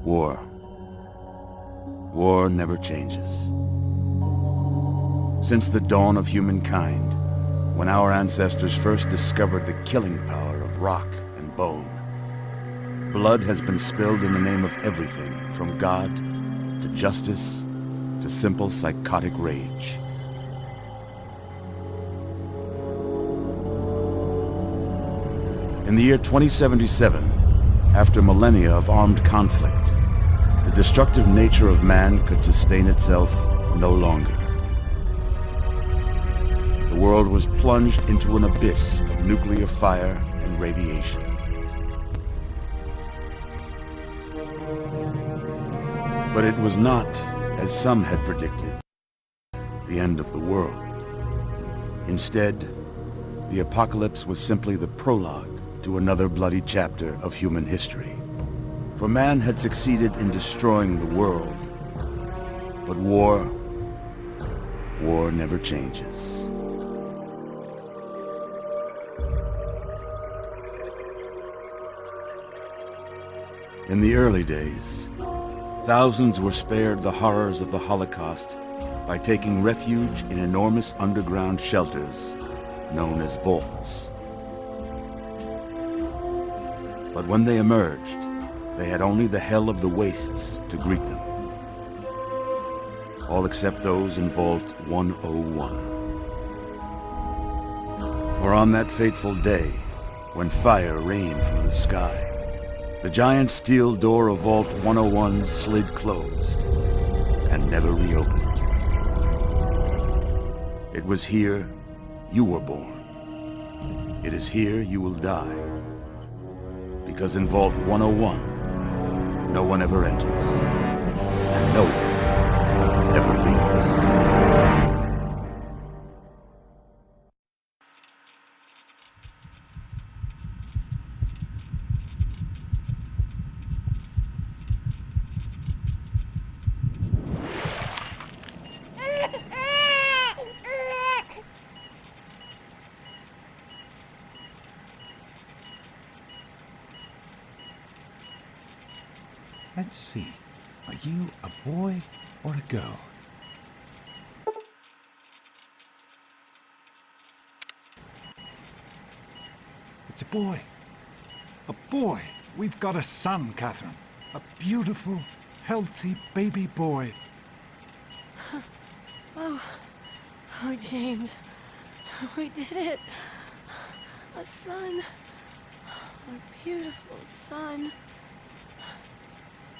War. War never changes. Since the dawn of humankind, when our ancestors first discovered the killing power of rock and bone, blood has been spilled in the name of everything from God to justice to simple psychotic rage. In the year 2077, after millennia of armed conflict, the destructive nature of man could sustain itself no longer. The world was plunged into an abyss of nuclear fire and radiation. But it was not, as some had predicted, the end of the world. Instead, the apocalypse was simply the prologue to another bloody chapter of human history. For man had succeeded in destroying the world, but war never changes. In the early days, thousands were spared the horrors of the Holocaust by taking refuge in enormous underground shelters known as vaults. But when they emerged, they had only the hell of the wastes to greet them. All except those in Vault 101. For on that fateful day, when fire rained from the sky, the giant steel door of Vault 101 slid closed and never reopened. It was here you were born. It is here you will die. Because in Vault 101, no one ever enters, and no one ever leaves. Let's see. Are you a boy or a girl? It's a boy. A boy. We've got a son, Catherine. A beautiful, healthy baby boy. Oh, James. We did it. A son. A beautiful son.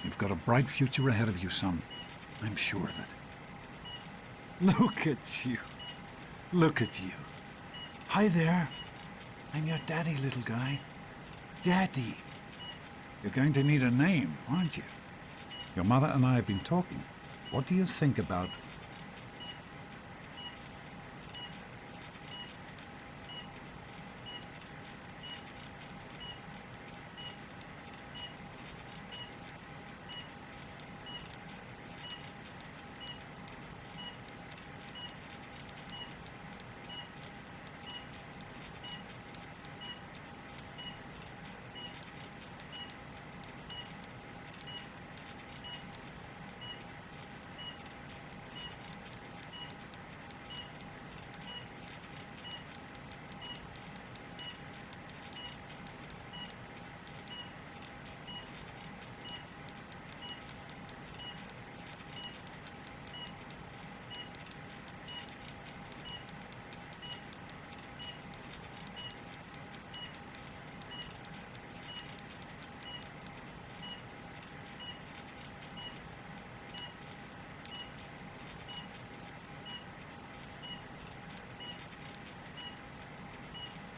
You've got a bright future ahead of you, son. I'm sure of it. Look at you. Look at you. Hi there. I'm your daddy, little guy. Daddy. You're going to need a name, aren't you? Your mother and I have been talking. What do you think about...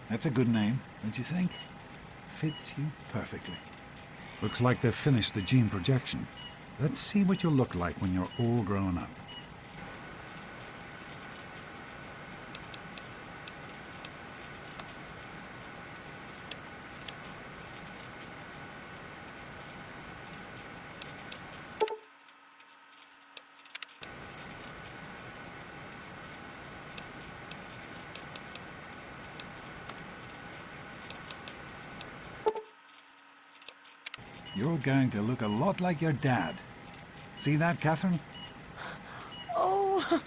That's a good name, don't you think? Fits you perfectly. Looks like they've finished the gene projection. Let's see what you'll look like when you're all grown up. you're going to look a lot like your dad. See that, Catherine? Oh,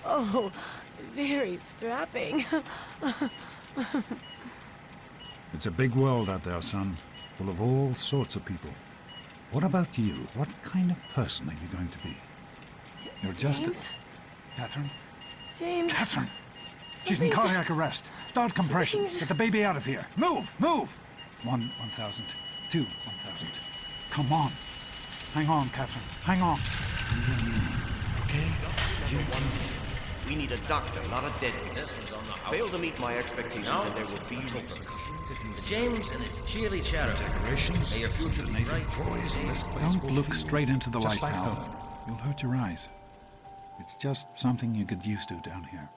oh, very strapping. It's a big world out there, son, full of all sorts of people. What about you? What kind of person are you going to be? You're just James? Catherine? James. Catherine! She's in Something's- cardiac arrest. Start compressions. Get the baby out of here. Move! Move! 1,000. 2, 1,000. Come on. Hang on, Catherine. Hang on. Okay? We need a doctor, not a deadbeat. Fail to meet my expectations and there will be trouble. James and his cheery chatter. Decorations. May your future be bright. Don't look straight into the light, pal. You'll hurt your eyes. It's just something you get used to down here.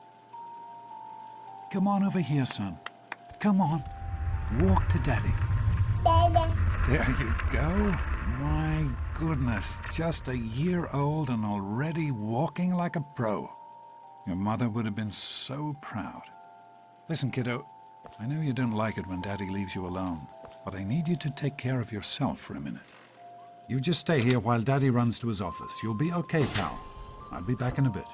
Come on over here, son. Come on. Walk to Daddy. There you go. My goodness, just a year old and already walking like a pro. Your mother would have been so proud. Listen, kiddo, I know you don't like it when Daddy leaves you alone, but I need you to take care of yourself for a minute. You just stay here while Daddy runs to his office. You'll be okay, pal. I'll be back in a bit.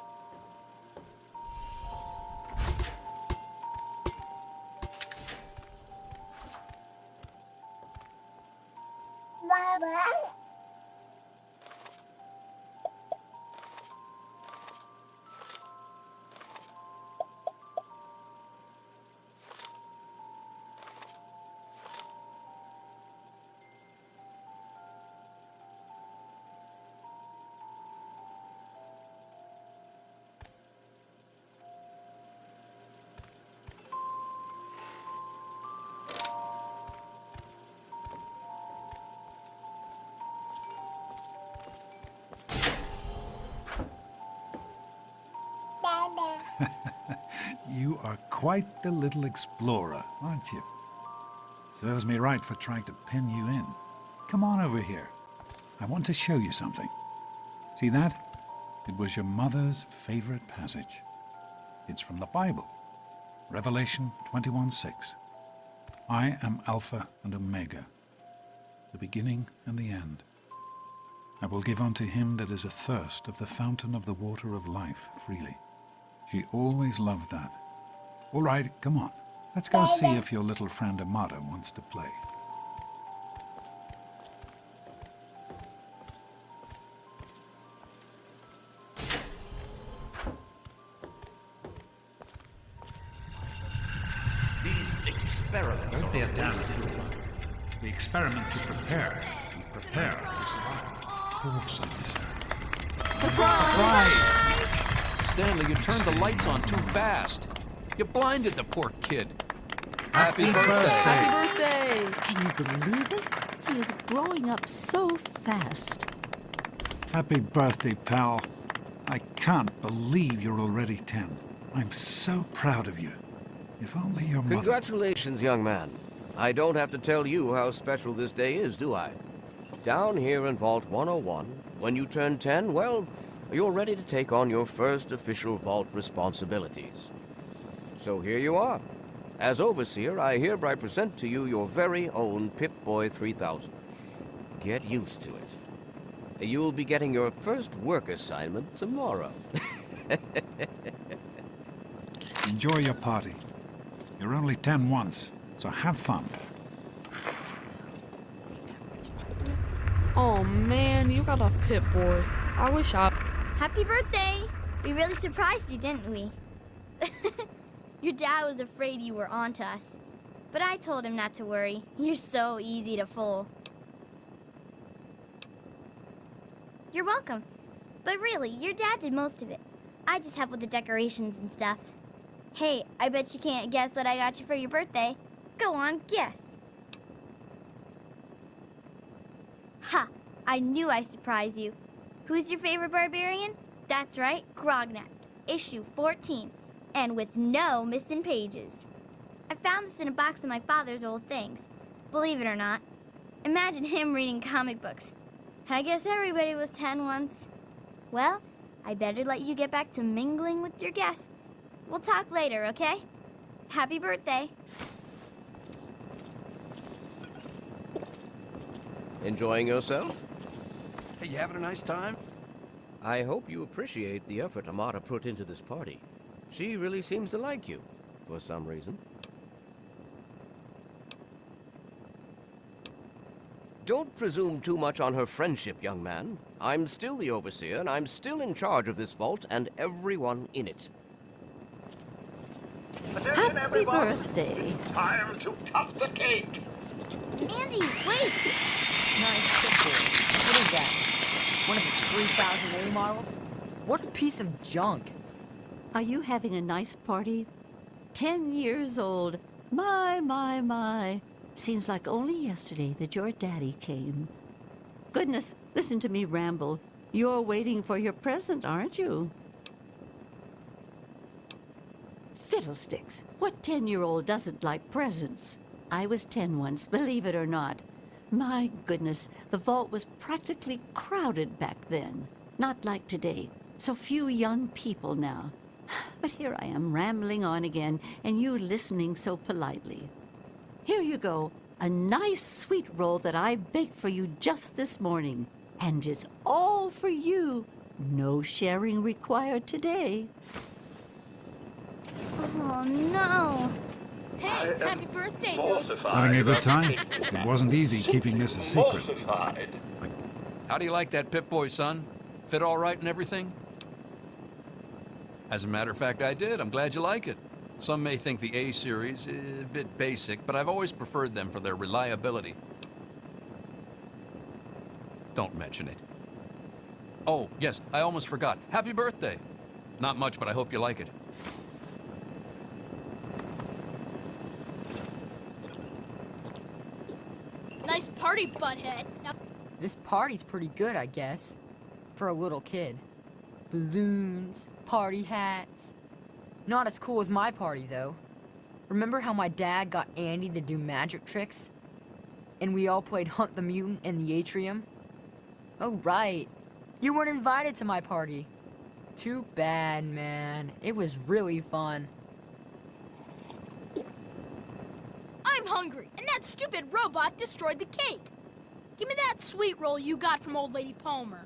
You are quite the little explorer, aren't you? Serves me right for trying to pin you in. Come on over here. I want to show you something. See that? It was your mother's favorite passage. It's from the Bible. Revelation 21:6. I am Alpha and Omega, the beginning and the end. I will give unto him that is athirst of the fountain of the water of life freely. She always loved that. All right, come on. Let's go see if your little friend Amada wants to play. These experiments Don't be a are damn wasted. fool. We experiment to prepare. We prepare to survive. Of course, officer. Surprise! Stanley, you turned the lights on too fast. You blinded the poor kid. Happy birthday. Happy birthday! Can you believe it? He is growing up so fast. Happy birthday, pal. I can't believe you're already 10. I'm so proud of you. If only your mother... Congratulations, young man. I don't have to tell you how special this day is, do I? Down here in Vault 101, when you turn 10, well, you're ready to take on your first official Vault responsibilities. So here you are. As Overseer, I hereby present to you your very own Pip-Boy 3000. Get used to it. You'll be getting your first work assignment tomorrow. Enjoy your party. You're only 10 once, so have fun. Oh man, you got a Pip-Boy. I wish I... Happy birthday! We really surprised you, didn't we? Your dad was afraid you were onto us. But I told him not to worry. You're so easy to fool. You're welcome. But really, your dad did most of it. I just helped with the decorations and stuff. Hey, I bet you can't guess what I got you for your birthday. Go on, guess. Ha! I knew I'd surprise you. Who's your favorite barbarian? That's right, Grognak, issue 14, and with no missing pages. I found this in a box of my father's old things. Believe it or not, imagine him reading comic books. I guess everybody was 10 once. Well, I better let you get back to mingling with your guests. We'll talk later, okay? Happy birthday. Enjoying yourself? Hey, you having a nice time? I hope you appreciate the effort Amata put into this party. She really seems to like you, for some reason. Don't presume too much on her friendship, young man. I'm still the overseer, and I'm still in charge of this vault and everyone in it. Attention, Happy birthday. Time to cut the cake. Andy, wait! Nice picture. What is that? One of the 3000 A models? What a piece of junk. Are you having a nice party? 10 years old. My. Seems like only yesterday that your daddy came. Goodness, listen to me ramble. You're waiting for your present, aren't you? Fiddlesticks. What 10-year-old doesn't like presents? I was 10 once, believe it or not. My goodness, the vault was practically crowded back then. Not like today. So few young people now. But here I am rambling on again, and you listening so politely. Here you go, a nice sweet roll that I baked for you just this morning. And it's all for you. No sharing required today. Oh, no. Hey, happy birthday, Having a good time? It wasn't easy keeping this a secret. How do you like that Pip-Boy, son? Fit all right and everything? As a matter of fact, I did. I'm glad you like it. Some may think the A series is a bit basic, but I've always preferred them for their reliability. Don't mention it. Oh, yes, I almost forgot. Happy birthday. Not much, but I hope you like it. Nice party, butthead. Now This party's pretty good, I guess. For a little kid. Balloons, party hats. Not as cool as my party, though. Remember how my dad got Andy to do magic tricks? And we all played Hunt the Mutant in the atrium? Oh, right. You weren't invited to my party. Too bad, man. It was really fun. I'm hungry, and that stupid robot destroyed the cake. Give me that sweet roll you got from old lady Palmer.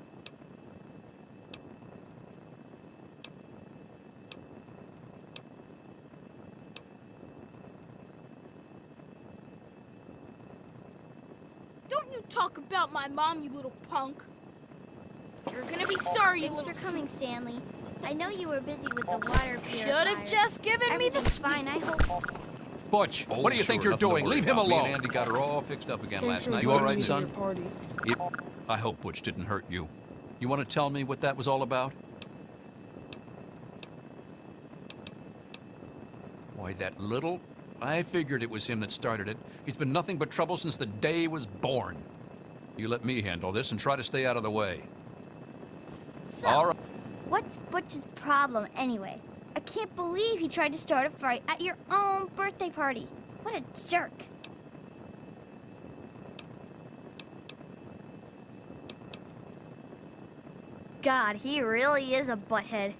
Don't you talk about my mom, you little punk. You're gonna be sorry, you little... Thanks for coming, Stanley. I know you were busy with the water purifier. Should have just given me the Everything's fine, I hope. Butch, Oh, what do you think sure, you're doing? Leave him about. Me alone. and Andy got her all fixed up again last Thanks night. for You all right, inviting me to son? your party. I hope Butch didn't hurt you. You want to tell me what that was all about? Why, that little... I figured it was him that started it. He's been nothing but trouble since the day he was born. You let me handle this and try to stay out of the way. So, All right. what's Butch's problem anyway? I can't believe he tried to start a fight at your own birthday party. What a jerk. God, he really is a butthead.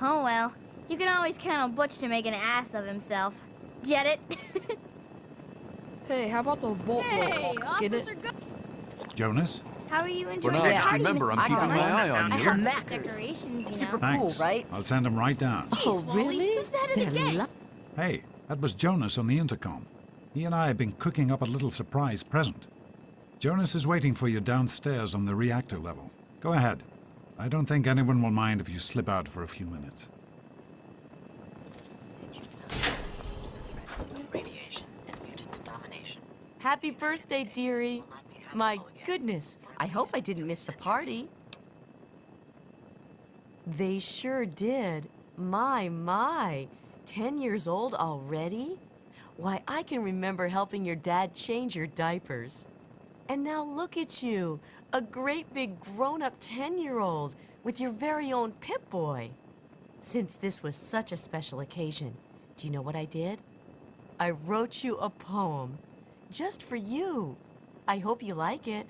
Oh well, you can always count on Butch to make an ass of himself. Get it? Hey, how about the vault Hey, roll? Get it? Officer Go... Jonas? How are you Well, enjoying now, the just party, remember, I'm Mrs. keeping my Thomas? eye on I you. have The Mackers. decorations, you Super know. cool, Thanks. right? I'll send them right down. Oh, Jeez, Wally, really? who's the head of the They're gang? Hey, that was Jonas on the intercom. He and I have been cooking up a little surprise present. Jonas is waiting for you downstairs on the reactor level. Go ahead. I don't think anyone will mind if you slip out for a few minutes. Happy birthday, dearie. My goodness, I hope I didn't miss the party. They sure did. My. 10 years old already? Why, I can remember helping your dad change your diapers. And now look at you, a great big grown-up 10-year-old with your very own Pip-Boy. Since this was such a special occasion, do you know what I did? I wrote you a poem. Just for you. I hope you like it.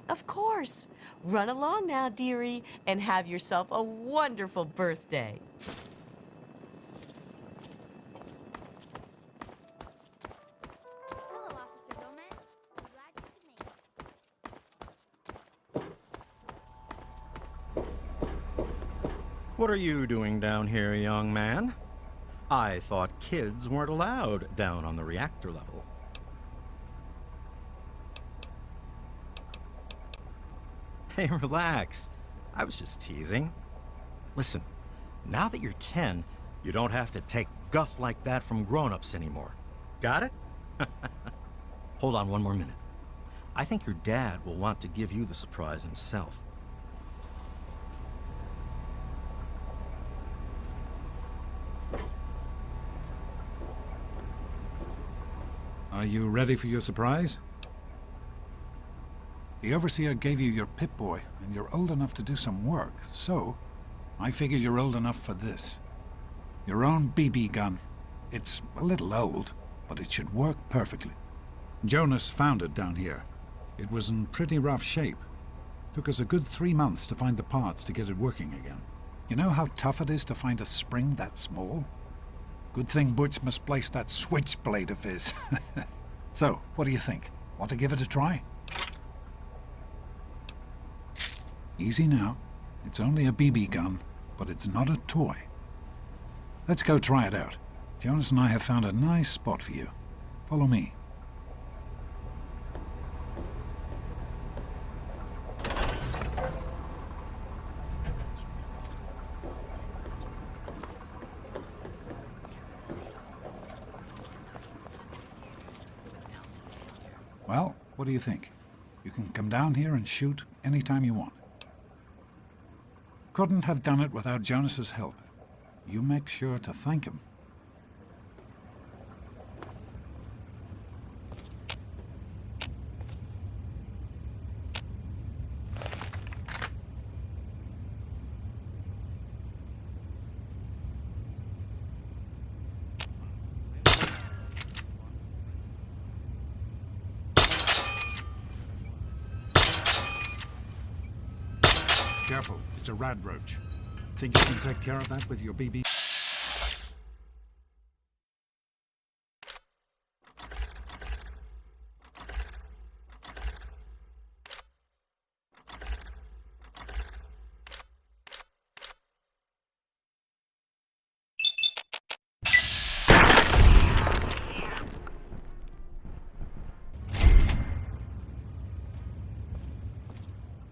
Of course. Run along now, dearie, and have yourself a wonderful birthday. Hello, What are you doing down here, young man? I thought kids weren't allowed down on the reactor level. Hey, relax. I was just teasing. Listen, now that you're 10, you don't have to take guff like that from grown-ups anymore. Got it? Hold on one more minute. I think your dad will want to give you the surprise himself. Are you ready for your surprise? The Overseer gave you your Pip-Boy, and you're old enough to do some work, so I figure you're old enough for this. Your own BB gun. It's a little old, but it should work perfectly. Jonas found it down here. It was in pretty rough shape. Took us a good 3 months to find the parts to get it working again. You know how tough it is to find a spring that small? Good thing Butch misplaced that switchblade of his. So, what do you think? Want to give it a try? Easy now. It's only a BB gun, but it's not a toy. Let's go try it out. Jonas and I have found a nice spot for you. Follow me. Well, what do you think? You can come down here and shoot anytime you want. Couldn't have done it without Jonas's help. You make sure to thank him. Careful, it's a rad roach. Think you can take care of that with your BB?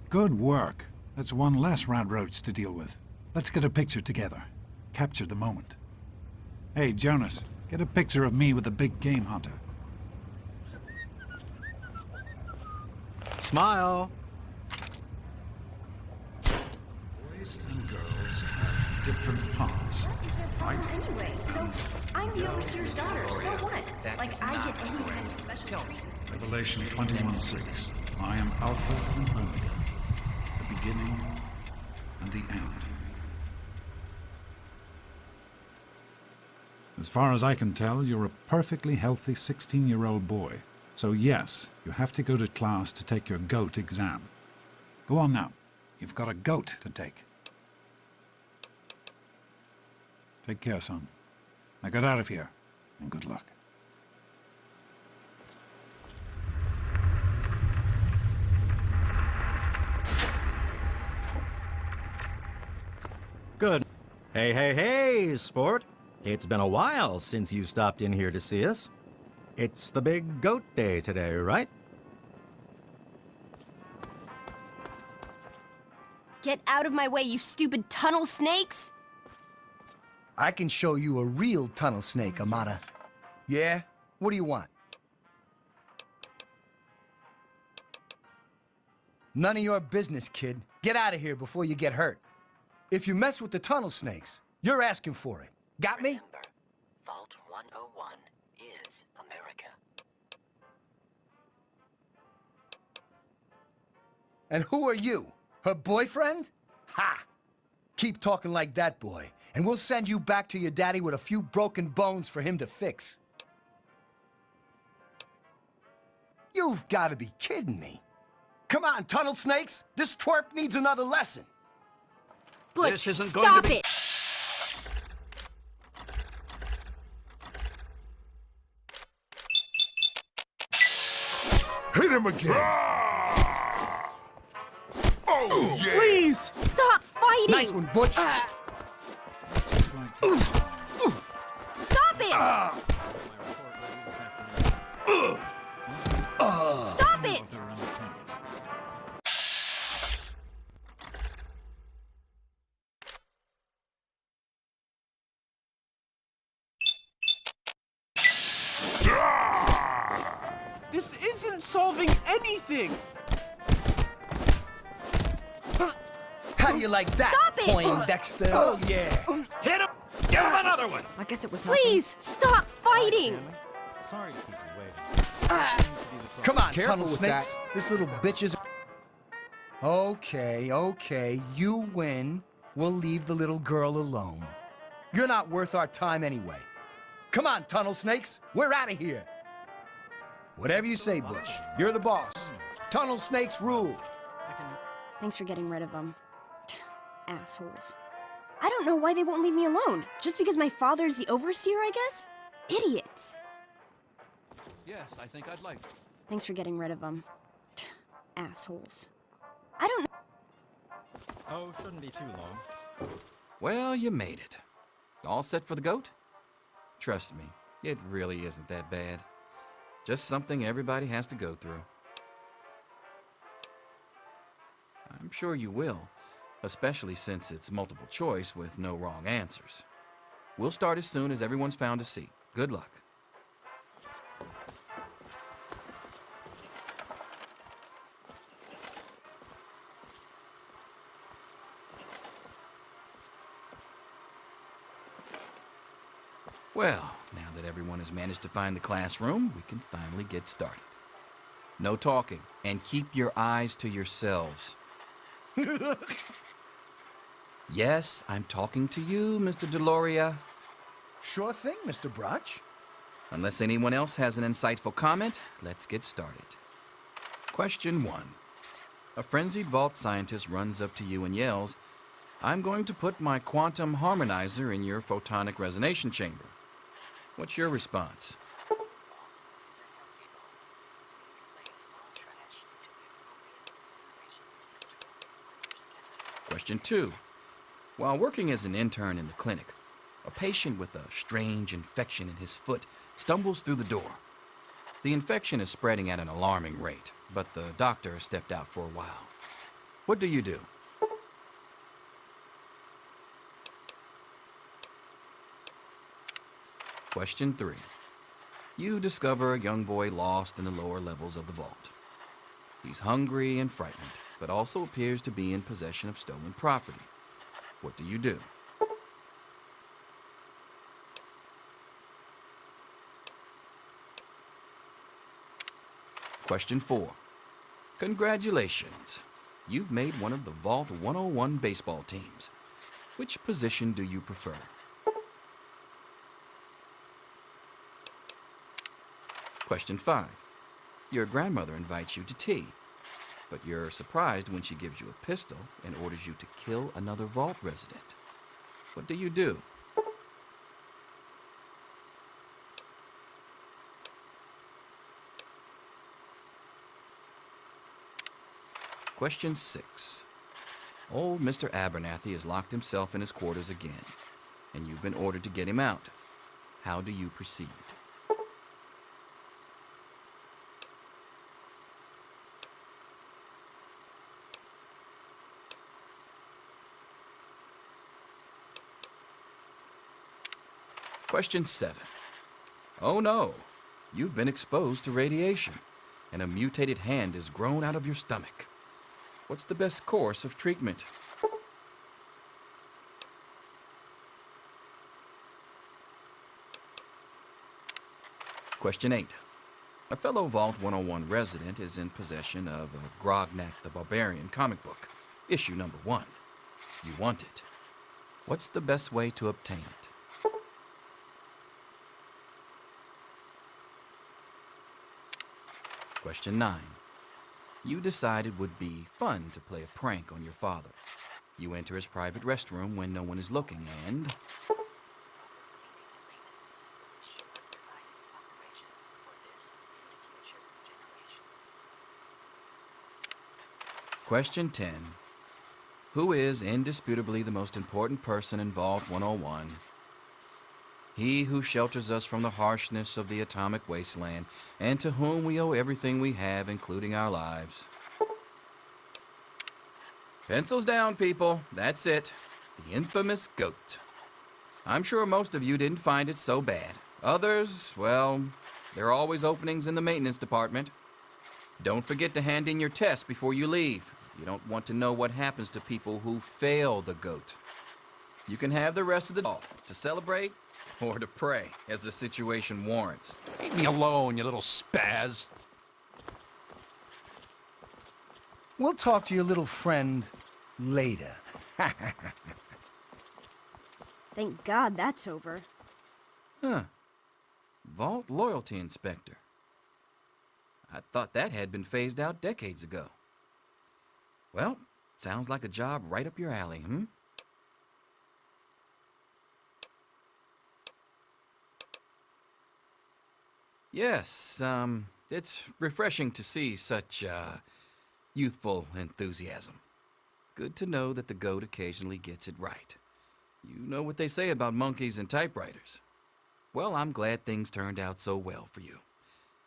Good work. That's one less rad roach to deal with. Let's get a picture together. Capture the moment. Hey, Jonas, get a picture of me with the big game hunter. Smile. Boys and girls have different parts. What is their problem anyway? So, I'm the overseer's daughter, so what? Like, I get any kind of special treatment. Revelation 21:6. I am Alpha and Omega, the beginning and the end. As far as I can tell, you're a perfectly healthy 16-year-old boy. So yes, you have to go to class to take your GOAT exam. Go on now. You've got a GOAT to take. Take care, son. Now get out of here, and good luck. Good. Hey, hey, hey, sport. It's been a while since you stopped in here to see us. It's the big goat day today, right? Get out of my way, you stupid tunnel snakes! I can show you a real tunnel snake, Amata. Yeah? What do you want? None of your business, kid. Get out of here before you get hurt. If you mess with the tunnel snakes, you're asking for it. Got me? Remember, Vault 101 is America. And who are you? Her boyfriend? Ha! Keep talking like that, boy, and we'll send you back to your daddy with a few broken bones for him to fix. You've got to be kidding me. Come on, tunnel snakes! This twerp needs another lesson. Butch, this isn't stop going to be... it! Hit him again! Oh, yeah! Please! Stop fighting! Nice one, Butch! like to... Stop it! Stop it! This isn't solving anything! How do you like that, Stop it! Poindexter? Oh, yeah. Hit him! Give him another one! I guess it was nothing. Please, stop fighting! Sorry to keep you waiting. Come on, Careful tunnel with snakes. that. This little bitch is... Okay. You win. We'll leave the little girl alone. You're not worth our time anyway. Come on, tunnel snakes. We're out of here. Whatever you say, Butch. You're the boss. Tunnel snakes rule. Thanks for getting rid of them. Assholes. I don't know why they won't leave me alone. Just because my father's the overseer, I guess? Idiots. Yes, I think I'd like to. Thanks for getting rid of them. Assholes. I don't know. Oh, shouldn't be too long. Well, you made it. All set for the goat? Trust me, it really isn't that bad. Just something everybody has to go through. I'm sure you will, especially since it's multiple choice with no wrong answers. We'll start as soon as everyone's found a seat. Good luck. Well, now that everyone has managed to find the classroom, we can finally get started. No talking, and keep your eyes to yourselves. Yes, I'm talking to you, Mr. Deloria. Sure thing, Mr. Brotch. Unless anyone else has an insightful comment, let's get started. Question 1. A frenzied vault scientist runs up to you and yells, "I'm going to put my quantum harmonizer in your photonic resonation chamber." What's your response? Question 2. While working as an intern in the clinic, a patient with a strange infection in his foot stumbles through the door. The infection is spreading at an alarming rate, but the doctor has stepped out for a while. What do you do? Question 3. You discover a young boy lost in the lower levels of the vault. He's hungry and frightened, but also appears to be in possession of stolen property. What do you do? Question 4. Congratulations. You've made one of the Vault 101 baseball teams. Which position do you prefer? Question 5. Your grandmother invites you to tea, but you're surprised when she gives you a pistol and orders you to kill another vault resident. What do you do? Question 6. Old Mr. Abernathy has locked himself in his quarters again, and you've been ordered to get him out. How do you proceed? Question 7. Oh no, you've been exposed to radiation, and a mutated hand has grown out of your stomach. What's the best course of treatment? Question 8. A fellow Vault 101 resident is in possession of a Grognak the Barbarian comic book, issue number 1. You want it. What's the best way to obtain it? Question 9. You decide it would be fun to play a prank on your father. You enter his private restroom when no one is looking and... Question 10. who is indisputably the most important person in Vault 101. He who shelters us from the harshness of the atomic wasteland, and to whom we owe everything we have, including our lives. Pencils down, people. That's it. The infamous goat. I'm sure most of you didn't find it so bad. Others, well, there are always openings in the maintenance department. Don't forget to hand in your test before you leave. You don't want to know what happens to people who fail the goat. You can have the rest of the day off to celebrate or to pray, as the situation warrants. Leave me alone, you little spaz. We'll talk to your little friend later. Thank God that's over. Huh. Vault Loyalty Inspector. I thought that had been phased out decades ago. Well, sounds like a job right up your alley, hmm? Yes, it's refreshing to see such, youthful enthusiasm. Good to know that the goat occasionally gets it right. You know what they say about monkeys and typewriters. Well, I'm glad things turned out so well for you.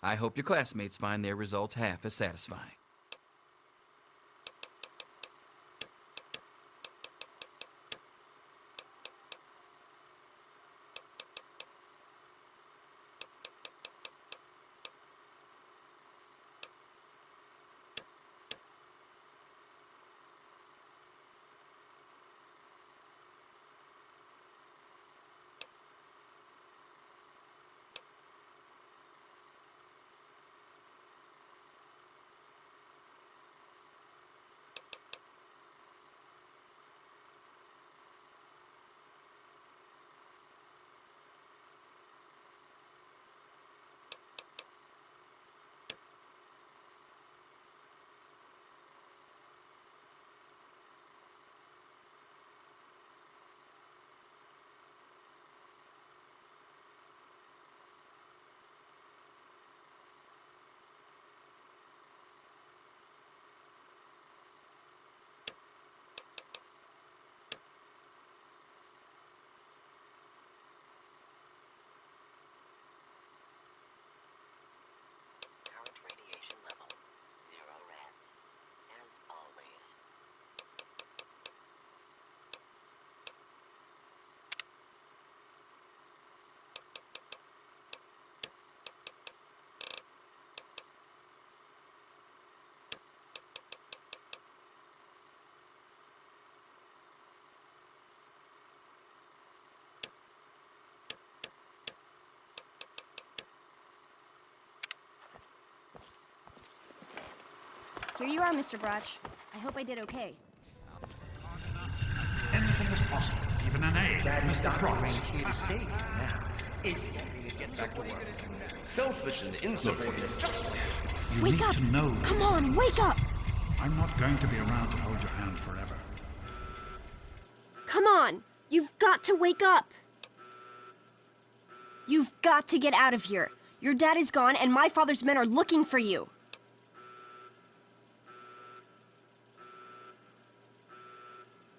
I hope your classmates find their results half as satisfying. Here you are, Mr. Brotch. I hope I did okay. Anything is possible, even an A. Mr. Brotch. Here to save you now. Is he get back to work? Selfish and insubordinate. Just You Wake need up! to know Come this. on, wake up! I'm not going to be around to hold your hand forever. Come on! You've got to wake up! You've got to get out of here. Your dad is gone, and my father's men are looking for you.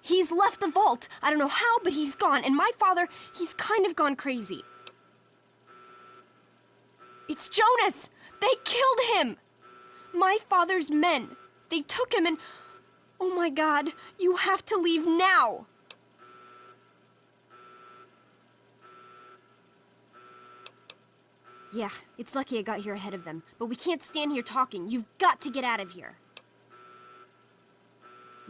He's left the vault. I don't know how, but he's gone. And my father, he's kind of gone crazy. It's Jonas! They killed him! My father's men. They took him and... Oh my God, you have to leave now! Yeah, it's lucky I got here ahead of them. But we can't stand here talking. You've got to get out of here.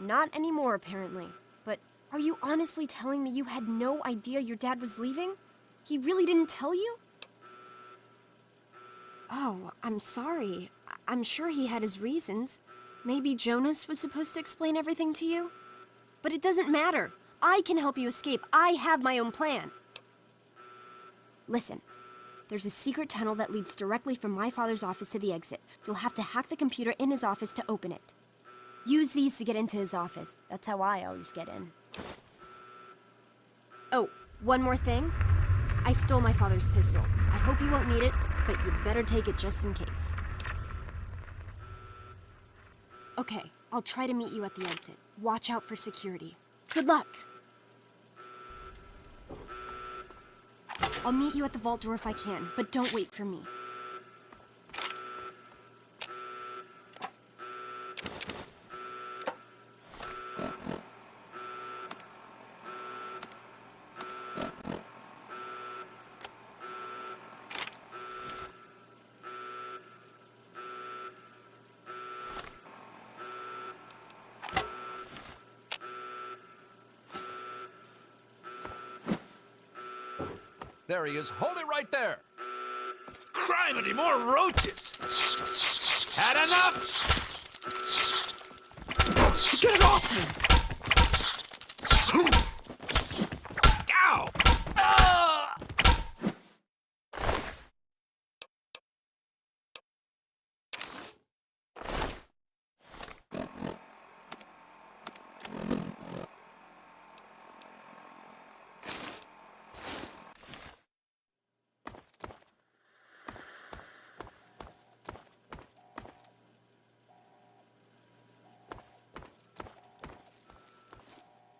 Not anymore, apparently. But are you honestly telling me you had no idea your dad was leaving? He really didn't tell you? Oh, I'm sorry. I'm sure he had his reasons. Maybe Jonas was supposed to explain everything to you? But it doesn't matter. I can help you escape. I have my own plan. Listen, there's a secret tunnel that leads directly from my father's office to the exit. You'll have to hack the computer in his office to open it. Use these to get into his office. That's how I always get in. Oh, one more thing. I stole my father's pistol. I hope you won't need it, but you'd better take it just in case. Okay, I'll try to meet you at the exit. Watch out for security. Good luck! I'll meet you at the vault door if I can, but don't wait for me. There he is. Hold it right there. Criminy, more roaches! Had enough? Get it off me! Ow! Ah!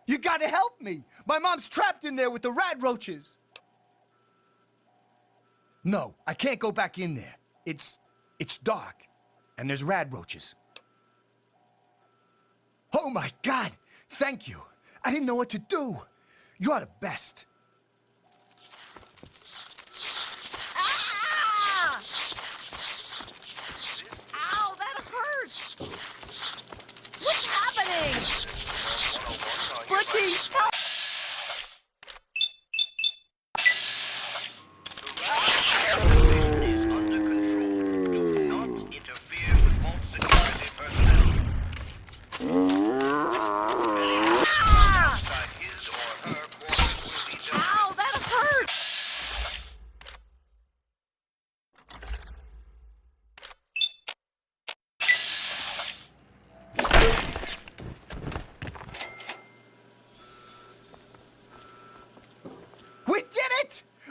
You gotta help me! My mom's trapped in there with the rat roaches! No, I can't go back in there. It's dark, and there's rat roaches. Oh my God! Thank you! I didn't know what to do. You're the best. Ah! Ow, that hurts! What's happening? Flicky, help!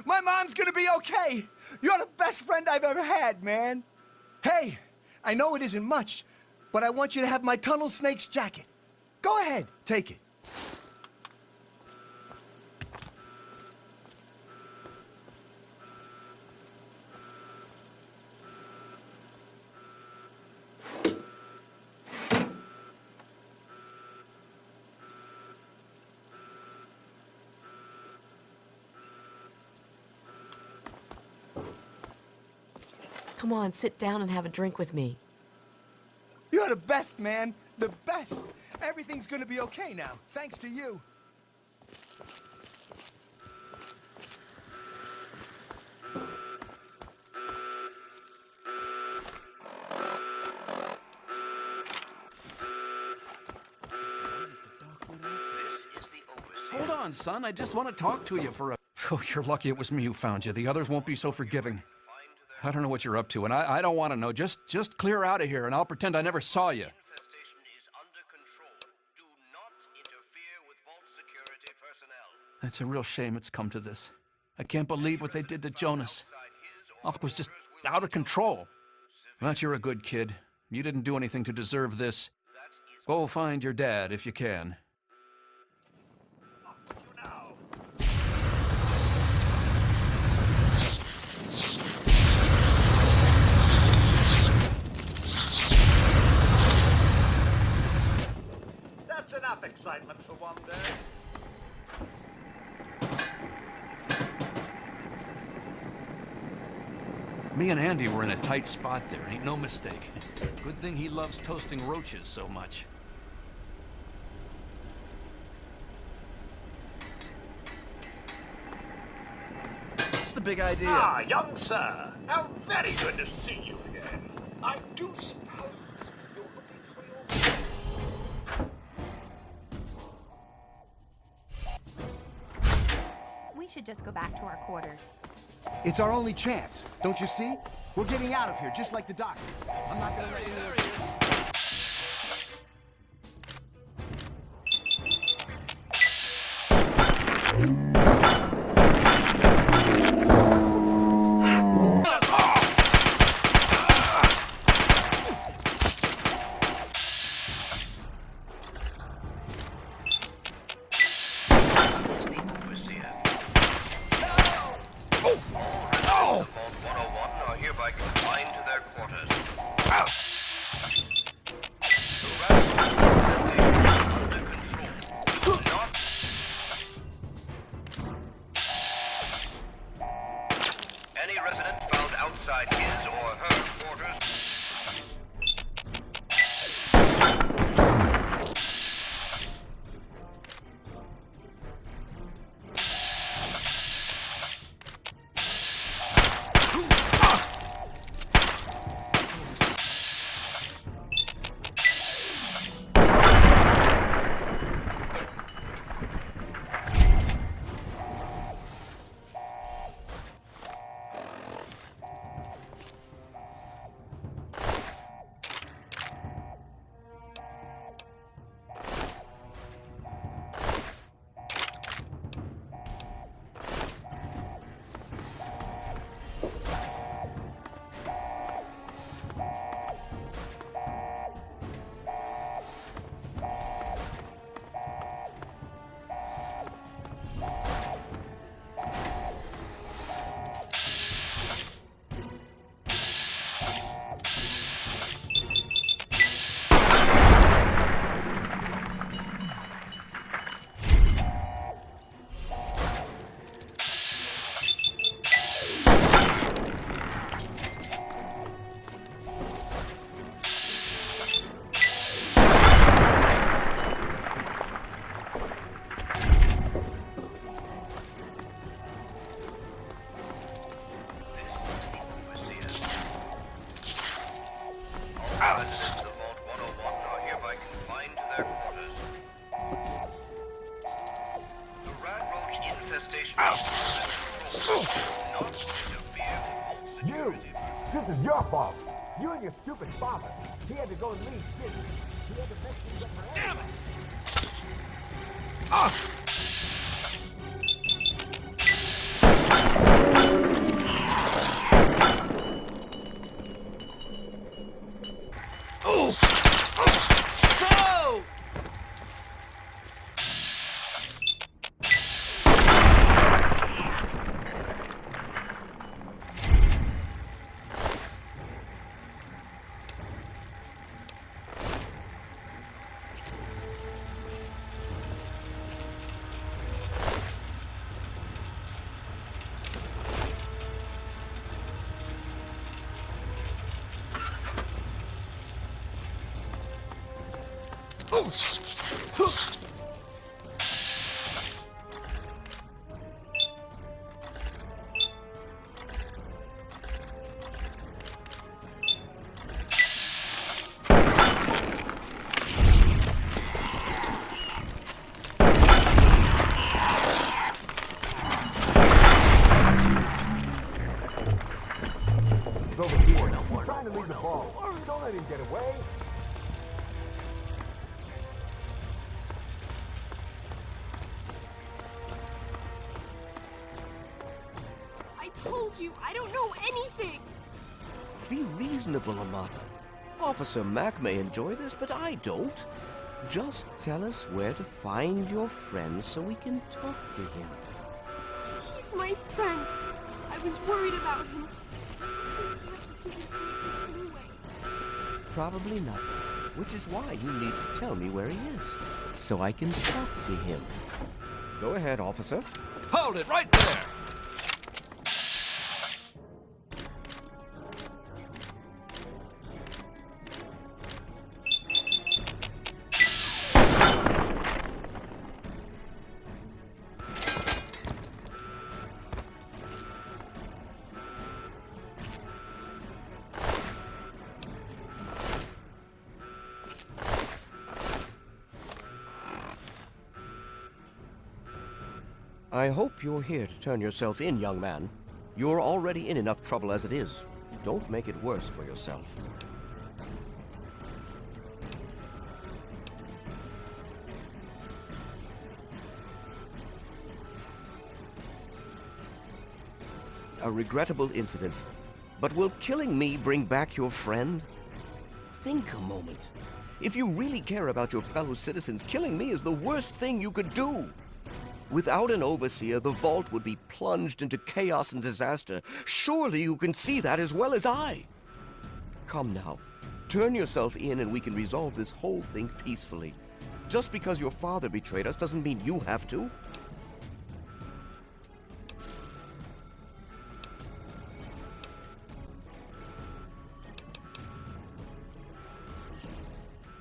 My mom's gonna be okay. You're the best friend I've ever had, man. Hey, I know it isn't much, but I want you to have my tunnel snake's jacket. Go ahead, take it. Come on, sit down and have a drink with me. You're the best, man. The best. Everything's gonna be okay now, thanks to you. Hold on, son. I just want to talk to you for a... Oh, you're lucky it was me who found you. The others won't be so forgiving. I don't know what you're up to, and I don't want to know. Just clear out of here, and I'll pretend I never saw you. It's a real shame it's come to this. I can't believe what they did to Jonas. Alpha was just out of control. But you're a good kid. You didn't do anything to deserve this. Go find your dad if you can. That's enough excitement for one day. Me and Andy were in a tight spot there, ain't no mistake. Good thing he loves toasting roaches so much. What's the big idea? Ah, young sir. How very good to see you again. I do suppose you're looking for your... We should just go back to our quarters. It's our only chance, don't you see? We're getting out of here, just like the doctor. I'm not gonna let you... You! This is your fault. You and your stupid father. He had to go and leave, didn't he? He had to mess things up for everyone. Damn it! Ah! Oh! Over here. He's trying to leave the ball. Don't let him get away. I told you, I don't know anything! Be reasonable, Amata. Officer Mack may enjoy this, but I don't. Just tell us where to find your friend so we can talk to him. He's my friend. I was worried about him. What does he have to do with this anyway? Probably nothing, which is why you need to tell me where he is, so I can talk to him. Go ahead, officer. Hold it right there! I hope you're here to turn yourself in, young man. You're already in enough trouble as it is. Don't make it worse for yourself. A regrettable incident. But will killing me bring back your friend? Think a moment. If you really care about your fellow citizens, killing me is the worst thing you could do. Without an overseer, the vault would be plunged into chaos and disaster. Surely you can see that as well as I. Come now, turn yourself in and we can resolve this whole thing peacefully. Just because your father betrayed us doesn't mean you have to.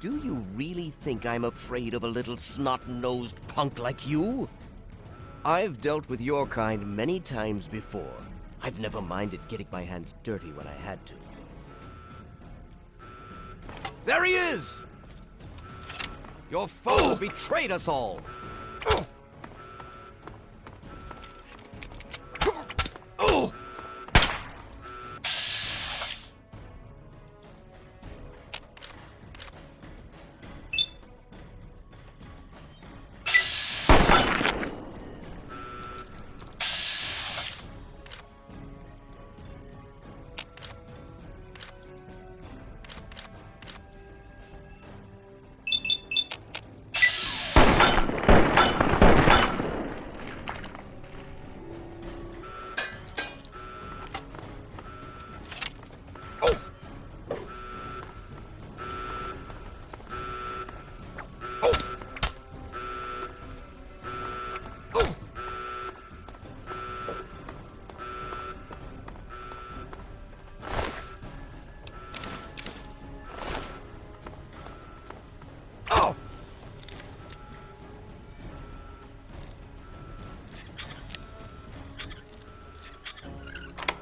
Do you really think I'm afraid of a little snot-nosed punk like you? I've dealt with your kind many times before. I've never minded getting my hands dirty when I had to. There he is! Your foe betrayed us all!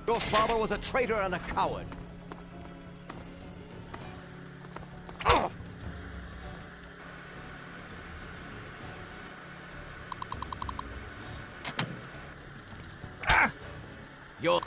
Your father was a traitor and a coward. You're...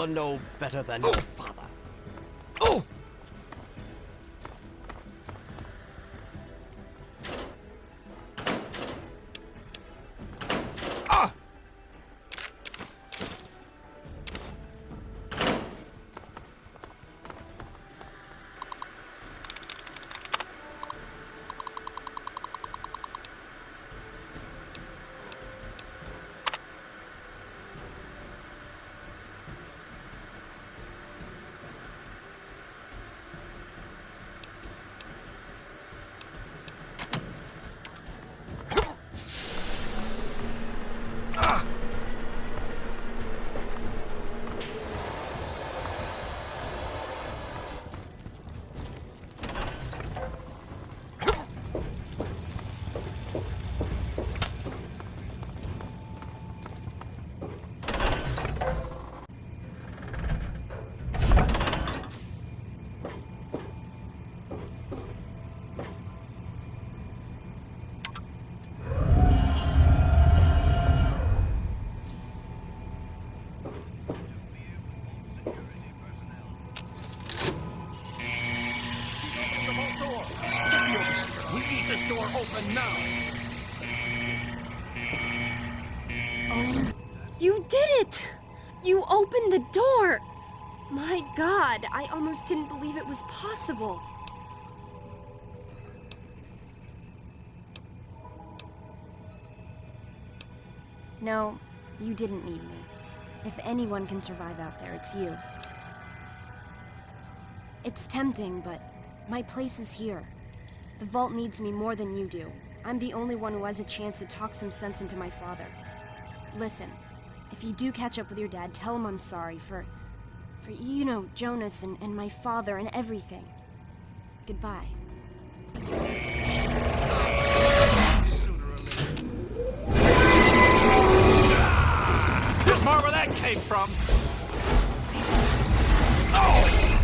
You're no better than your father. Oh! open now! Oh, you did it! You opened the door! My God, I almost didn't believe it was possible. No, you didn't need me. If anyone can survive out there, it's you. It's tempting, but my place is here. The vault needs me more than you do. I'm the only one who has a chance to talk some sense into my father. Listen, if you do catch up with your dad, tell him I'm sorry for you know, Jonas and my father and everything. Goodbye. There's more where that came from! Oh!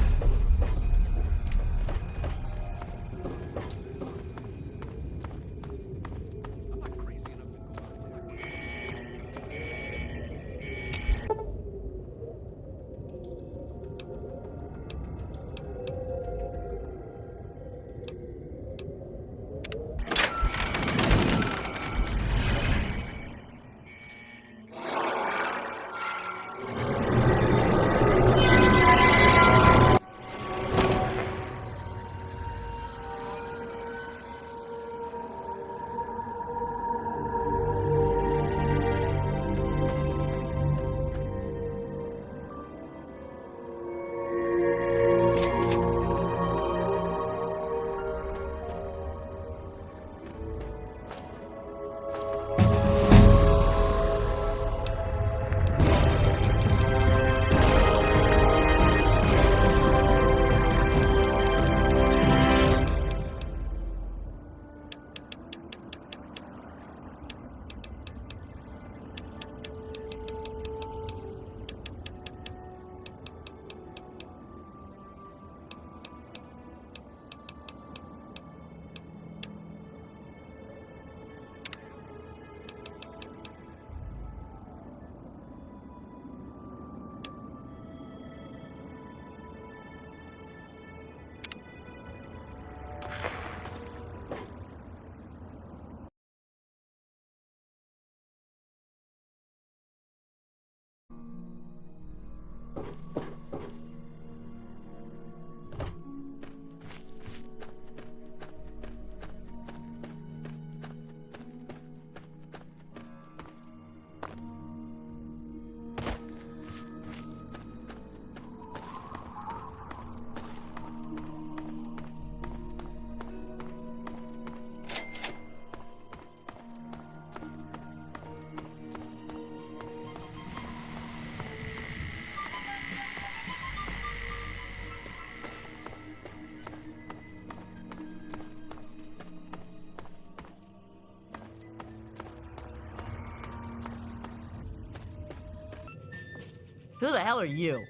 Who the hell are you?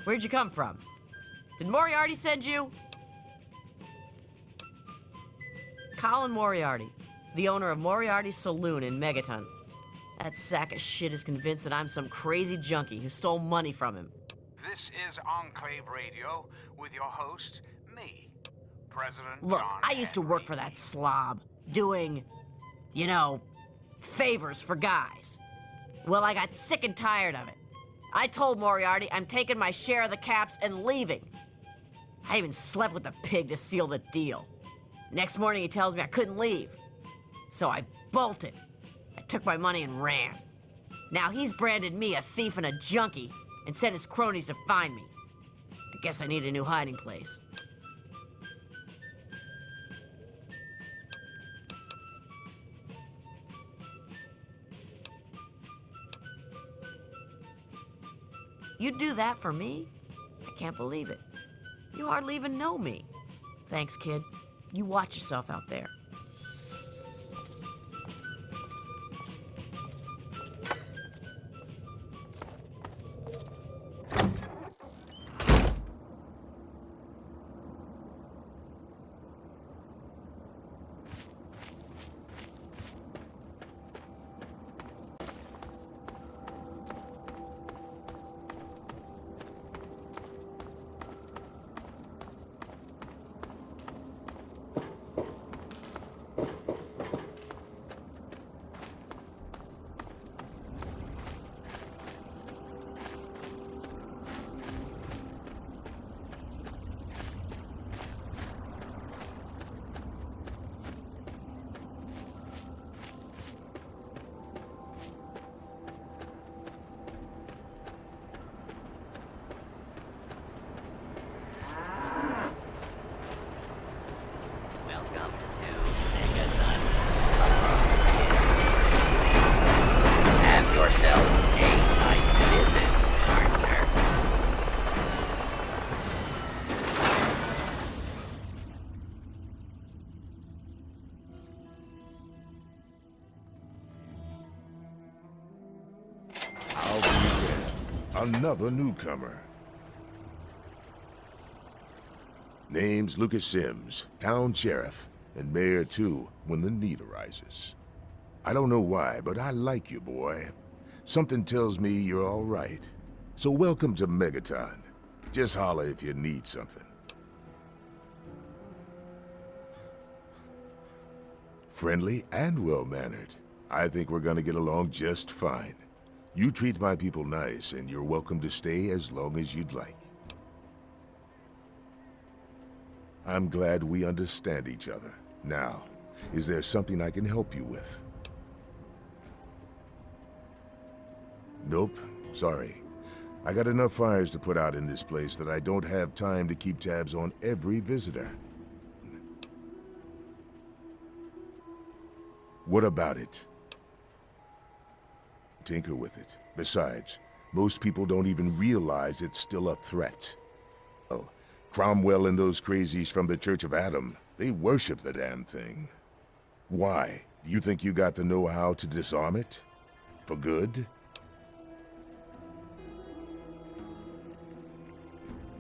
Where'd you come from? Did Moriarty send you? Colin Moriarty, the owner of Moriarty's Saloon in Megaton. That sack of shit is convinced that I'm some crazy junkie who stole money from him. This is Enclave Radio with your host, me, President Look, John I used to work for that slob, doing, you know, favors for guys. Well, I got sick and tired of it. I told Moriarty I'm taking my share of the caps and leaving. I even slept with the pig to seal the deal. Next morning he tells me I couldn't leave. So I bolted. I took my money and ran. Now he's branded me a thief and a junkie and sent his cronies to find me. I guess I need a new hiding place. You'd do that for me? I can't believe it. You hardly even know me. Thanks, kid. You watch yourself out there. Another newcomer. Name's Lucas Sims, town sheriff, and mayor too, when the need arises. I don't know why, but I like you, boy. Something tells me you're all right. So welcome to Megaton. Just holler if you need something. Friendly and well-mannered. I think we're gonna get along just fine. You treat my people nice, and you're welcome to stay as long as you'd like. I'm glad we understand each other. Now, is there something I can help you with? Nope, sorry. I got enough fires to put out in this place that I don't have time to keep tabs on every visitor. What about it? Tinker with it. Besides, most people don't even realize it's still a threat. Oh, Cromwell and those crazies from the Church of Adam, they worship the damn thing. Why? Do you think you got the know-how to disarm it? For good?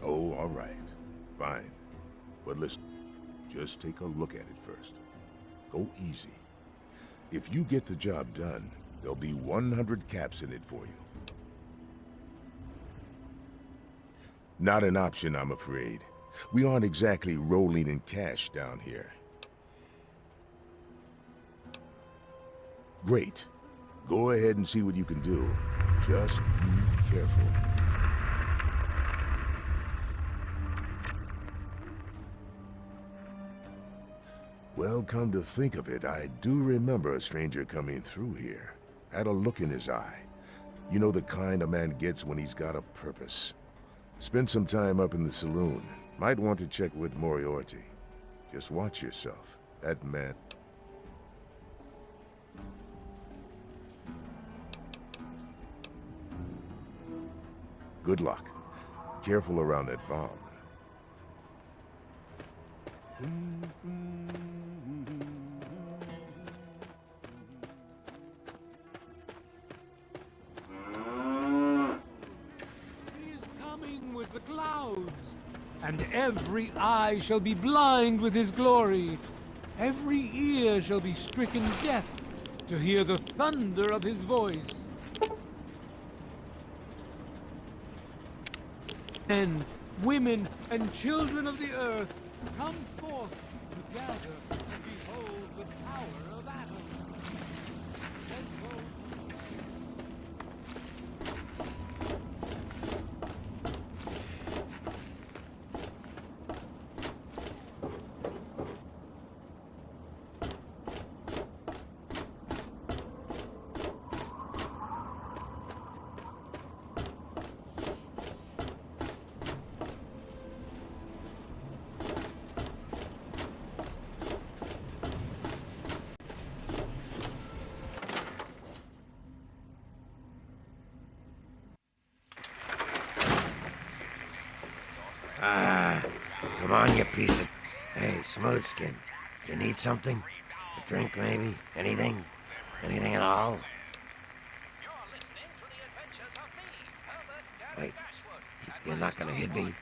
Oh, all right. Fine. But listen, just take a look at it first. Go easy. If you get the job done, there'll be 100 caps in it for you. Not an option, I'm afraid. We aren't exactly rolling in cash down here. Great. Go ahead and see what you can do. Just be careful. Well, come to think of it, I do remember a stranger coming through here. Had a look in his eye. You know the kind a man gets when he's got a purpose. Spent some time up in the saloon. Might want to check with Moriarty. Just watch yourself. That man... Good luck. Careful around that bomb. The clouds, and every eye shall be blind with his glory. Every ear shall be stricken deaf to hear the thunder of his voice. Men, women, and children of the earth, come forth together to behold the power of Adam. Come on, you piece of... Hey, Smoothskin. You need something? A drink, maybe? Anything? Anything at all? Wait, you're not gonna hit me?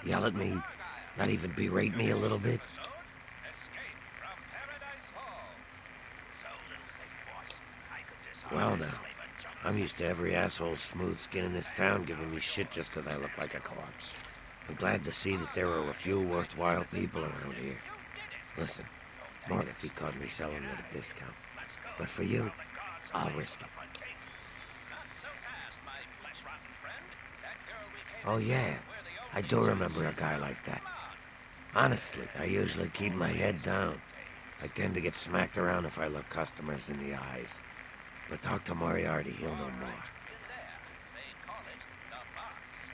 Yell at me? Not even berate me a little bit? Well now, I'm used to every asshole Smoothskin in this town giving me shit just because I look like a corpse. I'm glad to see that there are a few worthwhile people around here. Listen, more if he caught me selling at a discount. But for you, I'll risk it. Oh yeah, I do remember a guy like that. Honestly, I usually keep my head down. I tend to get smacked around if I look customers in the eyes. But talk to Moriarty, he'll know more.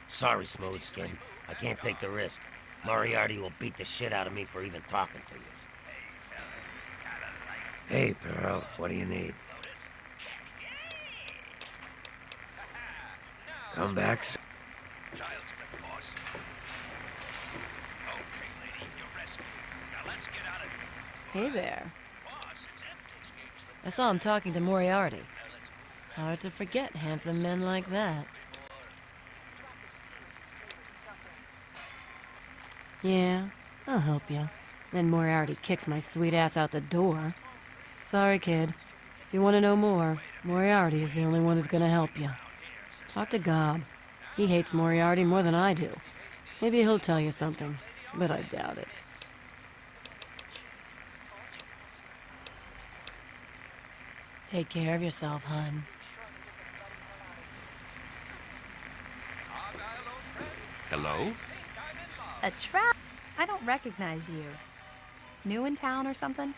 Sorry, Smoothskin. I can't take the risk. Moriarty will beat the shit out of me for even talking to you. Hey, Pearl, what do you need? Come back, sir. Hey there. I saw him talking to Moriarty. It's hard to forget handsome men like that. Yeah, I'll help you. Then Moriarty kicks my sweet ass out the door. Sorry, kid. If you want to know more, Moriarty is the only one who's gonna help you. Talk to Gob. He hates Moriarty more than I do. Maybe he'll tell you something, but I doubt it. Take care of yourself, hun. Hello? A trap? I don't recognize you. New in town or something?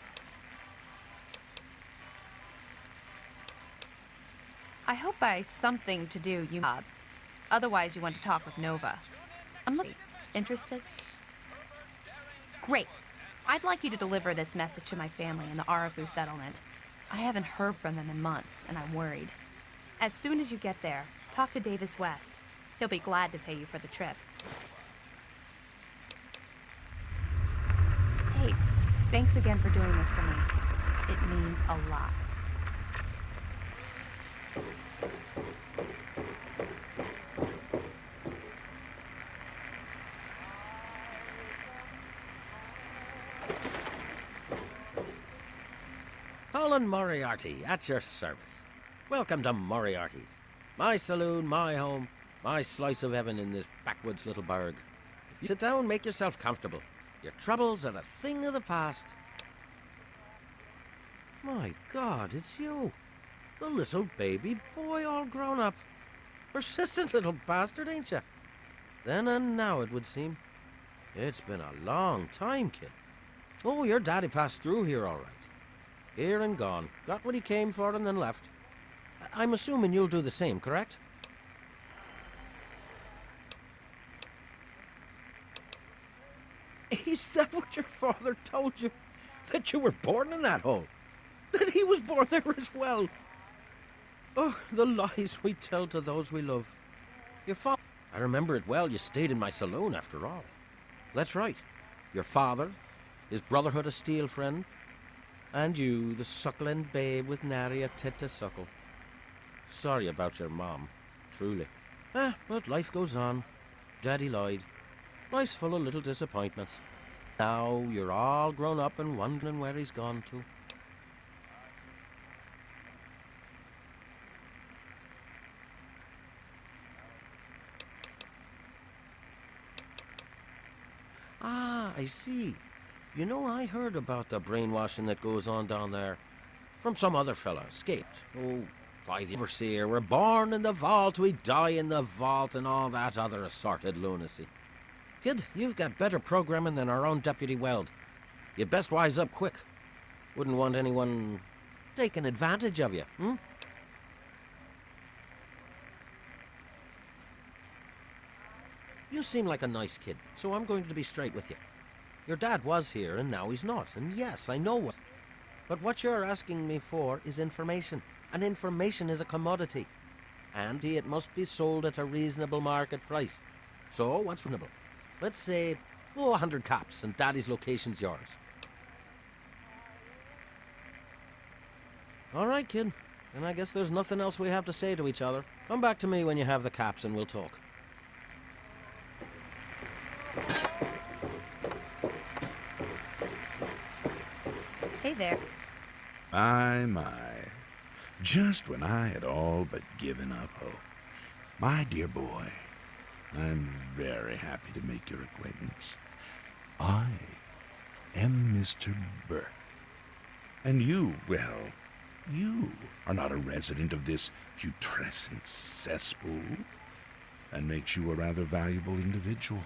I hope by something to do you mob. Otherwise you want to talk with Nova. I'm looking. Interested? Great. I'd like you to deliver this message to my family in the Arafu settlement. I haven't heard from them in months, and I'm worried. As soon as you get there, talk to Davis West. He'll be glad to pay you for the trip. Hey, thanks again for doing this for me. It means a lot. Colin Moriarty, at your service. Welcome to Moriarty's. My saloon, my home, my slice of heaven in this backwoods little burg. If you sit down, make yourself comfortable. Your troubles are a thing of the past. My God, it's you. The little baby boy all grown up. Persistent little bastard, ain't you? Then and now, it would seem. It's been a long time, kid. Oh, your daddy passed through here all right. Here and gone. Got what he came for and then left. I'm assuming you'll do the same, correct? Is that what your father told you? That you were born in that hole? That he was born there as well? Oh, the lies we tell to those we love. Your father... I remember it well. You stayed in my saloon after all. That's right. Your father, his Brotherhood of Steel friend, and you, the suckling babe with nary a tit to suckle. Sorry about your mom, truly. But life goes on. Daddy lied. Life's full of little disappointments. Now you're all grown up and wondering where he's gone to. Ah, I see. You know, I heard about the brainwashing that goes on down there. From some other fella, escaped. Oh, by the overseer. We're born in the vault, we die in the vault, and all that other assorted lunacy. Kid, you've got better programming than our own Deputy Weld. You'd best wise up quick. Wouldn't want anyone taking advantage of you, hmm? You seem like a nice kid, so I'm going to be straight with you. Your dad was here, and now he's not, and yes, I know what. But what you're asking me for is information, and information is a commodity. And it must be sold at a reasonable market price. So, what's reasonable? Let's say, 100 cops, and Daddy's location's yours. All right, kid. And I guess there's nothing else we have to say to each other. Come back to me when you have the caps, and we'll talk. Hey there. My. Just when I had all but given up hope. My dear boy, I'm very happy to make your acquaintance. I am Mr. Burke. And you, well, you are not a resident of this putrescent cesspool. That makes you a rather valuable individual.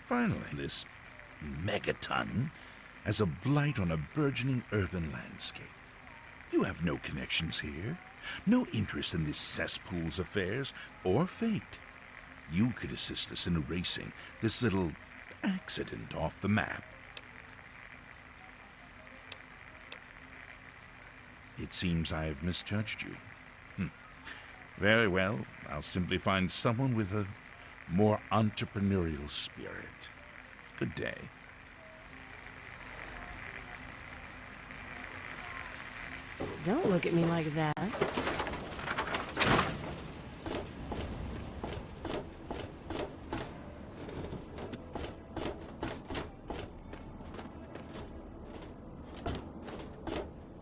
Finally, this megaton as a blight on a burgeoning urban landscape. You have no connections here, no interest in this cesspool's affairs or fate. You could assist us in erasing this little accident off the map. It seems I have misjudged you. Very well, I'll simply find someone with a more entrepreneurial spirit. Good day. Don't look at me like that.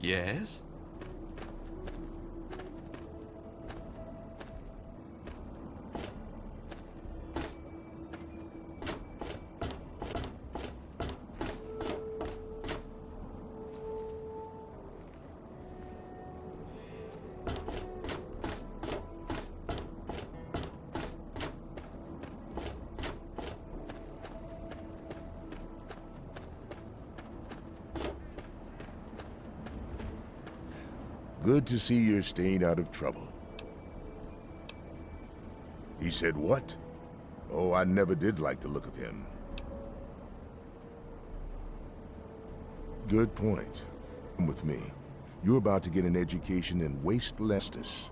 Yes? Good to see you're staying out of trouble. He said what? Oh, I never did like the look of him. Good point. Come with me. You're about to get an education in Wasteland.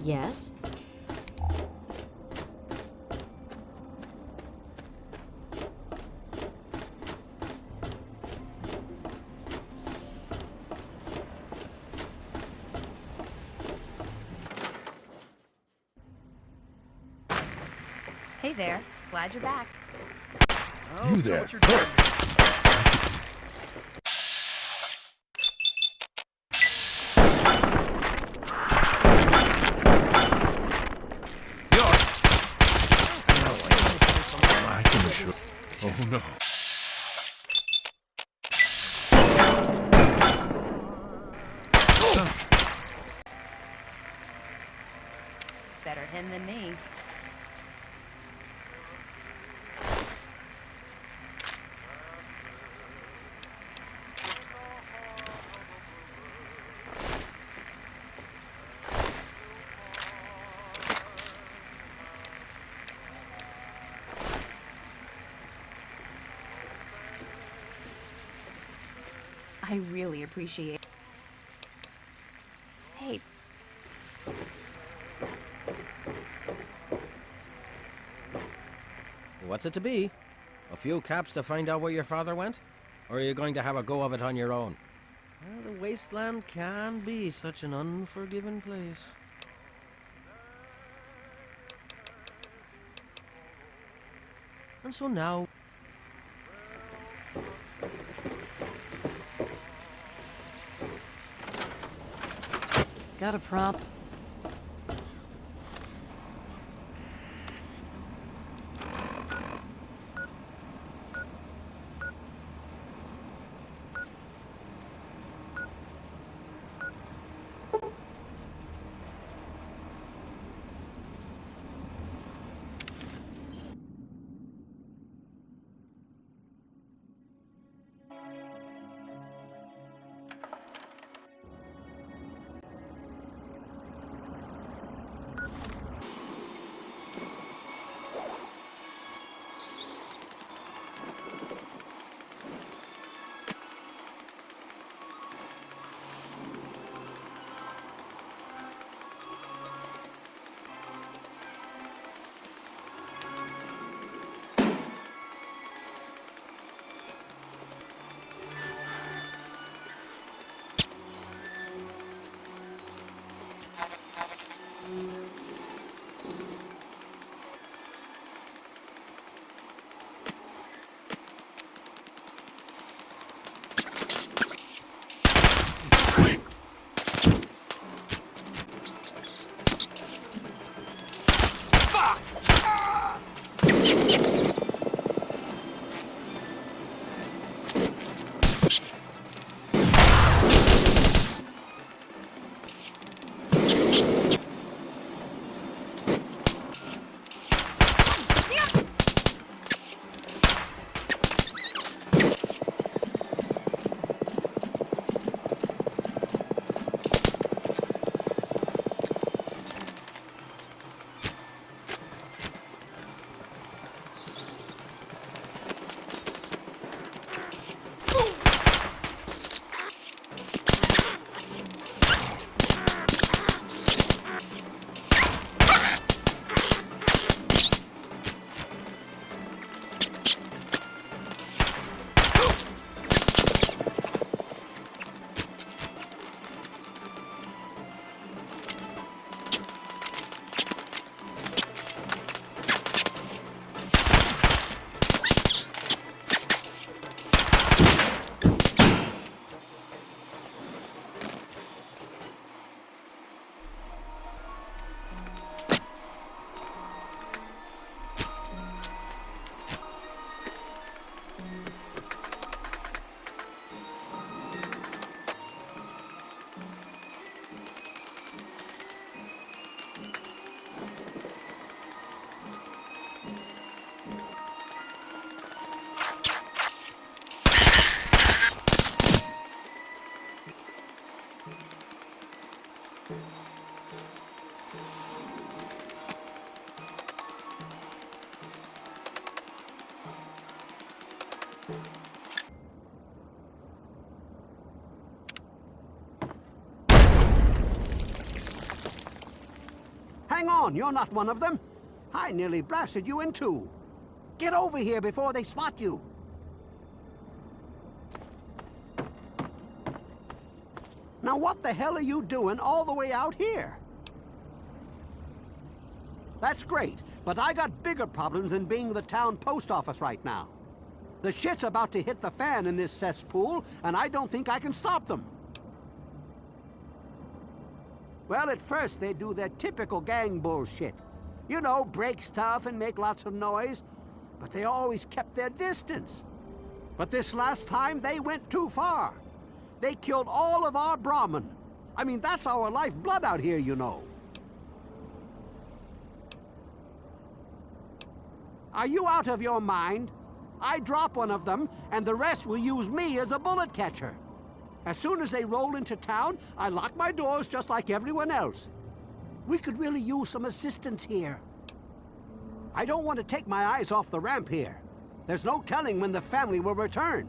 Yes? Hey there. Glad you're back. You there. I can assure. Oh no. Better him than me. I really appreciate it. Hey. What's it to be? A few caps to find out where your father went? Or are you going to have a go of it on your own? Well, the Wasteland can be such an unforgiving place. And so now... Got a prop? Hang on, you're not one of them. I nearly blasted you in two. Get over here before they spot you. Now what the hell are you doing all the way out here? That's great, but I got bigger problems than being the town post office right now. The shit's about to hit the fan in this cesspool, and I don't think I can stop them. Well, at first they do their typical gang bullshit. You know, break stuff and make lots of noise, but they always kept their distance. But this last time, they went too far. They killed all of our Brahmin. I mean, that's our lifeblood out here, you know. Are you out of your mind? I drop one of them, and the rest will use me as a bullet catcher. As soon as they roll into town, I lock my doors just like everyone else. We could really use some assistance here. I don't want to take my eyes off the ramp here. There's no telling when the family will return.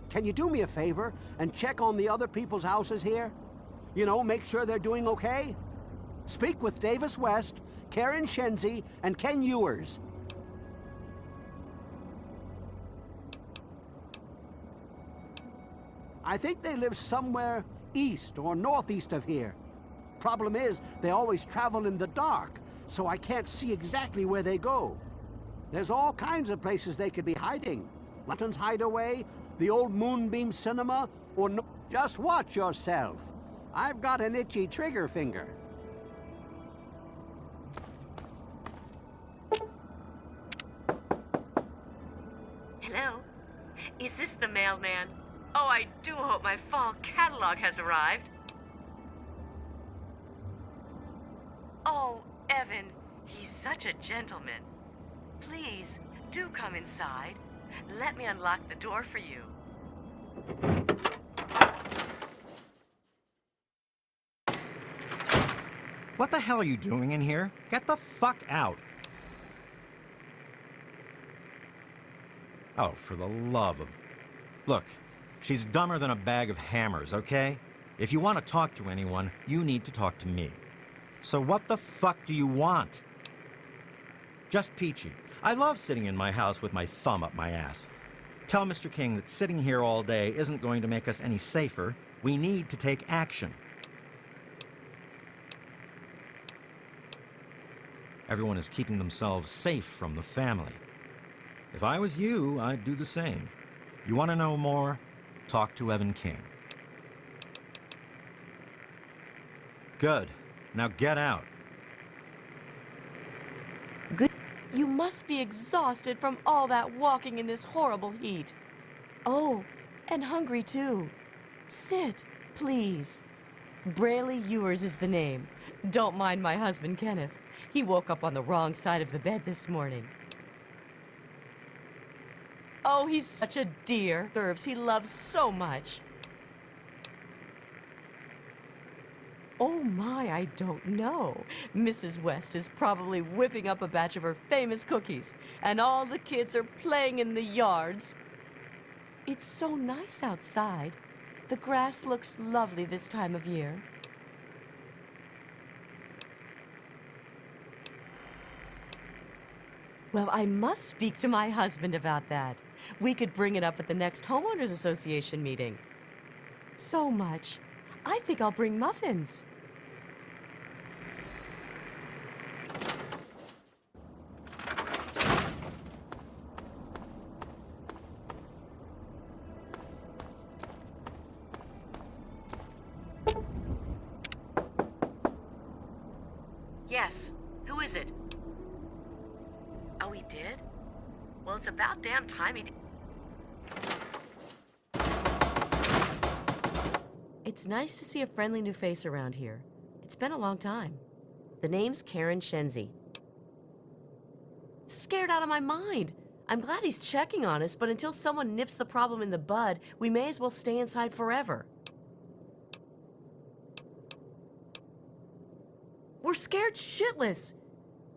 Can you do me a favor and check on the other people's houses here? You know, make sure they're doing okay? Speak with Davis West, Karen Shenzi, and Ken Ewers. I think they live somewhere east or northeast of here. Problem is, they always travel in the dark, so I can't see exactly where they go. There's all kinds of places they could be hiding. Lutton's Hideaway, the old Moonbeam Cinema, or no... Just watch yourself. I've got an itchy trigger finger. Hello? Is this the mailman? Oh, I do hope my fall catalog has arrived. Oh, Evan, he's such a gentleman. Please, do come inside. Let me unlock the door for you. What the hell are you doing in here? Get the fuck out. Oh, for the love of... Look, she's dumber than a bag of hammers, okay? If you want to talk to anyone, you need to talk to me. So what the fuck do you want? Just peachy. I love sitting in my house with my thumb up my ass. Tell Mr. King that sitting here all day isn't going to make us any safer. We need to take action. Everyone is keeping themselves safe from the family. If I was you, I'd do the same. You want to know more? Talk to Evan King. Good. Now get out. Good. You must be exhausted from all that walking in this horrible heat. Oh, and hungry too. Sit, please. Braley Ewers is the name. Don't mind my husband, Kenneth. He woke up on the wrong side of the bed this morning. Oh, he's such a dear. Serves he loves so much. Oh my, I don't know. Mrs. West is probably whipping up a batch of her famous cookies, and all the kids are playing in the yards. It's so nice outside. The grass looks lovely this time of year. Well, I must speak to my husband about that. We could bring it up at the next Homeowners Association meeting. So much. I think I'll bring muffins. Yes. Who is it? Oh, he did? Well, it's about damn time he did. It's nice to see a friendly new face around here. It's been a long time. The name's Karen Shenzi. Scared out of my mind. I'm glad he's checking on us, but until someone nips the problem in the bud, we may as well stay inside forever. We're scared shitless.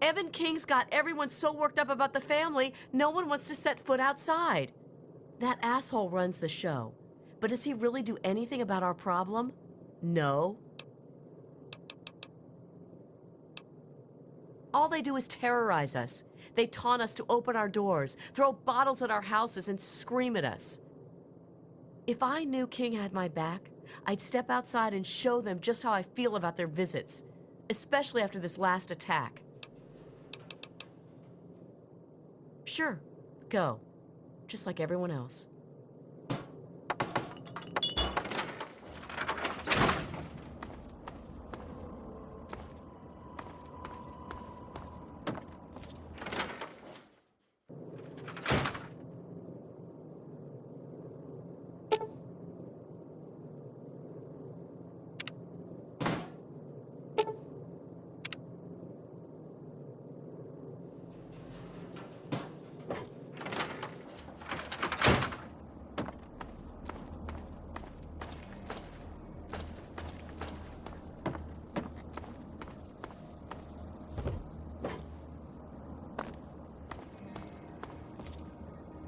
Evan King's got everyone so worked up about the family, no one wants to set foot outside. That asshole runs the show. But does he really do anything about our problem? No. All they do is terrorize us. They taunt us to open our doors, throw bottles at our houses, and scream at us. If I knew King had my back, I'd step outside and show them just how I feel about their visits, especially after this last attack. Sure, go. Just like everyone else.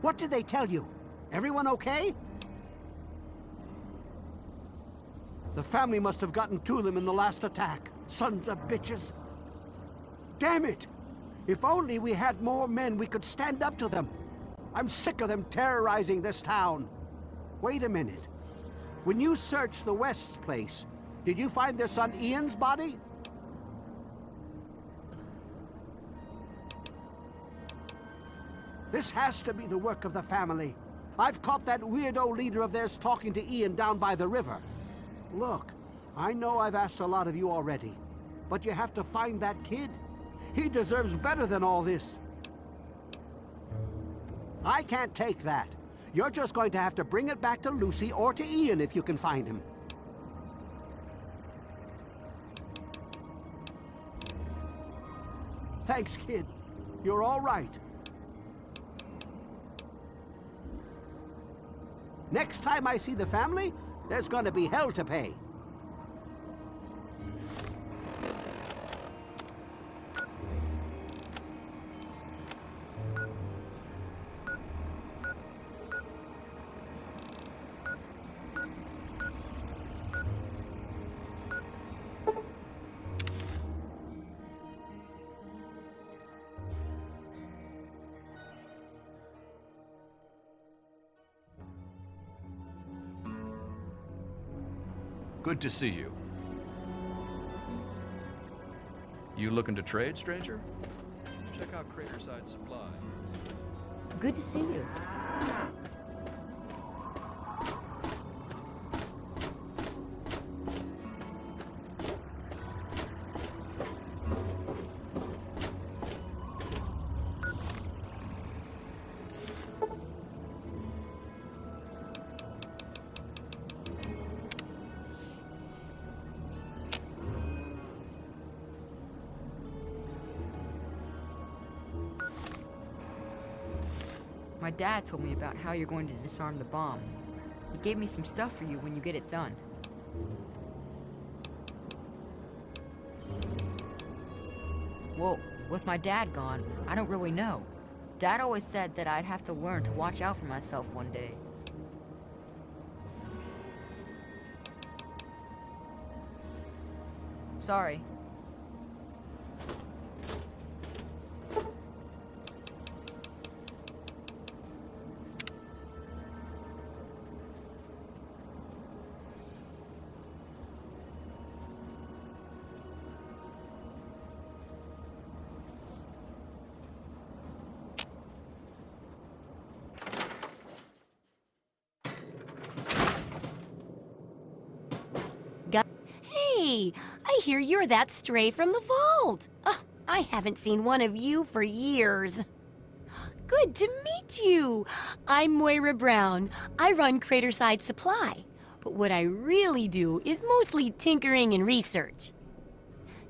What did they tell you? Everyone okay? The family must have gotten to them in the last attack. Sons of bitches. Damn it! If only we had more men, we could stand up to them. I'm sick of them terrorizing this town. Wait a minute. When you searched the West's place, did you find their son Ian's body? This has to be the work of the family. I've caught that weirdo leader of theirs talking to Ian down by the river. Look, I know I've asked a lot of you already, but you have to find that kid. He deserves better than all this. I can't take that. You're just going to have to bring it back to Lucy or to Ian if you can find him. Thanks, kid. You're all right. Next time I see the family, there's gonna be hell to pay. Good to see you. You looking to trade, stranger? Check out Craterside Supply. Good to see you. My dad told me about how you're going to disarm the bomb. He gave me some stuff for you when you get it done. Well, with my dad gone, I don't really know. Dad always said that I'd have to learn to watch out for myself one day. Sorry. Hey, I hear you're that stray from the vault. Oh, I haven't seen one of you for years. Good to meet you. I'm Moira Brown. I run Craterside Supply. But what I really do is mostly tinkering and research.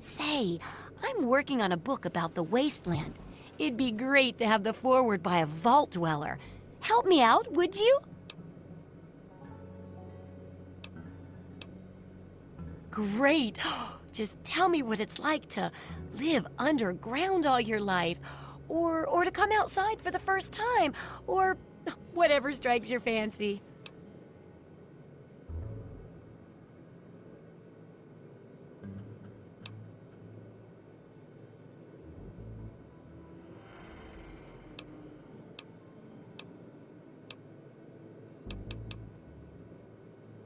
Say, I'm working on a book about the Wasteland. It'd be great to have the foreword by a vault dweller. Help me out, would you? great. Just tell me what it's like to live underground all your life, or to come outside for the first time, or whatever strikes your fancy.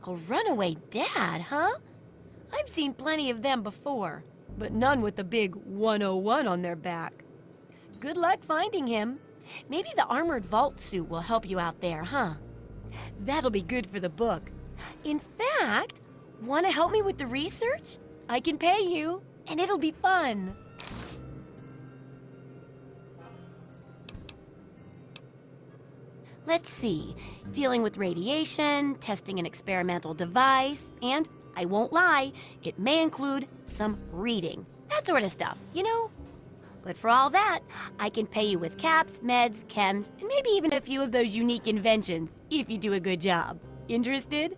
A runaway dad, huh? I've seen plenty of them before, but none with the big 101 on their back. Good luck finding him. Maybe the armored vault suit will help you out there, huh? That'll be good for the book. In fact, want to help me with the research? I can pay you, and it'll be fun. Let's see, dealing with radiation, testing an experimental device, and, I won't lie, it may include some reading. That sort of stuff, you know? But for all that, I can pay you with caps, meds, chems, and maybe even a few of those unique inventions, if you do a good job. Interested?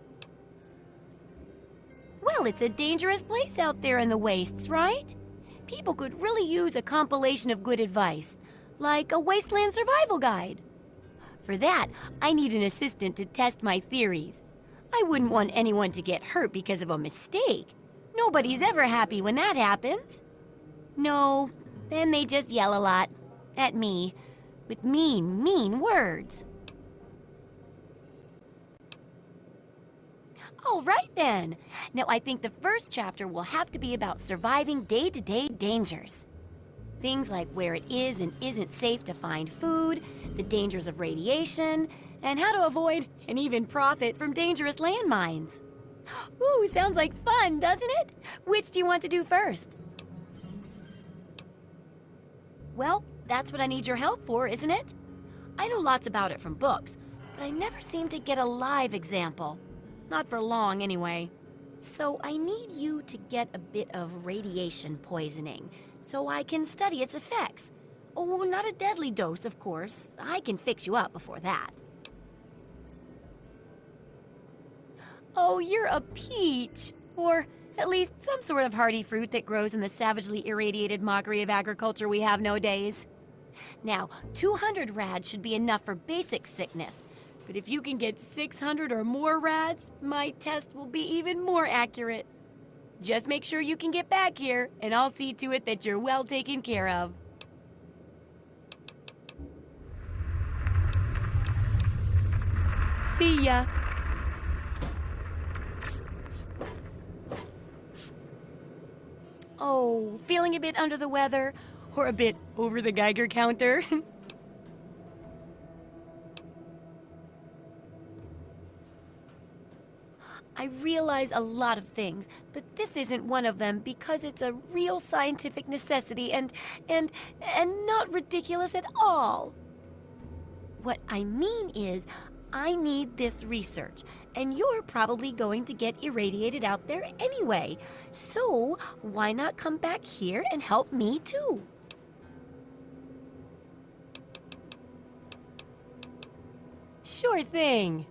Well, it's a dangerous place out there in the wastes, right? People could really use a compilation of good advice, like a Wasteland survival guide. For that, I need an assistant to test my theories. I wouldn't want anyone to get hurt because of a mistake. Nobody's ever happy when that happens. No, then they just yell a lot. At me. With mean, mean words. All right then. Now I think the first chapter will have to be about surviving day-to-day dangers. Things like where it is and isn't safe to find food, the dangers of radiation, and how to avoid and even profit from dangerous landmines. Ooh, sounds like fun, doesn't it? Which do you want to do first? Well, that's what I need your help for, isn't it? I know lots about it from books, but I never seem to get a live example. Not for long, anyway. So I need you to get a bit of radiation poisoning, so I can study its effects. Oh, not a deadly dose, of course. I can fix you up before that. Oh, you're a peach. Or at least some sort of hardy fruit that grows in the savagely irradiated mockery of agriculture we have nowadays. Now, 200 rads should be enough for basic sickness. But if you can get 600 or more rads, my test will be even more accurate. Just make sure you can get back here, and I'll see to it that you're well taken care of. See ya. Oh, feeling a bit under the weather? Or a bit over the Geiger counter? I realize a lot of things, but this isn't one of them because it's a real scientific necessity and not ridiculous at all. What I mean is, I need this research, and you're probably going to get irradiated out there anyway. So, why not come back here and help me too? Sure thing.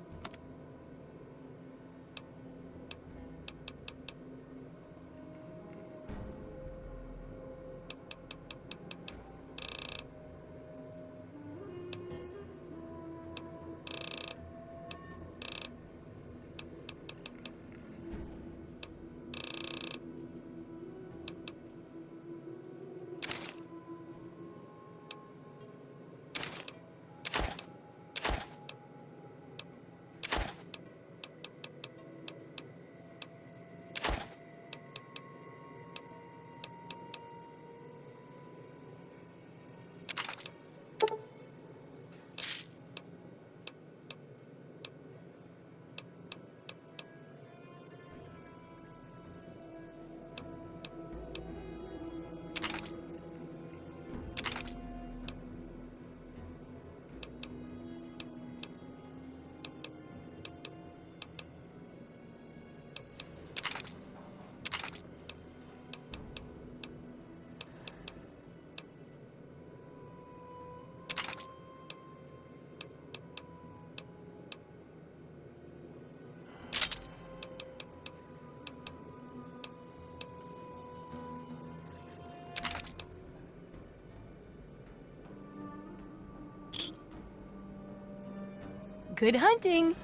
Good hunting.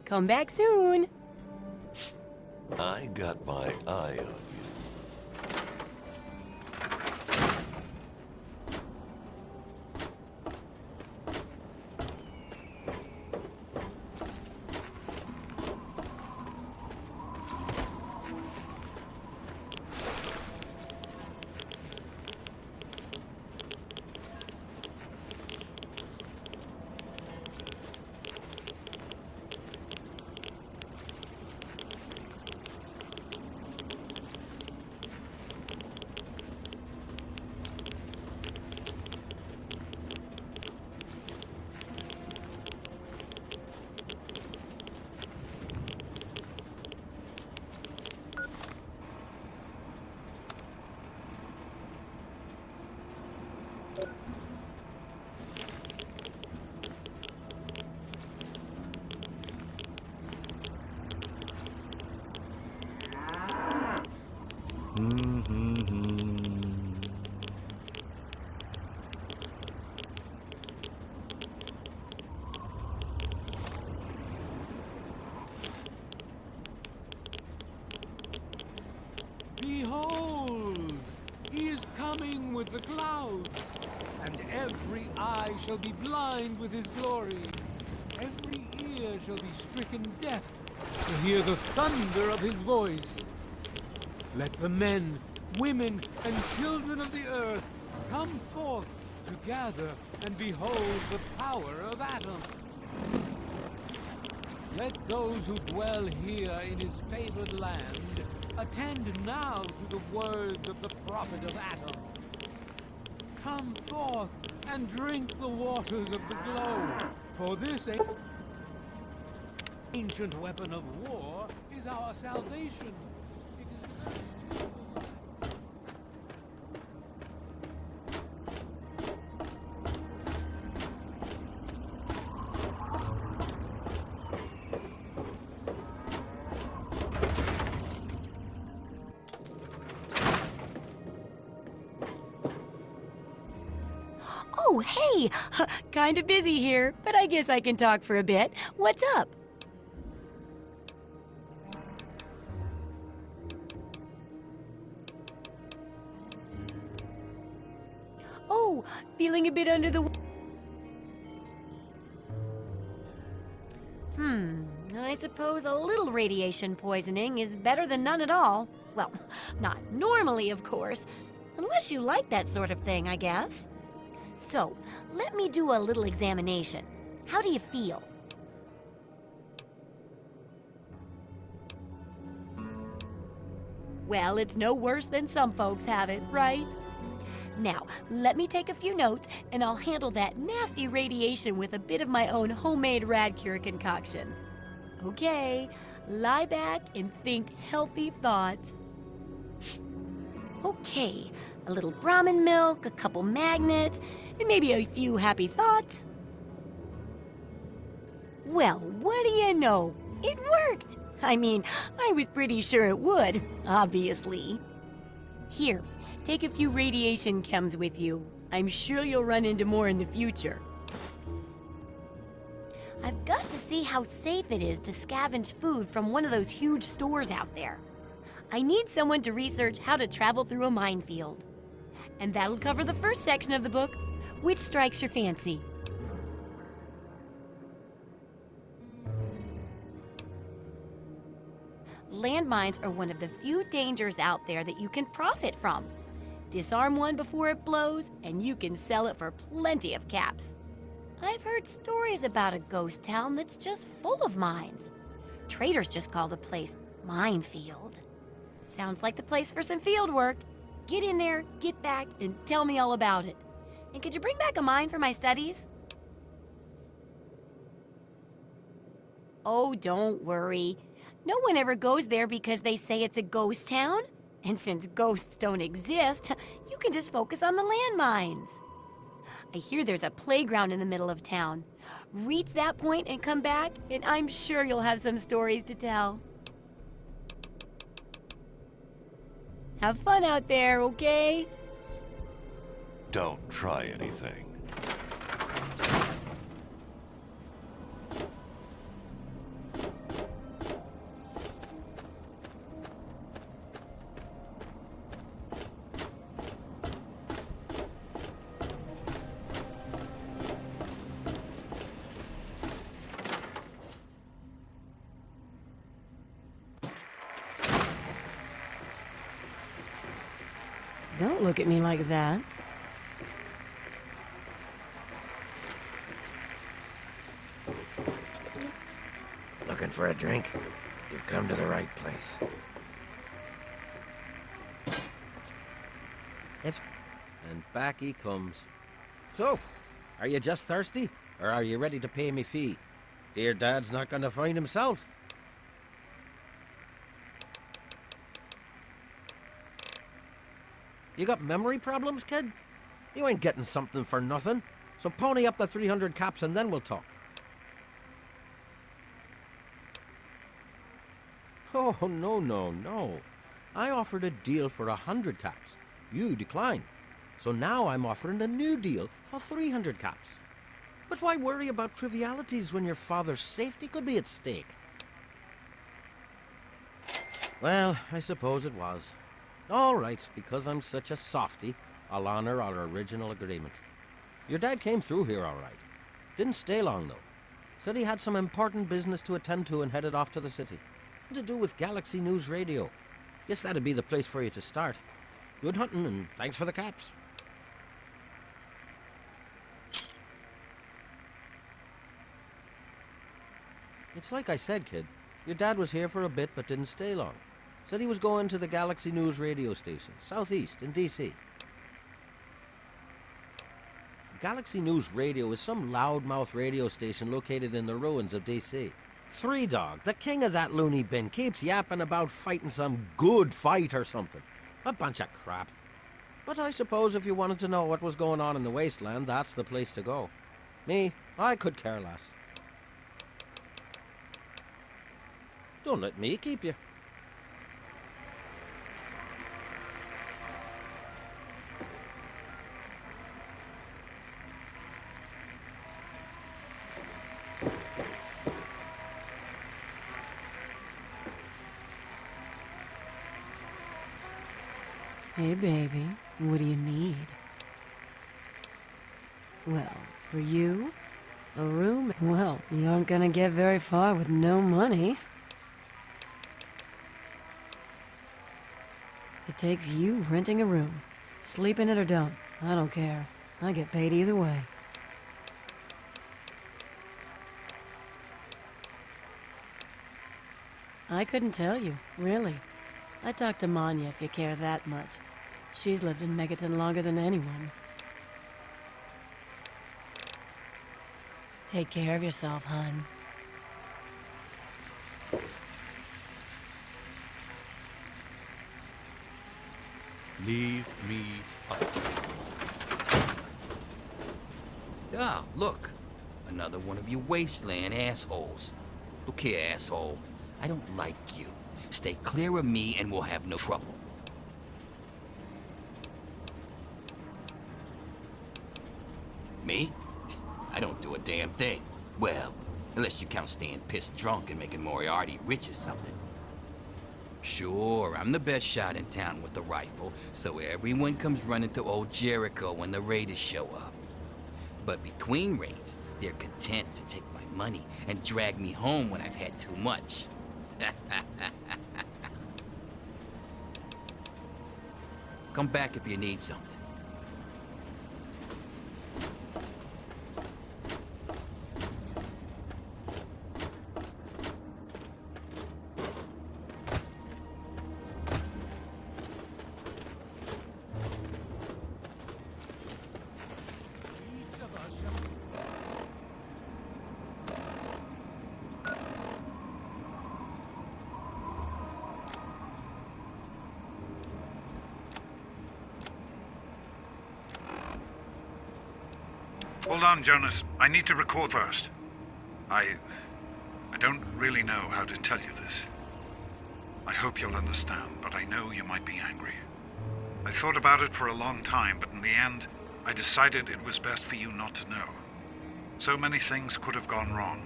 Come back soon. I got my eye on you. Behold, he is coming with the clouds, and every eye shall be blind with his glory. Every ear shall be stricken deaf to hear the thunder of his voice. Let the men, women, and children of the earth come forth to gather and behold the power of Atom. Let those who dwell here in his favored land attend now to the words of the prophet of Atom. Come forth and drink the waters of the globe, for this ancient weapon of war is our salvation. It is Oh, hey! Kinda busy here, but I guess I can talk for a bit. What's up? Oh, feeling a bit under the... I suppose a little radiation poisoning is better than none at all. Well, not normally, of course. Unless you like that sort of thing, I guess. So, let me do a little examination. How do you feel? Well, it's no worse than some folks have it, right? Now, let me take a few notes, and I'll handle that nasty radiation with a bit of my own homemade Radcure concoction. Okay, lie back and think healthy thoughts. Okay, a little Brahmin milk, a couple magnets, and maybe a few happy thoughts. Well, what do you know? It worked! I mean, I was pretty sure it would, obviously. Here, take a few radiation chems with you. I'm sure you'll run into more in the future. I've got to see how safe it is to scavenge food from one of those huge stores out there. I need someone to research how to travel through a minefield. And that'll cover the first section of the book. Which strikes your fancy? Landmines are one of the few dangers out there that you can profit from. Disarm one before it blows, and you can sell it for plenty of caps. I've heard stories about a ghost town that's just full of mines. Traders just call the place Minefield. Sounds like the place for some field work. Get in there, get back, and tell me all about it. And could you bring back a mine for my studies? Oh, don't worry. No one ever goes there because they say it's a ghost town. And since ghosts don't exist, you can just focus on the landmines. I hear there's a playground in the middle of town. Reach that point and come back, and I'm sure you'll have some stories to tell. Have fun out there, okay? Don't try anything. Don't look at me like that. Looking for a drink? You've come to the right place. And back he comes. So, are you just thirsty? Or are you ready to pay me fee? Dear Dad's not gonna find himself. You got memory problems, kid? You ain't getting something for nothing. So pony up the 300 caps and then we'll talk. Oh, no. I offered a deal for 100 caps. You declined. So now I'm offering a new deal for 300 caps. But why worry about trivialities when your father's safety could be at stake? Well, I suppose it was. All right, because I'm such a softy, I'll honor our original agreement. Your dad came through here all right. Didn't stay long, though. Said he had some important business to attend to and headed off to the city. To do with Galaxy News Radio. Guess that'd be the place for you to start. Good hunting, and thanks for the caps. It's like I said, kid. Your dad was here for a bit, but didn't stay long. Said he was going to the Galaxy News radio station, southeast in D.C. Galaxy News Radio is some loudmouth radio station located in the ruins of D.C. Three Dog, the king of that loony bin, keeps yapping about fighting some good fight or something. A bunch of crap. But I suppose if you wanted to know what was going on in the Wasteland, that's the place to go. Me, I could care less. Don't let me keep you. Hey, baby, what do you need? Well, for you, a room? Well, you aren't gonna get very far with no money. It takes you renting a room. Sleep in it or don't. I don't care. I get paid either way. I couldn't tell you, really. I talked to Manya if you care that much. She's lived in Megaton longer than anyone. Take care of yourself, hun. Leave me alone. Ah, look. Another one of you Wasteland assholes. Look here, asshole. I don't like you. Stay clear of me and we'll have no trouble. Me? I don't do a damn thing. Well, unless you count staying pissed drunk and making Moriarty rich or something. Sure, I'm the best shot in town with the rifle, so everyone comes running to old Jericho when the raiders show up. But between raids, they're content to take my money and drag me home when I've had too much. Come back if you need something. Hold on, Jonas. I need to record first. I don't really know how to tell you this. I hope you'll understand, but I know you might be angry. I thought about it for a long time, but in the end, I decided it was best for you not to know. So many things could have gone wrong,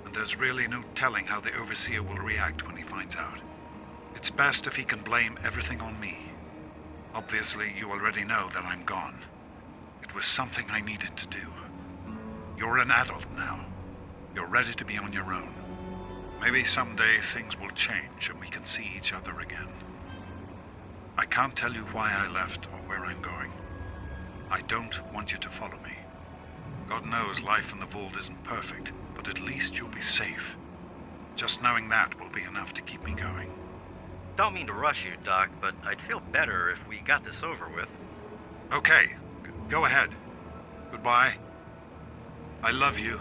and there's really no telling how the Overseer will react when he finds out. It's best if he can blame everything on me. Obviously, you already know that I'm gone. It was something I needed to do. You're an adult now. You're ready to be on your own. Maybe someday things will change and we can see each other again. I can't tell you why I left or where I'm going. I don't want you to follow me. God knows life in the vault isn't perfect, but at least you'll be safe. Just knowing that will be enough to keep me going. Don't mean to rush you, Doc, but I'd feel better if we got this over with. Okay, go ahead. Goodbye. I love you.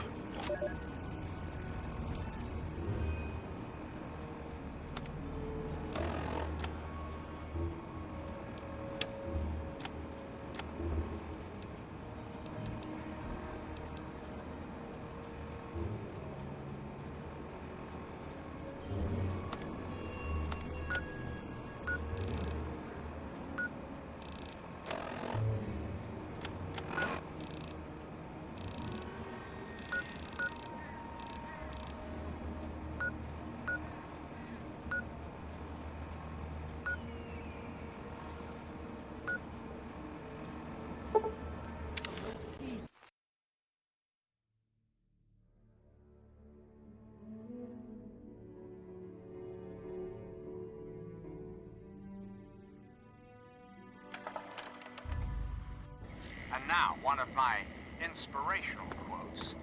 And now, one of my inspirational quotes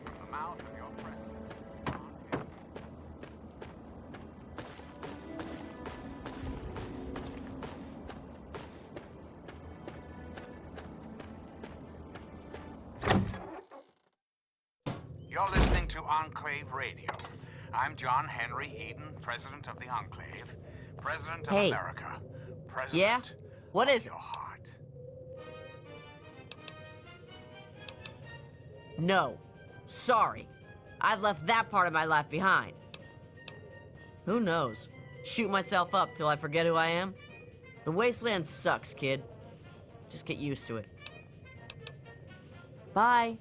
from the mouth of your president. You're listening to Enclave Radio. I'm John Henry Eden, President of the Enclave, President of America, President Yeah? What of is it? your heart. No. Sorry. I've left that part of my life behind. Who knows? Shoot myself up till I forget who I am? The Wasteland sucks, kid. Just get used to it. Bye.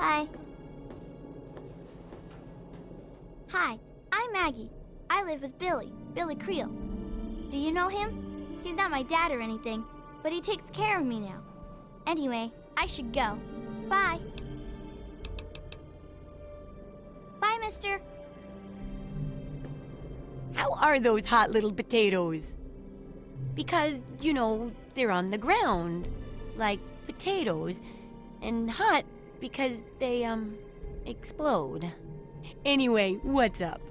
Hi. Hi, I'm Maggie. I live with Billy Creel. Do you know him? He's not my dad or anything, but he takes care of me now. Anyway, I should go. Bye. Bye, mister. How are those hot little potatoes? Because, you know, they're on the ground, like potatoes, and hot because they, explode. Anyway, what's up?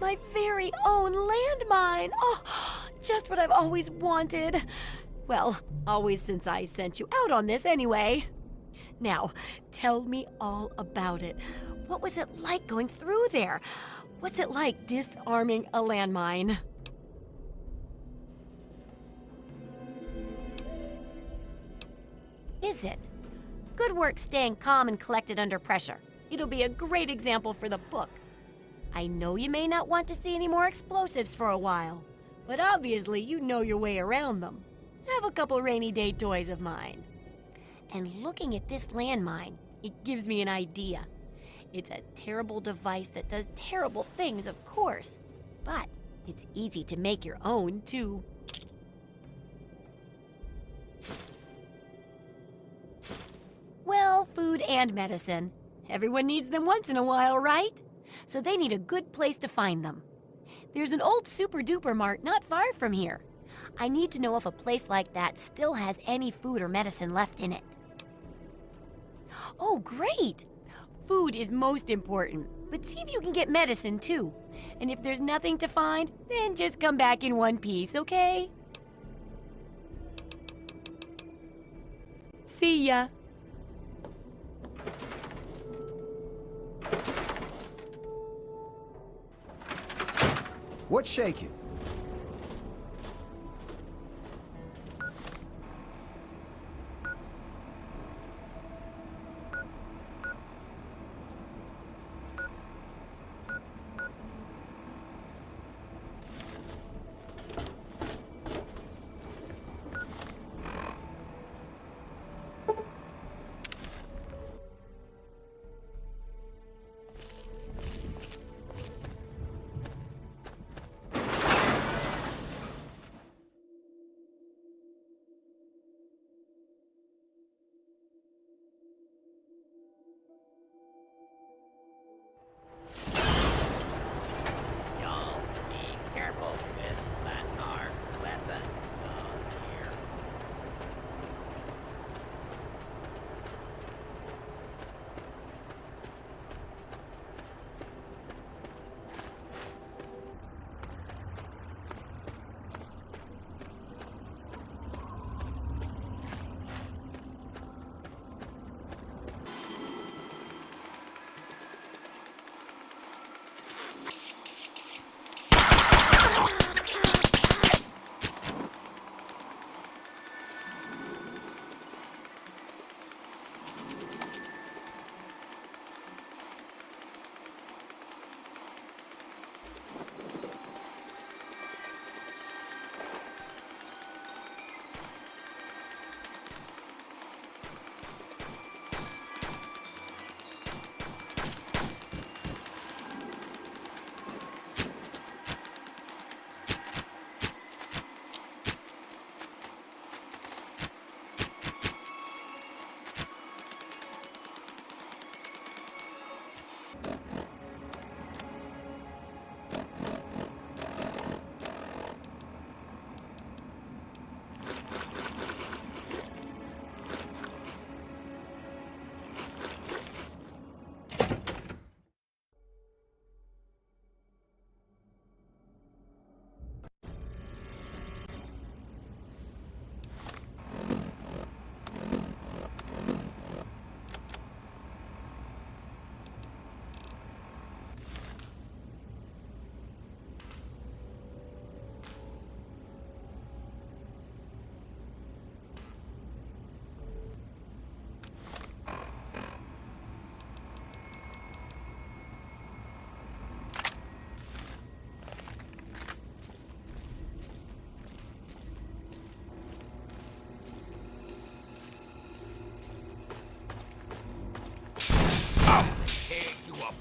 My very own landmine! Oh, just what I've always wanted. Well, always since I sent you out on this anyway. Now, tell me all about it. What was it like going through there? What's it like disarming a landmine? Is it? Good work staying calm and collected under pressure. It'll be a great example for the book. I know you may not want to see any more explosives for a while, but obviously you know your way around them. Have a couple rainy day toys of mine. And looking at this landmine, it gives me an idea. It's a terrible device that does terrible things, of course, but it's easy to make your own, too. Well, food and medicine. Everyone needs them once in a while, right? So they need a good place to find them. There's an old super-duper mart not far from here. I need to know if a place like that still has any food or medicine left in it. Oh, great! Food is most important, but see if you can get medicine too. And if there's nothing to find, then just come back in one piece, okay? See ya! What's shaking?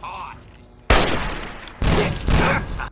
caught. It's that.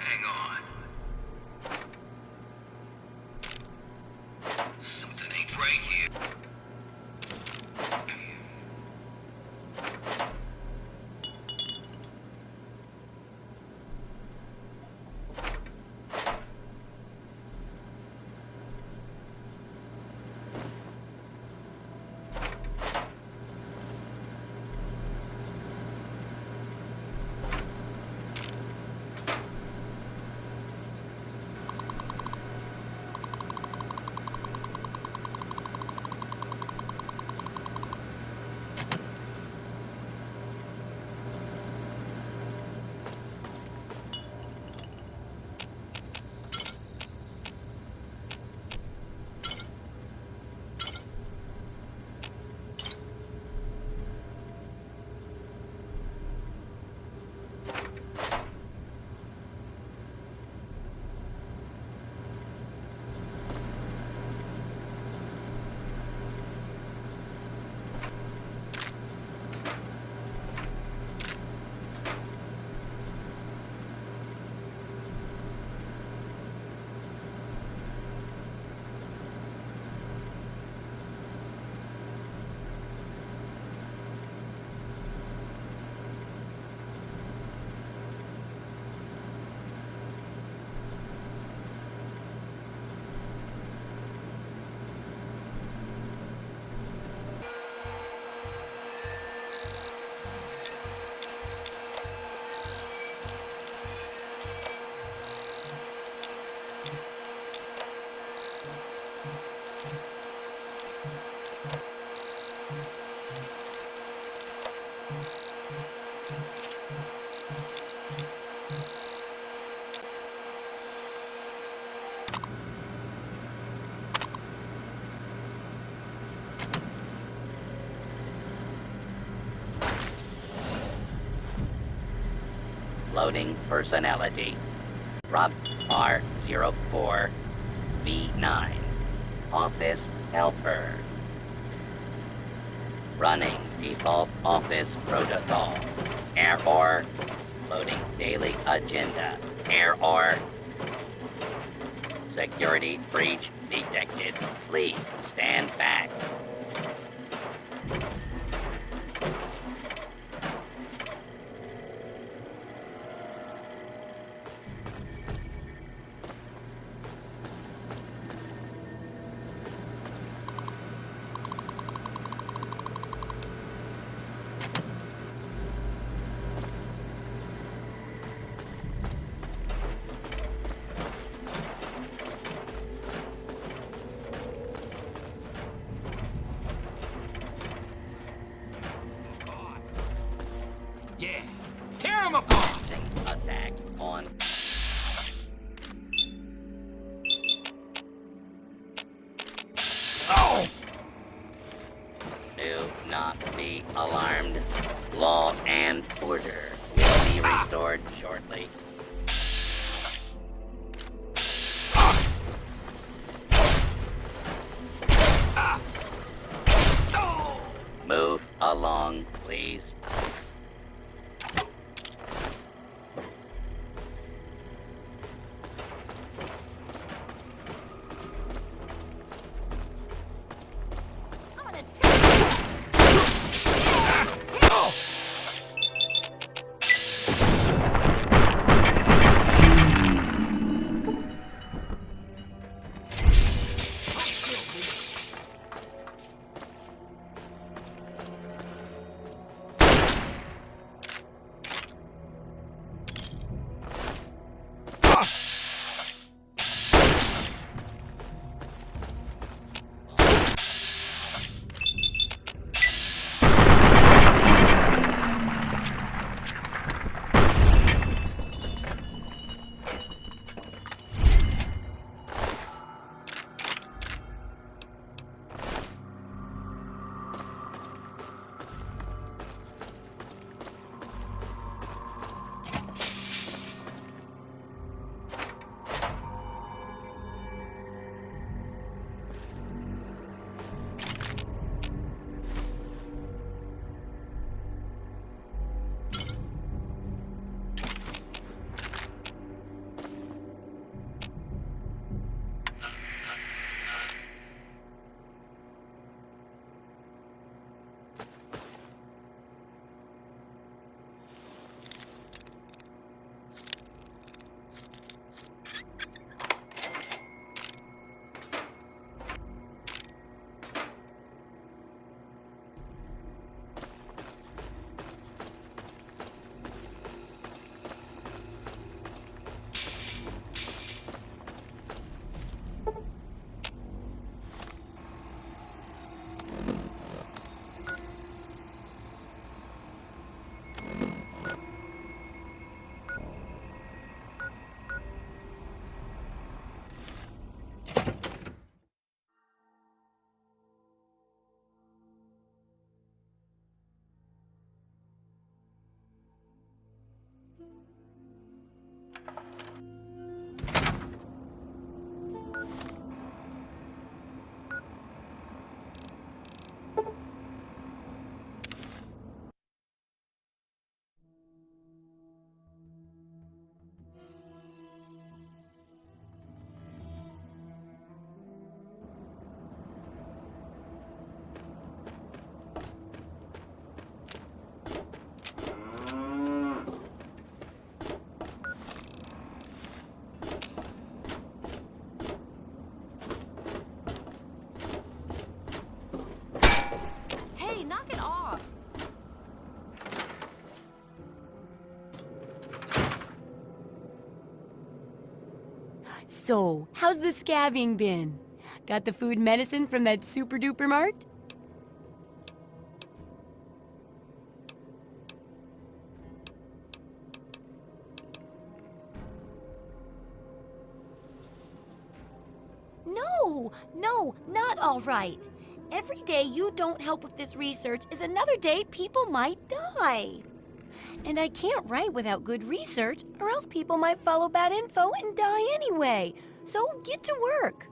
Hang on. Something ain't right here. Loading personality. Rob R04 V9. Office helper. Running default office protocol. Error. Loading daily agenda. Error. Security breach detected. Please stand back. Yeah, tear him apart! Attack on. Oh! Do not be alarmed. Law and order will be restored shortly. Move along, please. So, how's the scavving been? Got the food medicine from that super-duper mart? No, not all right. Every day you don't help with this research is another day people might die. And I can't write without good research, or else people might follow bad info and die anyway. So get to work.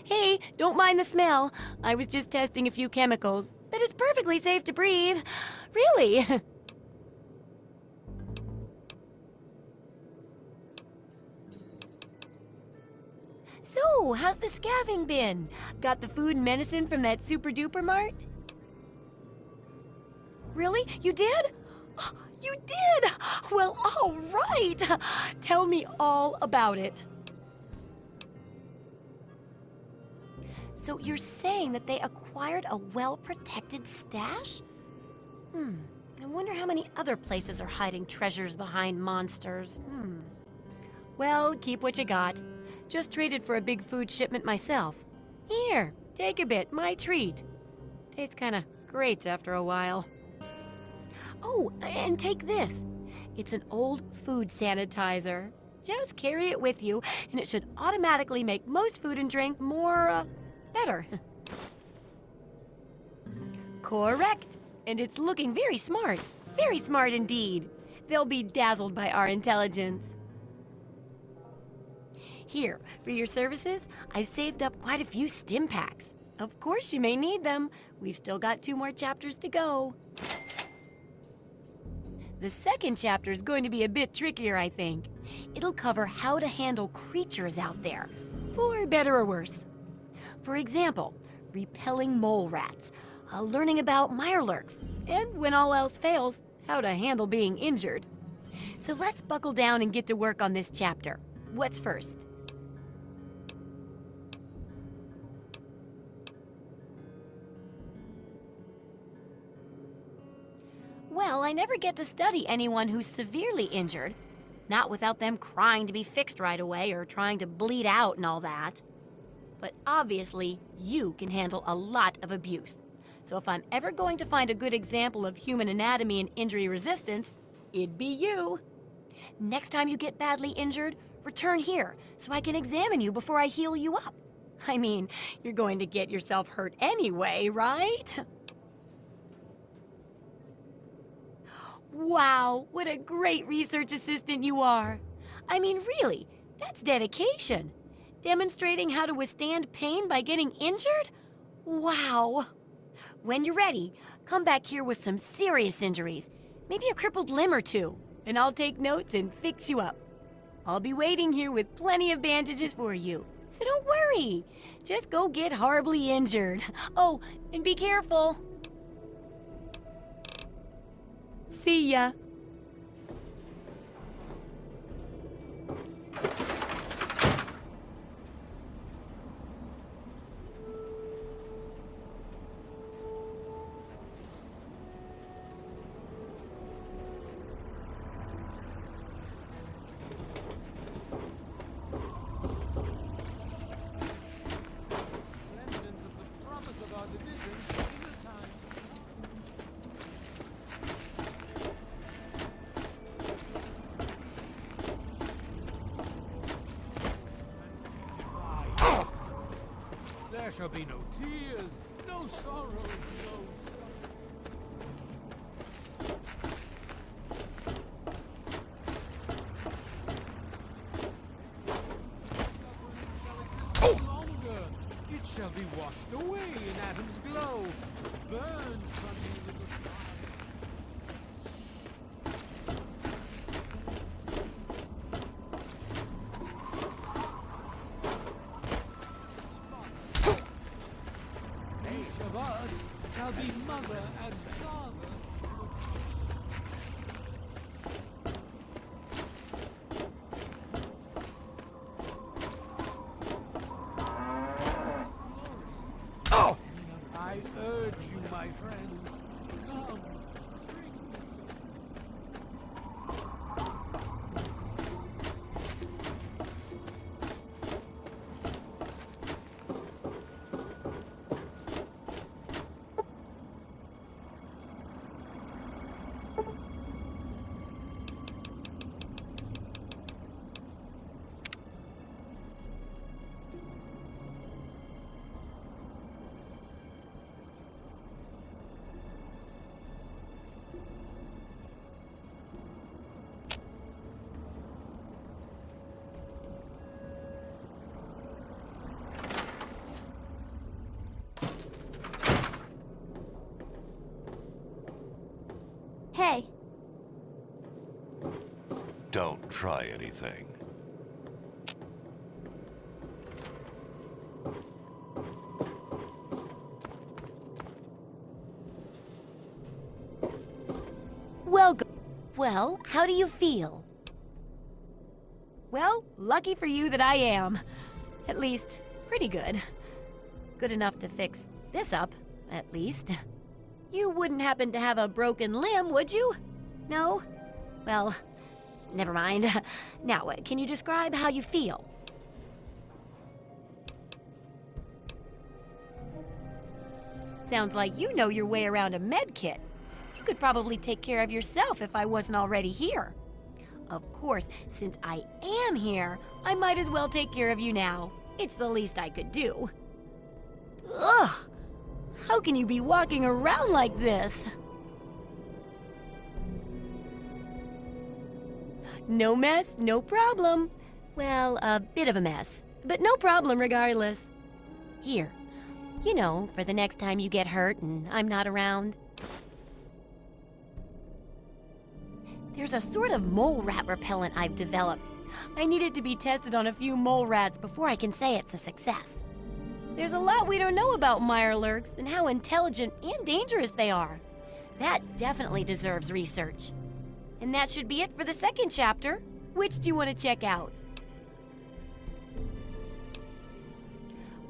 Hey, don't mind the smell. I was just testing a few chemicals, but it's perfectly safe to breathe. Really. So, how's the scavving been? Got the food and medicine from that super-duper mart? Really? You did? You did! Well, all right. Tell me all about it. So you're saying that they acquired a well-protected stash? I wonder how many other places are hiding treasures behind monsters. Well, keep what you got. Just traded for a big food shipment myself. Here, take a bit, my treat. Tastes kinda great after a while. Oh, and take this. It's an old food sanitizer. Just carry it with you, and it should automatically make most food and drink more, better. Correct. And it's looking very smart. Very smart indeed. They'll be dazzled by our intelligence. Here, for your services, I've saved up quite a few stim packs. Of course you may need them. We've still got 2 more chapters to go. The second chapter is going to be a bit trickier, I think. It'll cover how to handle creatures out there, for better or worse. For example, repelling mole rats, learning about mirelurks, and when all else fails, how to handle being injured. So let's buckle down and get to work on this chapter. What's first? Well, I never get to study anyone who's severely injured. Not without them crying to be fixed right away or trying to bleed out and all that. But obviously, you can handle a lot of abuse. So if I'm ever going to find a good example of human anatomy and injury resistance, it'd be you. Next time you get badly injured, return here so I can examine you before I heal you up. I mean, you're going to get yourself hurt anyway, right? Wow, what a great research assistant you are. I mean, really, that's dedication. Demonstrating how to withstand pain by getting injured? Wow. When you're ready, come back here with some serious injuries. Maybe a crippled limb or two, and I'll take notes and fix you up. I'll be waiting here with plenty of bandages for you. So don't worry. Just go get horribly injured. Oh, and be careful. See ya. There shall be no tears, no sorrow, no longer. It shall be washed away in Adam's glow, burned from you with the fire. Shall be mother and father. Oh! I urge you, my friend, come. Hey. Don't try anything. Welcome. Well, how do you feel? Well, lucky for you that I am. At least, pretty good. Good enough to fix this up, at least. You wouldn't happen to have a broken limb, would you? No? Well, never mind. Now, can you describe how you feel? Sounds like you know your way around a med kit. You could probably take care of yourself if I wasn't already here. Of course, since I am here, I might as well take care of you now. It's the least I could do. Ugh! How can you be walking around like this? No mess, no problem. Well, a bit of a mess, but no problem regardless. Here, you know, for the next time you get hurt and I'm not around. There's a sort of mole rat repellent I've developed. I need it to be tested on a few mole rats before I can say it's a success. There's a lot we don't know about mirelurks and how intelligent and dangerous they are. That definitely deserves research. And that should be it for the second chapter. Which do you want to check out?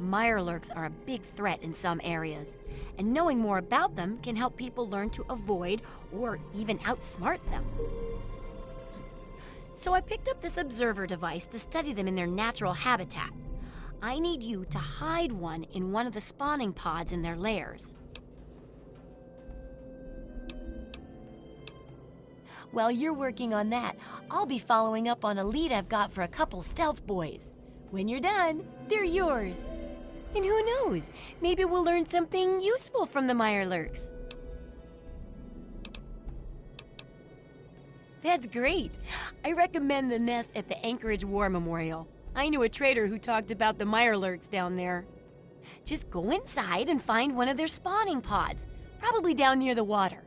Mirelurks are a big threat in some areas, and knowing more about them can help people learn to avoid or even outsmart them. So I picked up this observer device to study them in their natural habitat. I need you to hide one in one of the spawning pods in their lairs. While you're working on that, I'll be following up on a lead I've got for a couple stealth boys. When you're done, they're yours. And who knows, maybe we'll learn something useful from the mirelurks. That's great. I recommend the nest at the Anchorage War Memorial. I knew a trader who talked about the mirelurks down there. Just go inside and find one of their spawning pods, probably down near the water.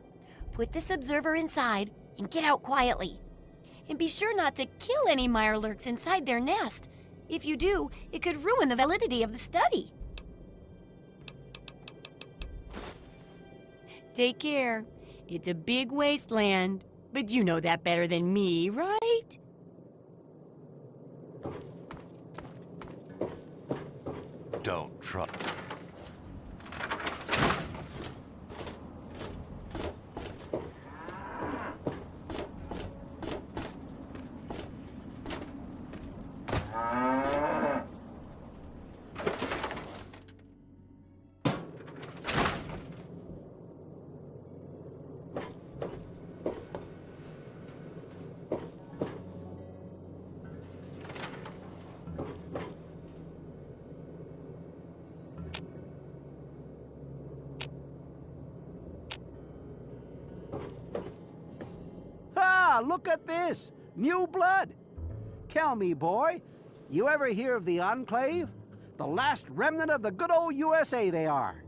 Put this observer inside and get out quietly. And be sure not to kill any mirelurks inside their nest. If you do, it could ruin the validity of the study. Take care. It's a big wasteland, but you know that better than me, right? Don't try. Look at this! New blood! Tell me, boy, you ever hear of the Enclave? The last remnant of the good old USA they are.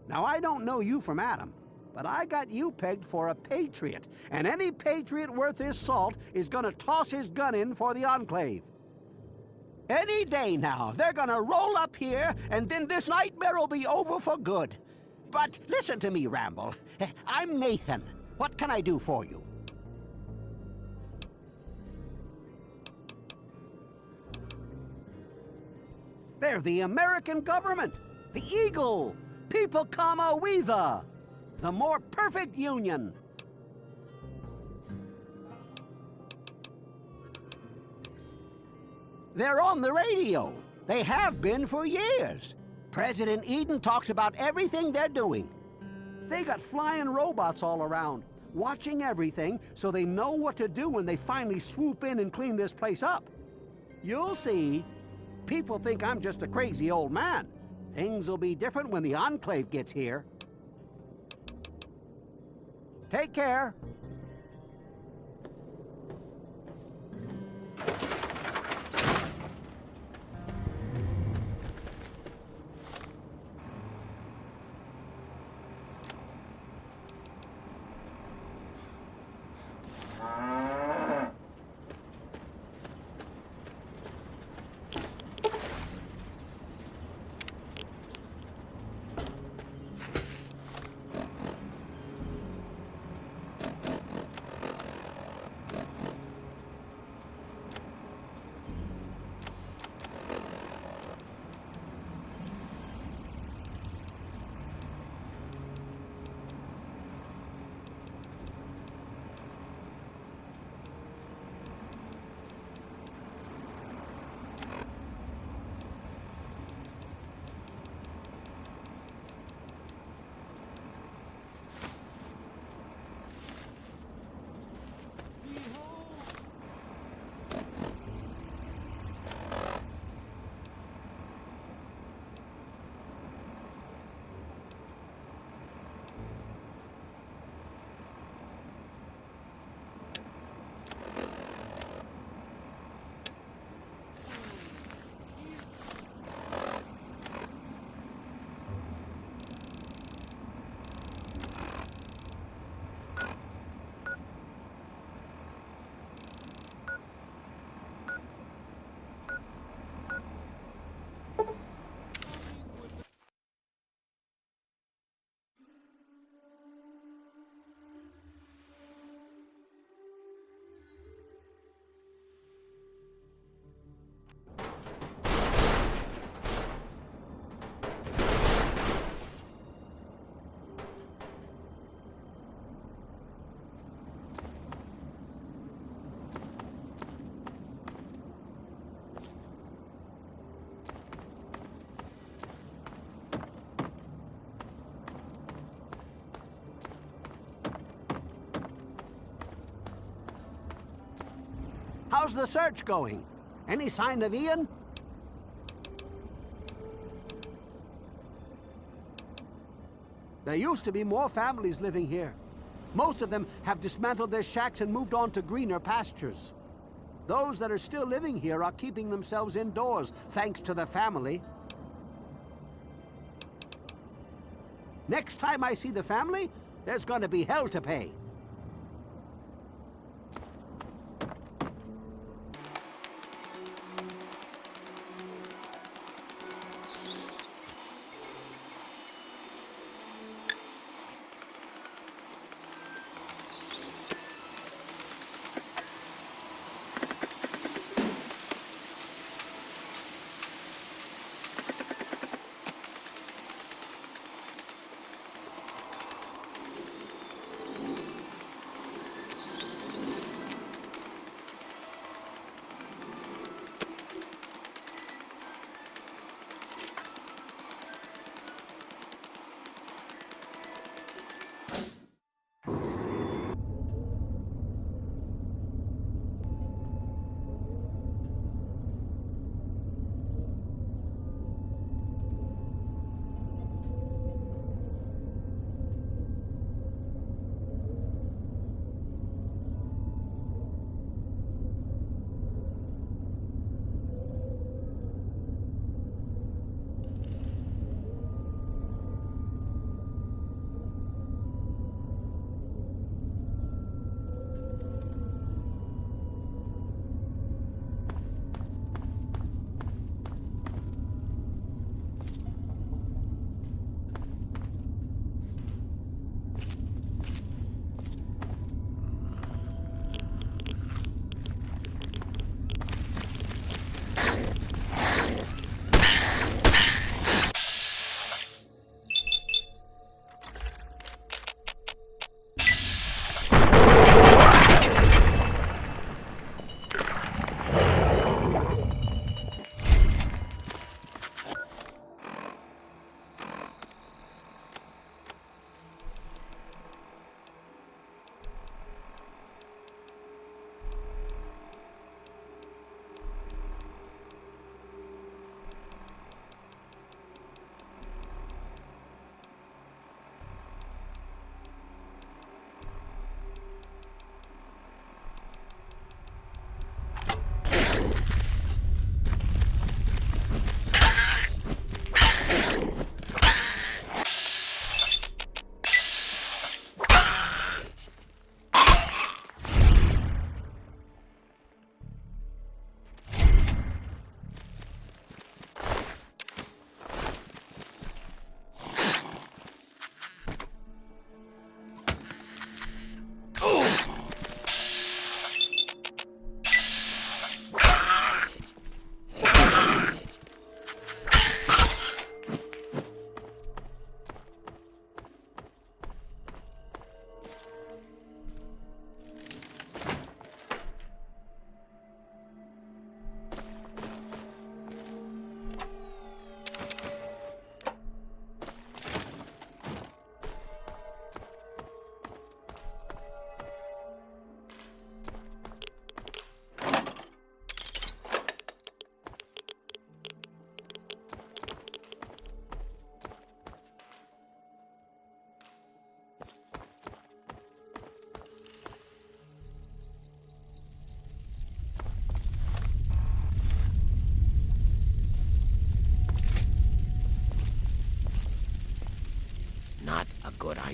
Now, I don't know you from Adam, but I got you pegged for a patriot, and any patriot worth his salt is gonna toss his gun in for the Enclave. Any day now, they're gonna roll up here, and then this nightmare will be over for good. But listen to me, Ramble. I'm Nathan. What can I do for you? They're the American government, the Eagle, People Comma We the more perfect union. They're on the radio. They have been for years. President Eden talks about everything they're doing. They got flying robots all around, watching everything so they know what to do when they finally swoop in and clean this place up. You'll see. People think I'm just a crazy old man. Things will be different when the Enclave gets here. Take care. How's the search going? Any sign of Ian? There used to be more families living here. Most of them have dismantled their shacks and moved on to greener pastures. Those that are still living here are keeping themselves indoors, thanks to the family. Next time I see the family, there's gonna be hell to pay.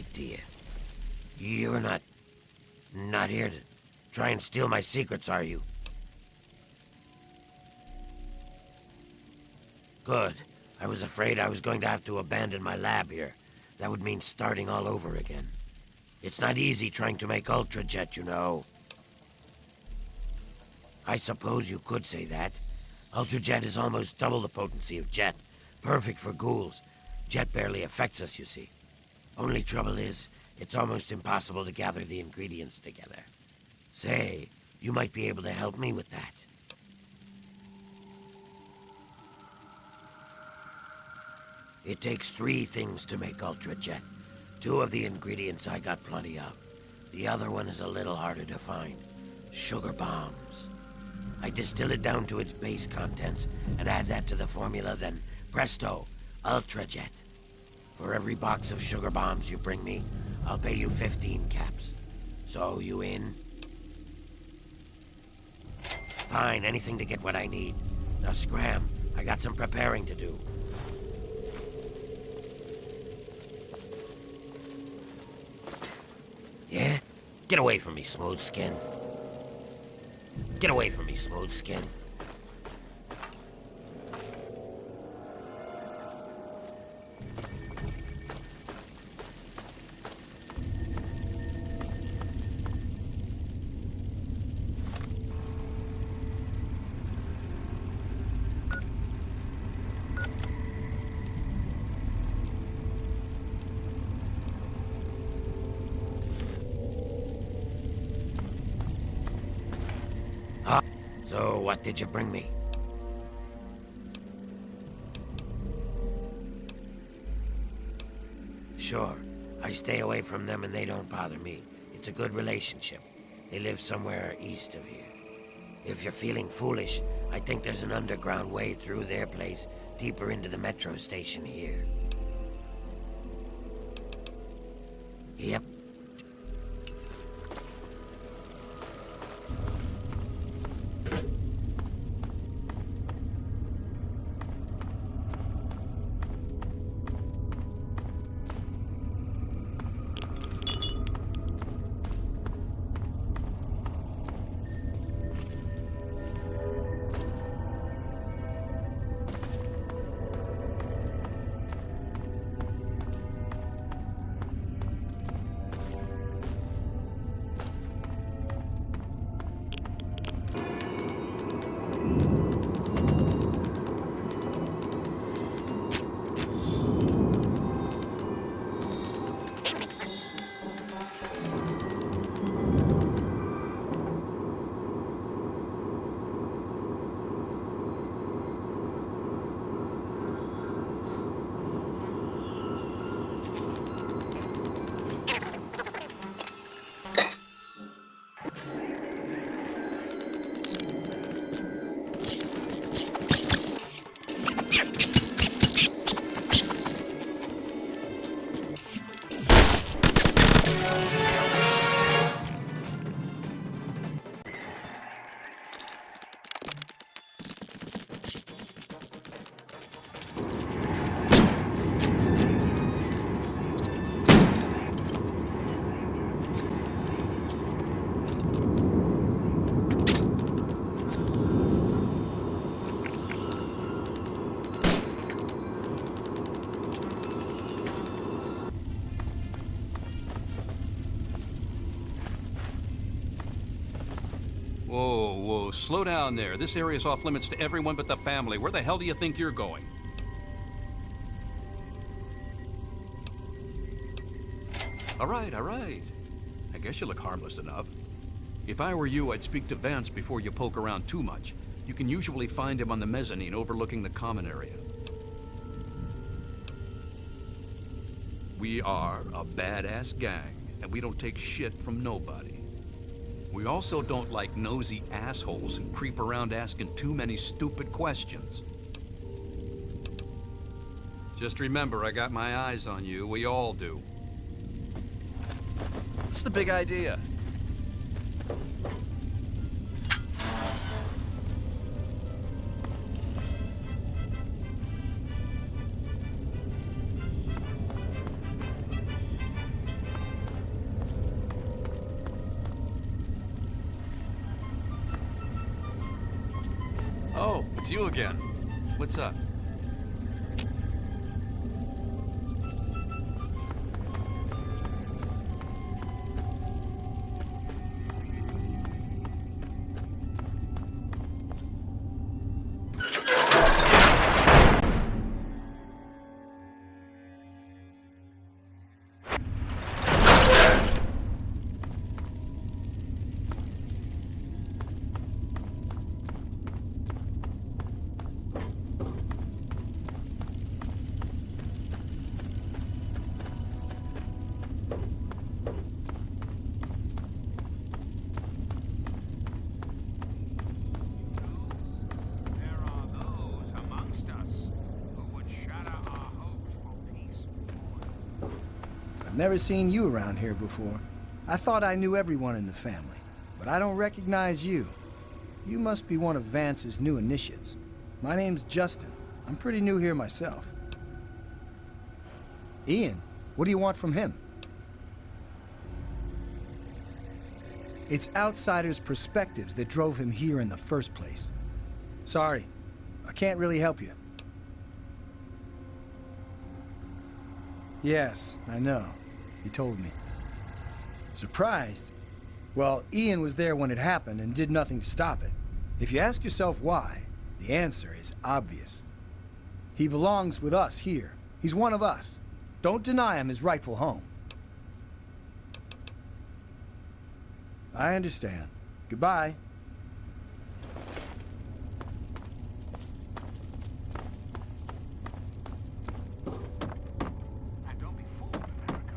idea. You're not here to try and steal my secrets, are you? Good. I was afraid I was going to have to abandon my lab here. That would mean starting all over again. It's not easy trying to make Ultrajet, you know. I suppose you could say that. Ultrajet is almost double the potency of Jet. Perfect for ghouls. Jet barely affects us, you see. Only trouble is, it's almost impossible to gather the ingredients together. Say, you might be able to help me with that. It takes 3 things to make Ultrajet. 2 of the ingredients I got plenty of. The other one is a little harder to find. Sugar bombs. I distill it down to its base contents and add that to the formula, then presto, Ultrajet. For every box of sugar bombs you bring me, I'll pay you 15 caps. So, you in? Fine, anything to get what I need. Now scram, I got some preparing to do. Yeah? Get away from me, smooth skin. Get away from me, smooth skin. So, what did you bring me? Sure, I stay away from them and they don't bother me. It's a good relationship. They live somewhere east of here. If you're feeling foolish, I think there's an underground way through their place, deeper into the metro station here. Yep. Whoa, slow down there. This area's off limits to everyone but the family. Where the hell do you think you're going? All right. I guess you look harmless enough. If I were you, I'd speak to Vance before you poke around too much. You can usually find him on the mezzanine overlooking the common area. We are a badass gang, and we don't take shit from nobody. We also don't like nosy assholes who creep around asking too many stupid questions. Just remember, I got my eyes on you. We all do. What's the big idea? Oh, it's you again. What's up? I've never seen you around here before. I thought I knew everyone in the family, but I don't recognize you. You must be one of Vance's new initiates. My name's Justin. I'm pretty new here myself. Ian, what do you want from him? It's outsiders' perspectives that drove him here in the first place. Sorry, I can't really help you. Yes, I know. He told me. Surprised? Well, Ian was there when it happened and did nothing to stop it. If you ask yourself why, the answer is obvious. He belongs with us here. He's one of us. Don't deny him his rightful home. I understand. Goodbye. And don't be fooled, America.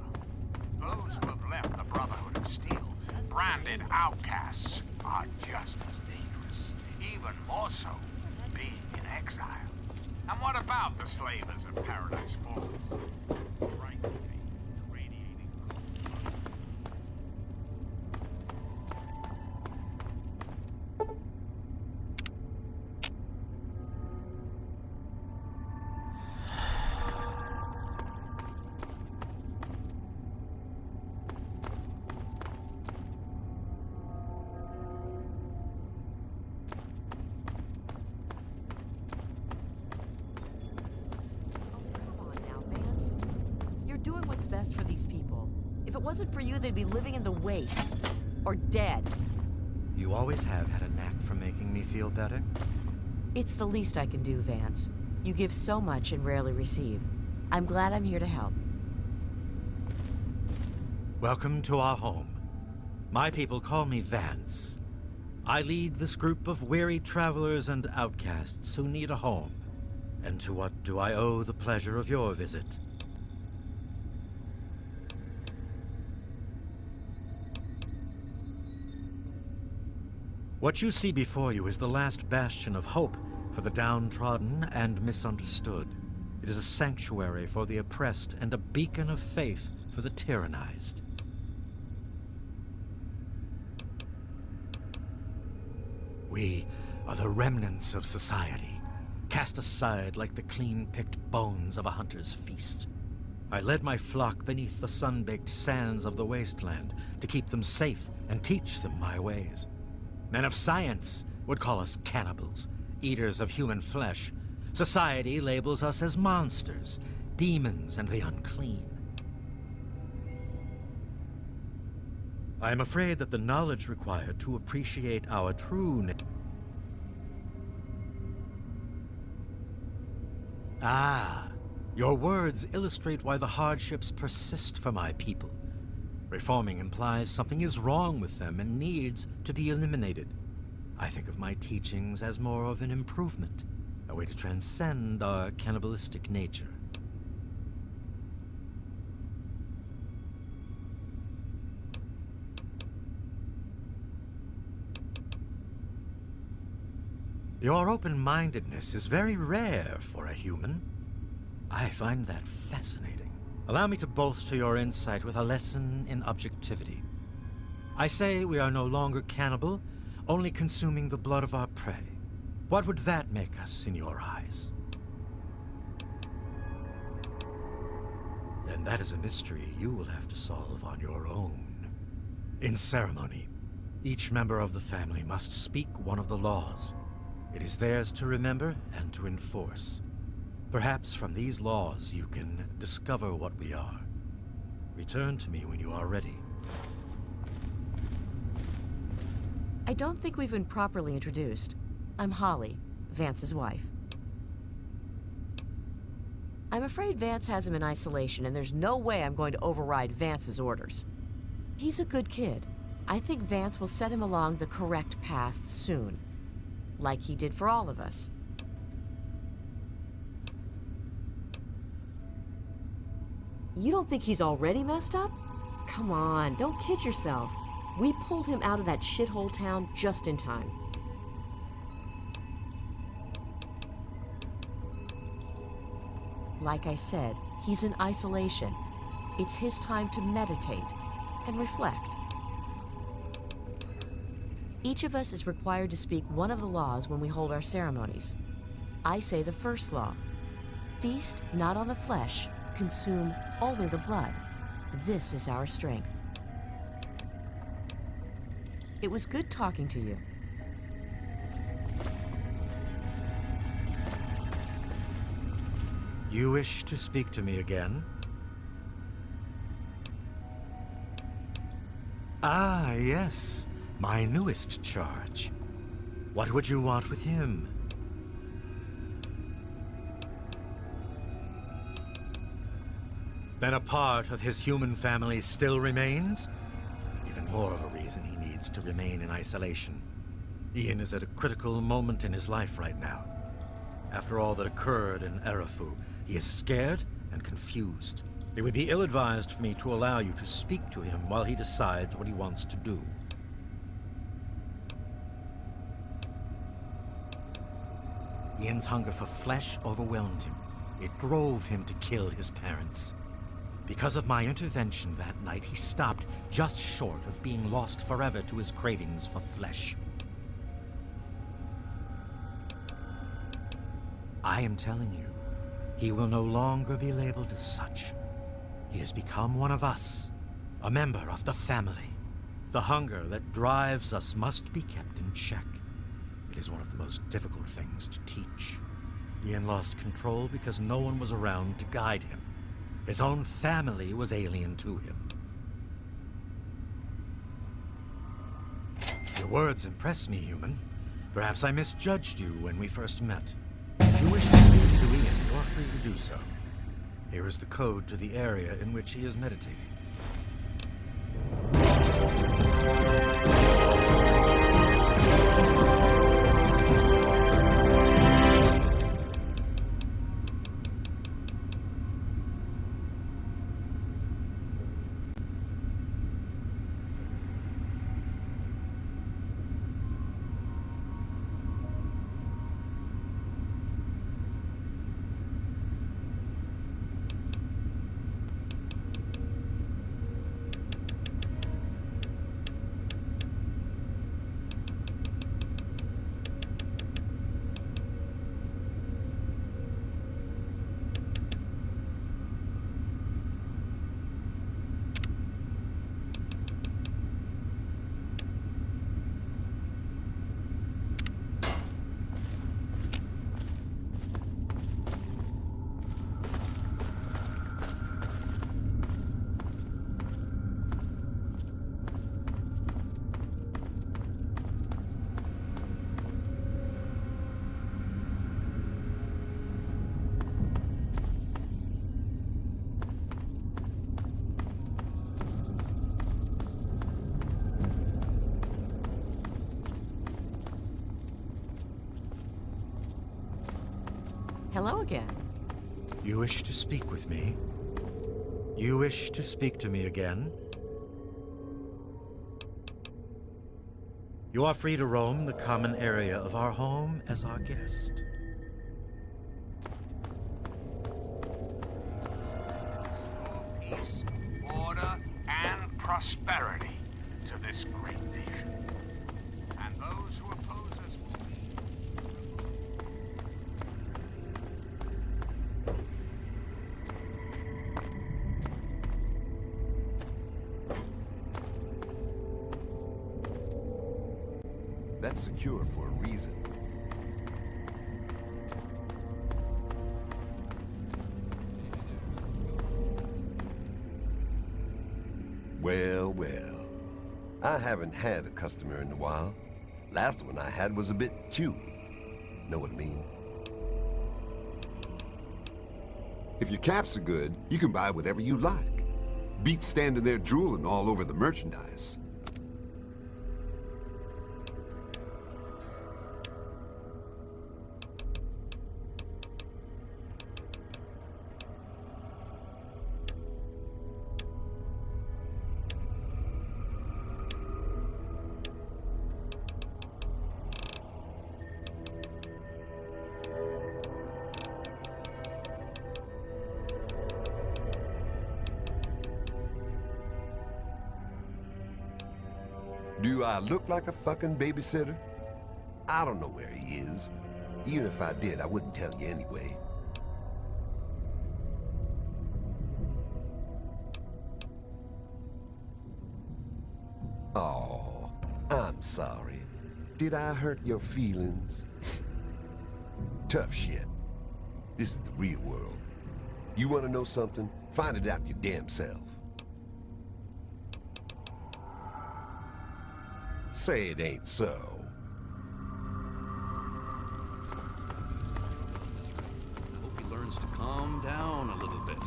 Those who have left the Brotherhood of Steel, branded outcasts, are just as dangerous. Even more so, being in exile. And what about the slavers of Paradise Falls? Right. Doing what's best for these people. If it wasn't for you, they'd be living in the wastes. Or dead. You always have had a knack for making me feel better. It's the least I can do, Vance. You give so much and rarely receive. I'm glad I'm here to help. Welcome to our home. My people call me Vance. I lead this group of weary travelers and outcasts who need a home. And to what do I owe the pleasure of your visit? What you see before you is the last bastion of hope for the downtrodden and misunderstood. It is a sanctuary for the oppressed and a beacon of faith for the tyrannized. We are the remnants of society, cast aside like the clean-picked bones of a hunter's feast. I led my flock beneath the sun-baked sands of the Wasteland to keep them safe and teach them my ways. Men of science would call us cannibals, eaters of human flesh. Society labels us as monsters, demons, and the unclean. I am afraid that the knowledge required to appreciate our true your words illustrate why the hardships persist for my people. Reforming implies something is wrong with them and needs to be eliminated. I think of my teachings as more of an improvement, a way to transcend our cannibalistic nature. Your open-mindedness is very rare for a human. I find that fascinating. Allow me to bolster your insight with a lesson in objectivity. I say we are no longer cannibal, only consuming the blood of our prey. What would that make us in your eyes? Then that is a mystery you will have to solve on your own. In ceremony, each member of the family must speak one of the laws. It is theirs to remember and to enforce. Perhaps from these laws you can discover what we are. Return to me when you are ready. I don't think we've been properly introduced. I'm Holly, Vance's wife. I'm afraid Vance has him in isolation, and there's no way I'm going to override Vance's orders. He's a good kid. I think Vance will set him along the correct path soon, like he did for all of us. You don't think he's already messed up? Come on, don't kid yourself. We pulled him out of that shithole town just in time. Like I said, he's in isolation. It's his time to meditate and reflect. Each of us is required to speak one of the laws when we hold our ceremonies. I say the first law. Feast not on the flesh, consume only the blood. This is our strength. It was good talking to you. You wish to speak to me again? Ah, yes. My newest charge. What would you want with him? Then a part of his human family still remains? Even more of a reason he needs to remain in isolation. Ian is at a critical moment in his life right now. After all that occurred in Arafu, he is scared and confused. It would be ill-advised for me to allow you to speak to him while he decides what he wants to do. Ian's hunger for flesh overwhelmed him. It drove him to kill his parents. Because of my intervention that night, he stopped just short of being lost forever to his cravings for flesh. I am telling you, he will no longer be labeled as such. He has become one of us, a member of the family. The hunger that drives us must be kept in check. It is one of the most difficult things to teach. Ian lost control because no one was around to guide him. His own family was alien to him. Your words impress me, human. Perhaps I misjudged you when we first met. If you wish to speak to Ian, you're free to do so. Here is the code to the area in which he is meditating. Hello again. You wish to speak with me? You wish to speak to me again? You are free to roam the common area of our home as our guest. Peace, order, and prosperity to this great nation. And those who oppose us will be... That's secure for a reason. Well, well. I haven't had a customer in a while. Last one I had was a bit chewy. Know what I mean? If your caps are good, you can buy whatever you like. Beats standing there drooling all over the merchandise. Do I look like a fucking babysitter? I don't know where he is. Even if I did, I wouldn't tell you anyway. Oh, I'm sorry. Did I hurt your feelings? Tough shit. This is the real world. You want to know something? Find it out your damn self. Say it ain't so. I hope he learns to calm down a little bit.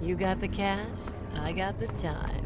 You got the cash, I got the time.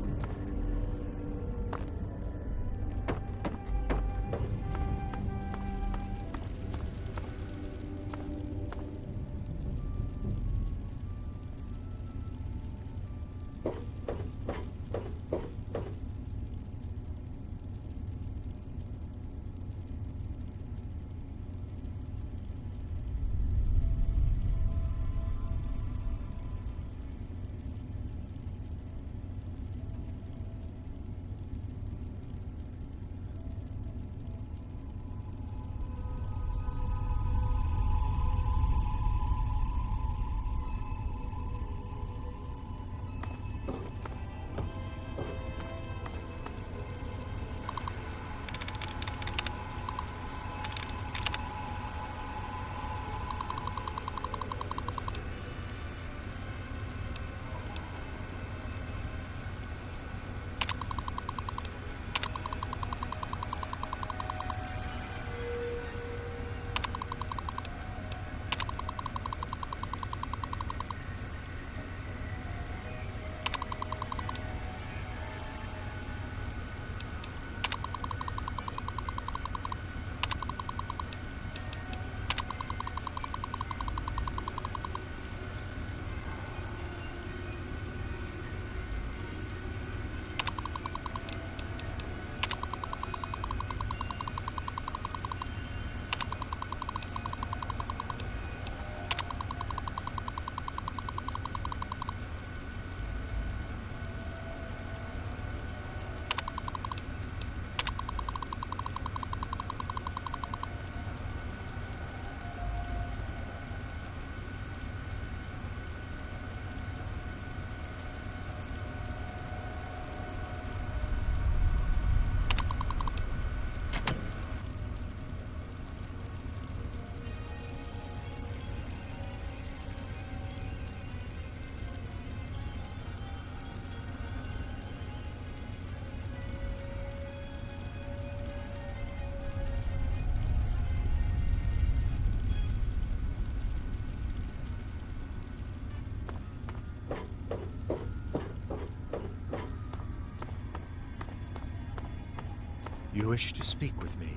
You wish to speak with me?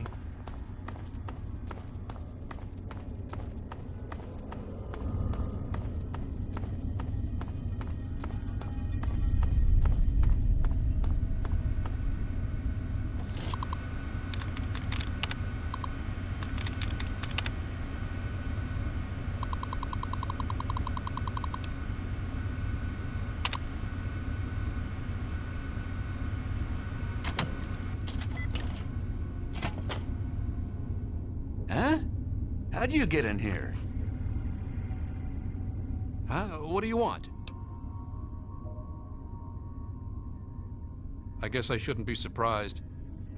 Huh? How'd you get in here? Huh? What do you want? I guess I shouldn't be surprised.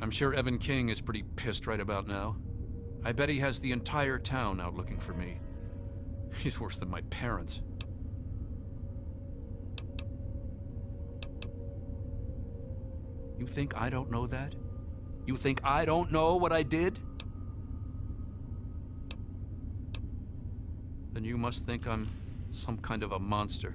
I'm sure Evan King is pretty pissed right about now. I bet he has the entire town out looking for me. She's worse than my parents. You think I don't know that? You think I don't know what I did? Then you must think I'm some kind of a monster.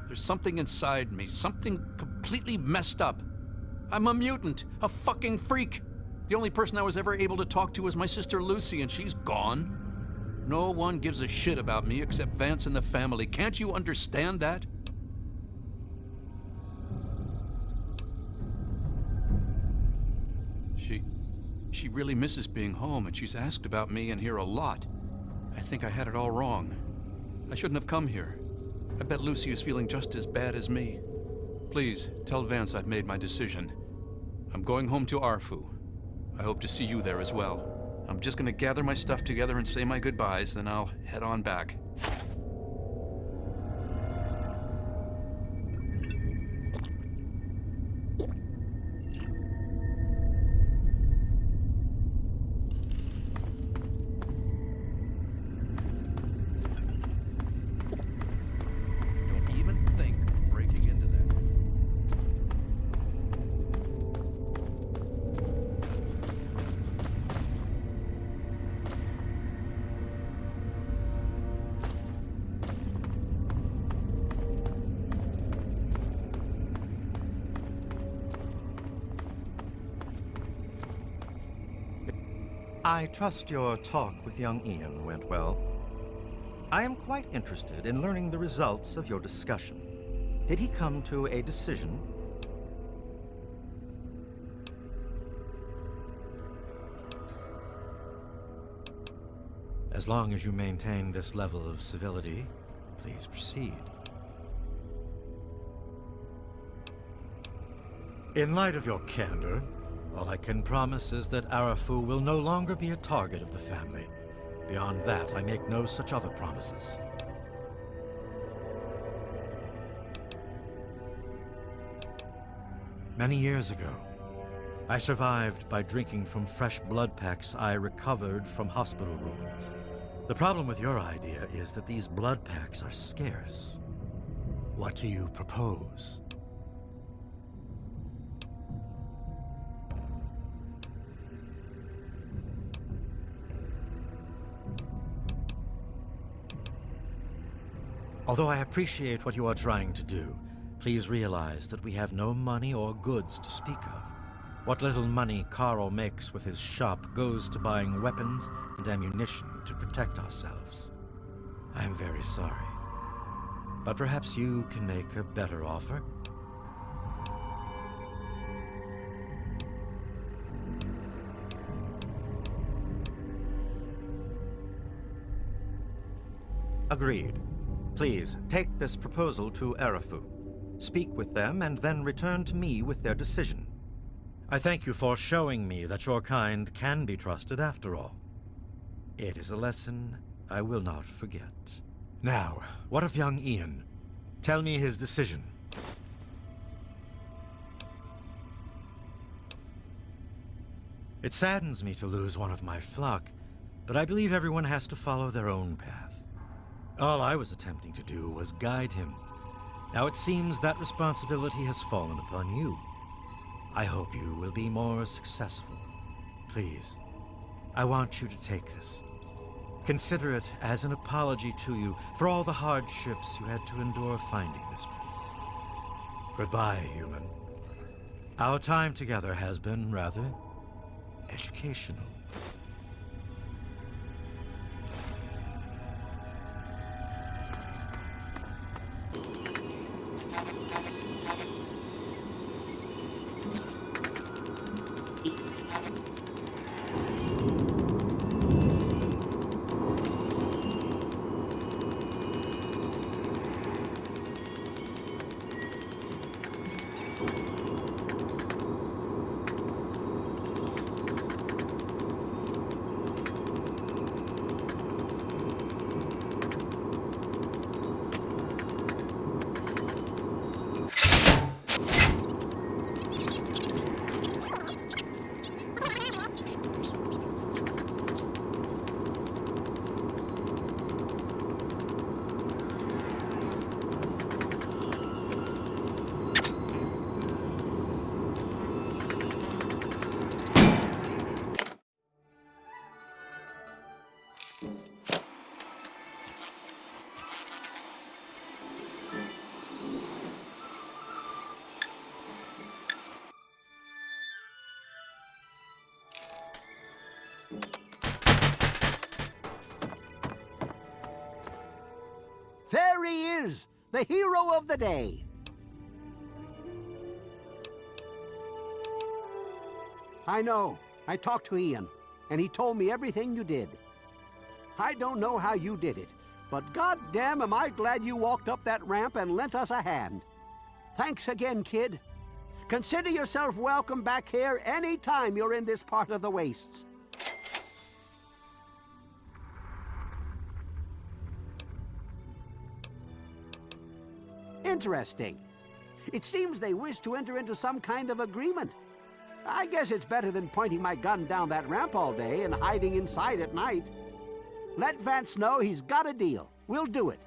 There's something inside me, something completely messed up. I'm a mutant, a fucking freak. The only person I was ever able to talk to was my sister Lucy, and she's gone. No one gives a shit about me except Vance and the family. Can't you understand that? She really misses being home, and she's asked about me in here a lot. I think I had it all wrong. I shouldn't have come here. I bet Lucy is feeling just as bad as me. Please, tell Vance I've made my decision. I'm going home to Arfu. I hope to see you there as well. I'm just gonna gather my stuff together and say my goodbyes, then I'll head on back. I trust your talk with young Ian went well. I am quite interested in learning the results of your discussion. Did he come to a decision? As long as you maintain this level of civility, please proceed. In light of your candor, all I can promise is that Arafu will no longer be a target of the family. Beyond that, I make no such other promises. Many years ago, I survived by drinking from fresh blood packs I recovered from hospital ruins. The problem with your idea is that these blood packs are scarce. What do you propose? Although I appreciate what you are trying to do, please realize that we have no money or goods to speak of. What little money Carl makes with his shop goes to buying weapons and ammunition to protect ourselves. I am very sorry, but perhaps you can make a better offer? Agreed. Please, take this proposal to Arafu. Speak with them and then return to me with their decision. I thank you for showing me that your kind can be trusted after all. It is a lesson I will not forget. Now, what of young Ian? Tell me his decision. It saddens me to lose one of my flock, but I believe everyone has to follow their own path. All I was attempting to do was guide him. Now it seems that responsibility has fallen upon you. I hope you will be more successful. Please, I want you to take this. Consider it as an apology to you for all the hardships you had to endure finding this place. Goodbye, human. Our time together has been rather educational. There he is, the hero of the day. I know. I talked to Ian, and he told me everything you did. I don't know how you did it, but goddamn am I glad you walked up that ramp and lent us a hand. Thanks again, kid. Consider yourself welcome back here any time you're in this part of the wastes. Interesting. It seems they wish to enter into some kind of agreement. I guess it's better than pointing my gun down that ramp all day and hiding inside at night. Let Vance know he's got a deal. We'll do it.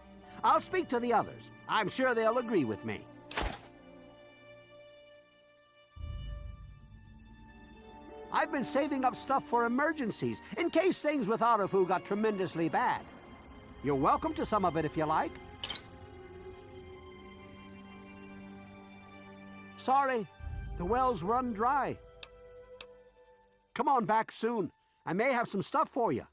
I'll speak to the others. I'm sure they'll agree with me. I've been saving up stuff for emergencies, in case things with Arafu got tremendously bad. You're welcome to some of it if you like. Sorry, the well's run dry. Come on back soon. I may have some stuff for you.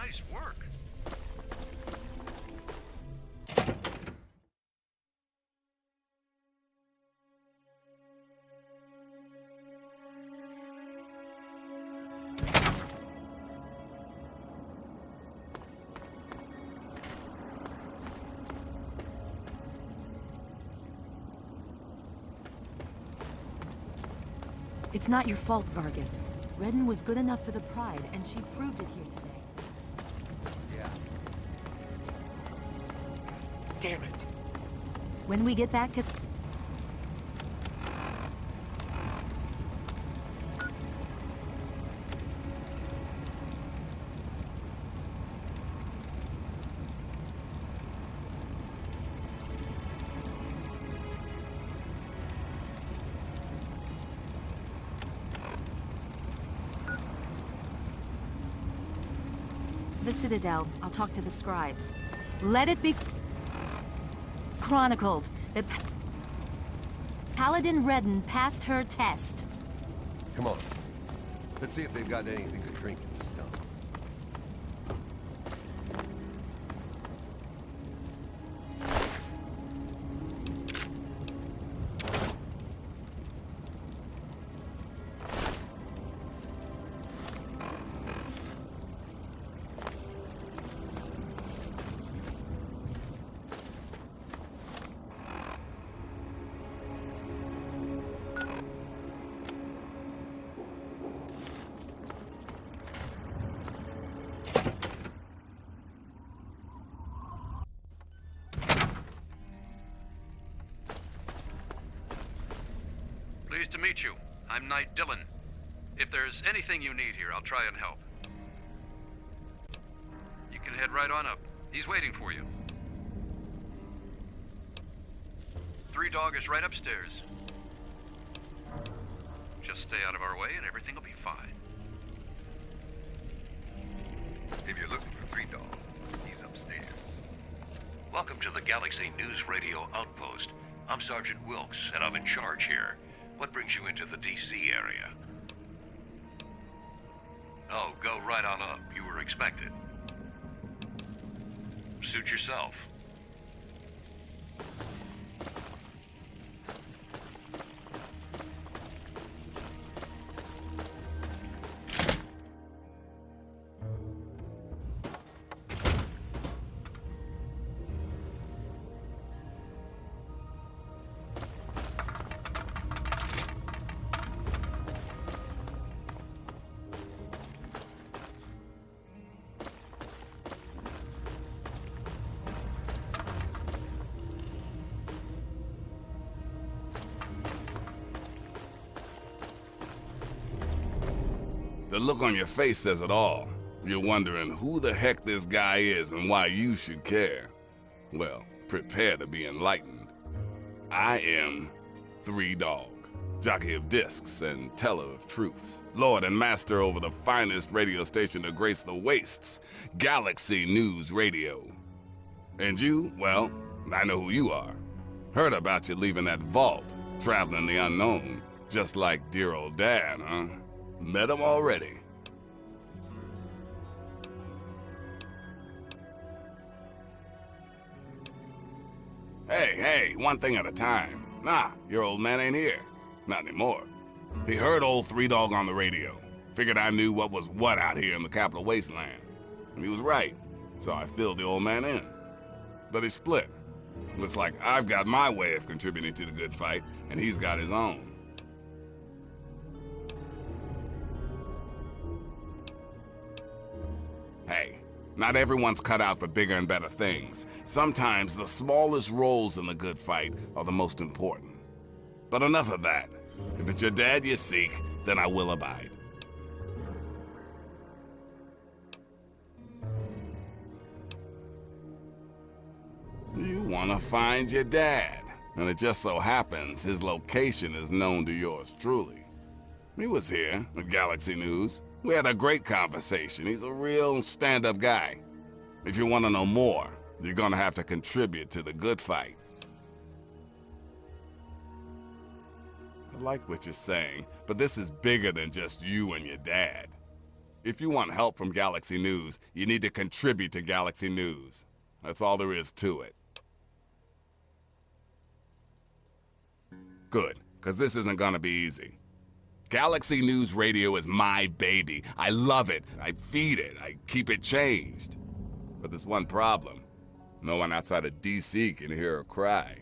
Nice work. It's not your fault, Vargas. Redden was good enough for the Pride, and she proved it here today. Yeah. Damn it. When we get back to... the Citadel, I'll talk to the scribes. Let it be chronicled that Paladin Redden passed her test. Come on. Let's see if they've got anything to drink in this dump. Pleased to meet you. I'm Knight Dillon. If there's anything you need here, I'll try and help. You can head right on up. He's waiting for you. Three Dog is right upstairs. Just stay out of our way and everything will be fine. If you're looking for Three Dog, he's upstairs. Welcome to the Galaxy News Radio Outpost. I'm Sergeant Wilkes, and I'm in charge here. What brings you into the D.C. area? Oh, go right on up. You were expected. Suit yourself. The look on your face says it all. You're wondering who the heck this guy is and why you should care. Well, prepare to be enlightened. I am Three Dog, jockey of discs and teller of truths, lord and master over the finest radio station to grace the wastes, Galaxy News Radio. And you, well, I know who you are. Heard about you leaving that vault, traveling the unknown, just like dear old Dad, huh? Met him already. Hey, one thing at a time. Nah, your old man ain't here. Not anymore. He heard old Three Dog on the radio. Figured I knew what was what out here in the capital Wasteland. And he was right, so I filled the old man in. But he split. Looks like I've got my way of contributing to the good fight, and he's got his own. Hey, not everyone's cut out for bigger and better things. Sometimes the smallest roles in the good fight are the most important. But enough of that. If it's your dad you seek, then I will abide. You want to find your dad, and it just so happens his location is known to yours truly. He was here at Galaxy News. We had a great conversation. He's a real stand-up guy. If you want to know more, you're gonna have to contribute to the good fight. I like what you're saying, but this is bigger than just you and your dad. If you want help from Galaxy News, you need to contribute to Galaxy News. That's all there is to it. Good, because this isn't gonna be easy. Galaxy News Radio is my baby. I love it. I feed it. I keep it changed. But there's one problem. No one outside of D.C. can hear her cry.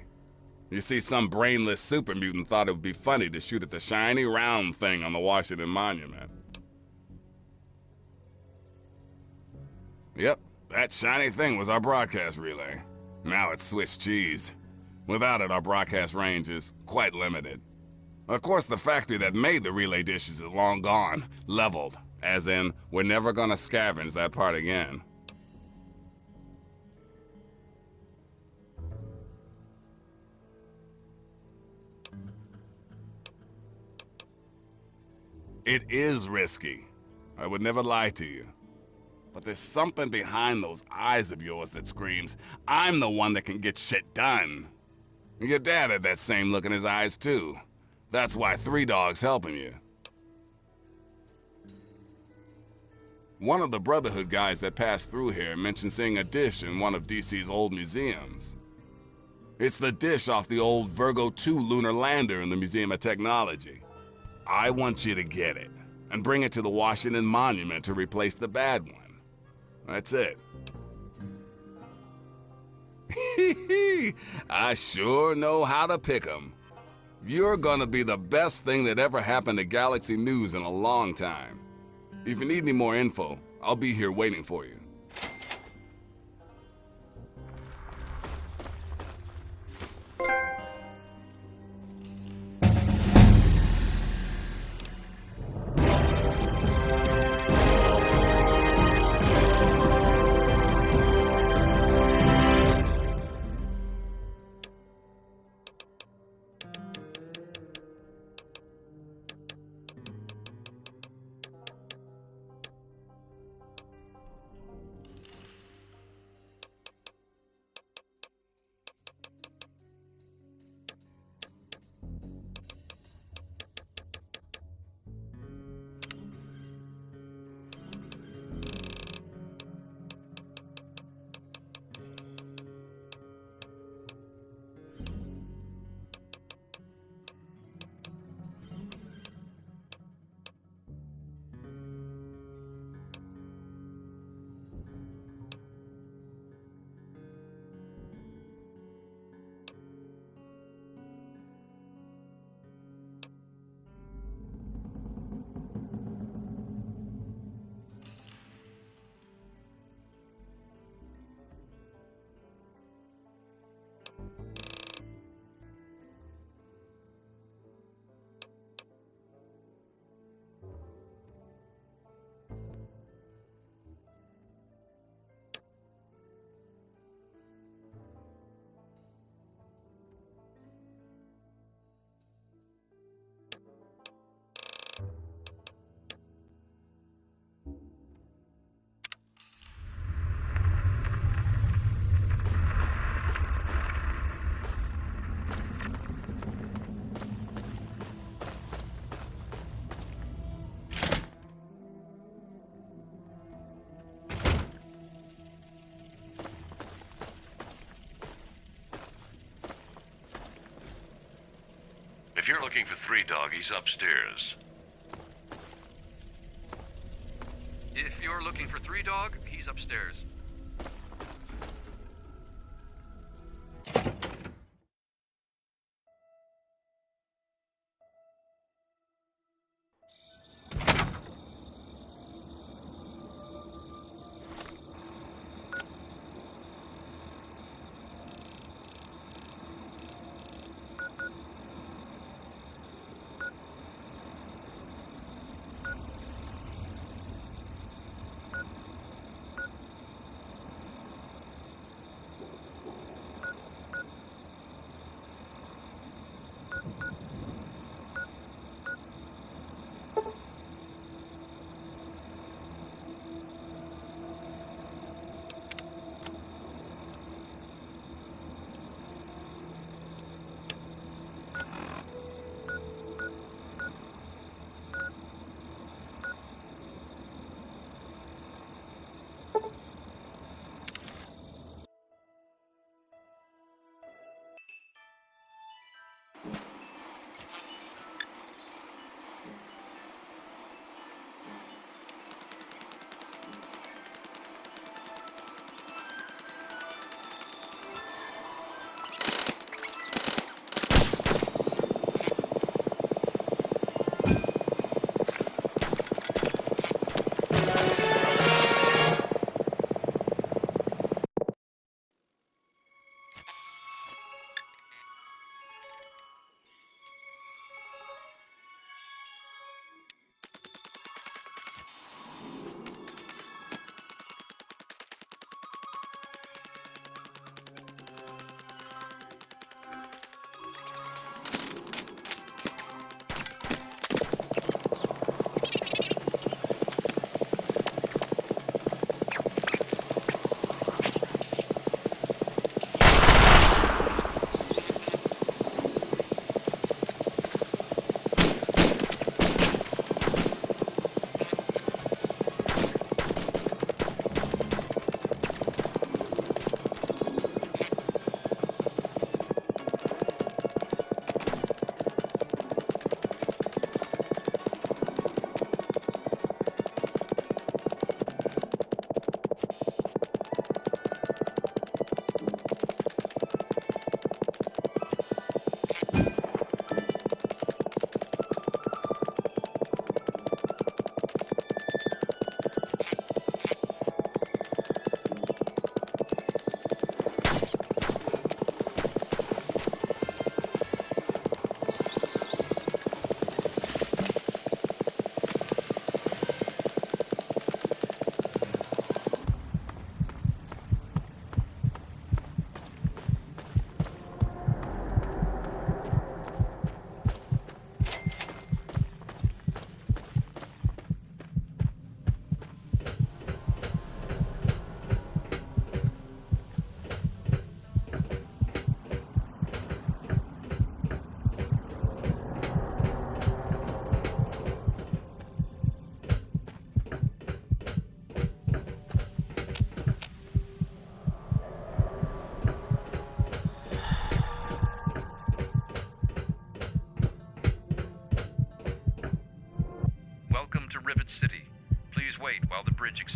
You see, some brainless super mutant thought it would be funny to shoot at the shiny round thing on the Washington Monument. Yep, that shiny thing was our broadcast relay. Now it's Swiss cheese. Without it, our broadcast range is quite limited. Of course, the factory that made the relay dishes is long gone, leveled, as in, we're never gonna scavenge that part again. It is risky. I would never lie to you. But there's something behind those eyes of yours that screams, I'm the one that can get shit done. Your dad had that same look in his eyes too. That's why 3 Dog's helping you. One of the Brotherhood guys that passed through here mentioned seeing a dish in one of DC's old museums. It's the dish off the old Virgo 2 lunar lander in the Museum of Technology. I want you to get it, and bring it to the Washington Monument to replace the bad one. That's it. I sure know how to pick 'em. You're gonna be the best thing that ever happened to Galaxy News in a long time. If you need any more info, I'll be here waiting for you. If you're looking for 3 Dog, he's upstairs. If you're looking for 3 Dog, he's upstairs.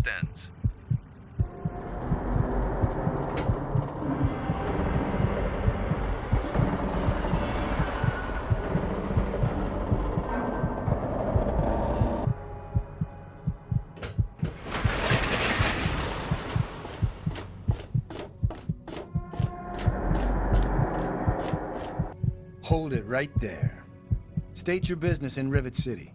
extends. Hold it right there. State your business in Rivet City.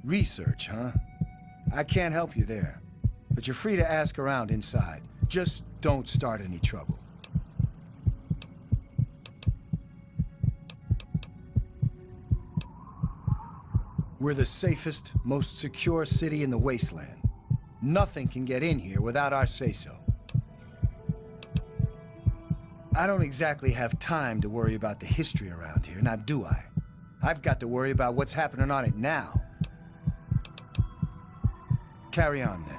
Research, huh? I can't help you there, but you're free to ask around inside. Just don't start any trouble. We're the safest, most secure city in the Wasteland. Nothing can get in here without our say-so. I don't exactly have time to worry about the history around here, now do I? I've got to worry about what's happening on it now. Carry on, then.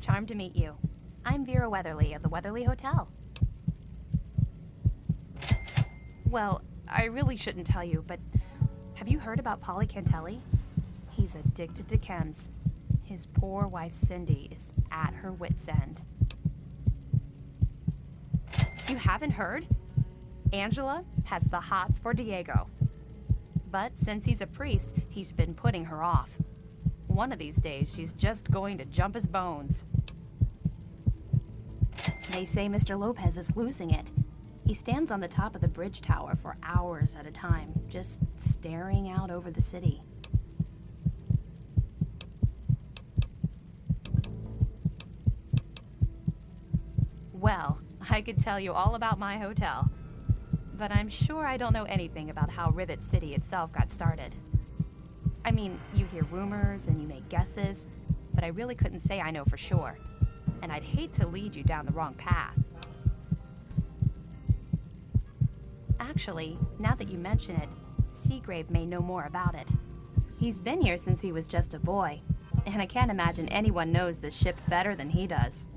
Charmed to meet you. I'm Vera Weatherly of the Weatherly Hotel. Well, I really shouldn't tell you, but have you heard about Polly Cantelli? He's addicted to chems. His poor wife Cindy is at her wit's end. You haven't heard? Angela has the hots for Diego. But since he's a priest, he's been putting her off. One of these days, she's just going to jump his bones. They say Mr. Lopez is losing it. He stands on the top of the bridge tower for hours at a time, just staring out over the city. Well, I could tell you all about my hotel, but I'm sure I don't know anything about how Rivet City itself got started. I mean, you hear rumors and you make guesses, but I really couldn't say I know for sure. And I'd hate to lead you down the wrong path. Actually, now that you mention it, Seagrave may know more about it. He's been here since he was just a boy, and I can't imagine anyone knows this ship better than he does.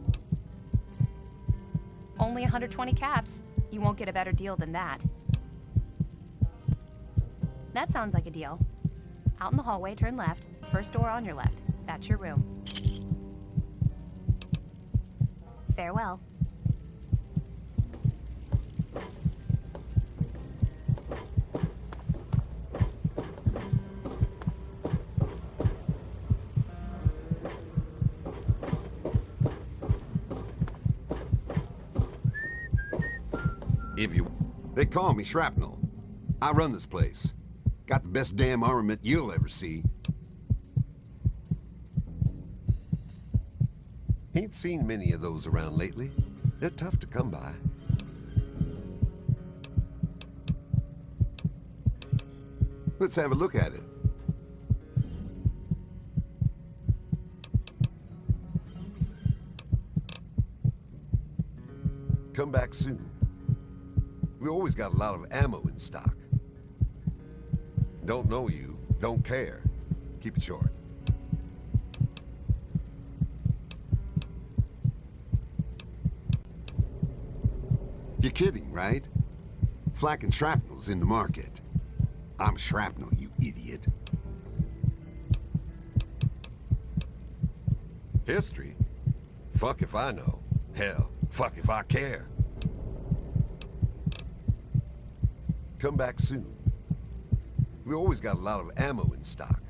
Only 120 caps. You won't get a better deal than that. That sounds like a deal. Out in the hallway, turn left. First door on your left. That's your room. Farewell. They call me Shrapnel. I run this place. Got the best damn armament you'll ever see. Ain't seen many of those around lately. They're tough to come by. Let's have a look at it. Come back soon. We always got a lot of ammo in stock. Don't know you, don't care. Keep it short. You're kidding, right? Flak and shrapnel's in the market. I'm shrapnel, you idiot. History? Fuck if I know. Hell, fuck if I care. Come back soon. We always got a lot of ammo in stock.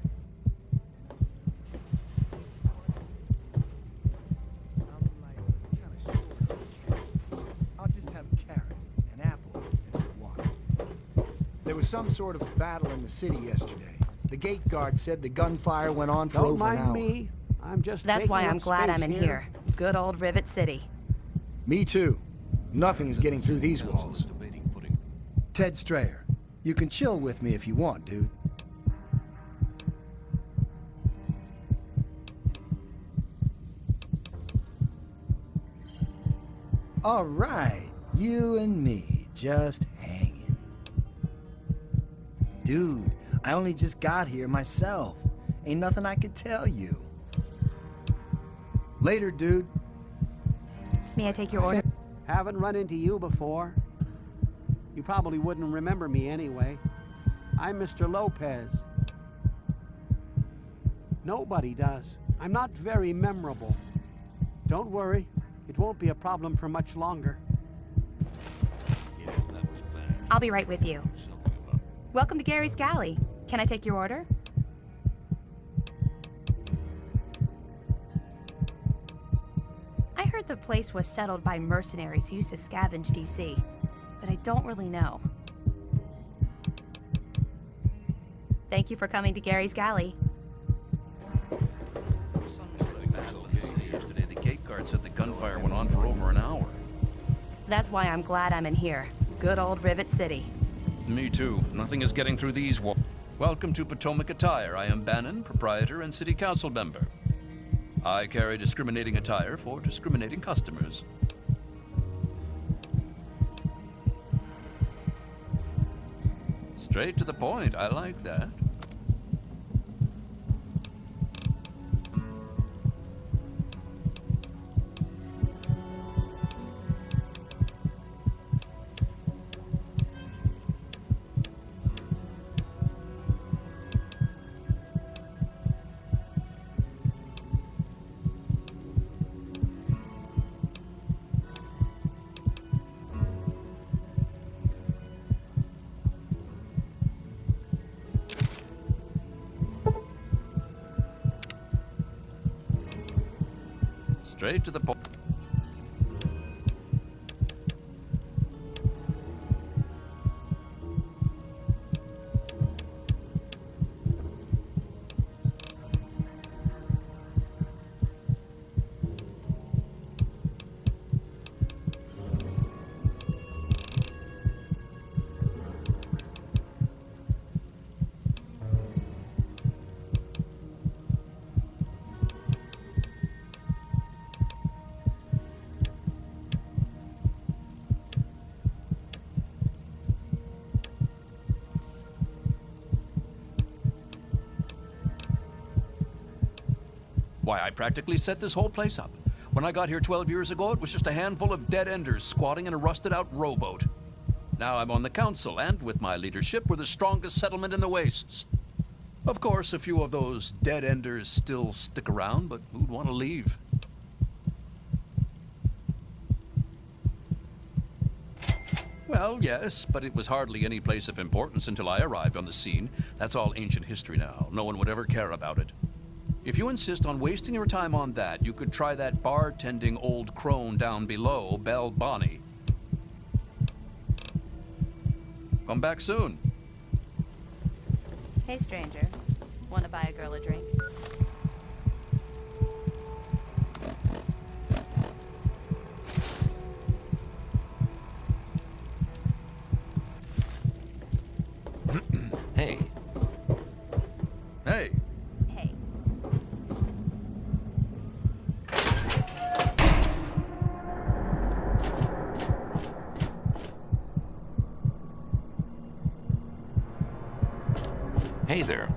I'll just have a carrot, an apple, and some water. There was some sort of battle in the city yesterday. The gate guard said the gunfire went on for over an hour. Don't mind me. I'm just That's why I'm glad I'm in here. here. Good old Rivet City. Me too. Nothing is getting through these walls. Ted Strayer, you can chill with me if you want, dude. All right, you and me, just hanging. Dude, I only just got here myself. Ain't nothing I could tell you. Later, dude. May I take your order? Haven't run into you before. You probably wouldn't remember me anyway. I'm Mr. Lopez. Nobody does. I'm not very memorable. Don't worry, it won't be a problem for much longer. I'll be right with you. Welcome to Gary's Galley. Can I take your order? I heard the place was settled by mercenaries who used to scavenge D.C., but I don't really know. Thank you for coming to Gary's Galley. Yesterday, the gate guard said the gunfire went on for over an hour. That's why I'm glad I'm in here. Good old Rivet City. Me too. Nothing is getting through these walls. Welcome to Potomac Attire. I am Bannon, proprietor and city council member. I carry discriminating attire for discriminating customers. Straight to the point. I like that. Straight to the point. Why, I practically set this whole place up. When I got here 12 years ago, it was just a handful of dead-enders squatting in a rusted-out rowboat. Now I'm on the council, and with my leadership, we're the strongest settlement in the wastes. Of course, a few of those dead-enders still stick around, but who'd want to leave? Well, yes, but it was hardly any place of importance until I arrived on the scene. That's all ancient history now. No one would ever care about it. If you insist on wasting your time on that, you could try that bartending old crone down below, Belle Bonnie. Come back soon. Hey, stranger. Want to buy a girl a drink? Hey. Hey. Hey. Hey there.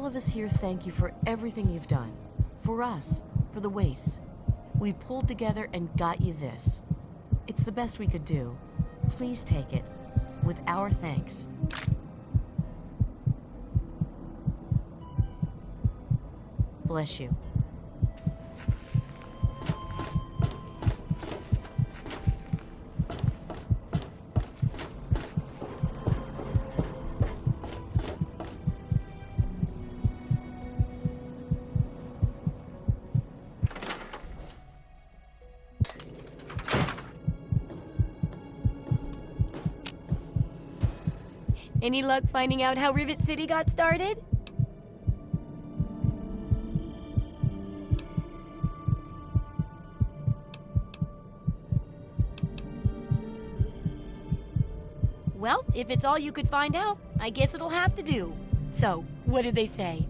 All of us here thank you for everything you've done. For us, for the Wastes. We pulled together and got you this. It's the best we could do. Please take it, with our thanks. Bless you. Any luck finding out how Rivet City got started? Well, if it's all you could find out, I guess it'll have to do. So, what did they say?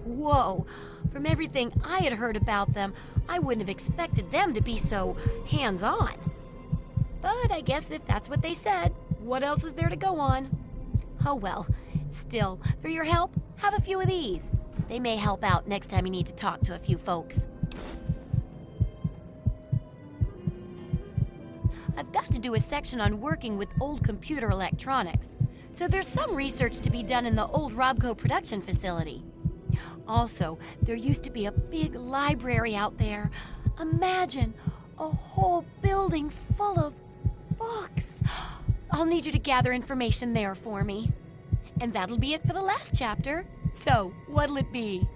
Whoa! From everything I had heard about them, I wouldn't have expected them to be so hands-on. But I guess if that's what they said, what else is there to go on? Oh well. Still, for your help, have a few of these. They may help out next time you need to talk to a few folks. I've got to do a section on working with old computer electronics, so there's some research to be done in the old Robco production facility. Also, there used to be a big library out there. Imagine a whole building full of books. I'll need you to gather information there for me. And that'll be it for the last chapter. So, what'll it be?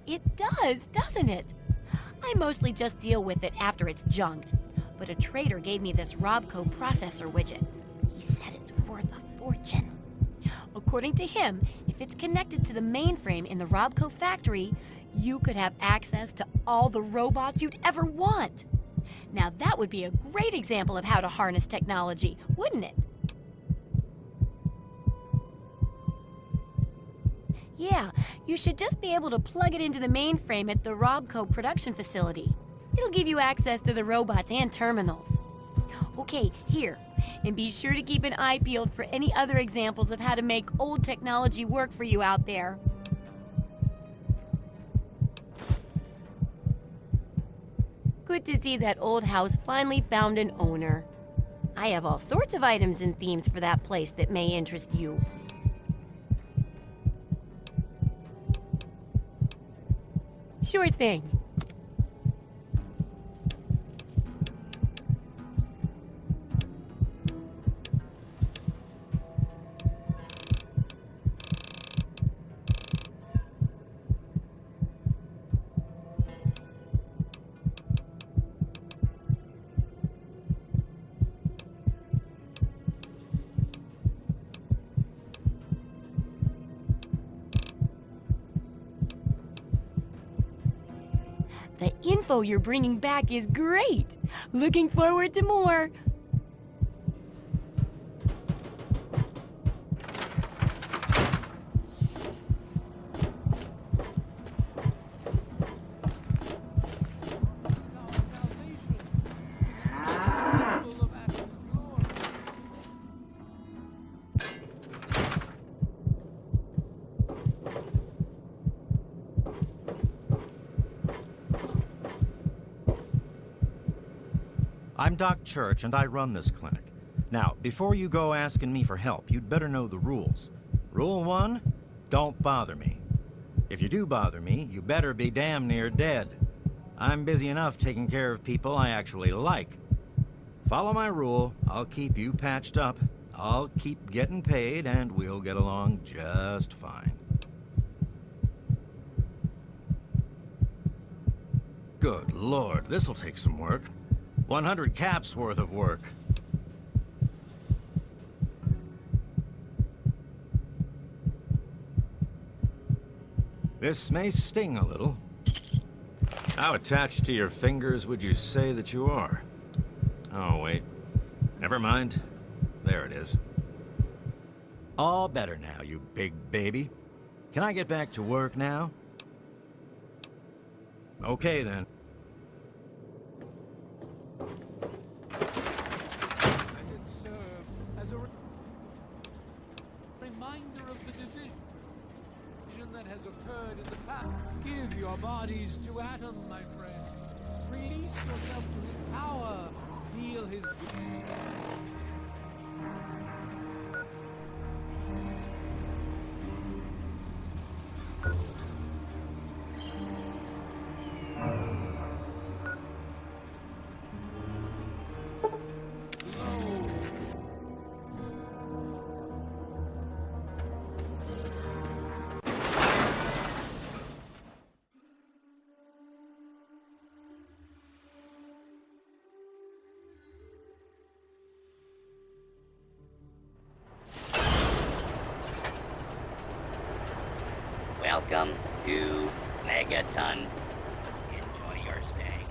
It does, doesn't it? I mostly just deal with it after it's junked. But a trader gave me this Robco processor widget. He said it's worth a fortune. According to him, if it's connected to the mainframe in the Robco factory, you could have access to all the robots you'd ever want. Now that would be a great example of how to harness technology, wouldn't it? Yeah, you should just be able to plug it into the mainframe at the Robco production facility. It'll give you access to the robots and terminals. Okay, here. And be sure to keep an eye peeled for any other examples of how to make old technology work for you out there. Good to see that old house finally found an owner. I have all sorts of items and themes for that place that may interest you. Sure thing. The info you're bringing back is great. Looking forward to more. I'm Doc Church, and I run this clinic. Now, before you go asking me for help, you'd better know the rules. Rule 1, don't bother me. If you do bother me, you better be damn near dead. I'm busy enough taking care of people I actually like. Follow my rule, I'll keep you patched up, I'll keep getting paid, and we'll get along just fine. Good Lord, this'll take some work. 100 caps worth of work. This may sting a little. How attached to your fingers would you say that you are? Oh, wait. Never mind. There it is. All better now, you big baby. Can I get back to work now? Okay, then. Let it serve as a reminder of the division that has occurred in the past. Give your bodies to Atom, my friend. Release yourself to his power. Feel his... Welcome to Megaton. Enjoy your stay.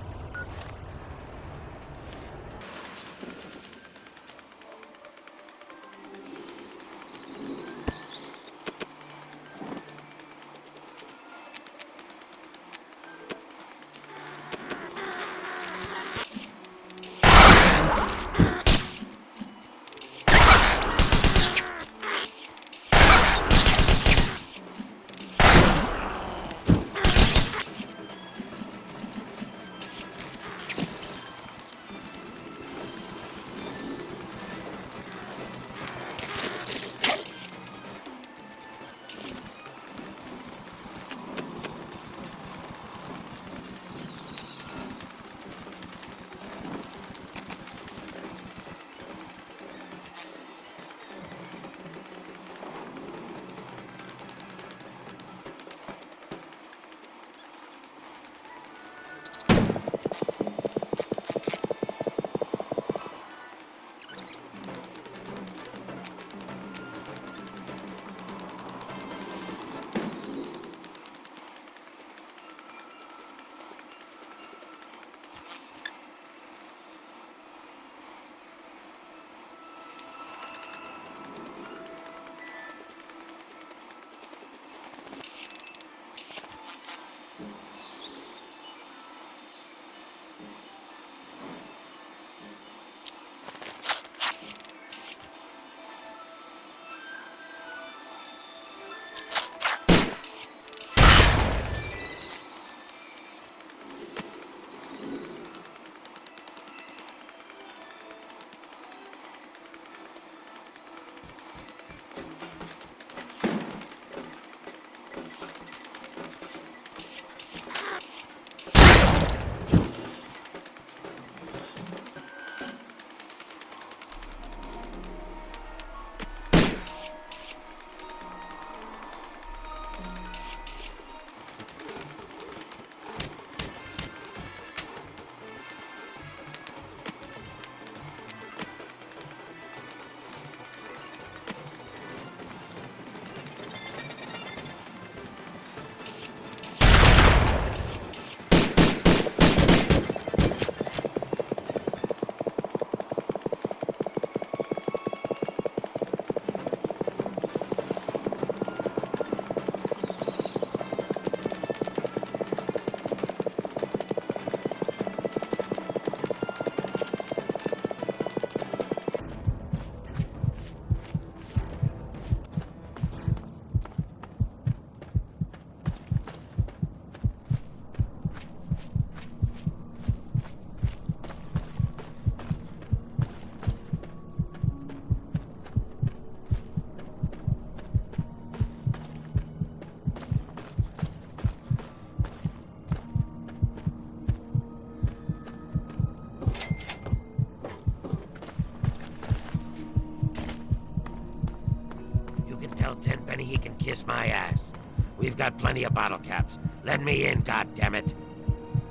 Tenpenny he can kiss my ass. We've got plenty of bottle caps. Let me in, goddammit.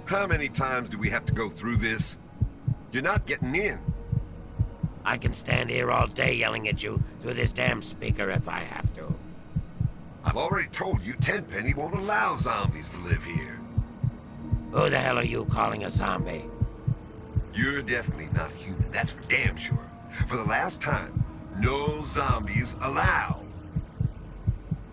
How many times do we have to go through this? You're not getting in. I can stand here all day yelling at you through this damn speaker if I have to. I've already told you Tenpenny won't allow zombies to live here. Who the hell are you calling a zombie? You're definitely not human, that's for damn sure. For the last time, no zombies allowed.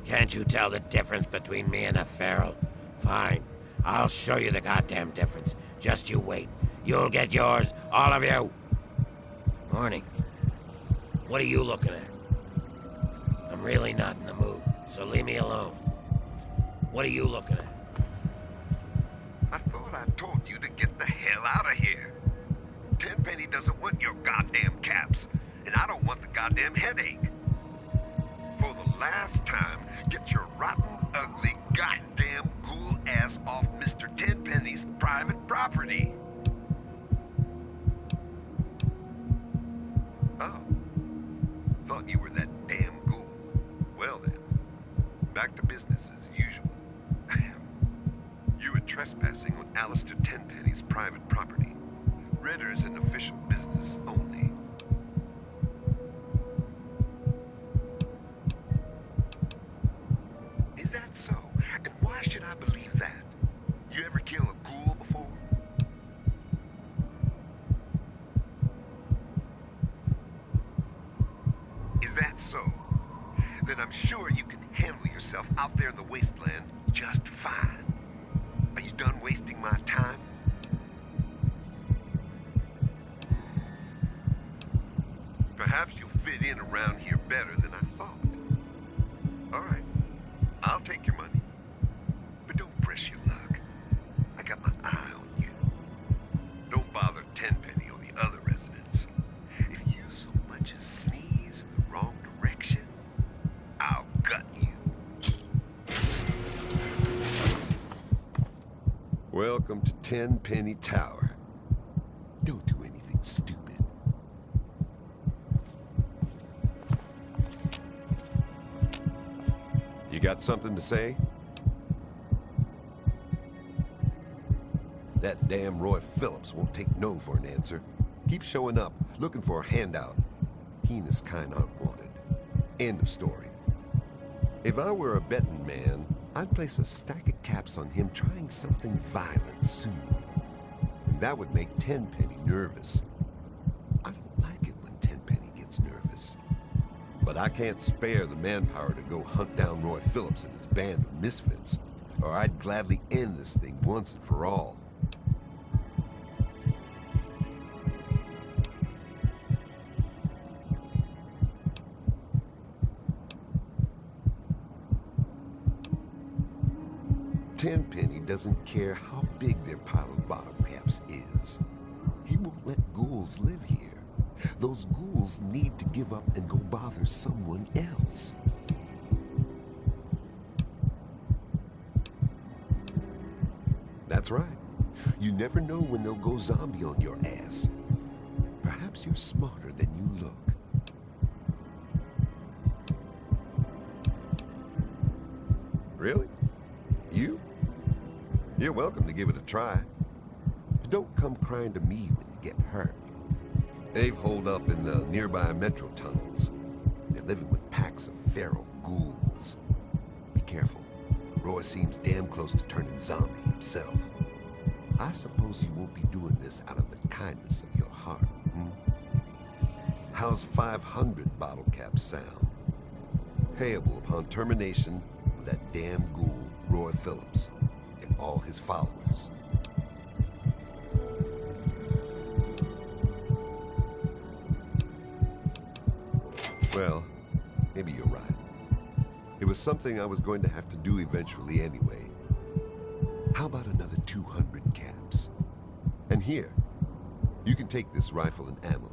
Can't you tell the difference between me and a feral? Fine. I'll show you the goddamn difference. Just you wait. You'll get yours, all of you. Morning. What are you looking at? I'm really not in the mood, so leave me alone. What are you looking at? I thought I told you to get the hell out of here. Tenpenny doesn't want your goddamn caps, and I don't want the goddamn headache. For the last time, get your rotten, ugly, goddamn ghoul ass off Mr. Tenpenny's private property. Oh. Thought you were that damn ghoul. Well then, back to business as usual. You were trespassing on Alistair Tenpenny's private property. Ritter's an official business only. Is that so? And why should I believe that? You ever kill a ghoul before? Is that so? Then I'm sure you can handle yourself out there in the Wasteland just fine. Are you done wasting my time? Perhaps you'll fit in around here better than I thought. All right, I'll take your money. But don't press your luck. I got my eye on you. Don't bother Tenpenny or the other residents. If you so much as sneeze in the wrong direction, I'll gut you. Welcome to Tenpenny Tower. Don't do anything stupid. You got something to say? That damn Roy Phillips won't take no for an answer. Keep showing up, looking for a handout. He and his kind aren't wanted. End of story. If I were a betting man, I'd place a stack of caps on him trying something violent soon. And that would make Tenpenny nervous. I don't like it when Tenpenny gets nervous. But I can't spare the manpower to go hunt down Roy Phillips and his band of misfits, or I'd gladly end this thing once and for all. Tenpenny doesn't care how big their pile of bottle caps is. He won't let ghouls live here. Those ghouls need to give up and go bother someone else. That's right. You never know when they'll go zombie on your ass. Perhaps you're smarter than you look. Really? You? You're welcome to give it a try. But don't come crying to me when you get hurt. They've holed up in the nearby metro tunnels. They're living with packs of feral ghouls. Be careful. Roy seems damn close to turning zombie himself. I suppose you won't be doing this out of the kindness of your heart, hmm? How's 500 bottle caps sound? Payable upon termination of that damn ghoul, Roy Phillips, and all his followers. Well, maybe you're right. It was something I was going to have to do eventually anyway. How about another 200 caps? And here, you can take this rifle and ammo.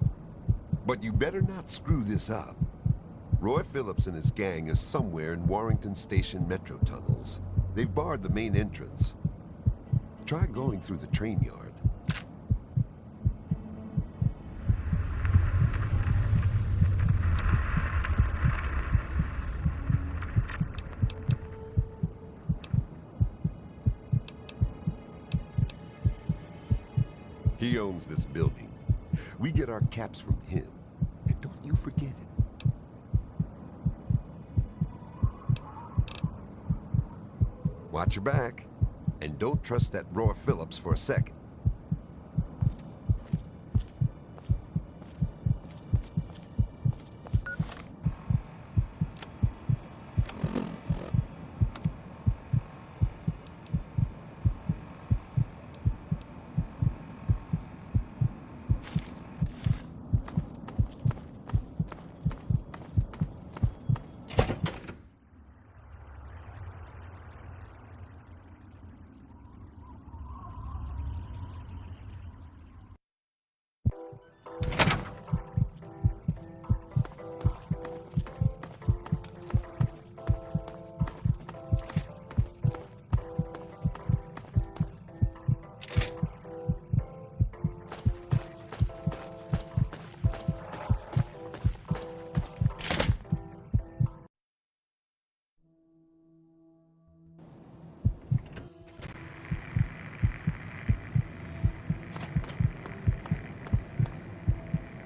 But you better not screw this up. Roy Phillips and his gang is somewhere in Warrington Station metro tunnels. They've barred the main entrance. Try going through the train yard. He owns this building. We get our caps from him. And don't you forget it. Watch your back. And don't trust that Roy Phillips for a second.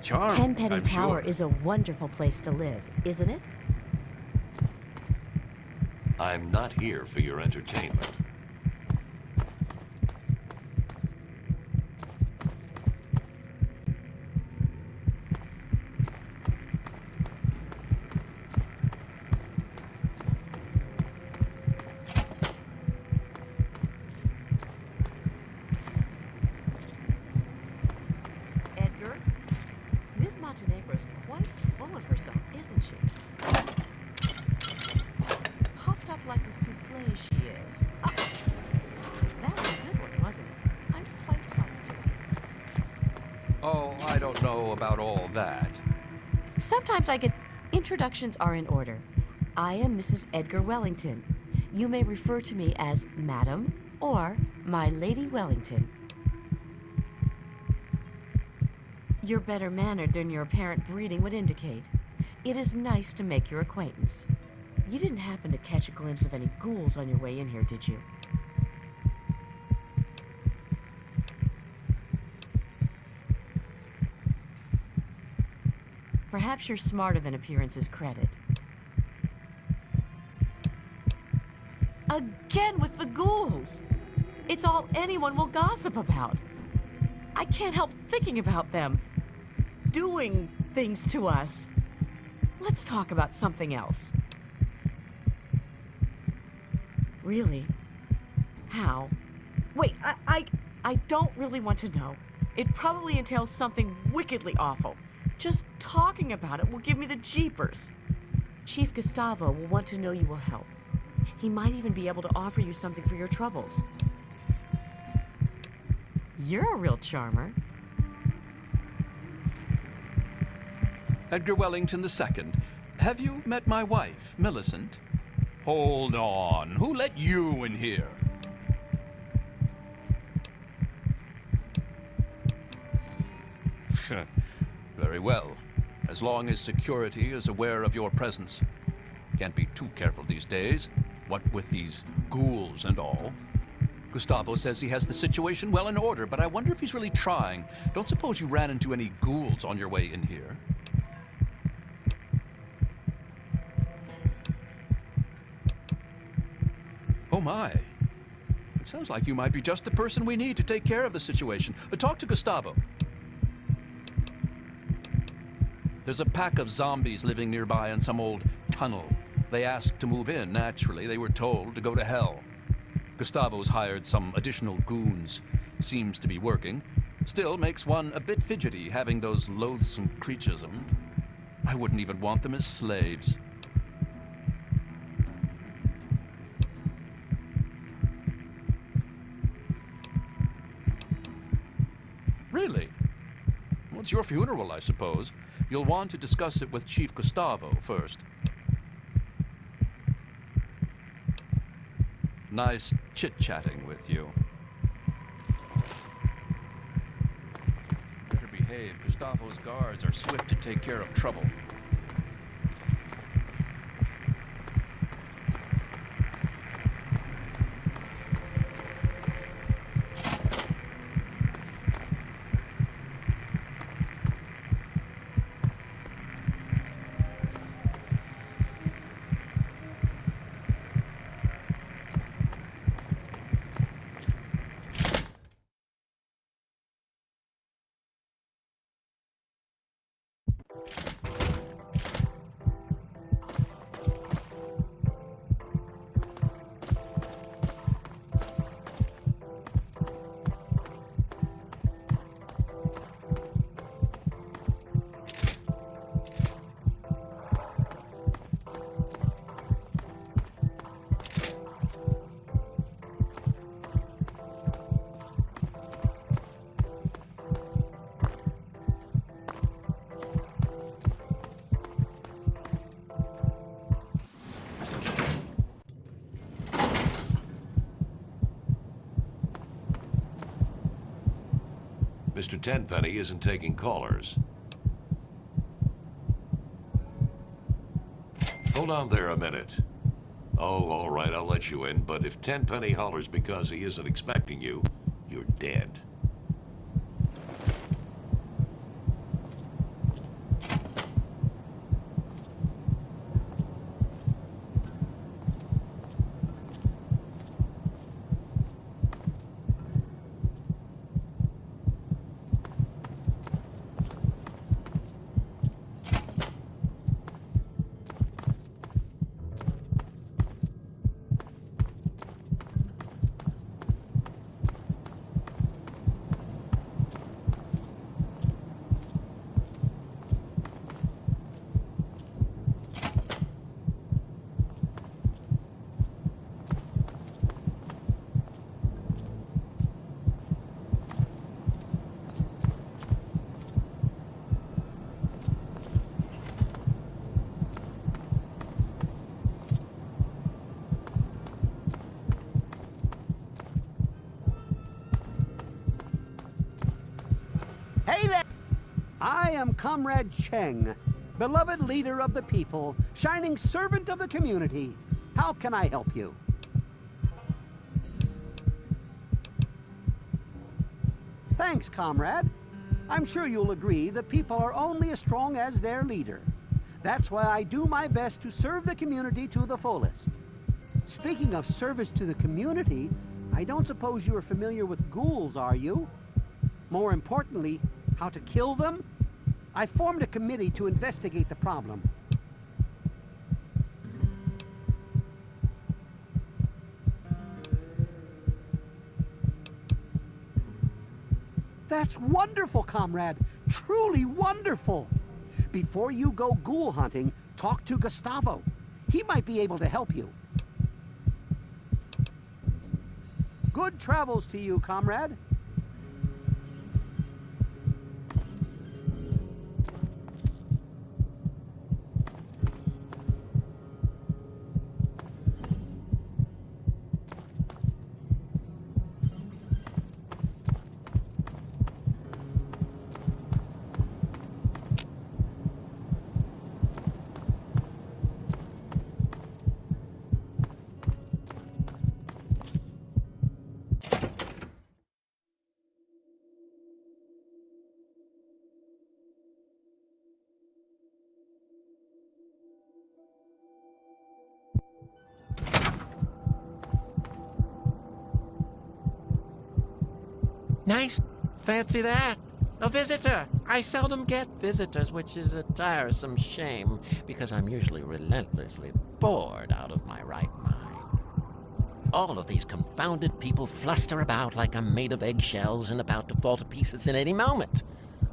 charmed. Tenpenny I'm Tower sure. is a wonderful place to live, isn't it? I'm not here for your entertainment. Edgar, Miss Montenegro's quite full of herself, isn't she? Puffed up like a souffle she is. Ah, that was a good one, wasn't it? I'm quite flattered today. Oh, I don't know about all that. Sometimes I get... Introductions are in order. I am Mrs. Edgar Wellington. You may refer to me as Madam or My Lady Wellington. You're better mannered than your apparent breeding would indicate. It is nice to make your acquaintance. You didn't happen to catch a glimpse of any ghouls on your way in here, did you? Perhaps you're smarter than appearances credit. Again with the ghouls! It's all anyone will gossip about. I can't help thinking about them. Doing things to us. Let's talk about something else. Really? How? Wait, I don't really want to know. It probably entails something wickedly awful. Just talking about it will give me the jeepers. Chief Gustavo will want to know you will help. He might even be able to offer you something for your troubles. You're a real charmer. Edgar Wellington II. Have you met my wife, Millicent? Hold on. Who let you in here? Very well. As long as security is aware of your presence. Can't be too careful these days. What with these ghouls and all. Gustavo says he has the situation well in order, but I wonder if he's really trying. Don't suppose you ran into any ghouls on your way in here? Oh my. It sounds like you might be just the person we need to take care of the situation. Talk to Gustavo. There's a pack of zombies living nearby in some old tunnel. They asked to move in. Naturally, they were told to go to hell. Gustavo's hired some additional goons. Seems to be working. Still makes one a bit fidgety having those loathsome creatures. I wouldn't even want them as slaves. Really? Well, it's your funeral, I suppose. You'll want to discuss it with Chief Gustavo first. Nice chit-chatting with you. Better behave. Gustavo's guards are swift to take care of trouble. Mr. Tenpenny isn't taking callers. Hold on there a minute. Oh, all right, I'll let you in, but if Tenpenny hollers because he isn't expecting you, you're dead. I am Comrade Cheng, beloved leader of the people, shining servant of the community. How can I help you? Thanks, comrade. I'm sure you'll agree the people are only as strong as their leader. That's why I do my best to serve the community to the fullest. Speaking of service to the community, I don't suppose you are familiar with ghouls, are you? More importantly, how to kill them? I formed a committee to investigate the problem. That's wonderful, comrade. Truly wonderful. Before you go ghoul hunting, talk to Gustavo. He might be able to help you. Good travels to you, comrade. Nice. Fancy that. A visitor. I seldom get visitors, which is a tiresome shame, because I'm usually relentlessly bored out of my right mind. All of these confounded people fluster about like I'm made of eggshells and about to fall to pieces at any moment.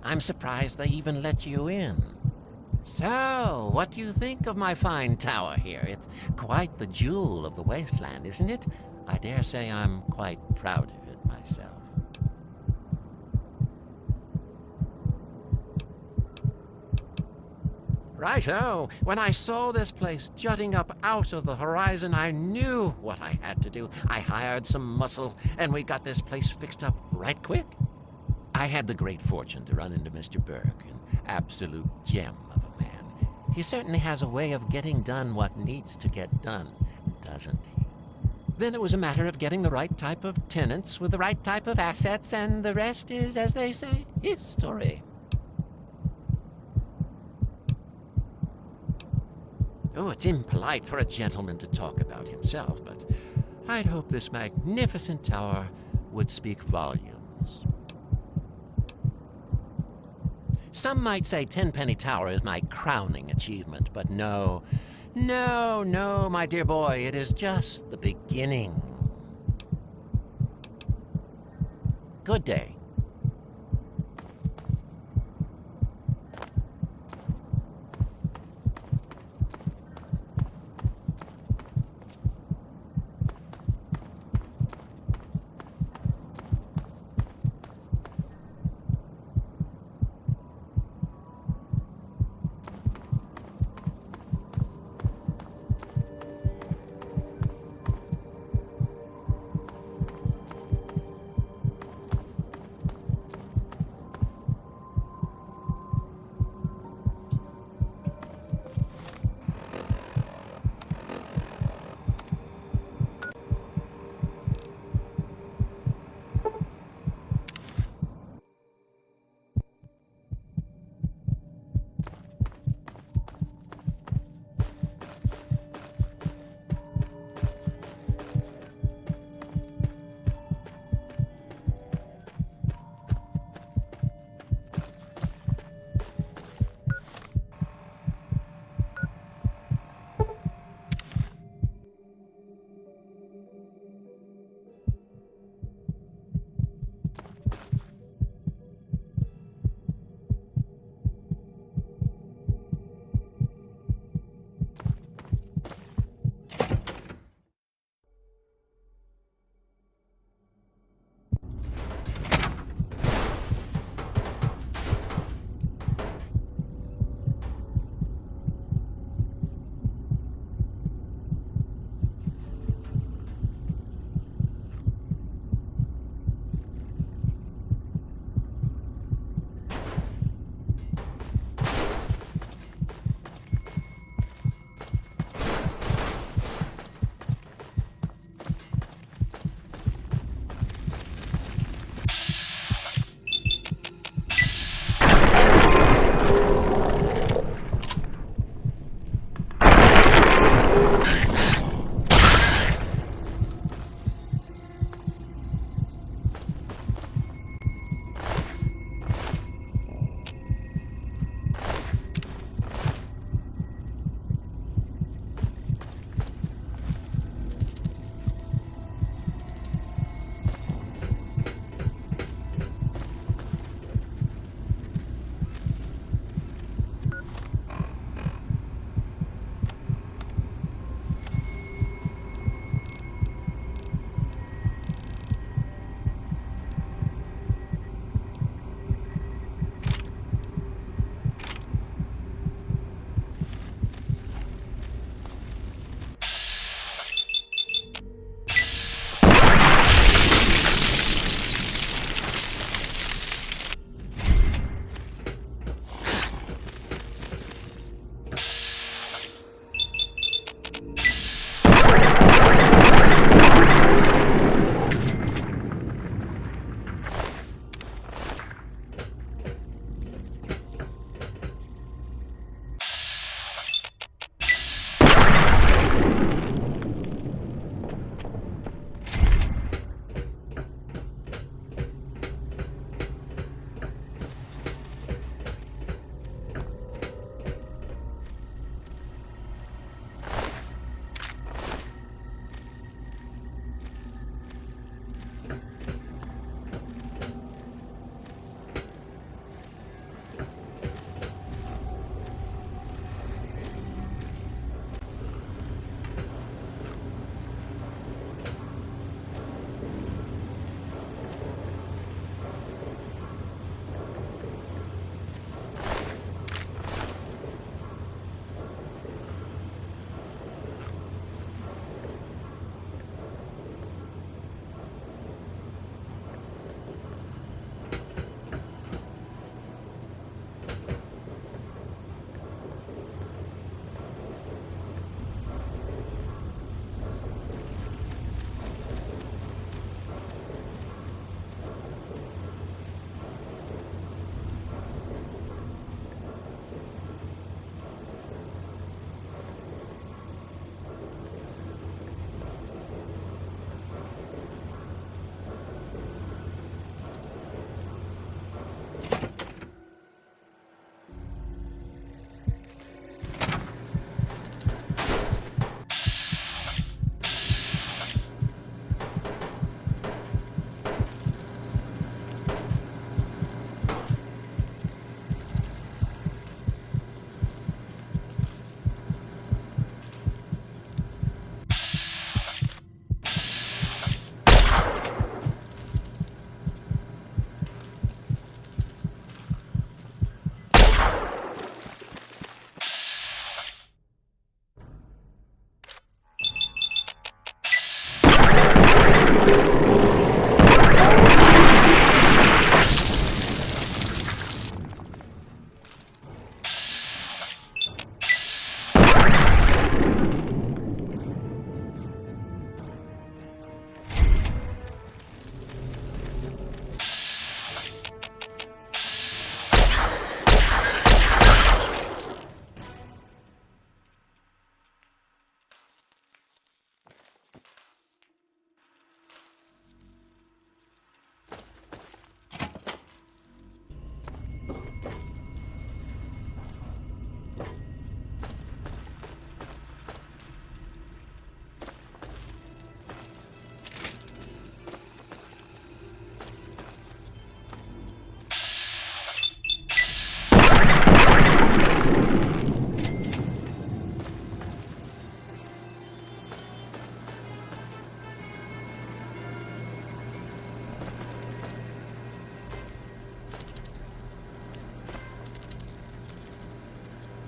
I'm surprised they even let you in. So, what do you think of my fine tower here? It's quite the jewel of the Wasteland, isn't it? I dare say I'm quite proud of it myself. Righto. When I saw this place jutting up out of the horizon, I knew what I had to do. I hired some muscle, and we got this place fixed up right quick. I had the great fortune to run into Mr. Burke, an absolute gem of a man. He certainly has a way of getting done what needs to get done, doesn't he? Then it was a matter of getting the right type of tenants with the right type of assets, and the rest is, as they say, history. Oh, it's impolite for a gentleman to talk about himself, but I'd hope this magnificent tower would speak volumes. Some might say Tenpenny Tower is my crowning achievement, but no, my dear boy, it is just the beginning. Good day.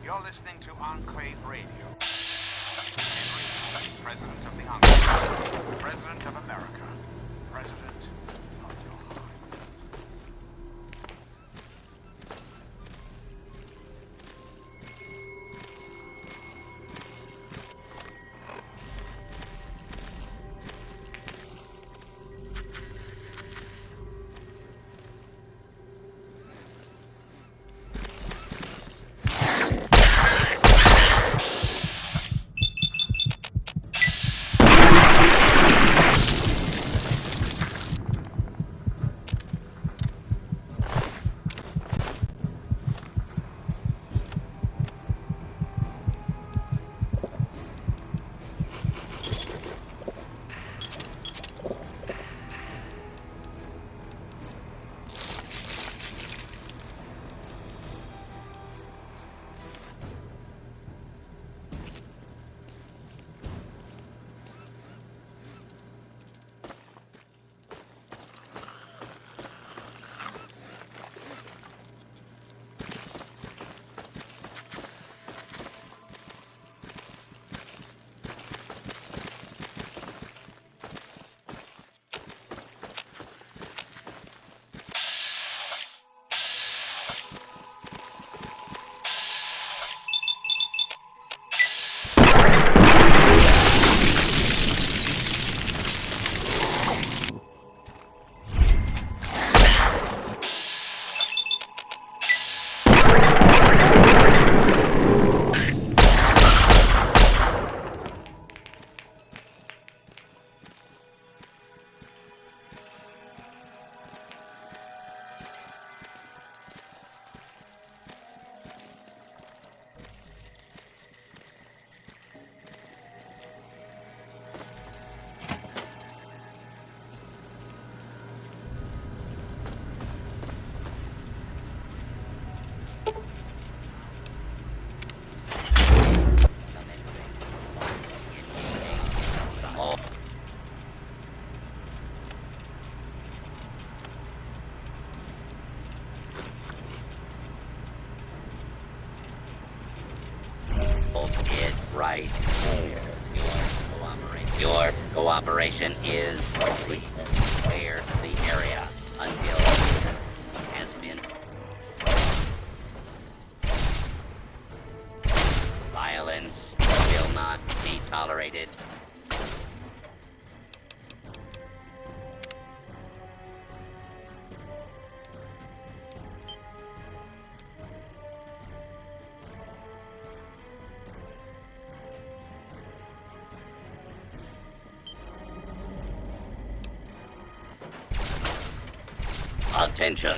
You're listening to Enclave Radio. Henry, President of the Enclave, President of America, President of your heart. Right there. Your cooperation is complete. Clear the area until it has been. Violence will not be tolerated. Attention.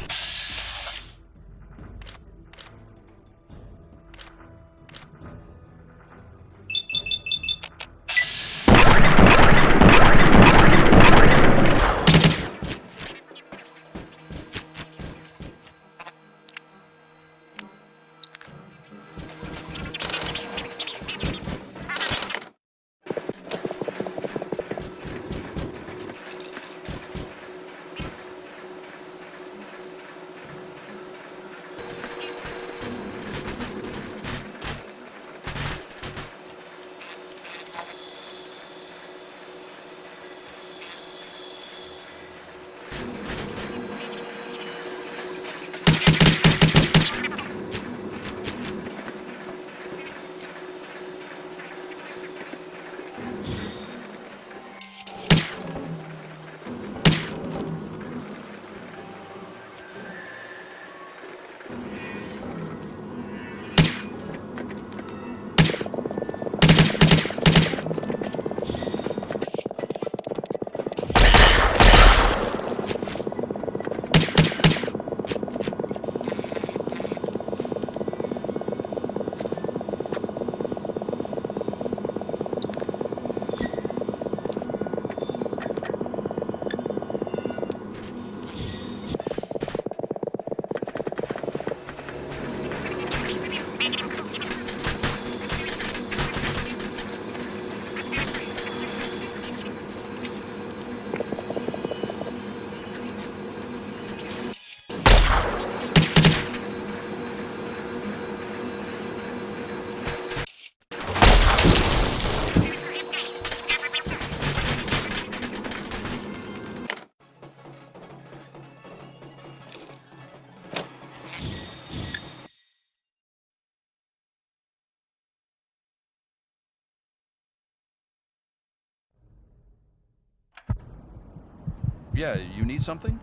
Yeah, you need something?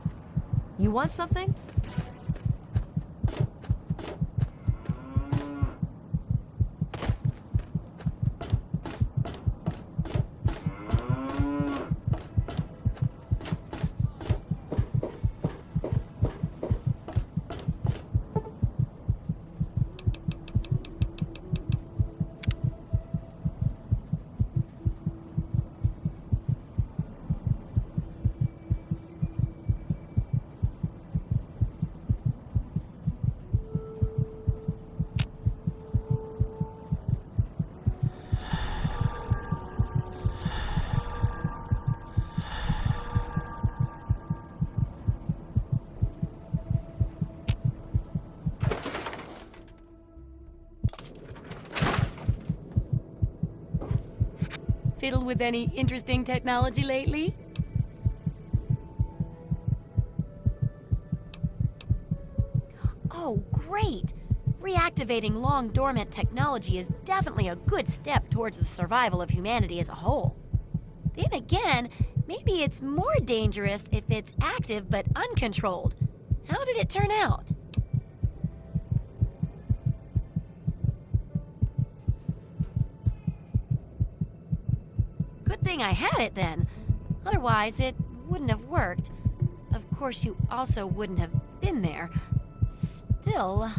You want something? Fiddled with any interesting technology lately? Oh, great! Reactivating long dormant technology is definitely a good step towards the survival of humanity as a whole. Then again, maybe it's more dangerous if it's active but uncontrolled. How did it turn out? Good thing I had it then. Otherwise, it wouldn't have worked. Of course, you also wouldn't have been there. Still,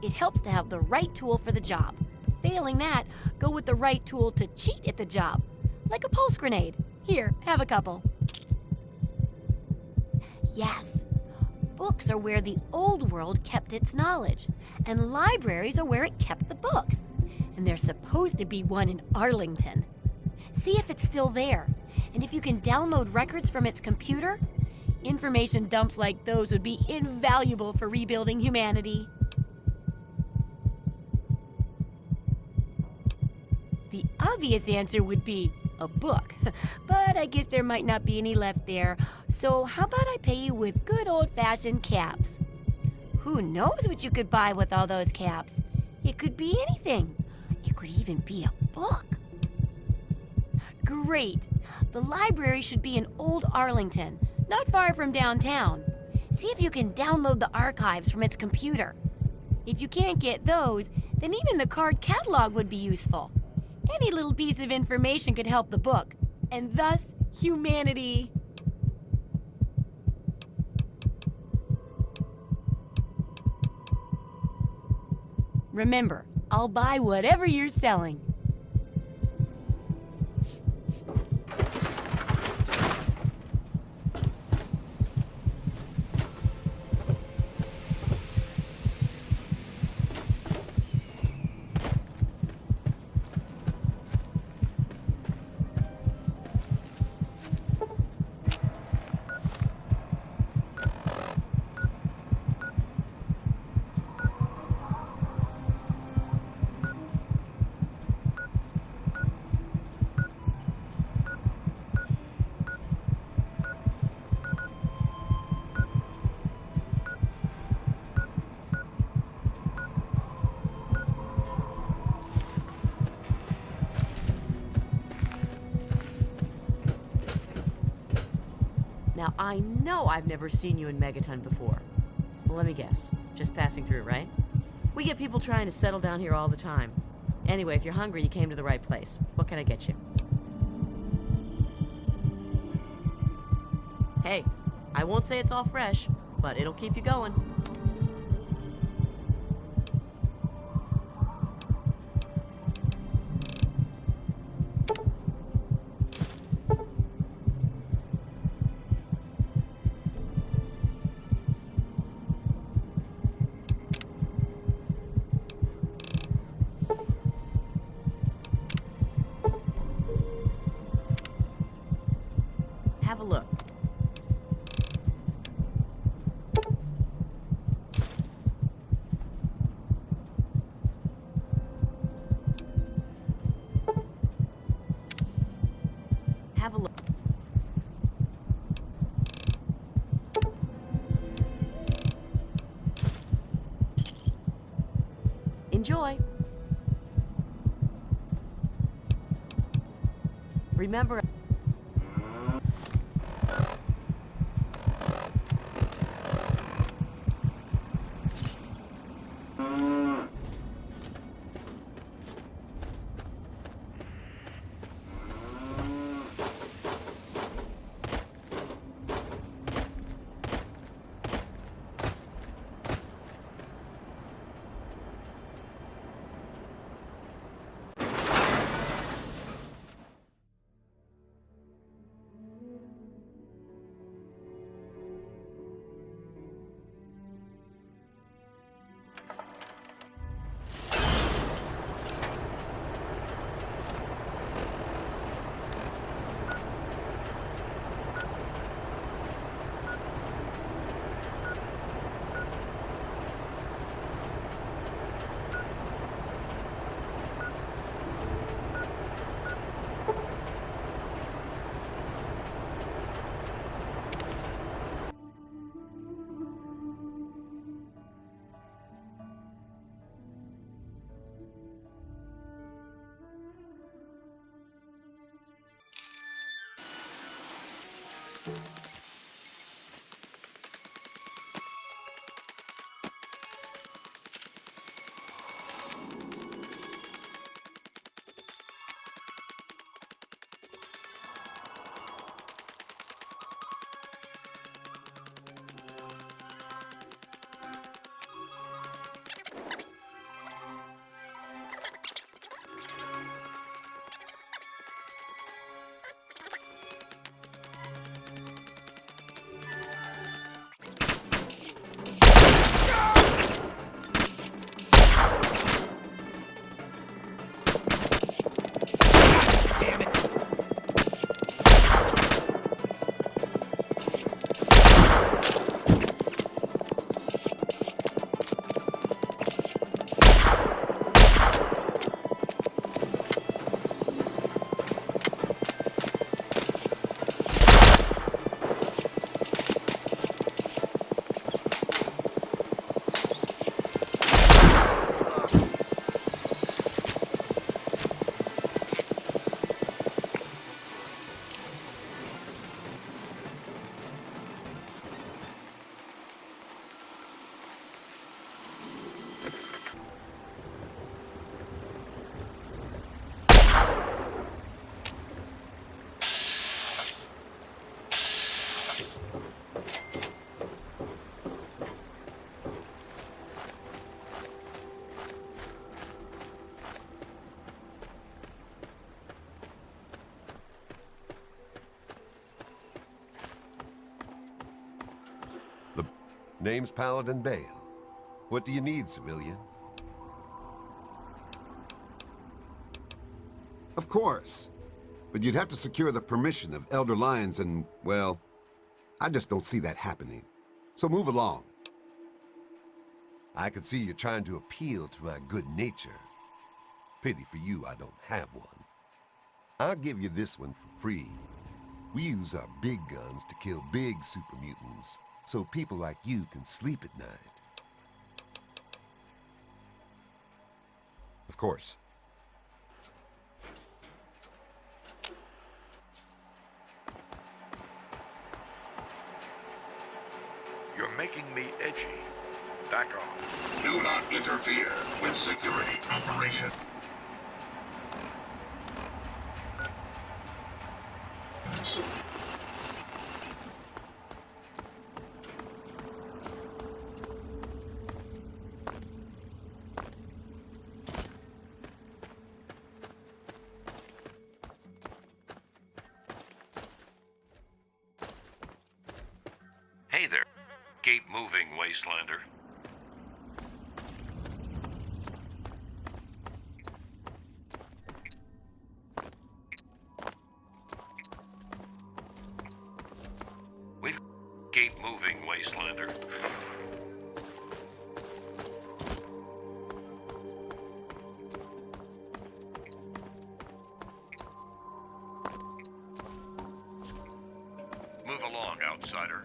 it helps to have the right tool for the job. Failing that, go with the right tool to cheat at the job. Like a pulse grenade. Here, have a couple. Yes. Books are where the old world kept its knowledge, and libraries are where it kept the books. And there's supposed to be one in Arlington. See if it's still there, and if you can download records from its computer, information dumps like those would be invaluable for rebuilding humanity. The obvious answer would be a book, but I guess there might not be any left there, so how about I pay you with good old-fashioned caps? Who knows what you could buy with all those caps? It could be anything. It could even be a book. Great. The library should be in Old Arlington, not far from downtown. See if you can download the archives from its computer. If you can't get those, then even the card catalog would be useful. Any little piece of information could help the book, and thus humanity. Remember, I'll buy whatever you're selling. Now, I know I've never seen you in Megaton before. Well, let me guess. Just passing through, right? We get people trying to settle down here all the time. Anyway, if you're hungry, you came to the right place. What can I get you? Hey, I won't say it's all fresh, but it'll keep you going. Have a look. Have a look. Enjoy. Remember, Name's Paladin Bale. What do you need, civilian? Of course. But you'd have to secure the permission of Elder Lyons and, well, I just don't see that happening. So move along. I can see you're trying to appeal to my good nature. Pity for you I don't have one. I'll give you this one for free. We use our big guns to kill big super mutants, so people like you can sleep at night. Of course. You're making me edgy. Back off. Do not interfere with security operation. Hey there. Keep moving, Wastelander. Keep moving, Wastelander. Move along, outsider.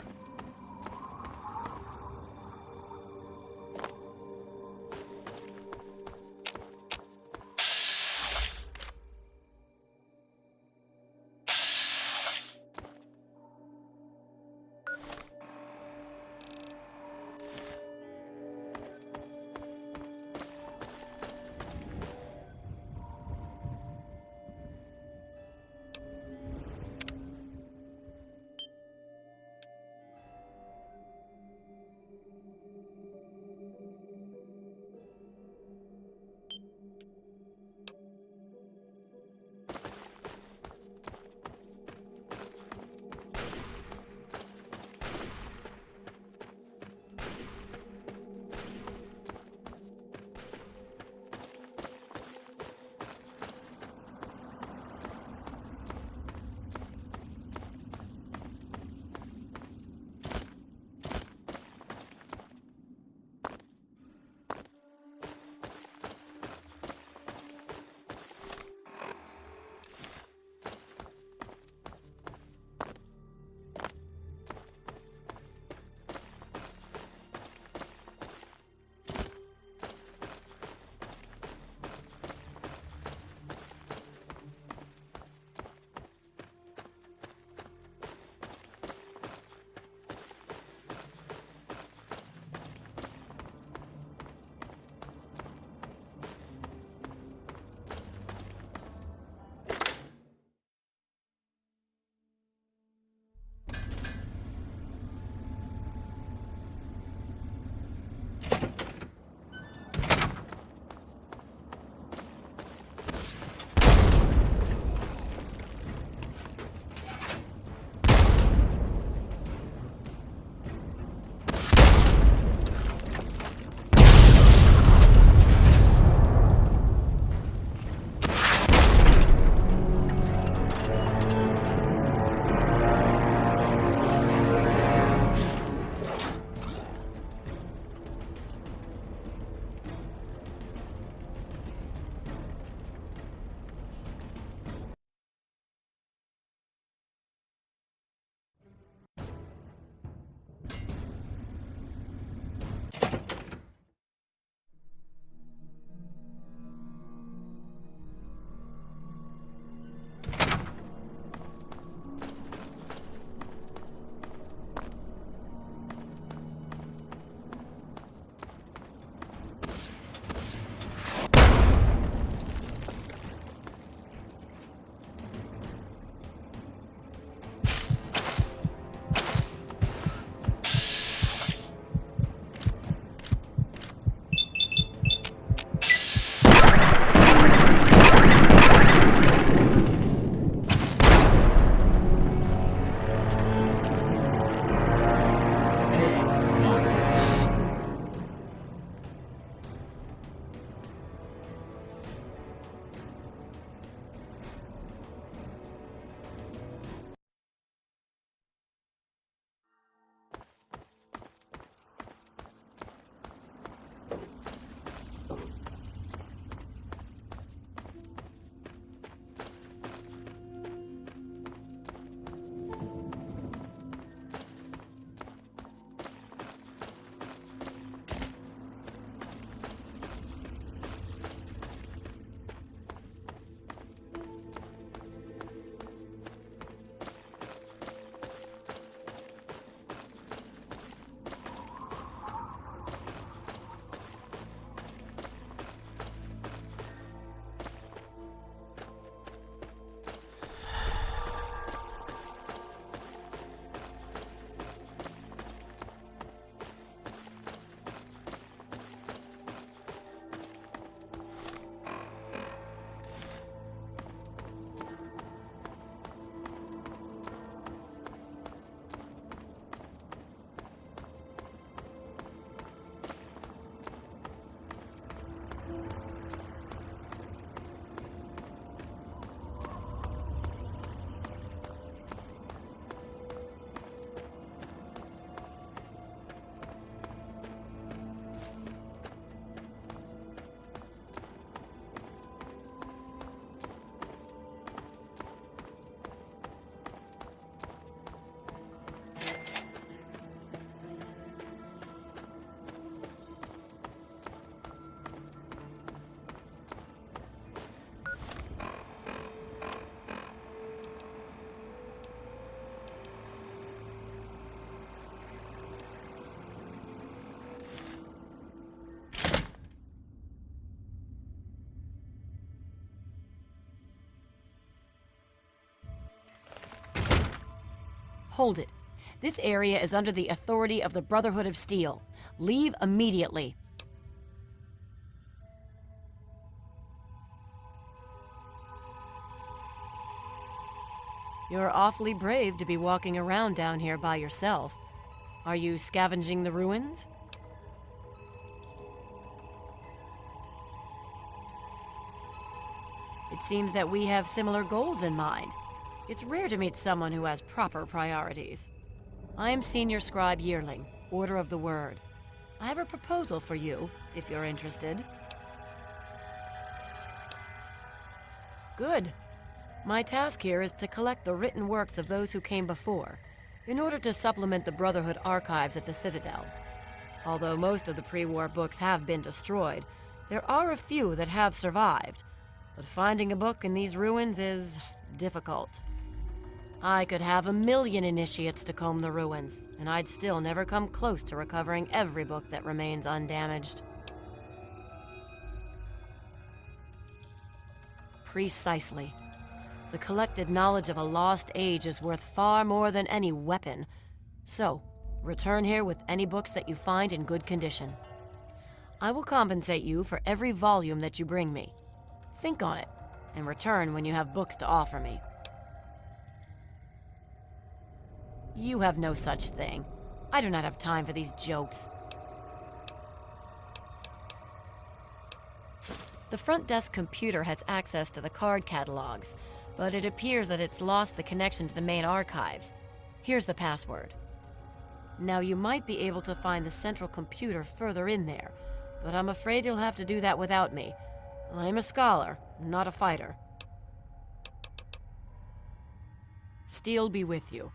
Hold it. This area is under the authority of the Brotherhood of Steel. Leave immediately. You're awfully brave to be walking around down here by yourself. Are you scavenging the ruins? It seems that we have similar goals in mind. It's rare to meet someone who has proper priorities. I am Senior Scribe Yearling, Order of the Word. I have a proposal for you, if you're interested. Good. My task here is to collect the written works of those who came before, in order to supplement the Brotherhood archives at the Citadel. Although most of the pre-war books have been destroyed, there are a few that have survived, but finding a book in these ruins is difficult. I could have 1,000,000 initiates to comb the ruins, and I'd still never come close to recovering every book that remains undamaged. Precisely. The collected knowledge of a lost age is worth far more than any weapon. So, return here with any books that you find in good condition. I will compensate you for every volume that you bring me. Think on it, and return when you have books to offer me. You have no such thing. I do not have time for these jokes. The front desk computer has access to the card catalogs, but it appears that it's lost the connection to the main archives. Here's the password. Now, you might be able to find the central computer further in there, but I'm afraid you'll have to do that without me. I'm a scholar, not a fighter. Steel be with you.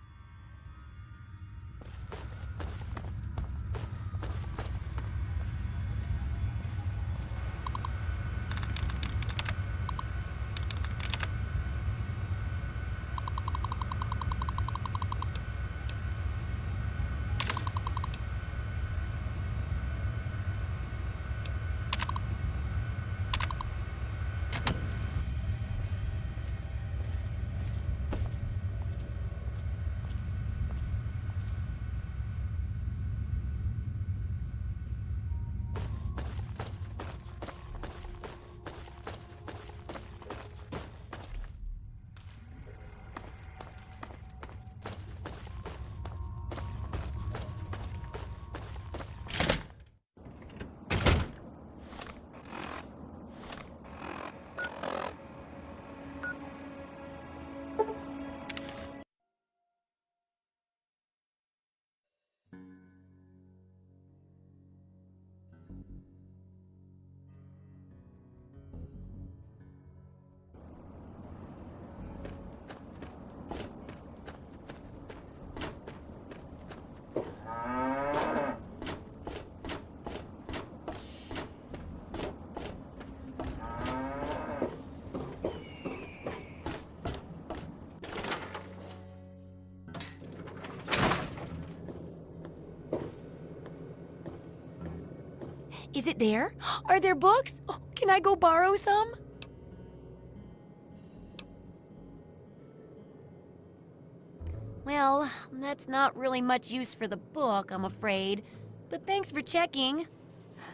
Is it there? Are there books? Oh, can I go borrow some? Well, that's not really much use for the book, I'm afraid. But thanks for checking.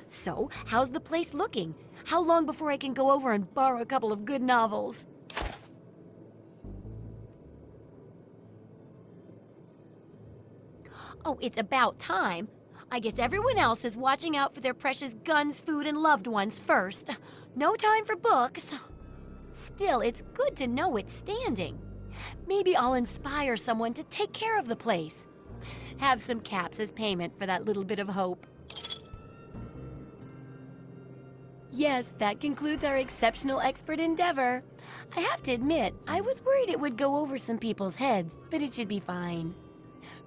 So, how's the place looking? How long before I can go over and borrow a couple of good novels? Oh, it's about time. I guess everyone else is watching out for their precious guns, food, and loved ones first. No time for books. Still, it's good to know it's standing. Maybe I'll inspire someone to take care of the place. Have some caps as payment for that little bit of hope. Yes, that concludes our exceptional expert endeavor. I have to admit, I was worried it would go over some people's heads, but it should be fine.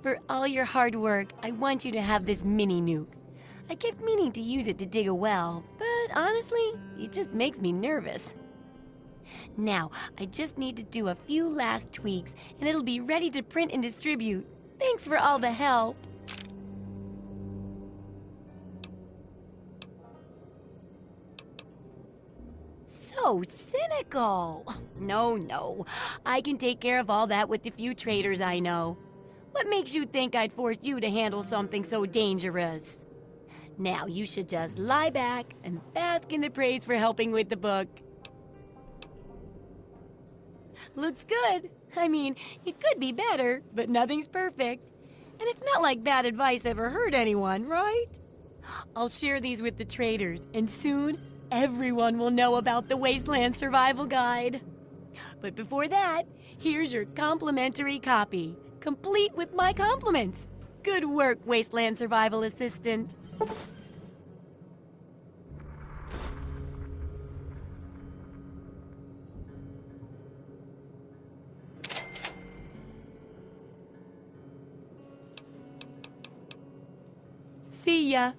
For all your hard work, I want you to have this mini nuke. I kept meaning to use it to dig a well, but honestly, it just makes me nervous. Now, I just need to do a few last tweaks, and it'll be ready to print and distribute. Thanks for all the help. So cynical. No, I can take care of all that with the few traders I know. What makes you think I'd force you to handle something so dangerous? Now you should just lie back and bask in the praise for helping with the book. Looks good. I mean, it could be better, but nothing's perfect. And it's not like bad advice ever hurt anyone, right? I'll share these with the traders, and soon everyone will know about the Wasteland Survival Guide. But before that, here's your complimentary copy, complete with my compliments. Good work, Wasteland Survival Assistant. See ya.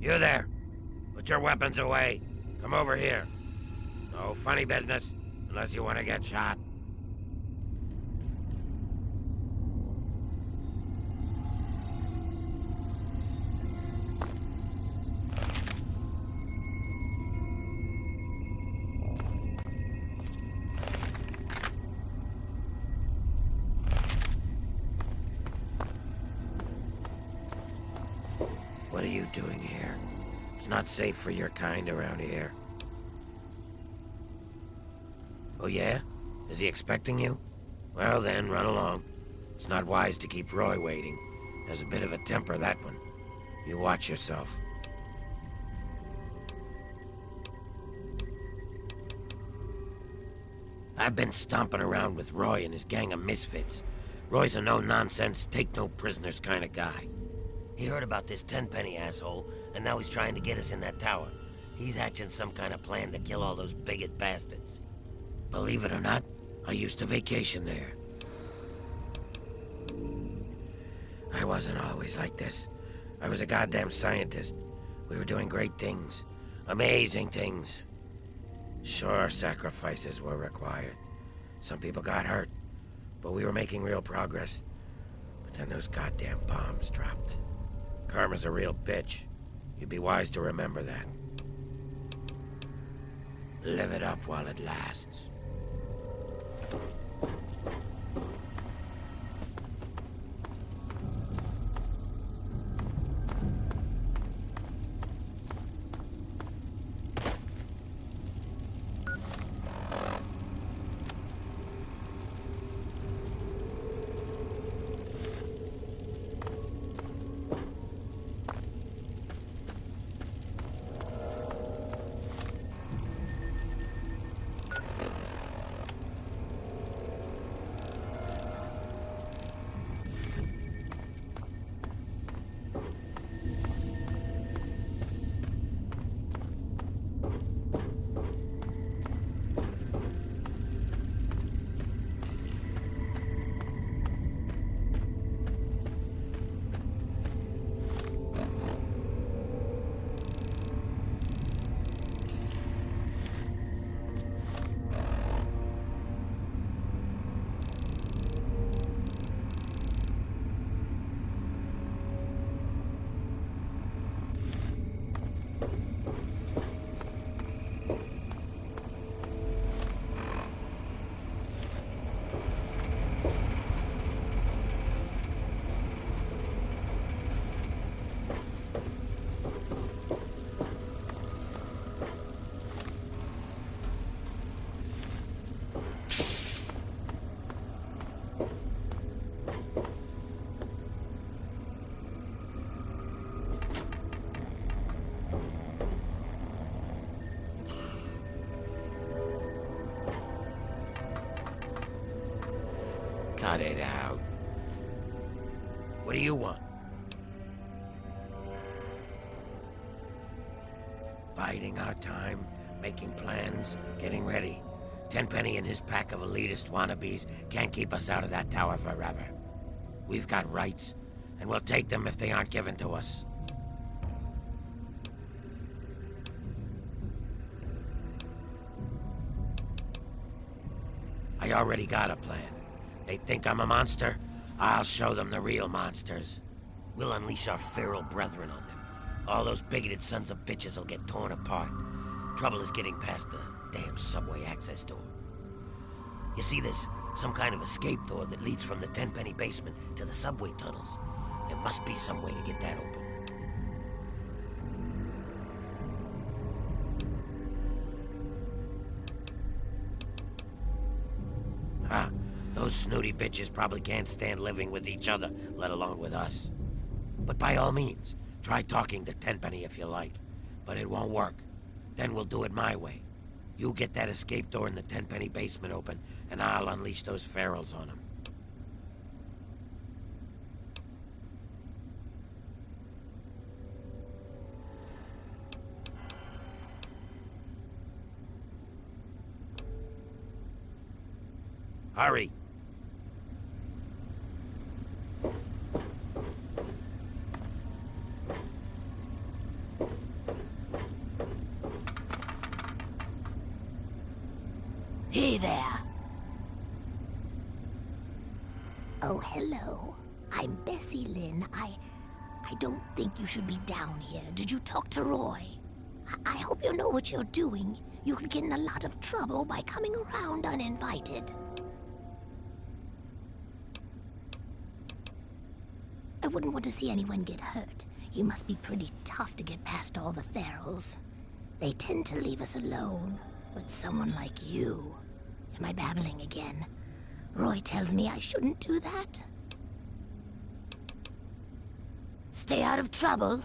You there. Put your weapons away. Come over here. No funny business, unless you want to get shot. What are you doing here? It's not safe for your kind around here. Oh yeah? Is he expecting you? Well then, run along. It's not wise to keep Roy waiting. Has a bit of a temper, that one. You watch yourself. I've been stomping around with Roy and his gang of misfits. Roy's a no-nonsense, take-no-prisoners kind of guy. He heard about this tenpenny asshole, and now he's trying to get us in that tower. He's hatching some kind of plan to kill all those bigot bastards. Believe it or not, I used to vacation there. I wasn't always like this. I was a goddamn scientist. We were doing great things. Amazing things. Sure, sacrifices were required. Some people got hurt, but we were making real progress. But then those goddamn bombs dropped. Karma's a real bitch. You'd be wise to remember that. Live it up while it lasts. Cut it out. What do you want? Biding our time, making plans, getting ready. Tenpenny and his pack of elitist wannabes can't keep us out of that tower forever. We've got rights, and we'll take them if they aren't given to us. I already got a plan. They think I'm a monster? I'll show them the real monsters. We'll unleash our feral brethren on them. All those bigoted sons of bitches will get torn apart. Trouble is getting past the damn subway access door. You see, there's some kind of escape door that leads from the Tenpenny basement to the subway tunnels. There must be some way to get that open. Ah, those snooty bitches probably can't stand living with each other, let alone with us. But by all means, try talking to Tenpenny if you like. But it won't work. Then we'll do it my way. You get that escape door in the Tenpenny basement open, and I'll unleash those ferals on them. Hurry! Hey there. Oh, hello. I'm Bessie Lynn. I don't think you should be down here. Did you talk to Roy? I hope you know what you're doing. You could get in a lot of trouble by coming around uninvited. I wouldn't want to see anyone get hurt. You must be pretty tough to get past all the ferals. They tend to leave us alone, but someone like you... Am I babbling again? Roy tells me I shouldn't do that. Stay out of trouble.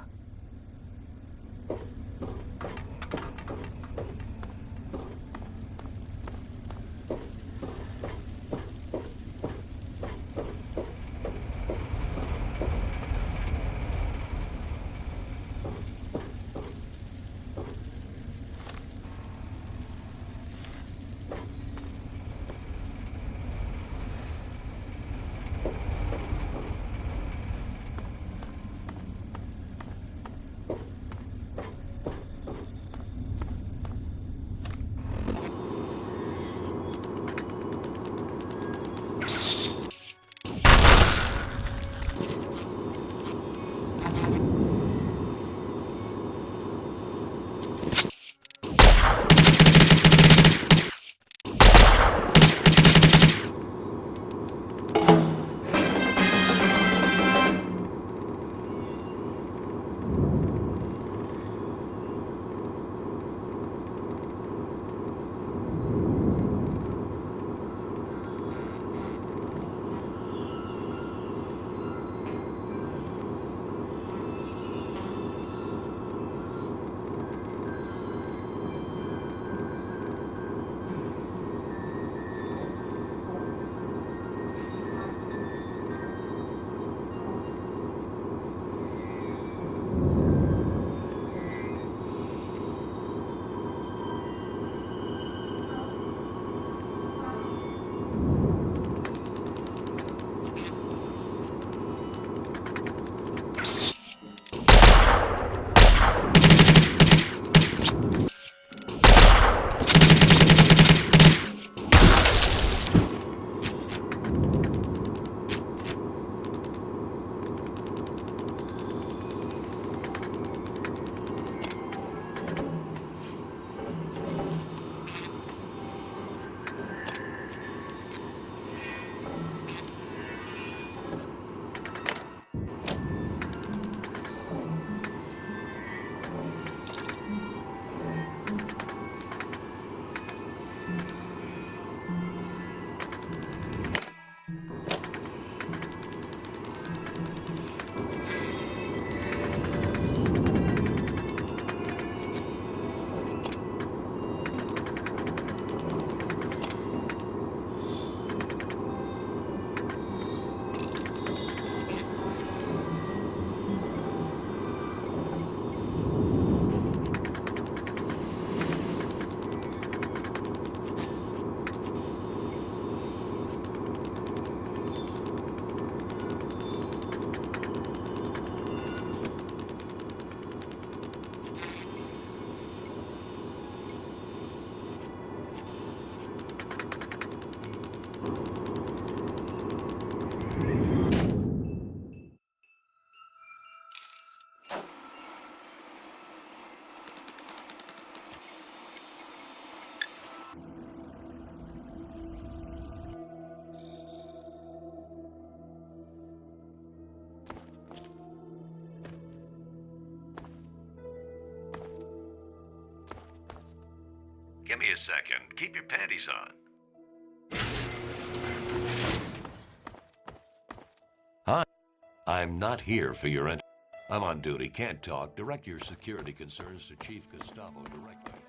Give me a second. Keep your panties on. Hi. I'm not here for your I'm on duty. Can't talk. Direct your security concerns to Chief Gustavo directly.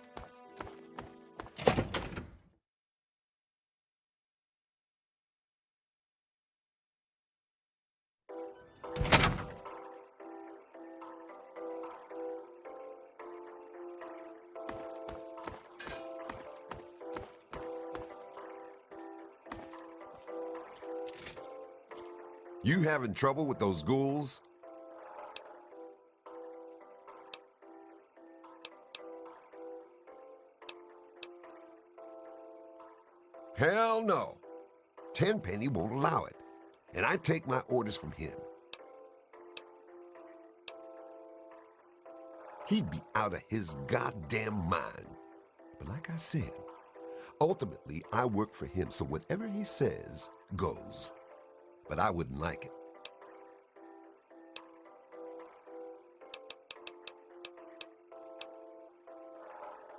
You having trouble with those ghouls? Hell no. Tenpenny won't allow it, and I take my orders from him. He'd be out of his goddamn mind. But like I said, ultimately I work for him, so whatever he says goes. But I wouldn't like it.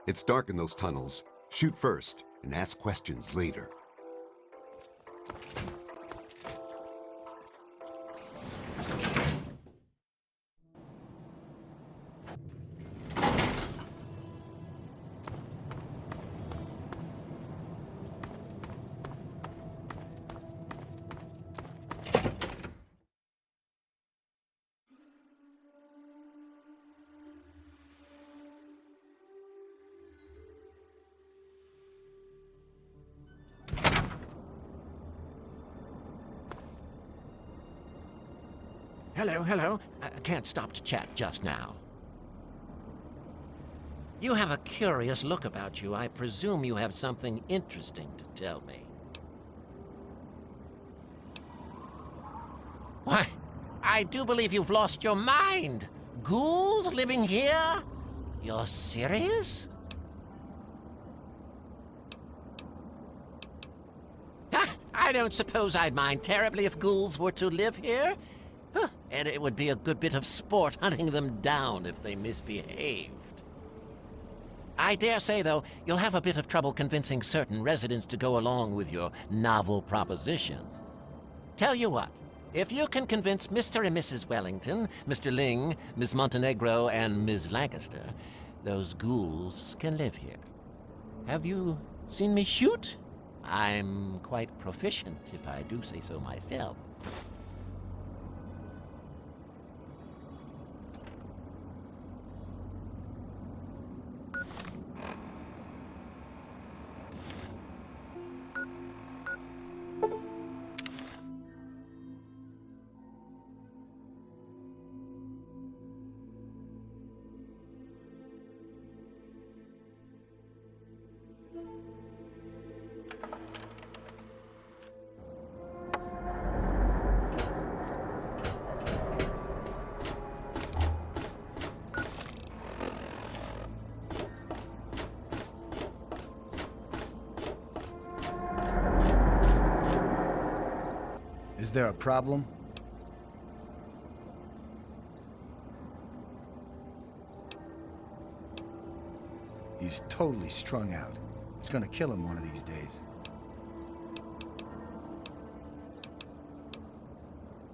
It's dark in those tunnels. Shoot first and ask questions later. Hello. I can't stop to chat just now. You have a curious look about you. I presume you have something interesting to tell me. Why, I do believe you've lost your mind. Ghouls living here? You're serious? I don't suppose I'd mind terribly if ghouls were to live here. And it would be a good bit of sport hunting them down if they misbehaved. I dare say, though, you'll have a bit of trouble convincing certain residents to go along with your novel proposition. Tell you what, if you can convince Mr. and Mrs. Wellington, Mr. Ling, Miss Montenegro, and Ms. Lancaster, those ghouls can live here. Have you seen me shoot? I'm quite proficient, if I do say so myself. Is there a problem? He's totally strung out. It's gonna kill him one of these days.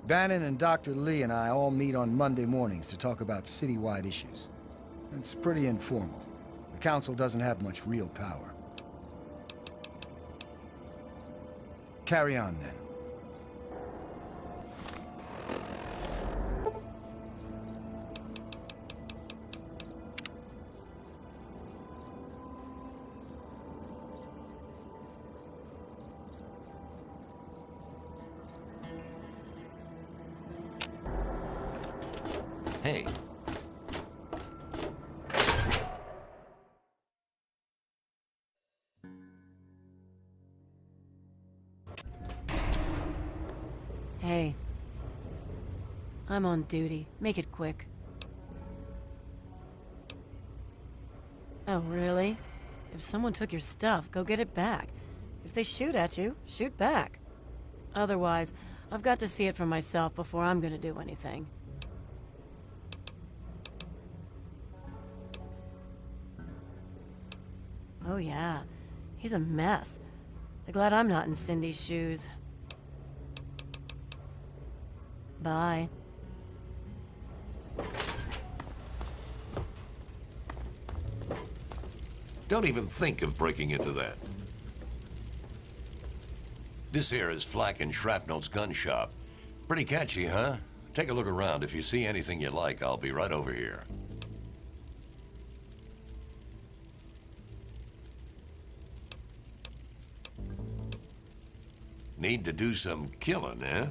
Bannon and Dr. Lee and I all meet on Monday mornings to talk about citywide issues. It's pretty informal. The council doesn't have much real power. Carry on, then. Hey. Hey. I'm on duty. Make it quick. Oh, really? If someone took your stuff, go get it back. If they shoot at you, shoot back. Otherwise, I've got to see it for myself before I'm gonna do anything. Oh yeah, he's a mess. I'm glad I'm not in Cindy's shoes. Bye. Don't even think of breaking into that. This here is Flack and Shrapnel's gun shop. Pretty catchy, huh? Take a look around. If you see anything you like, I'll be right over here. Need to do some killing, eh?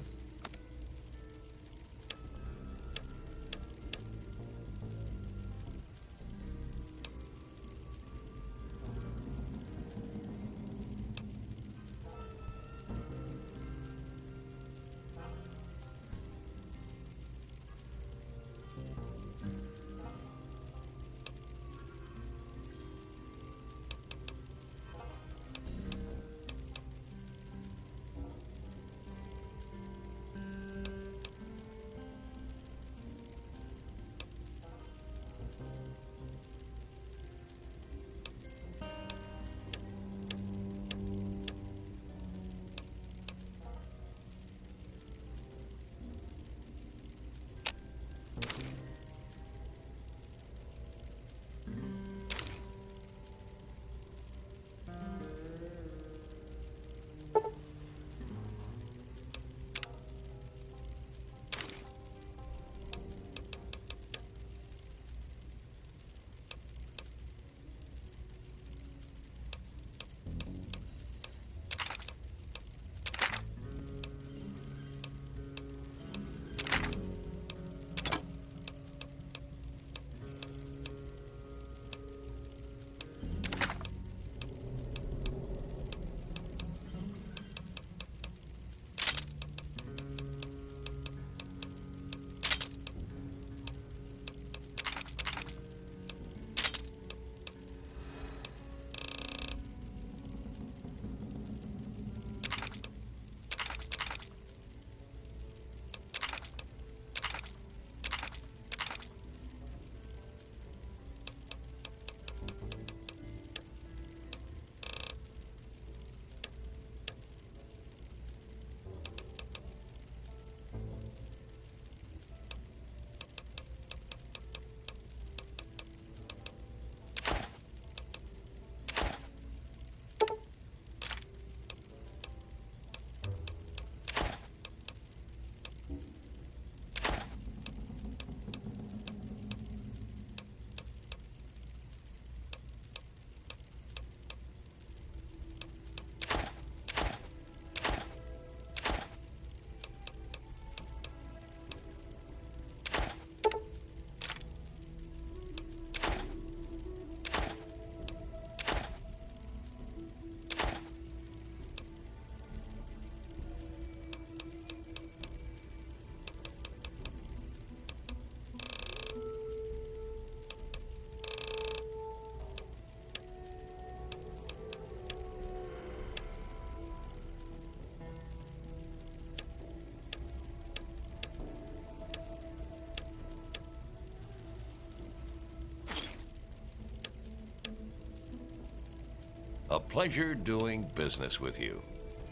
A pleasure doing business with you.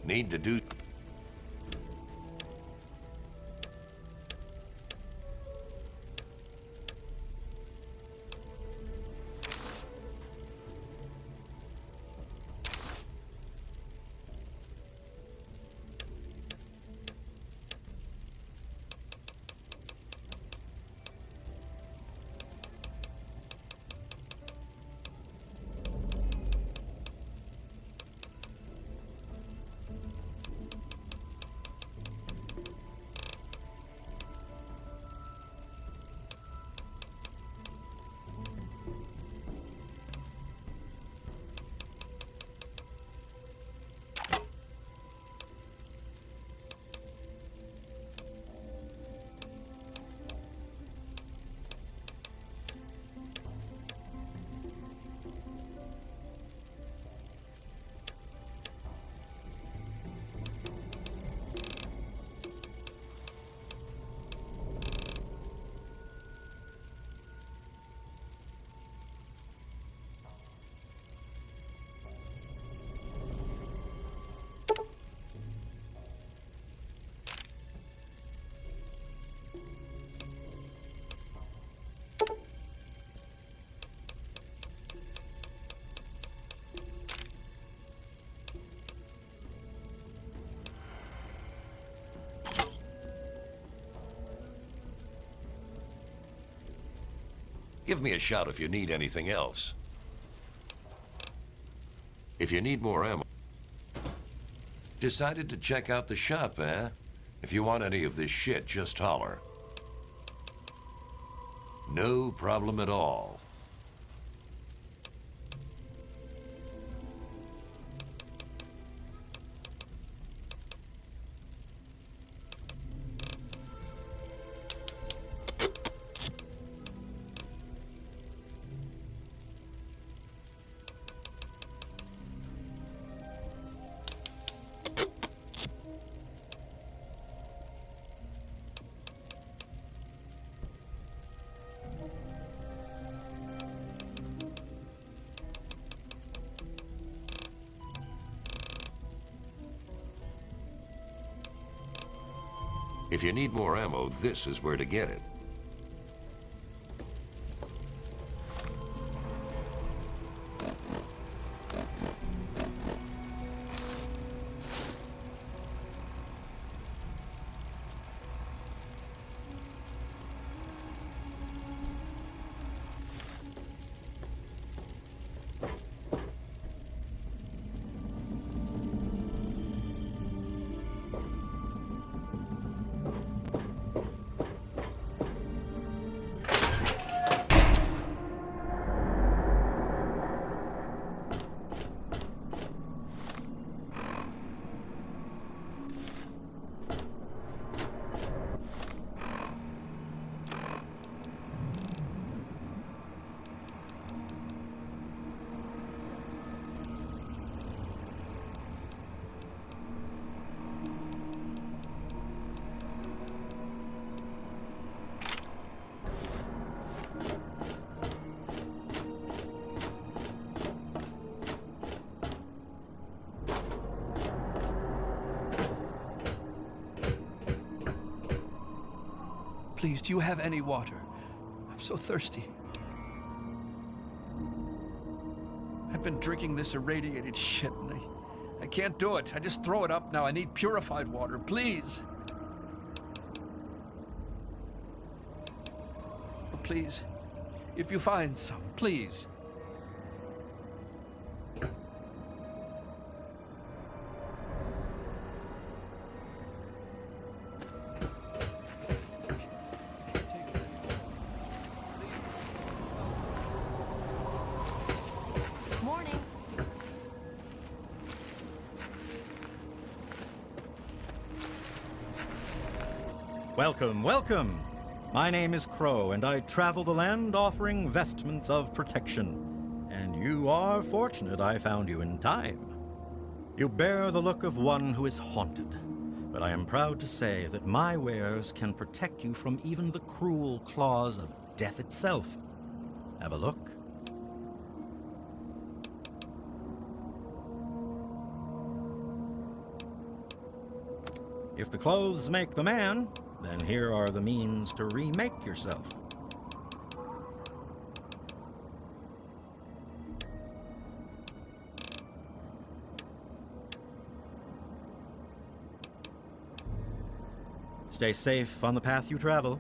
Need to do... Give me a shout if you need anything else. If you need more ammo... Decided to check out the shop, eh? If you want any of this shit, just holler. No problem at all. If you need more ammo, this is where to get it. Please, do you have any water? I'm so thirsty. I've been drinking this irradiated shit, and I can't do it. I just throw it up now. I need purified water, please. Oh, please, if you find some, please. Welcome, welcome! My name is Crow, and I travel the land offering vestments of protection. And you are fortunate I found you in time. You bear the look of one who is haunted, but I am proud to say that my wares can protect you from even the cruel claws of death itself. Have a look. If the clothes make the man, then here are the means to remake yourself. Stay safe on the path you travel.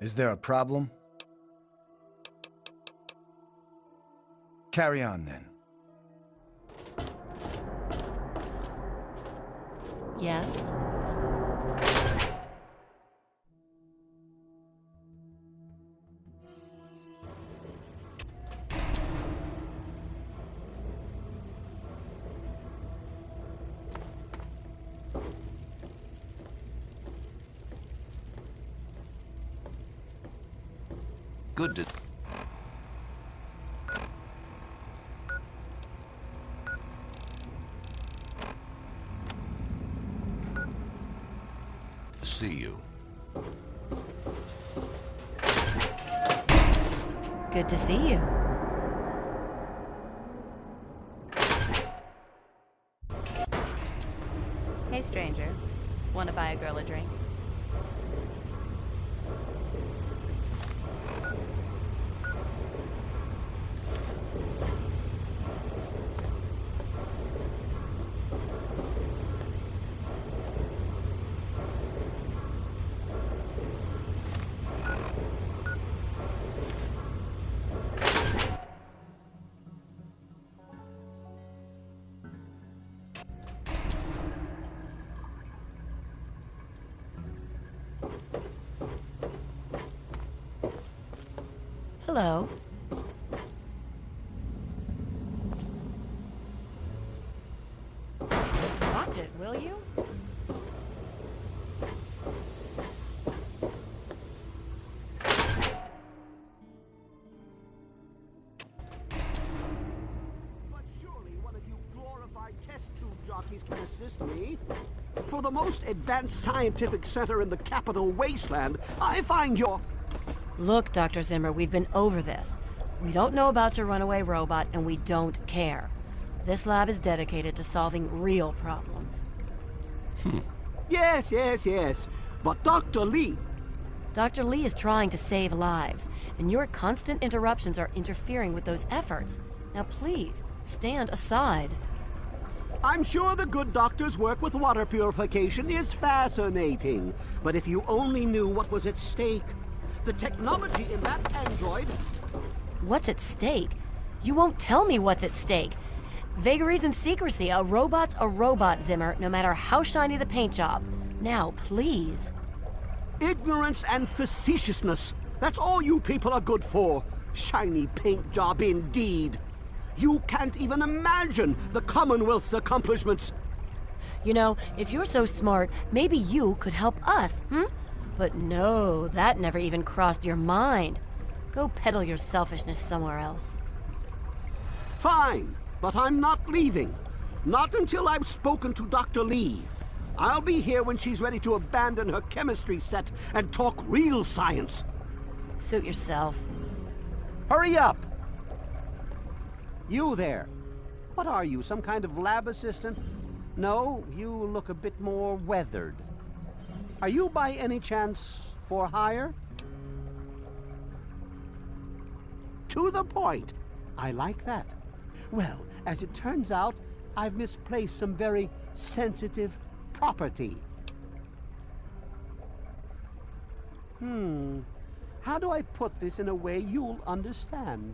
Is there a problem? Carry on, then. Yes? Good to... see you. Good to see you. Hey, stranger. Want to buy a girl a drink? Hello. Watch it, will you? But surely one of you glorified test tube jockeys can assist me. For the most advanced scientific center in the capital Wasteland, I find your... Look, Dr. Zimmer, we've been over this. We don't know about your runaway robot, and we don't care. This lab is dedicated to solving real problems. Yes. But Dr. Lee... Dr. Lee is trying to save lives, and your constant interruptions are interfering with those efforts. Now please, stand aside. I'm sure the good doctor's work with water purification is fascinating. But if you only knew what was at stake... The technology in that android... What's at stake? You won't tell me what's at stake. Vagaries and secrecy. A robot's a robot, Zimmer, no matter how shiny the paint job. Now, please. Ignorance and facetiousness. That's all you people are good for. Shiny paint job indeed. You can't even imagine the Commonwealth's accomplishments. You know, if you're so smart, maybe you could help us, But no, that never even crossed your mind. Go peddle your selfishness somewhere else. Fine, but I'm not leaving. Not until I've spoken to Dr. Lee. I'll be here when she's ready to abandon her chemistry set and talk real science. Suit yourself. Hurry up! You there. What are you, some kind of lab assistant? No, you look a bit more weathered. Are you by any chance for hire? To the point. I like that. Well, as it turns out, I've misplaced some very sensitive property. How do I put this in a way you'll understand?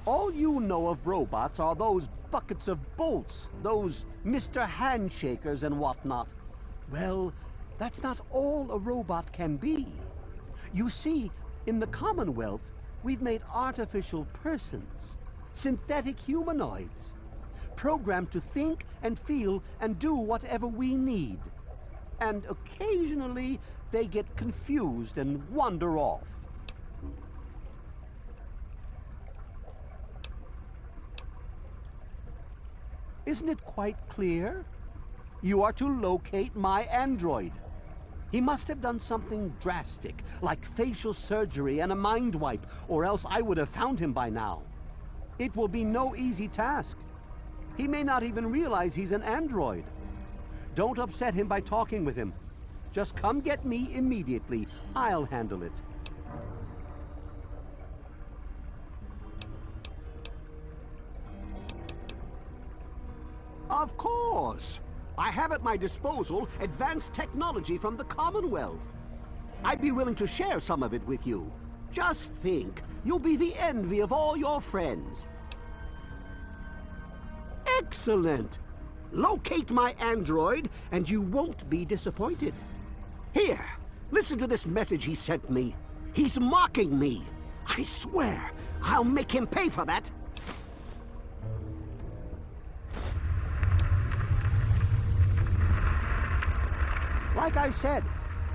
All you know of robots are those buckets of bolts, those Mr. Handshakers and whatnot. Well, that's not all a robot can be. You see, in the Commonwealth, we've made artificial persons, synthetic humanoids, programmed to think and feel and do whatever we need. And occasionally, they get confused and wander off. Isn't it quite clear? You are to locate my android. He must have done something drastic, like facial surgery and a mind wipe, or else I would have found him by now. It will be no easy task. He may not even realize he's an android. Don't upset him by talking with him. Just come get me immediately. I'll handle it. Of course! I have at my disposal advanced technology from the Commonwealth. I'd be willing to share some of it with you. Just think, you'll be the envy of all your friends. Excellent! Locate my android, and you won't be disappointed. Here, listen to this message he sent me. He's mocking me. I swear, I'll make him pay for that. Like I've said,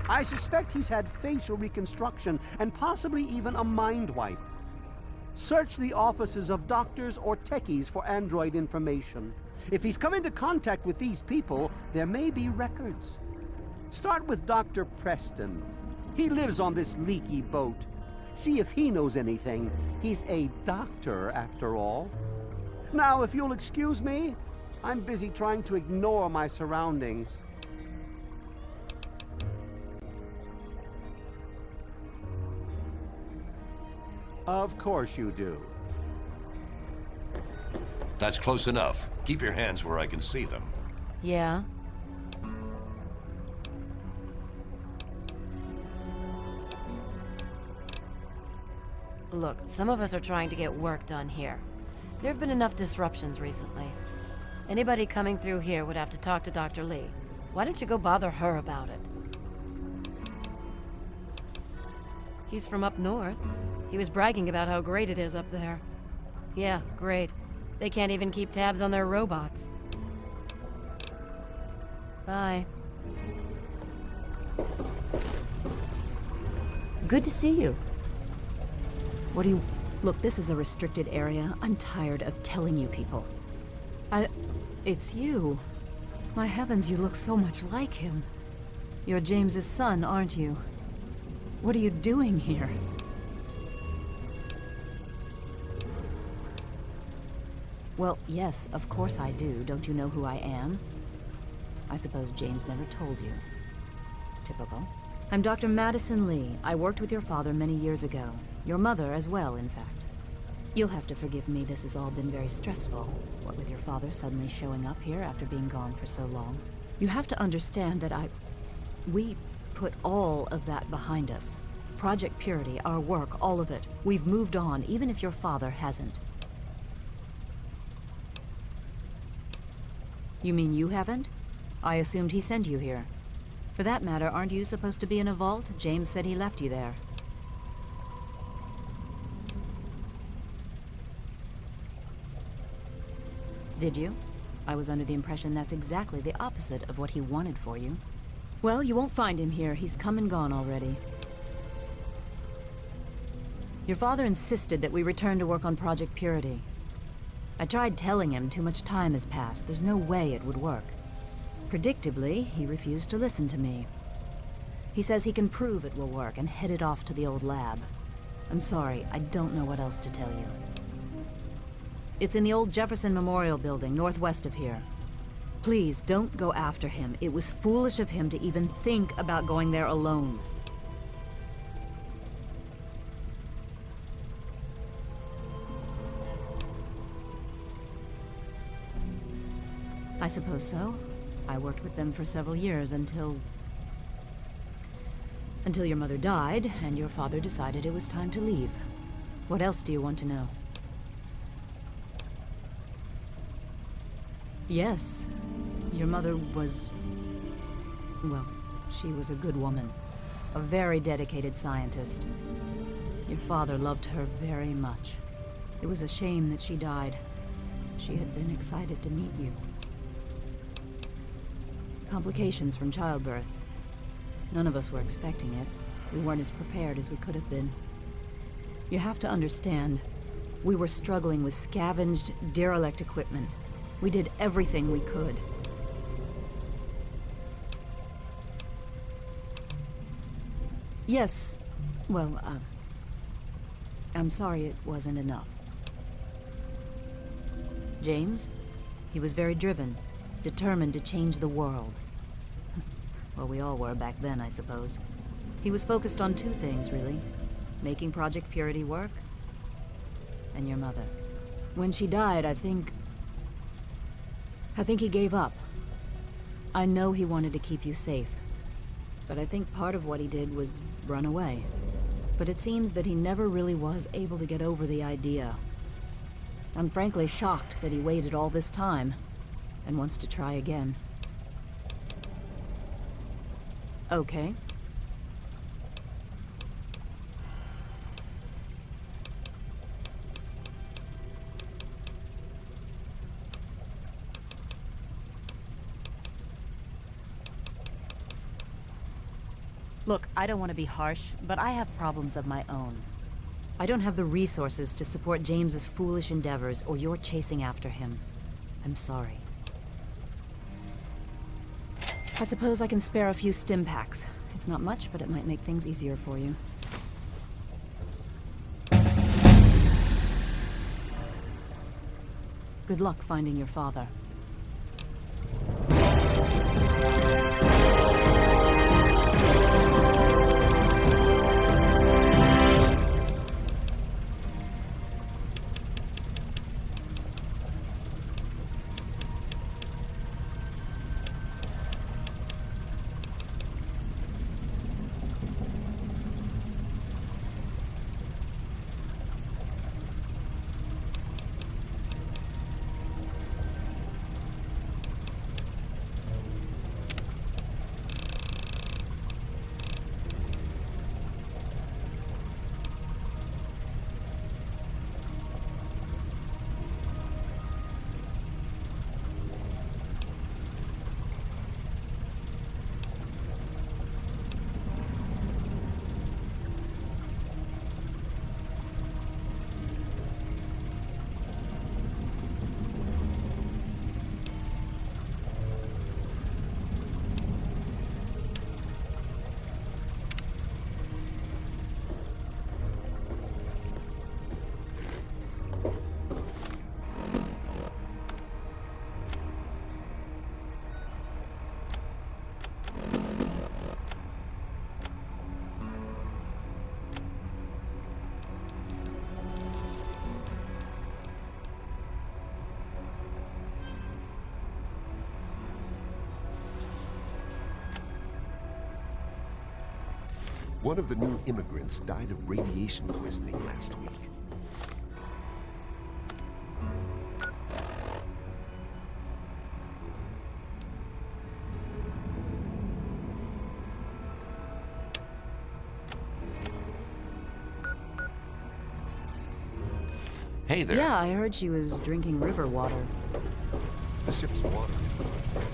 I suspect he's had facial reconstruction and possibly even a mind wipe. Search the offices of doctors or techies for android information. If he's come into contact with these people, there may be records. Start with Dr. Preston. He lives on this leaky boat. See if he knows anything. He's a doctor, after all. Now, if you'll excuse me, I'm busy trying to ignore my surroundings. Of course you do. That's close enough. Keep your hands where I can see them. Yeah? Look, some of us are trying to get work done here. There have been enough disruptions recently. Anybody coming through here would have to talk to Dr. Lee. Why don't you go bother her about it? He's from up north. He was bragging about how great it is up there. Yeah, great. They can't even keep tabs on their robots. Bye. Good to see you. What do you... Look, this is a restricted area. I'm tired of telling you people. It's you. My heavens, you look so much like him. You're James's son, aren't you? What are you doing here? Well, yes, of course I do. Don't you know who I am? I suppose James never told you. Typical. I'm Dr. Madison Lee. I worked with your father many years ago. Your mother as well, in fact. You'll have to forgive me, this has all been very stressful. What with your father suddenly showing up here after being gone for so long. You have to understand that we put all of that behind us. Project Purity, our work, all of it. We've moved on, even if your father hasn't. You mean you haven't? I assumed he sent you here. For that matter, aren't you supposed to be in a vault? James said he left you there. Did you? I was under the impression that's exactly the opposite of what he wanted for you. Well, you won't find him here. He's come and gone already. Your father insisted that we return to work on Project Purity. I tried telling him too much time has passed. There's no way it would work. Predictably, he refused to listen to me. He says he can prove it will work and headed off to the old lab. I'm sorry, I don't know what else to tell you. It's in the old Jefferson Memorial Building, northwest of here. Please, don't go after him. It was foolish of him to even think about going there alone. I suppose so. I worked with them for several years until your mother died and your father decided it was time to leave. What else do you want to know? Yes, your mother was... well, she was a good woman. A very dedicated scientist. Your father loved her very much. It was a shame that she died. She had been excited to meet you. Complications from childbirth. None of us were expecting it. We weren't as prepared as we could have been. You have to understand, we were struggling with scavenged, derelict equipment. We did everything we could. Yes, well, I'm sorry it wasn't enough. James? He was very driven, determined to change the world. Well, we all were back then, I suppose. He was focused on two things, really. Making Project Purity work, and your mother. When she died, I think he gave up. I know he wanted to keep you safe. But I think part of what he did was run away. But it seems that he never really was able to get over the idea. I'm frankly shocked that he waited all this time and wants to try again. Okay. Look, I don't want to be harsh, but I have problems of my own. I don't have the resources to support James's foolish endeavors, or your chasing after him. I'm sorry. I suppose I can spare a few stim packs. It's not much, but it might make things easier for you. Good luck finding your father. One of the new immigrants died of radiation poisoning last week. Hey there. Yeah, I heard she was drinking river water. The ship's water is much better.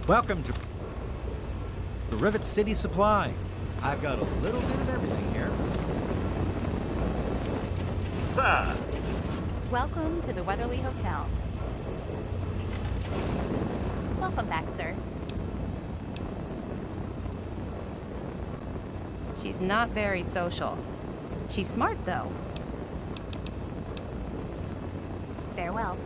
Welcome to the Rivet City Supply. I've got a little bit of everything here. Sir! Welcome to the Weatherly Hotel. Welcome back, sir. She's not very social. She's smart, though. Farewell.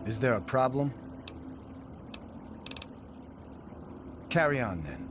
Is there a problem? Carry on, then.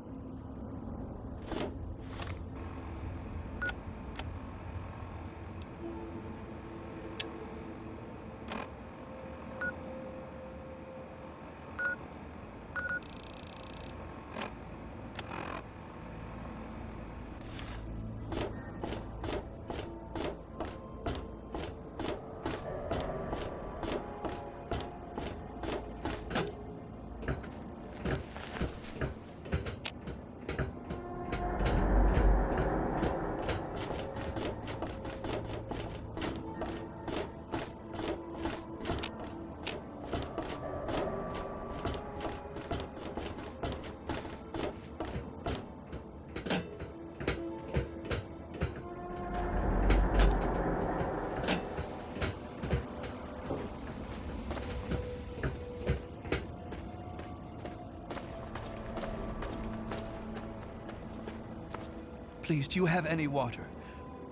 Please, do you have any water?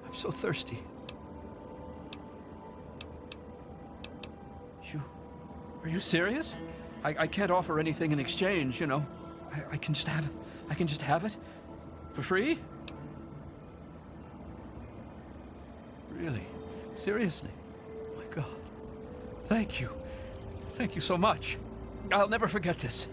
I'm so thirsty. Are you serious? I can't offer anything in exchange, you know. I can just have it? For free? Really? Seriously? Oh my God. Thank you. Thank you so much. I'll never forget this.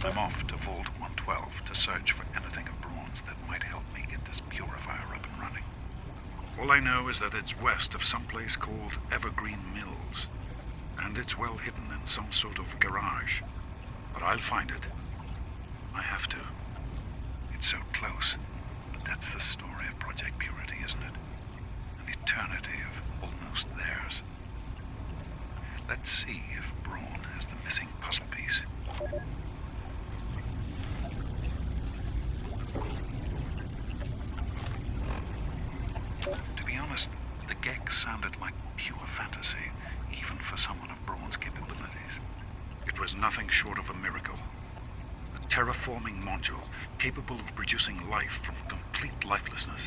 I'm off to Vault 112 to search for anything of Braun's that might help me get this purifier up and running. All I know is that it's west of someplace called Evergreen Mills, and it's well hidden in some sort of garage. But I'll find it. I have to. It's so close, but that's the story of Project Purity, isn't it? An eternity of almost theirs. Let's see if Braun has the missing puzzle piece. To be honest, the Gex sounded like pure fantasy, even for someone of Braun's capabilities. It was nothing short of a miracle. A terraforming module capable of producing life from complete lifelessness.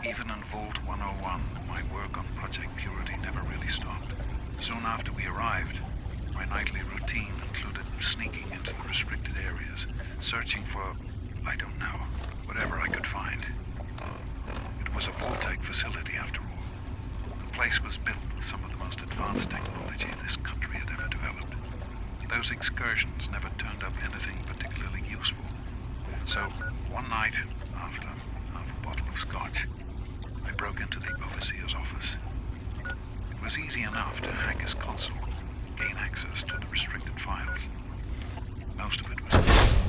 Even in Vault 101, my work on Project Purity never really stopped. Soon after we arrived, my nightly routine included sneaking into the restricted areas, searching for, I don't know, whatever I could find. It was a Vault-Tec facility after all. The place was built with some of the most advanced technology this country had ever developed. Those excursions never turned up anything particularly useful. So, one night, after half a bottle of scotch, I broke into the overseer's office. It was easy enough to hack his console, gain access to the restricted files. Most of it was...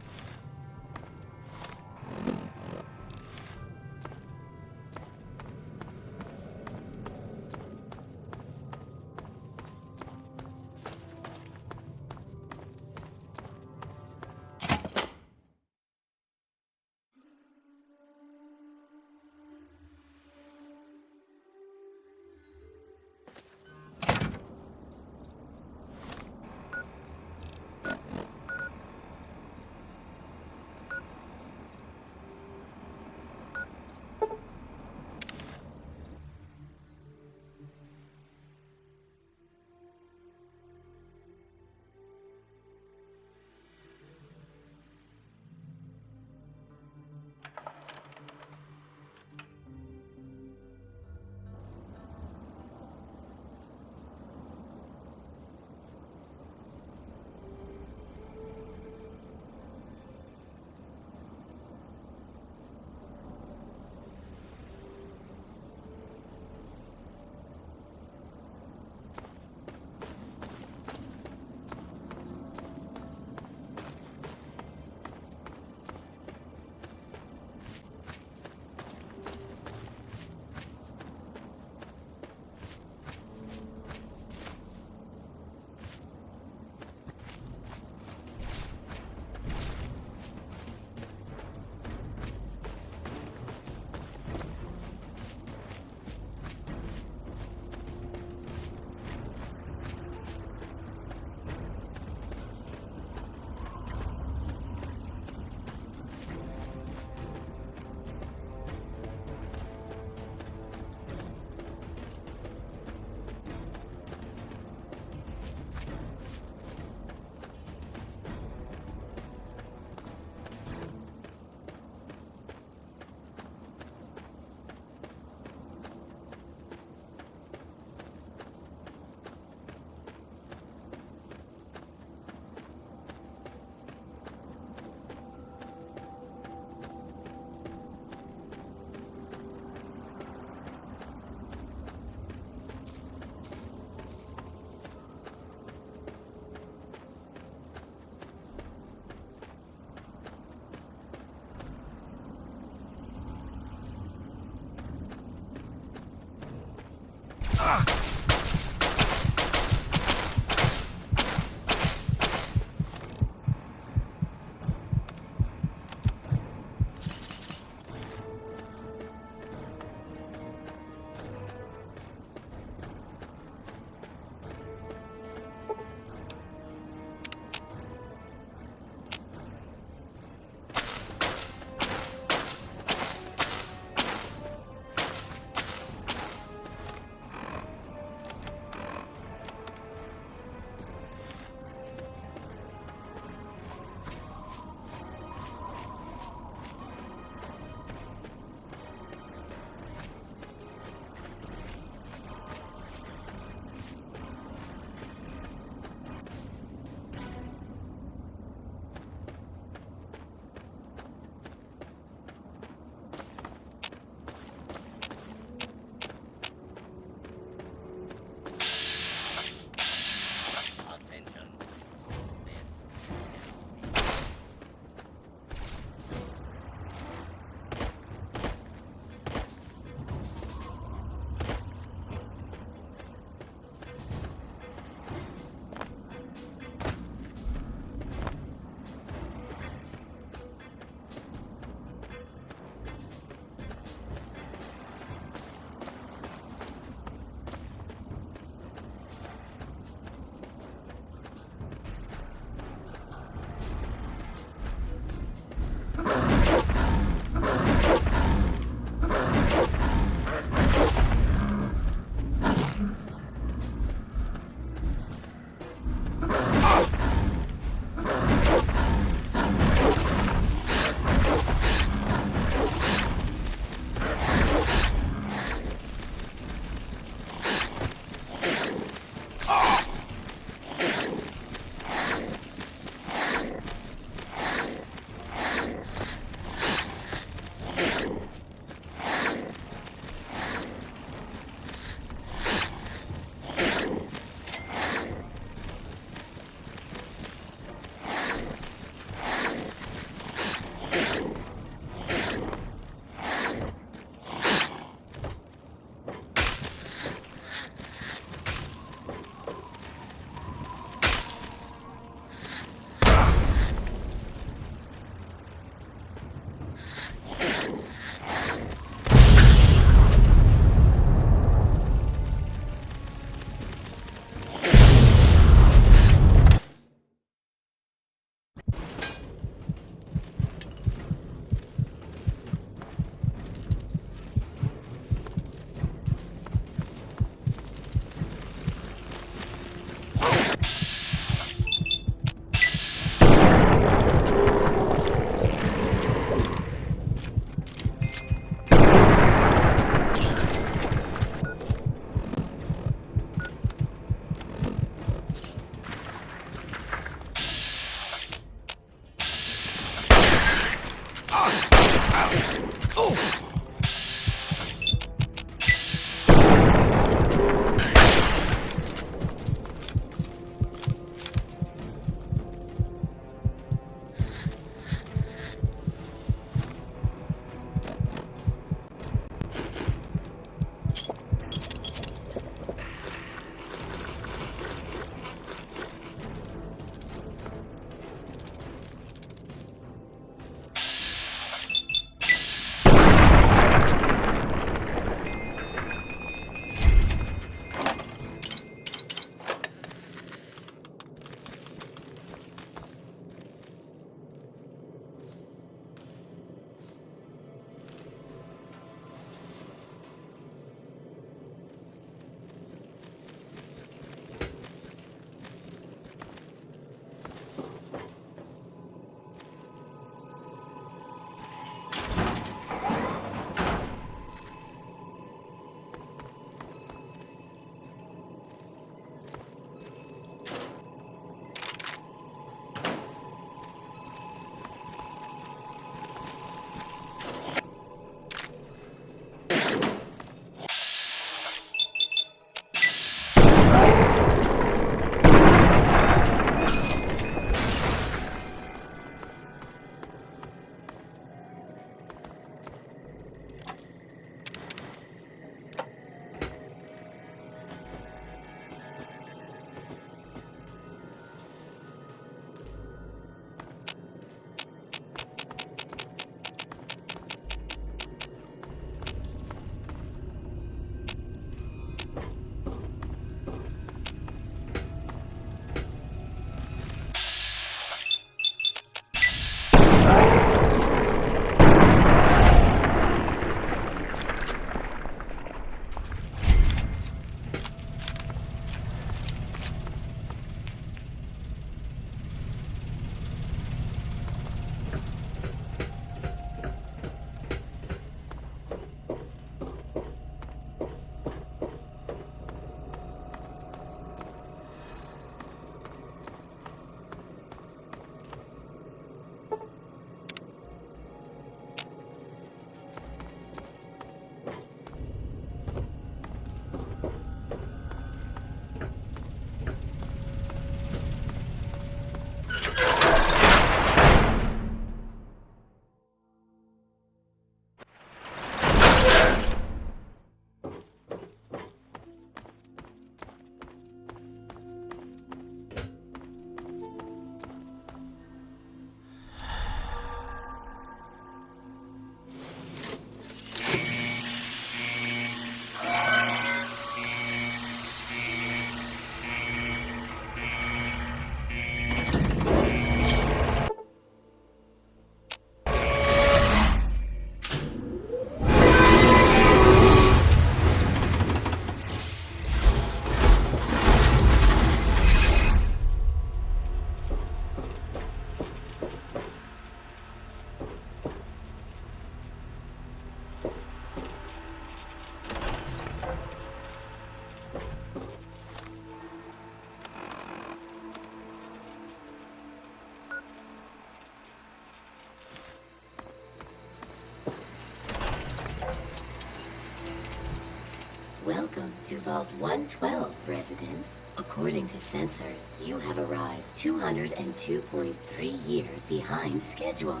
to Vault 112, resident. According to sensors, you have arrived 202.3 years behind schedule.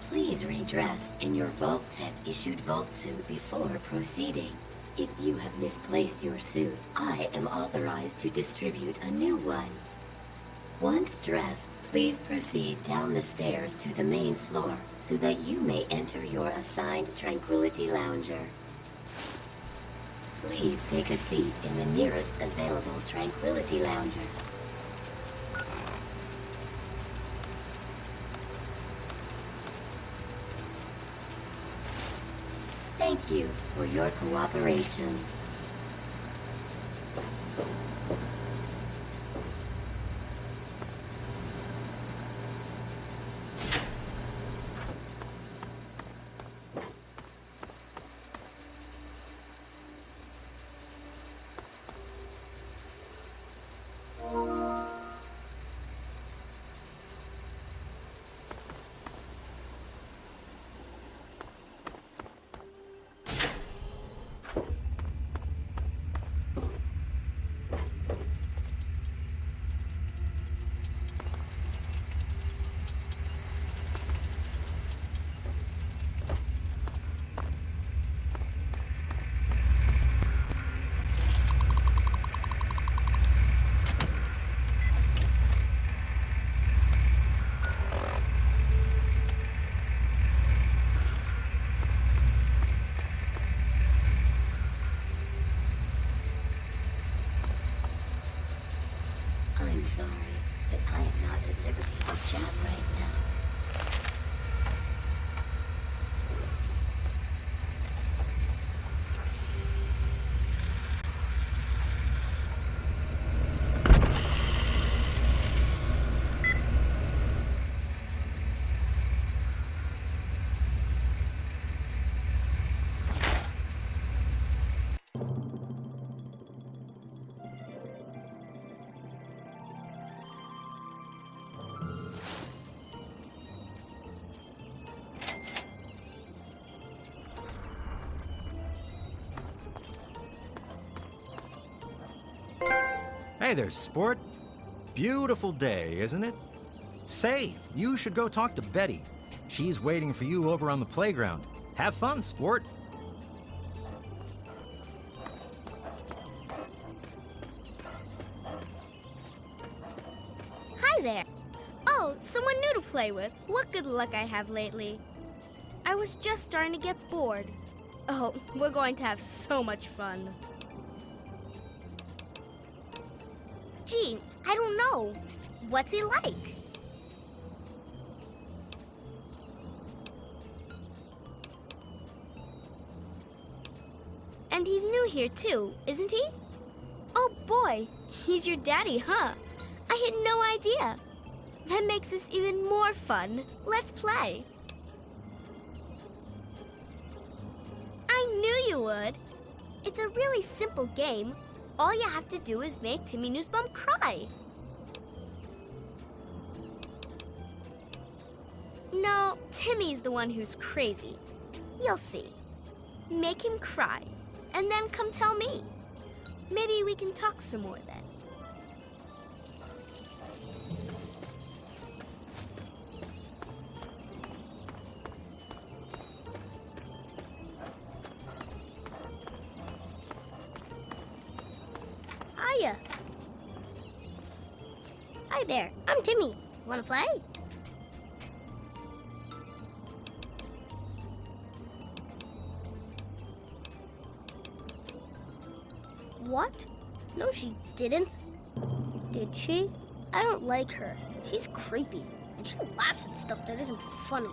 Please redress in your Vault Tech issued Vault suit before proceeding. If you have misplaced your suit, I am authorized to distribute a new one. Once dressed, please proceed down the stairs to the main floor so that you may enter your assigned Tranquility Lounger. Please take a seat in the nearest available Tranquility Lounger. Thank you for your cooperation. I'm sorry, but I am not at liberty to chat right now. Hey there, sport. Beautiful day, isn't it? Say, you should go talk to Betty. She's waiting for you over on the playground. Have fun, sport. Hi there. Oh, someone new to play with. What good luck I have lately. I was just starting to get bored. Oh, we're going to have so much fun. Gee, I don't know. What's he like? And he's new here too, isn't he? Oh boy, he's your daddy, huh? I had no idea. That makes this even more fun. Let's play. I knew you would. It's a really simple game. All you have to do is make Timmy Newsbum cry. No, Timmy's the one who's crazy. You'll see. Make him cry, and then come tell me. Maybe we can talk some more then. Hiya. Hi there, I'm Timmy. Wanna play? What? No, she didn't. Did she? I don't like her. She's creepy, and she laughs at stuff that isn't funny.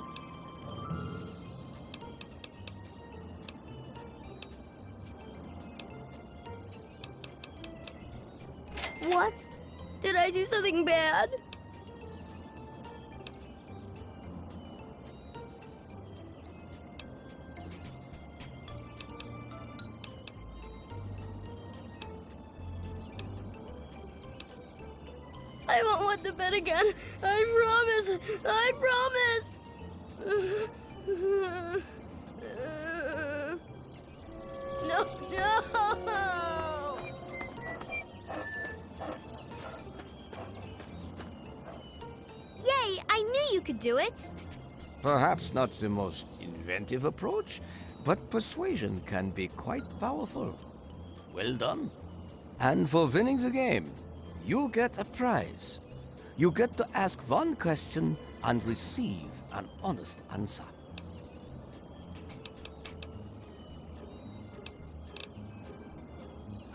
What? Did I do something bad? I won't want the bed again. I promise. I promise. No, no. knew you could do it. Perhaps not the most inventive approach, but persuasion can be quite powerful. Well done. And for winning the game, you get a prize. You get to ask one question and receive an honest answer.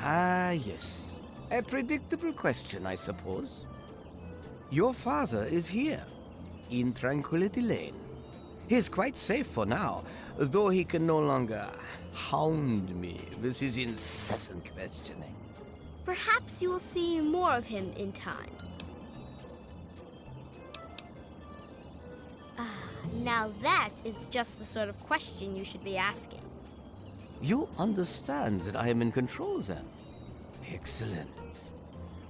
Ah, yes. A predictable question, I suppose. Your father is here, in Tranquility Lane. He's quite safe for now, though he can no longer hound me with his incessant questioning. Perhaps you will see more of him in time. Now that is just the sort of question you should be asking. You understand that I am in control, then? Excellent.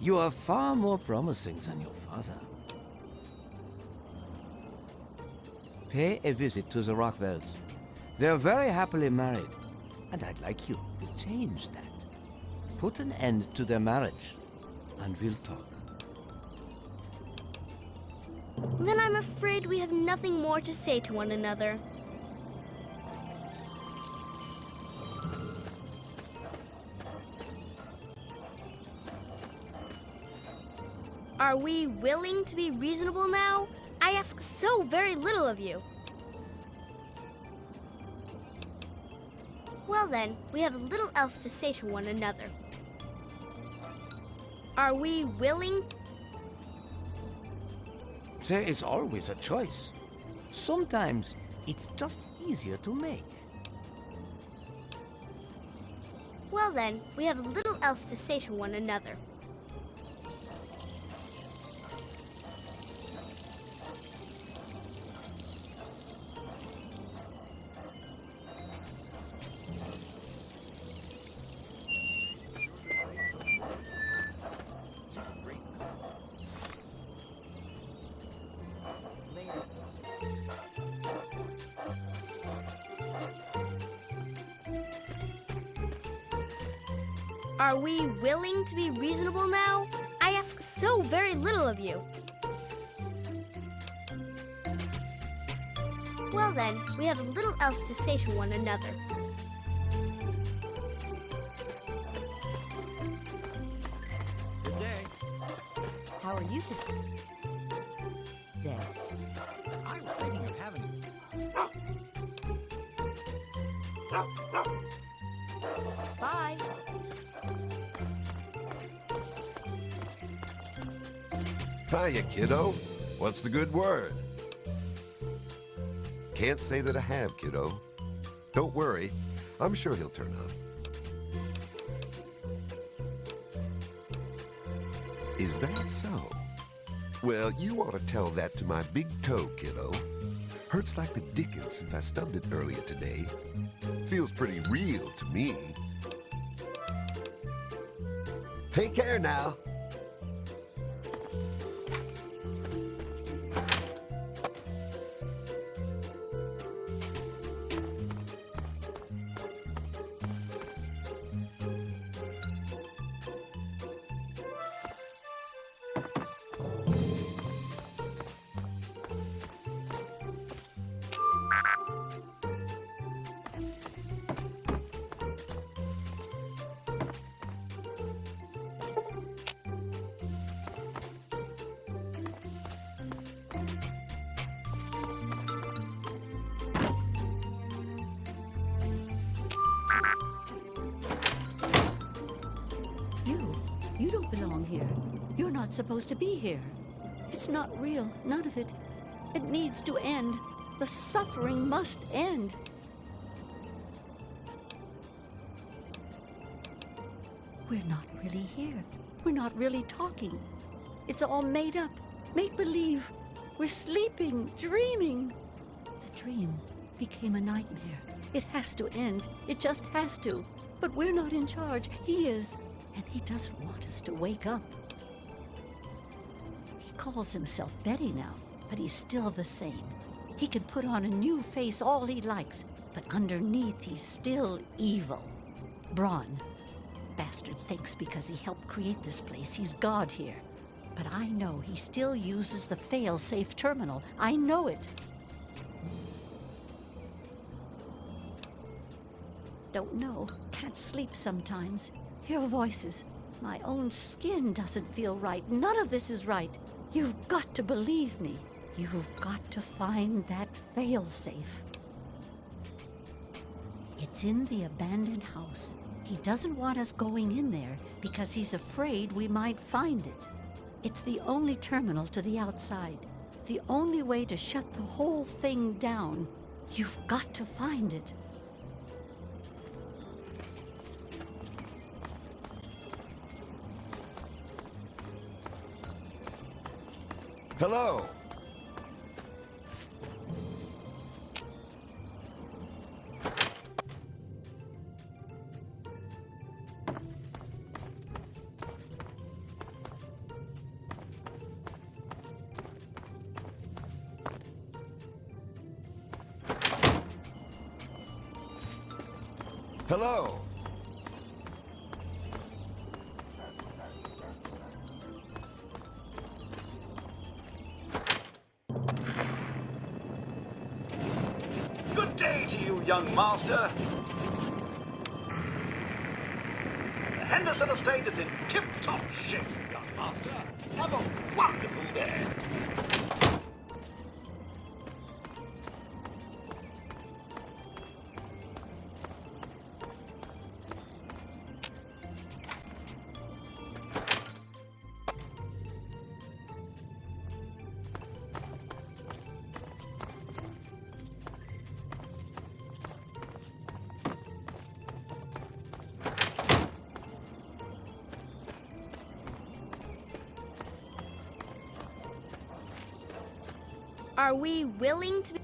You are far more promising than your father. Pay a visit to the Rockwells. They're very happily married, and I'd like you to change that. Put an end to their marriage, and we'll talk. Then I'm afraid we have nothing more to say to one another. Are we willing to be reasonable now? I ask so very little of you. Well then, we have little else to say to one another. Are we willing? There is always a choice. Sometimes it's just easier to make. Well then, we have little else to say to one another. Are we willing to be reasonable now? I ask so very little of you. Well then, we have little else to say to one another. Good day. How are you today? Day. I was thinking of having... Bye. Hiya, kiddo. What's the good word? Can't say that I have, kiddo. Don't worry. I'm sure he'll turn up. Is that so? Well, you ought to tell that to my big toe, kiddo. Hurts like the dickens since I stubbed it earlier today. Feels pretty real to me. Take care now. You don't belong here. You're not supposed to be here. It's not real, none of it. It needs to end. The suffering must end. We're not really here. We're not really talking. It's all made up. Make-believe. We're sleeping, dreaming. The dream became a nightmare. It has to end. It just has to. But we're not in charge. He is. And he doesn't want us to wake up. He calls himself Betty now, but he's still the same. He can put on a new face all he likes, but underneath he's still evil. Braun. Bastard thinks because he helped create this place, he's God here. But I know he still uses the fail-safe terminal. I know it. Don't know. Can't sleep sometimes. Hear voices. My own skin doesn't feel right. None of this is right. You've got to believe me. You've got to find that fail-safe. It's in the abandoned house. He doesn't want us going in there because he's afraid we might find it. It's the only terminal to the outside. The only way to shut the whole thing down. You've got to find it. Hello. Hello. Good day to you, young master. The Henderson estate is in tip-top shape, young master. Have a wonderful day. Are we willing to be...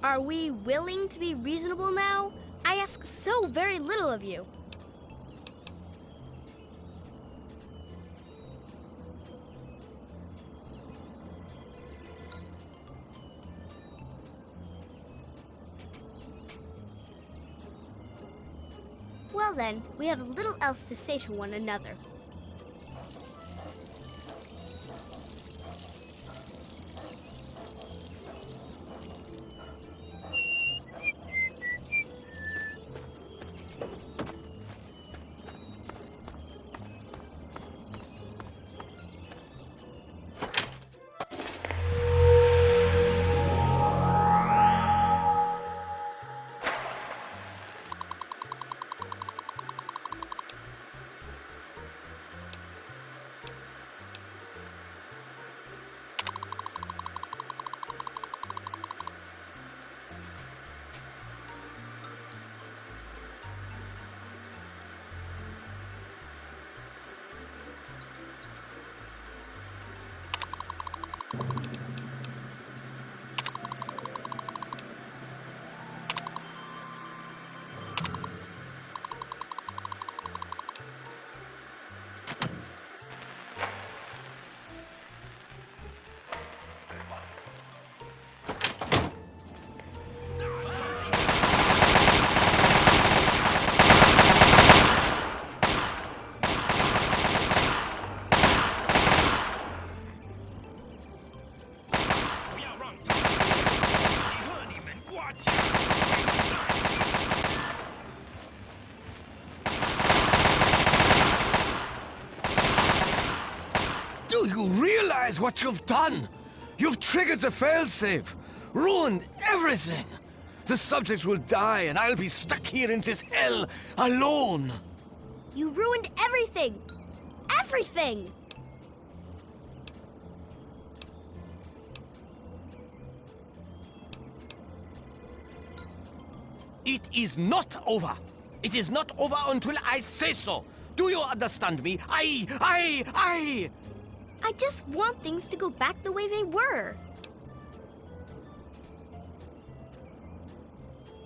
Are we willing to be reasonable now? I ask so very little of you. Well then, we have little else to say to one another. Do you realize what you've done? You've triggered the failsafe, ruined everything. The subjects will die and I'll be stuck here in this hell alone. You ruined everything! Everything! It is not over. It is not over until I say so. Do you understand me? I just want things to go back the way they were.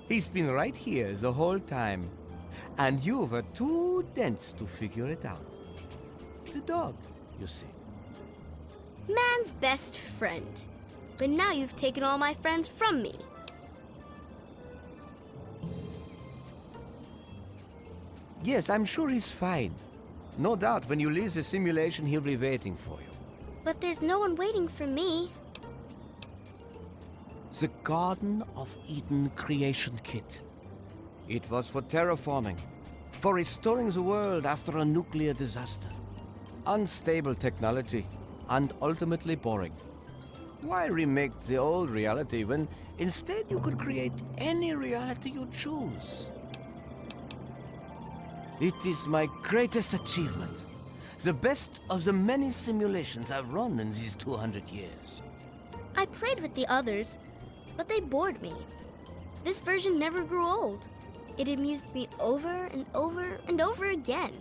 He's been right here the whole time. And you were too dense to figure it out. The dog, you see. Man's best friend. But now you've taken all my friends from me. Yes, I'm sure he's fine. No doubt when you leave the simulation, he'll be waiting for you. But there's no one waiting for me. The Garden of Eden creation kit. It was for terraforming, for restoring the world after a nuclear disaster. Unstable technology, and ultimately boring. Why remake the old reality when instead you could create any reality you choose? It is my greatest achievement. The best of the many simulations I've run in these 200 years. I played with the others, but they bored me. This version never grew old. It amused me over and over and over again.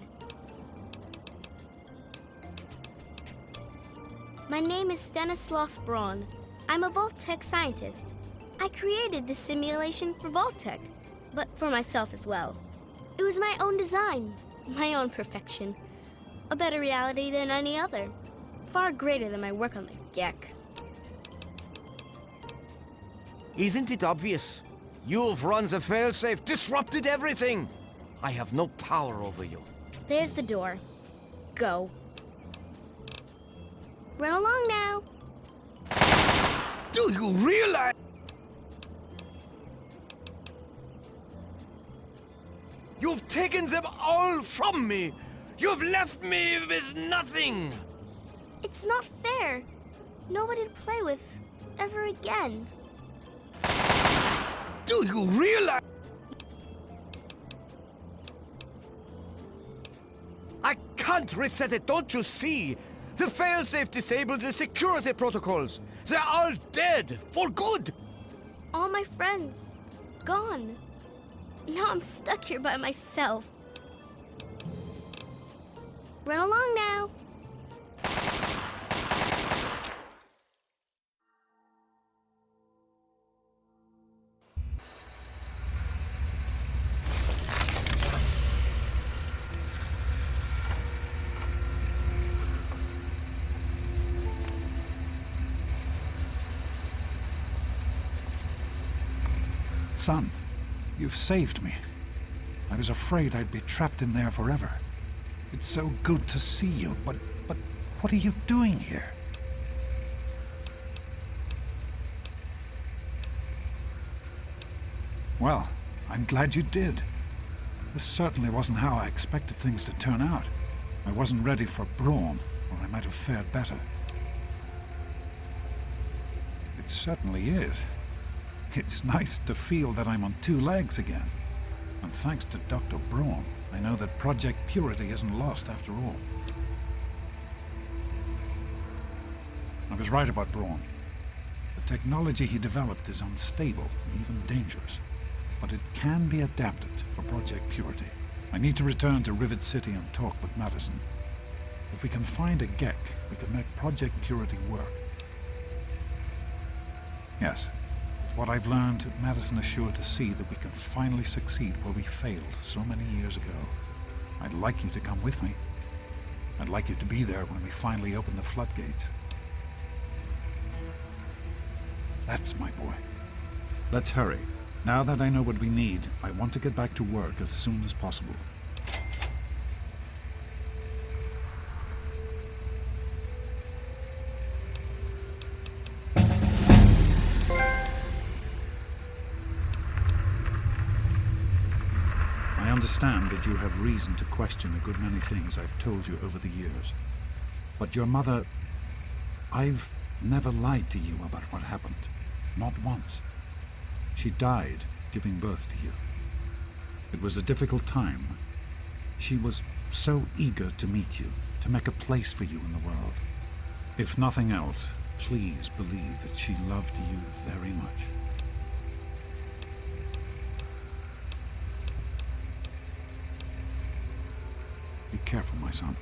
My name is Stanislaus Braun. I'm a Vault-Tec scientist. I created this simulation for Vault-Tec, but for myself as well. It was my own design, my own perfection. A better reality than any other. Far greater than my work on the Gek. Isn't it obvious? You've run the failsafe, disrupted everything. I have no power over you. There's the door. Go. Run along now. Do you realize? You've taken them all from me. You've left me with nothing. It's not fair. Nobody to play with ever again. Do you realize? I can't reset it, don't you see? The failsafe disabled the security protocols. They're all dead, for good. All my friends, gone. Now I'm stuck here by myself. Run along now. son. You've saved me. I was afraid I'd be trapped in there forever. It's so good to see you, but what are you doing here? Well, I'm glad you did. This certainly wasn't how I expected things to turn out. I wasn't ready for Braun, or I might have fared better. It certainly is. It's nice to feel that I'm on two legs again. And thanks to Dr. Braun, I know that Project Purity isn't lost after all. I was right about Braun. The technology he developed is unstable, even dangerous. But it can be adapted for Project Purity. I need to return to Rivet City and talk with Madison. If we can find a Gek, we can make Project Purity work. Yes, with what I've learned, Madison is sure to see that we can finally succeed where we failed so many years ago. I'd like you to come with me. I'd like you to be there when we finally open the floodgates. That's my boy. Let's hurry. Now that I know what we need, I want to get back to work as soon as possible. I understand that you have reason to question a good many things I've told you over the years. But your mother... I've never lied to you about what happened. Not once. She died giving birth to you. It was a difficult time. She was so eager to meet you, to make a place for you in the world. If nothing else, please believe that she loved you very much. Be careful, my son.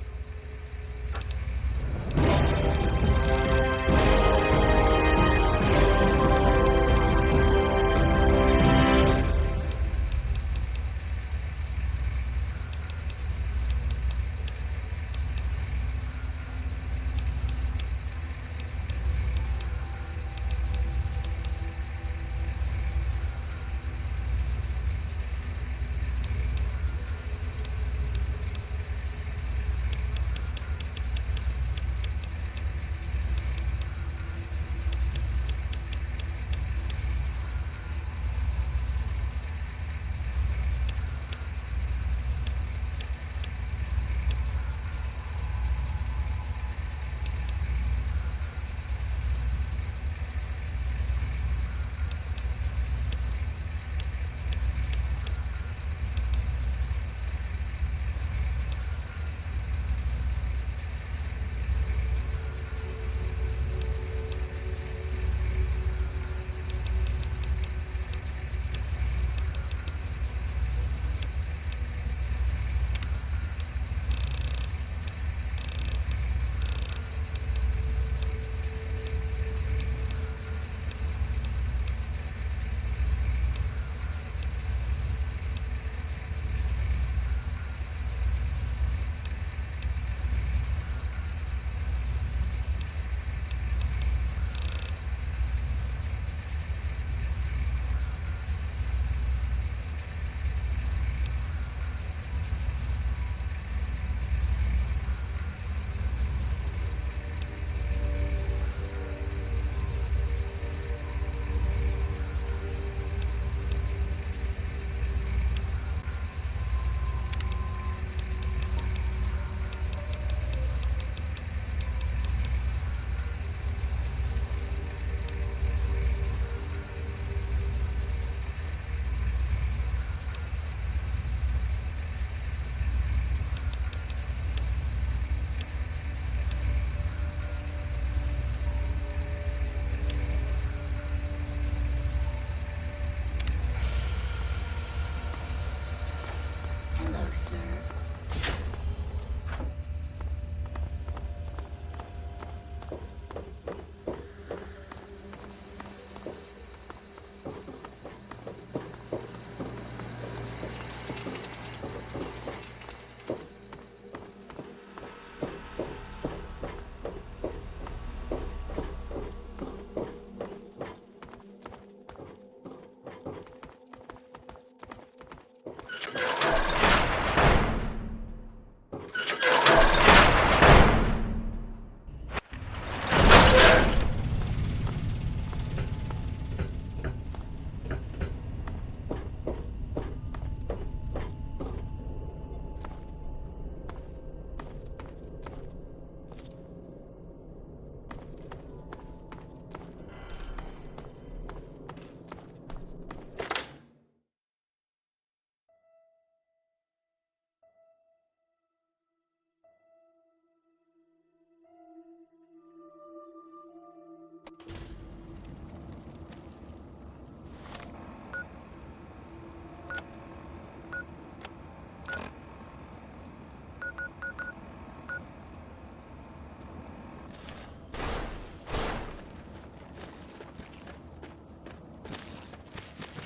Sir.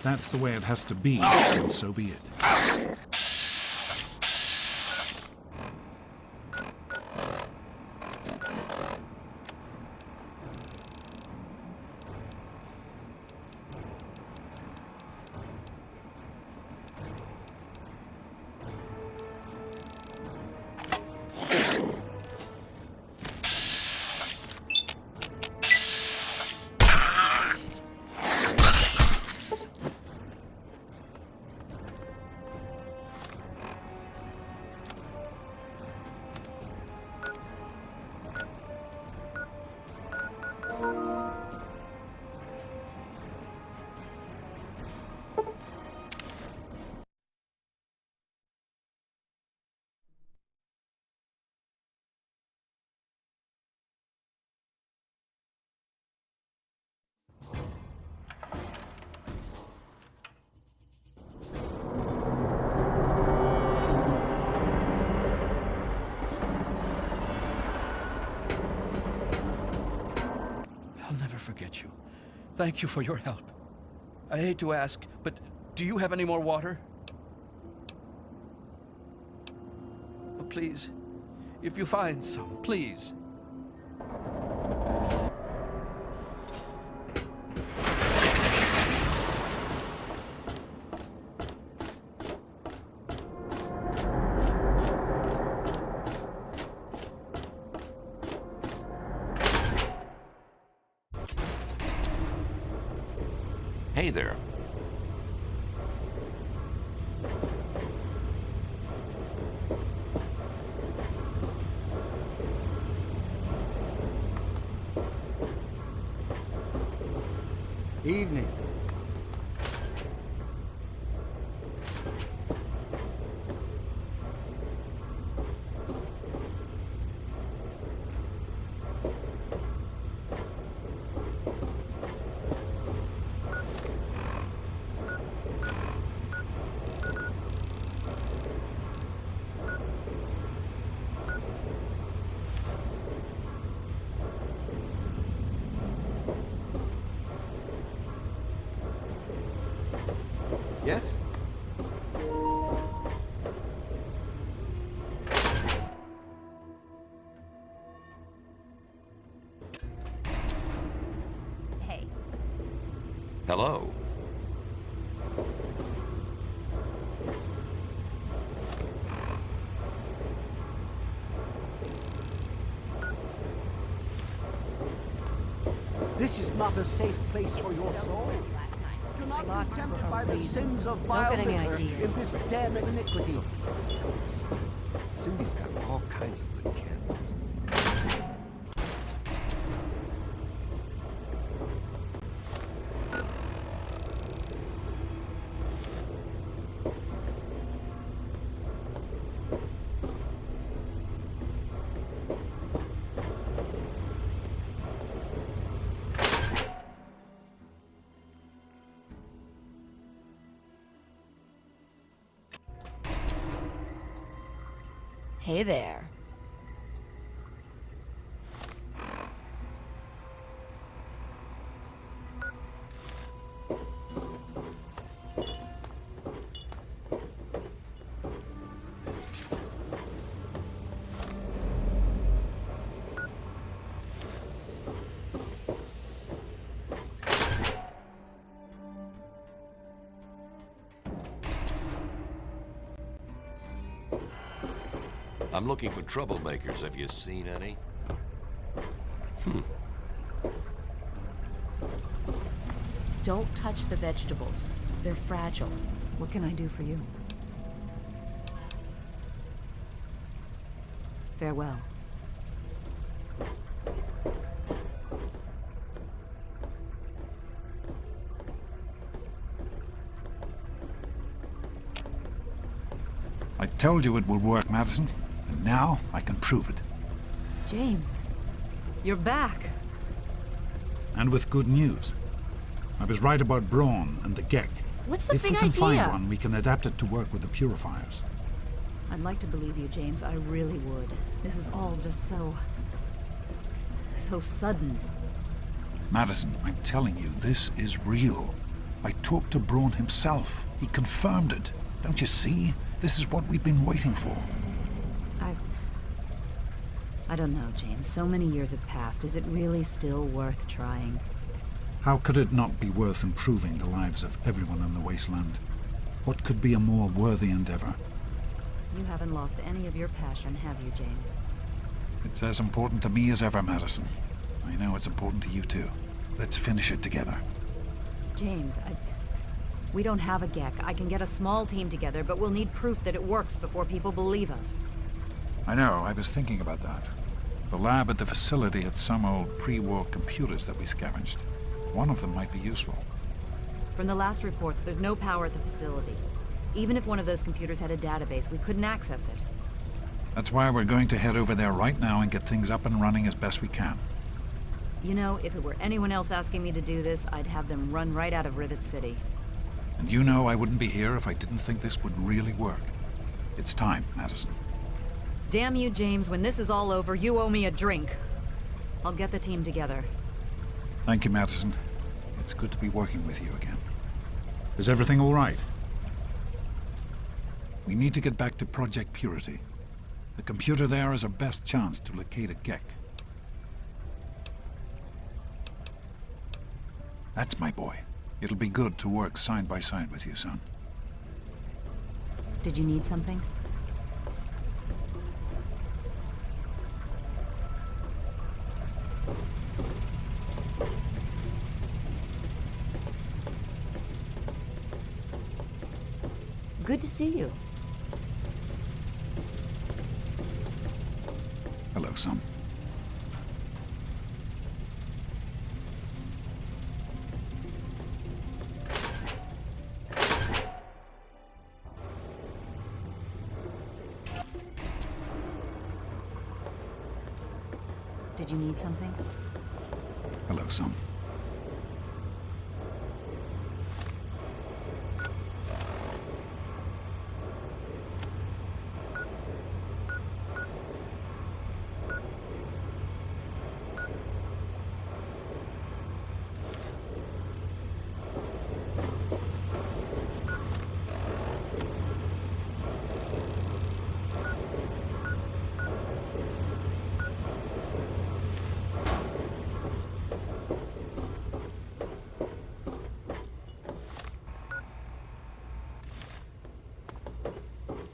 If that's the way it has to be, then so be it. I'll never forget you. Thank you for your help. I hate to ask, but do you have any more water? Oh, please. If you find some, please. Hey there. Evening. Yes? Hey. Hello. This is not a safe place for your soul. Do not be tempted by the sins of vile get any liquor ideas. in this damned iniquity. Cindy's got all kinds of good candles. Hey there. I'm looking for troublemakers. Have you seen any? Don't touch the vegetables. They're fragile. What can I do for you? Farewell. I told you it would work, Madison. And now I can prove it. James, you're back. And with good news. I was right about Braun and the Gek. What's the If big we can find idea? one, we can adapt it to work with the purifiers. I'd like to believe you, James. I really would. This is all just so sudden. Madison, I'm telling you, this is real. I talked to Braun himself. He confirmed it. Don't you see? This is what we've been waiting for. I don't know, James. So many years have passed. Is it really still worth trying? How could it not be worth improving the lives of everyone on the Wasteland? What could be a more worthy endeavor? You haven't lost any of your passion, have you, James? It's as important to me as ever, Madison. I know it's important to you too. Let's finish it together. James, we don't have a GEC. I can get a small team together, but we'll need proof that it works before people believe us. I know, I was thinking about that. The lab at the facility had some old pre-war computers that we scavenged. One of them might be useful. From the last reports, there's no power at the facility. Even if one of those computers had a database, we couldn't access it. That's why we're going to head over there right now and get things up and running as best we can. You know, if it were anyone else asking me to do this, I'd have them run right out of Rivet City. And you know I wouldn't be here if I didn't think this would really work. It's time, Madison. Damn you, James. When this is all over, you owe me a drink. I'll get the team together. Thank you, Madison. It's good to be working with you again. Is everything all right? We need to get back to Project Purity. The computer there is our best chance to locate a GEC. That's my boy. It'll be good to work side by side with you, son. Did you need something? Good to see you. Hello, son. Did you need something? Hello, son.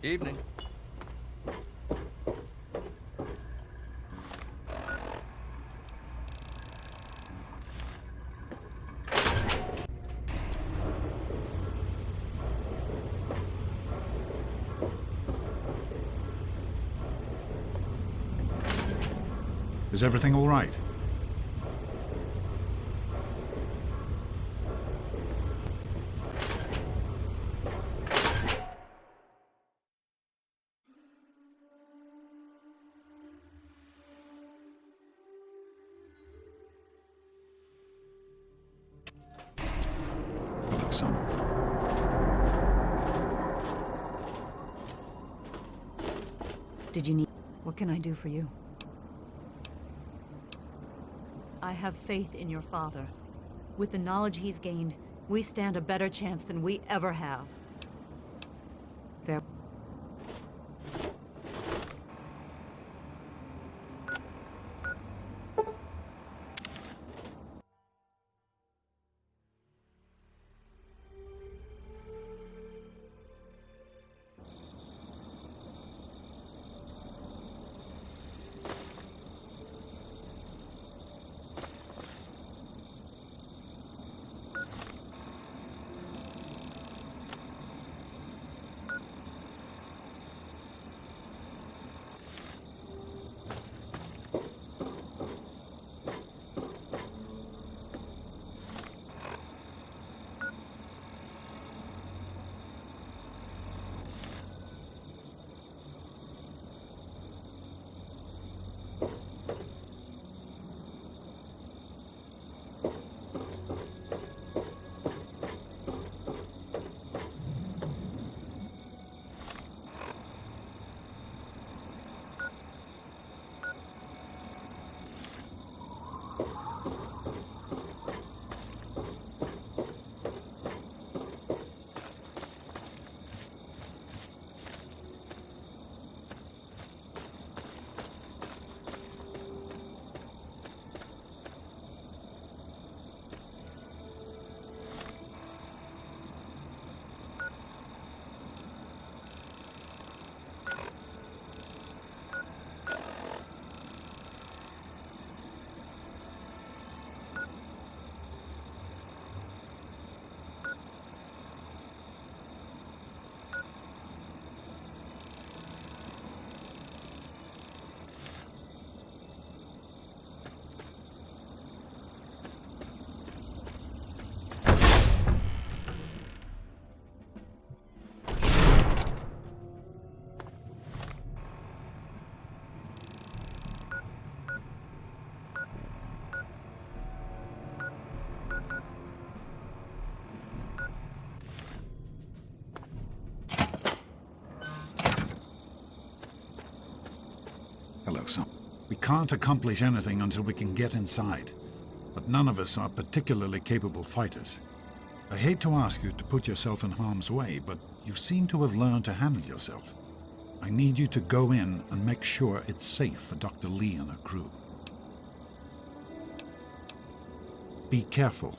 Evening. Is everything all right? Hello, son. Did you need... What can I do for you? I have faith in your father. With the knowledge he's gained, we stand a better chance than we ever have. Fair. fellow some. We can't accomplish anything until we can get inside. But none of us are particularly capable fighters. I hate to ask you to put yourself in harm's way, but you seem to have learned to handle yourself. I need you to go in and make sure it's safe for Dr. Lee and her crew. Be careful.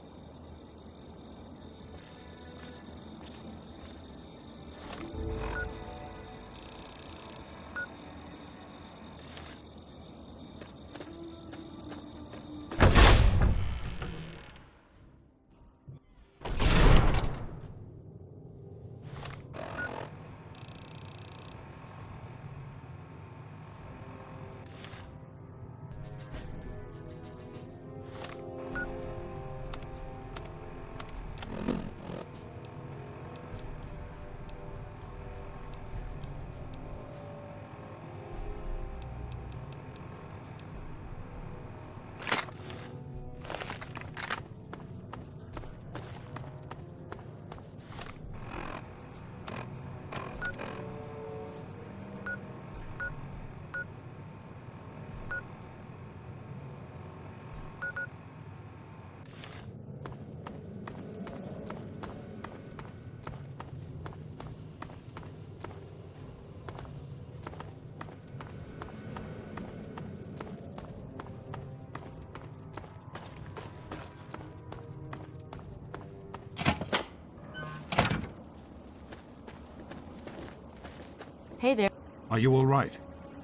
Hey there. Are you all right?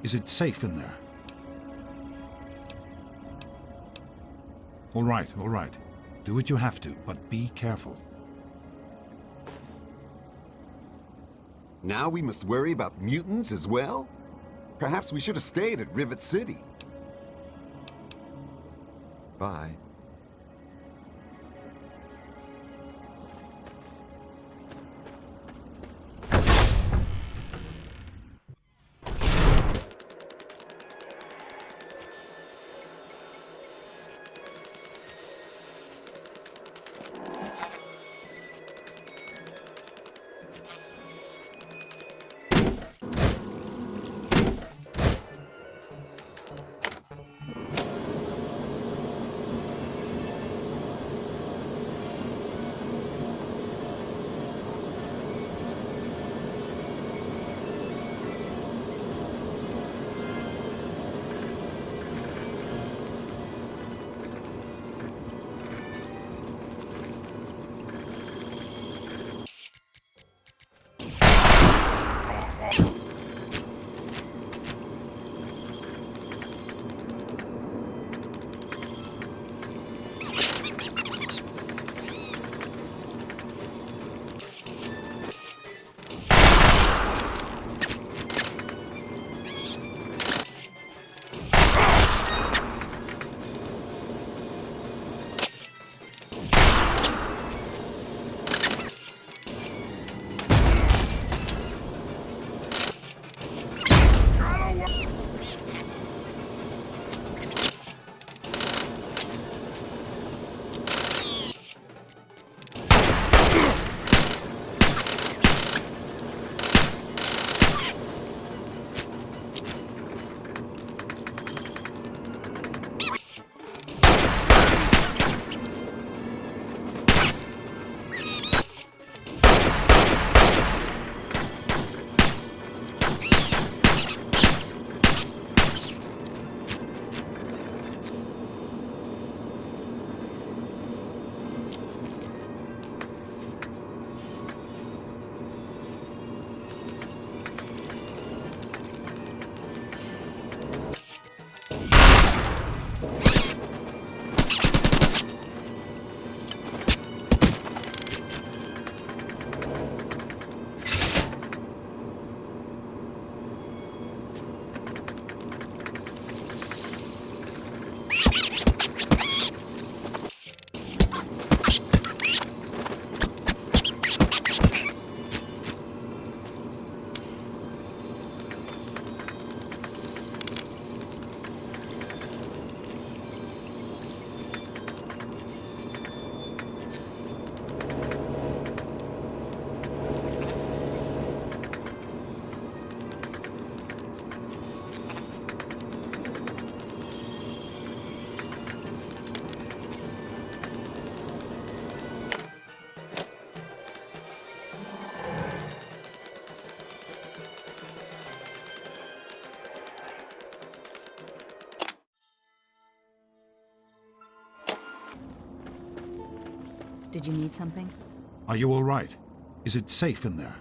Is it safe in there? All right, all right. Do what you have to, but be careful. Now we must worry about mutants as well? Perhaps we should have stayed at Rivet City. Bye. Did you need something? Are you all right? Is it safe in there?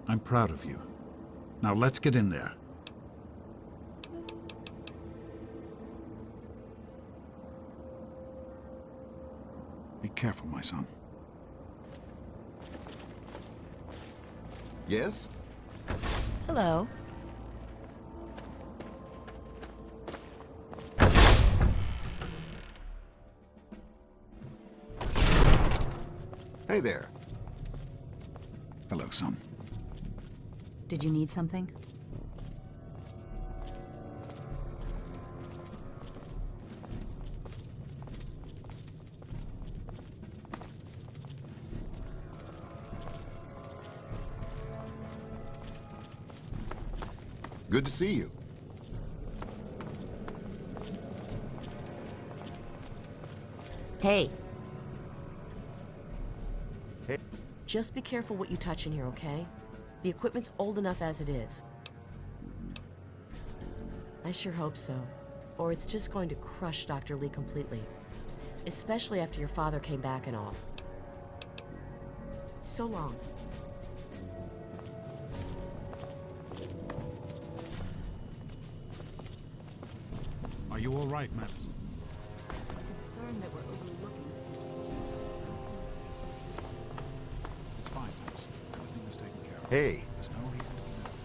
I'm proud of you. Now let's get in there. Be careful, my son. Yes? Hello. Hey there. Hello, son. Did you need something? Good to see you. Hey. Hey. Just be careful what you touch in here, okay? The equipment's old enough as it is. I sure hope so. Or it's just going to crush Dr. Lee completely. Especially after your father came back and all. So long. Are you all right, Madison? I'm concerned that we're overlooking something. It's fine, Madison. Everything is taken care of. Hey. There's no reason to be nervous.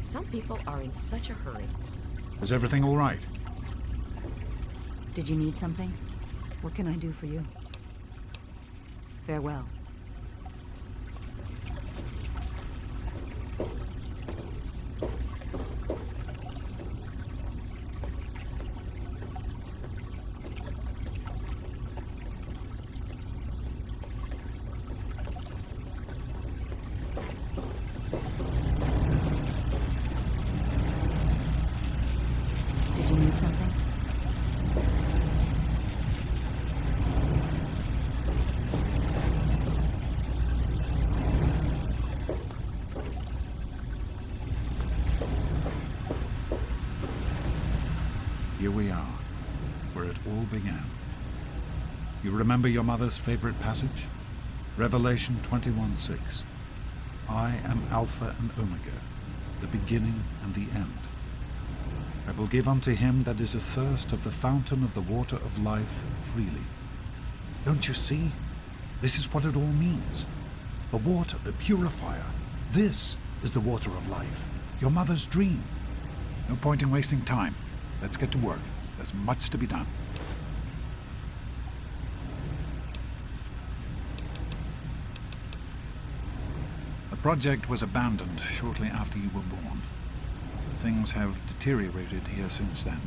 Some people are in such a hurry. Is everything all right? Did you need something? What can I do for you? Farewell. Did you need something? Here we are, where it all began. You remember your mother's favorite passage? Revelation 21:6. I am Alpha and Omega, the beginning and the end. I will give unto him that is athirst of the fountain of the water of life freely. Don't you see? This is what it all means. The water, the purifier. This is the water of life. Your mother's dream. No point in wasting time. Let's get to work. There's much to be done. The project was abandoned shortly after you were born. Things have deteriorated here since then,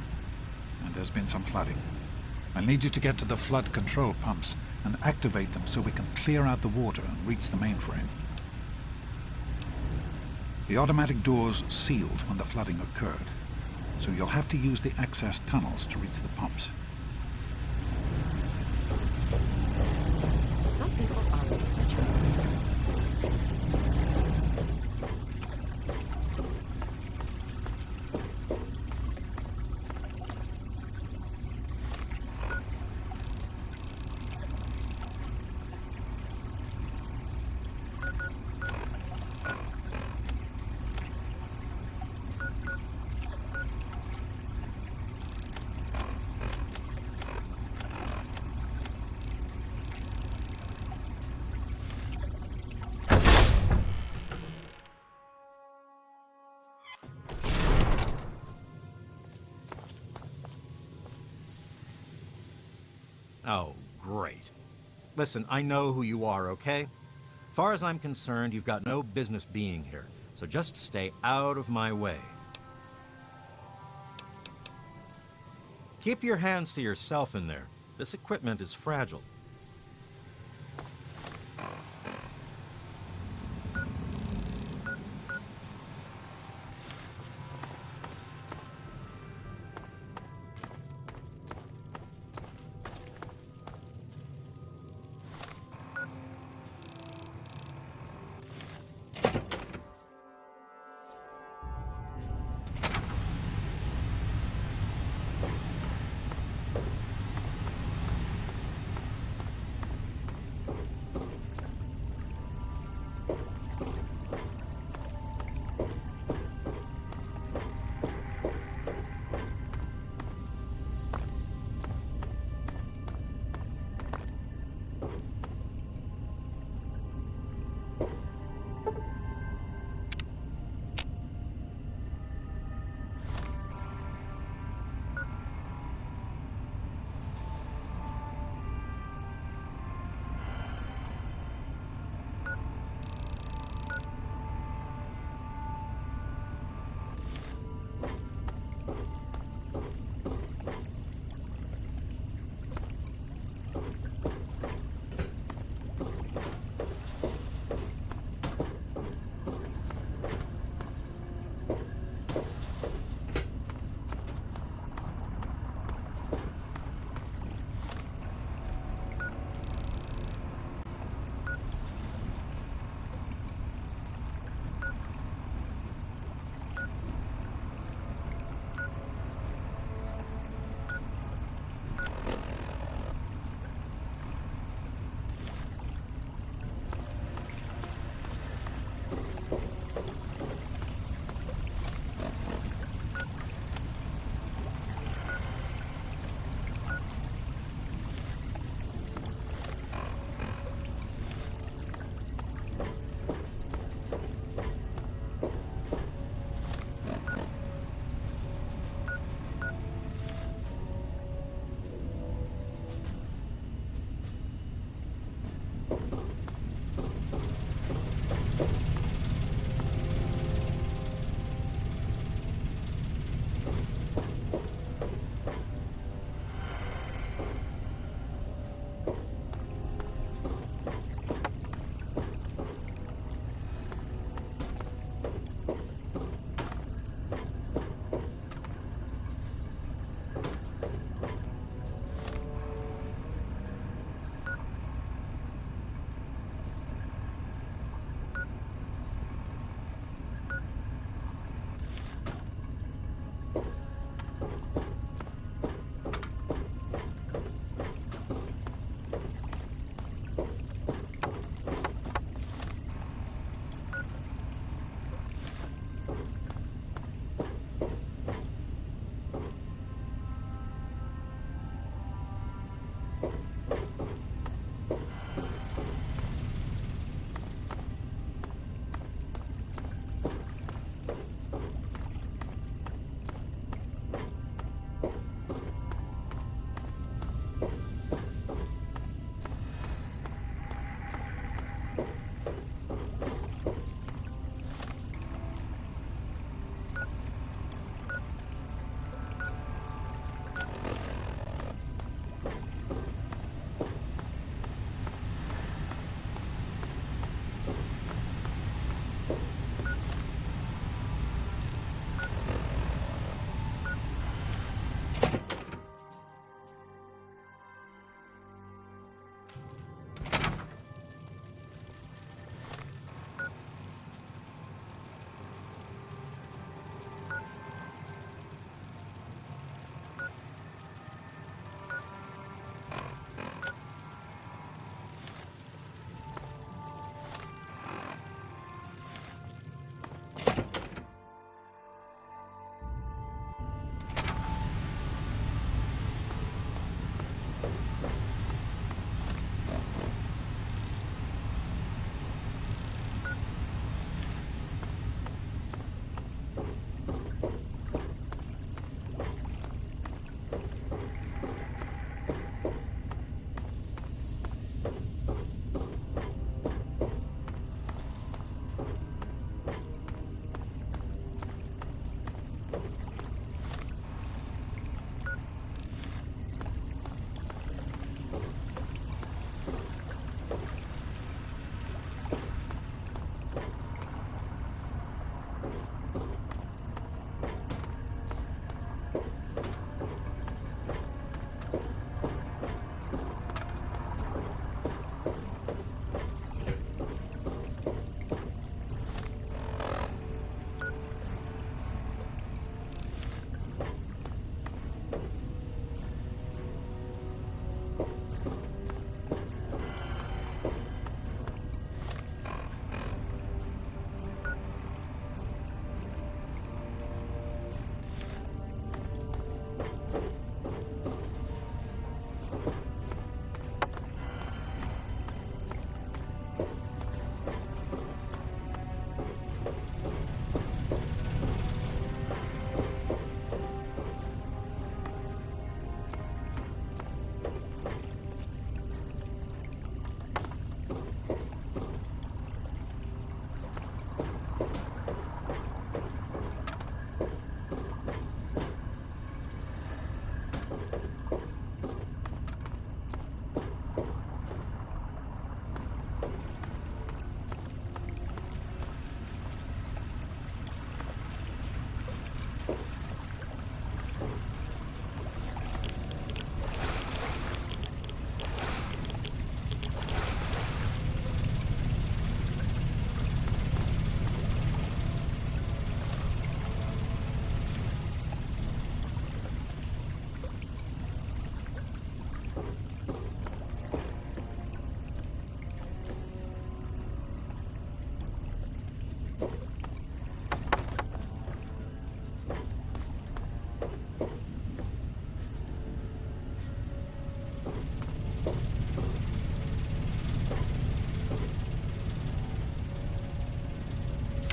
and there's been some flooding. I'll need you to get to the flood control pumps and activate them so we can clear out the water and reach the mainframe. The automatic doors sealed when the flooding occurred, so you'll have to use the access tunnels to reach the pumps. Some people are in such a hurry. Oh, great. Listen, I know who you are, okay? Far as I'm concerned, you've got no business being here, so just stay out of my way. Keep your hands to yourself in there. This equipment is fragile.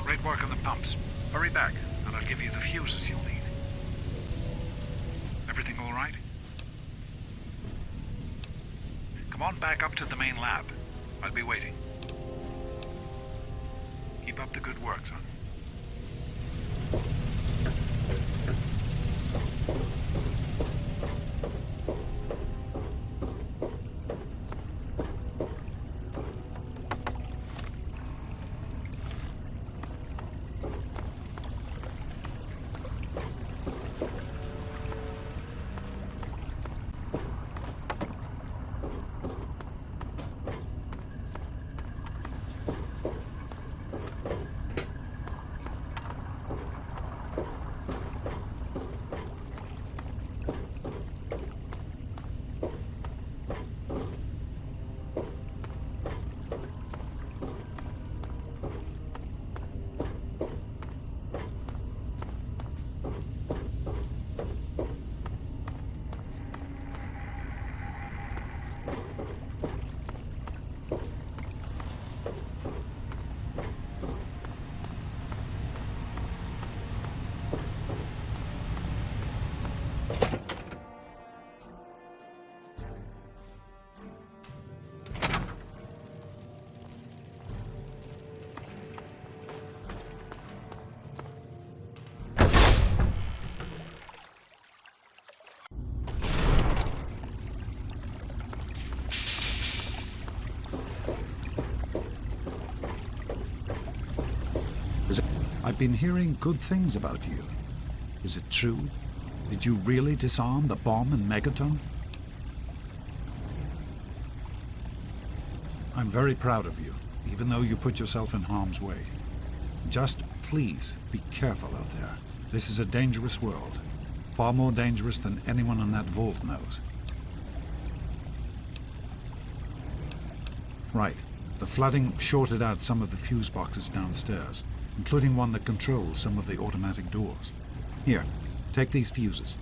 Great work on the pumps. Hurry back, and I'll give you the fuses you'll need. Everything all right? Come on back up to the main lab. I'll be waiting. Keep up the good work, son. I've been hearing good things about you. Is it true? Did you really disarm the bomb and megaton? I'm very proud of you, even though you put yourself in harm's way. Just please be careful out there. This is a dangerous world. Far more dangerous than anyone in that vault knows. Right. The flooding shorted out some of the fuse boxes downstairs, including one that controls some of the automatic doors. Here, take these fuses.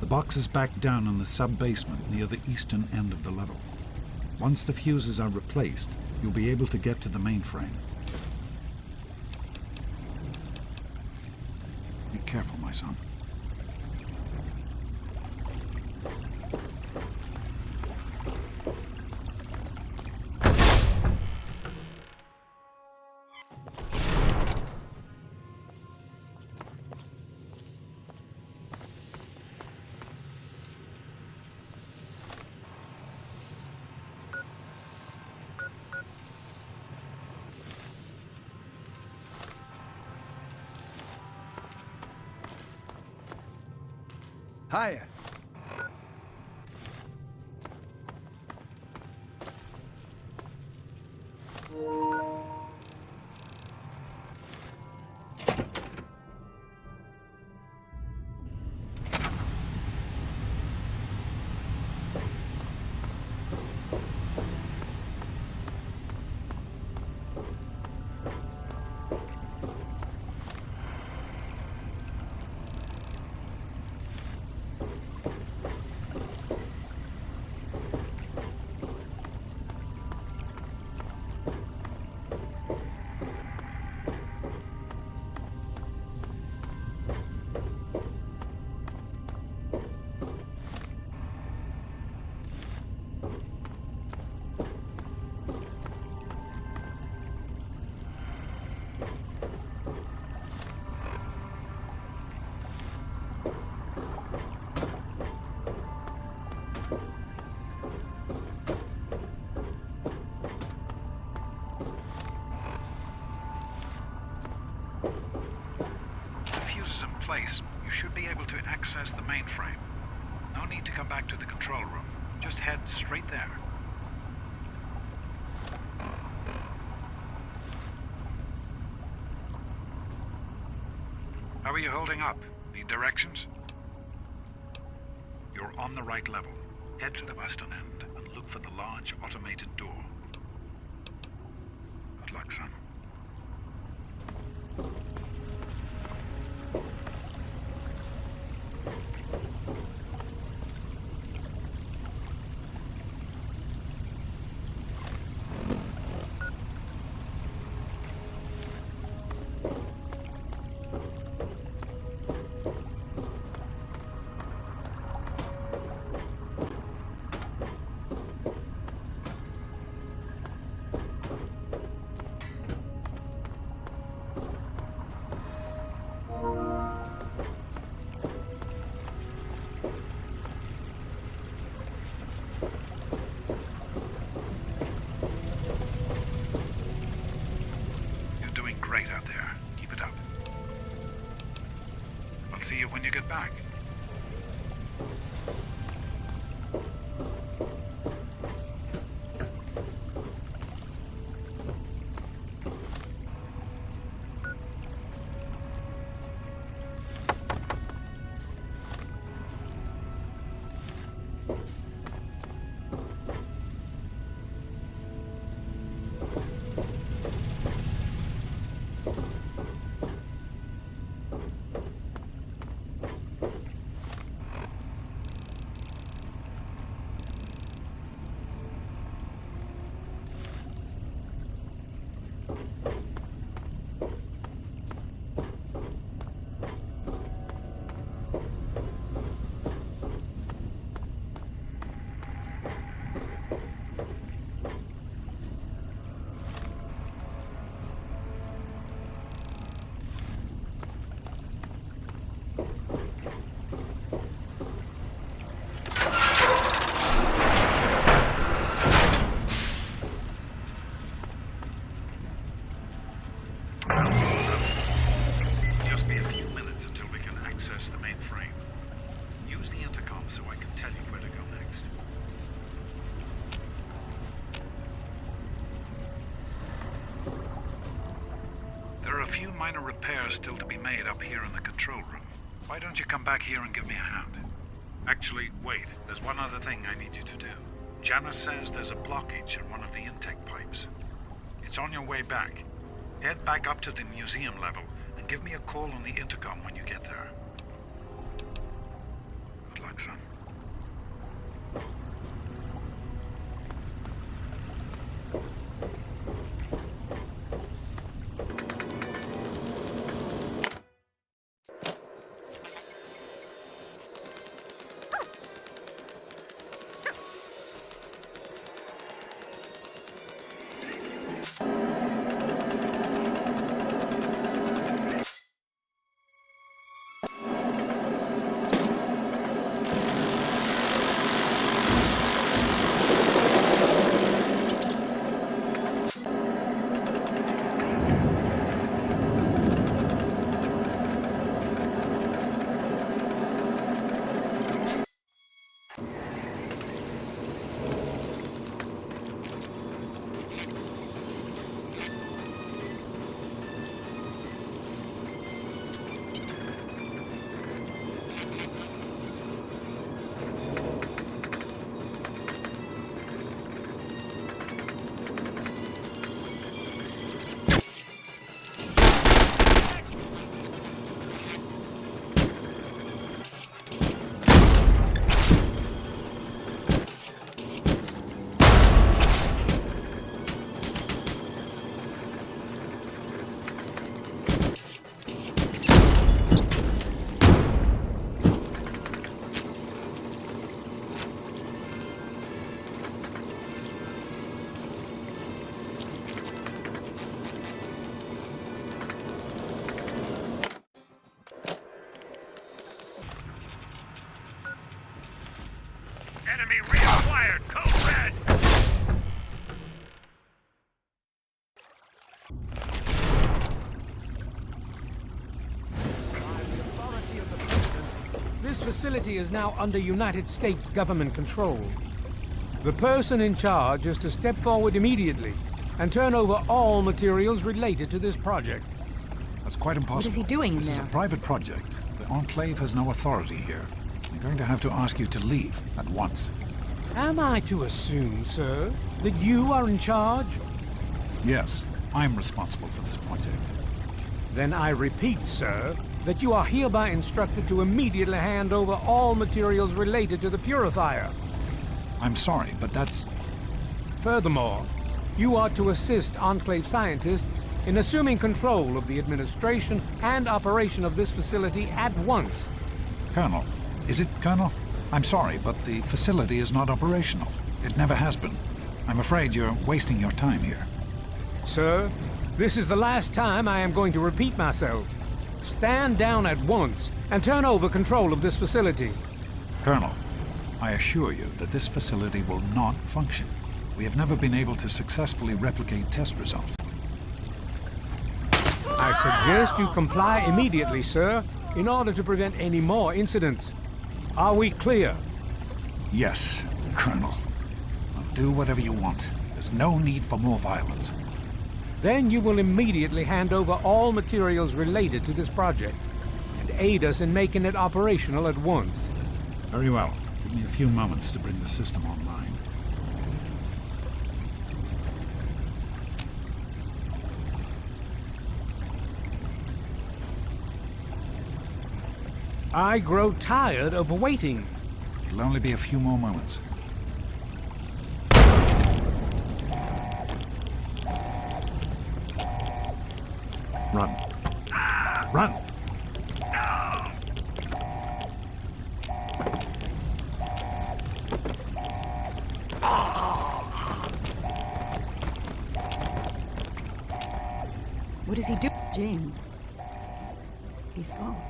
The box is back down in the sub-basement near the eastern end of the level. Once the fuses are replaced, you'll be able to get to the mainframe. Be careful, my son. Hiya. Place, you should be able to access the mainframe. No need to come back to the control room. Just head straight there. How are you holding up? Need directions? You're on the right level. Head to the western end and look for the large automated door. Good luck, son. some minor repairs still to be made up here in the control room. Why don't you come back here and give me a hand? Actually, wait. There's one other thing I need you to do. Janice says there's a blockage in one of the intake pipes. It's on your way back. Head back up to the museum level and give me a call on the intercom when you get there. Good luck, son. Enemy reacquired. Code red. This facility is now under United States government control. The person in charge is to step forward immediately and turn over all materials related to this project. That's quite impossible. What is he doing in This is a there? private project. The Enclave has no authority here. I'm going to have to ask you to leave at once. Am I to assume, sir, that you are in charge? Yes, I'm responsible for this project. Then I repeat, sir, that you are hereby instructed to immediately hand over all materials related to the purifier. I'm sorry, but that's... Furthermore, you are to assist Enclave scientists in assuming control of the administration and operation of this facility at once. Colonel. Is it, Colonel? I'm sorry, but the facility is not operational. It never has been. I'm afraid you're wasting your time here. Sir, this is the last time I am going to repeat myself. Stand down at once and turn over control of this facility. Colonel, I assure you that this facility will not function. We have never been able to successfully replicate test results. I suggest you comply immediately, sir, in order to prevent any more incidents. Are we clear? Yes, Colonel. I'll do whatever you want. There's no need for more violence. Then you will immediately hand over all materials related to this project and aid us in making it operational at once. Very well. Give me a few moments to bring the system online. I grow tired of waiting. It'll only be a few more moments. Run. Run! What does he do? James. He's gone.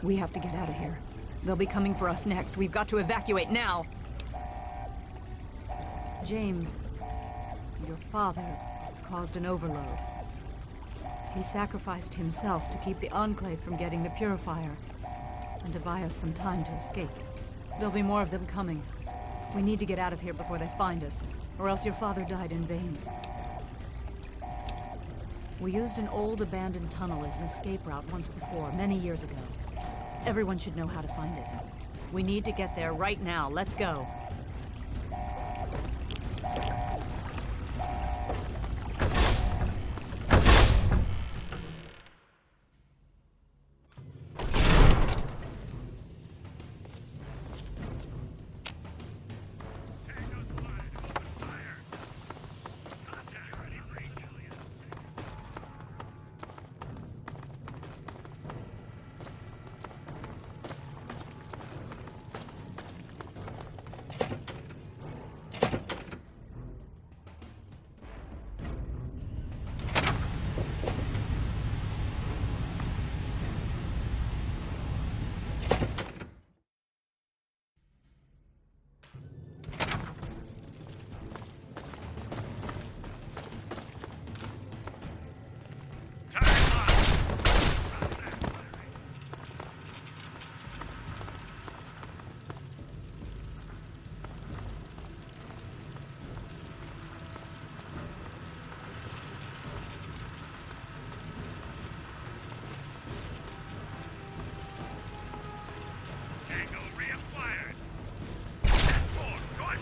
We have to get out of here. They'll be coming for us next. We've got to evacuate now. James, your father caused an overload. He sacrificed himself to keep the Enclave from getting the purifier and to buy us some time to escape. There'll be more of them coming. We need to get out of here before they find us, or else your father died in vain. We used an old abandoned tunnel as an escape route once before, many years ago. Everyone should know how to find it. We need to get there right now. Let's go.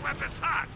Weapons hot!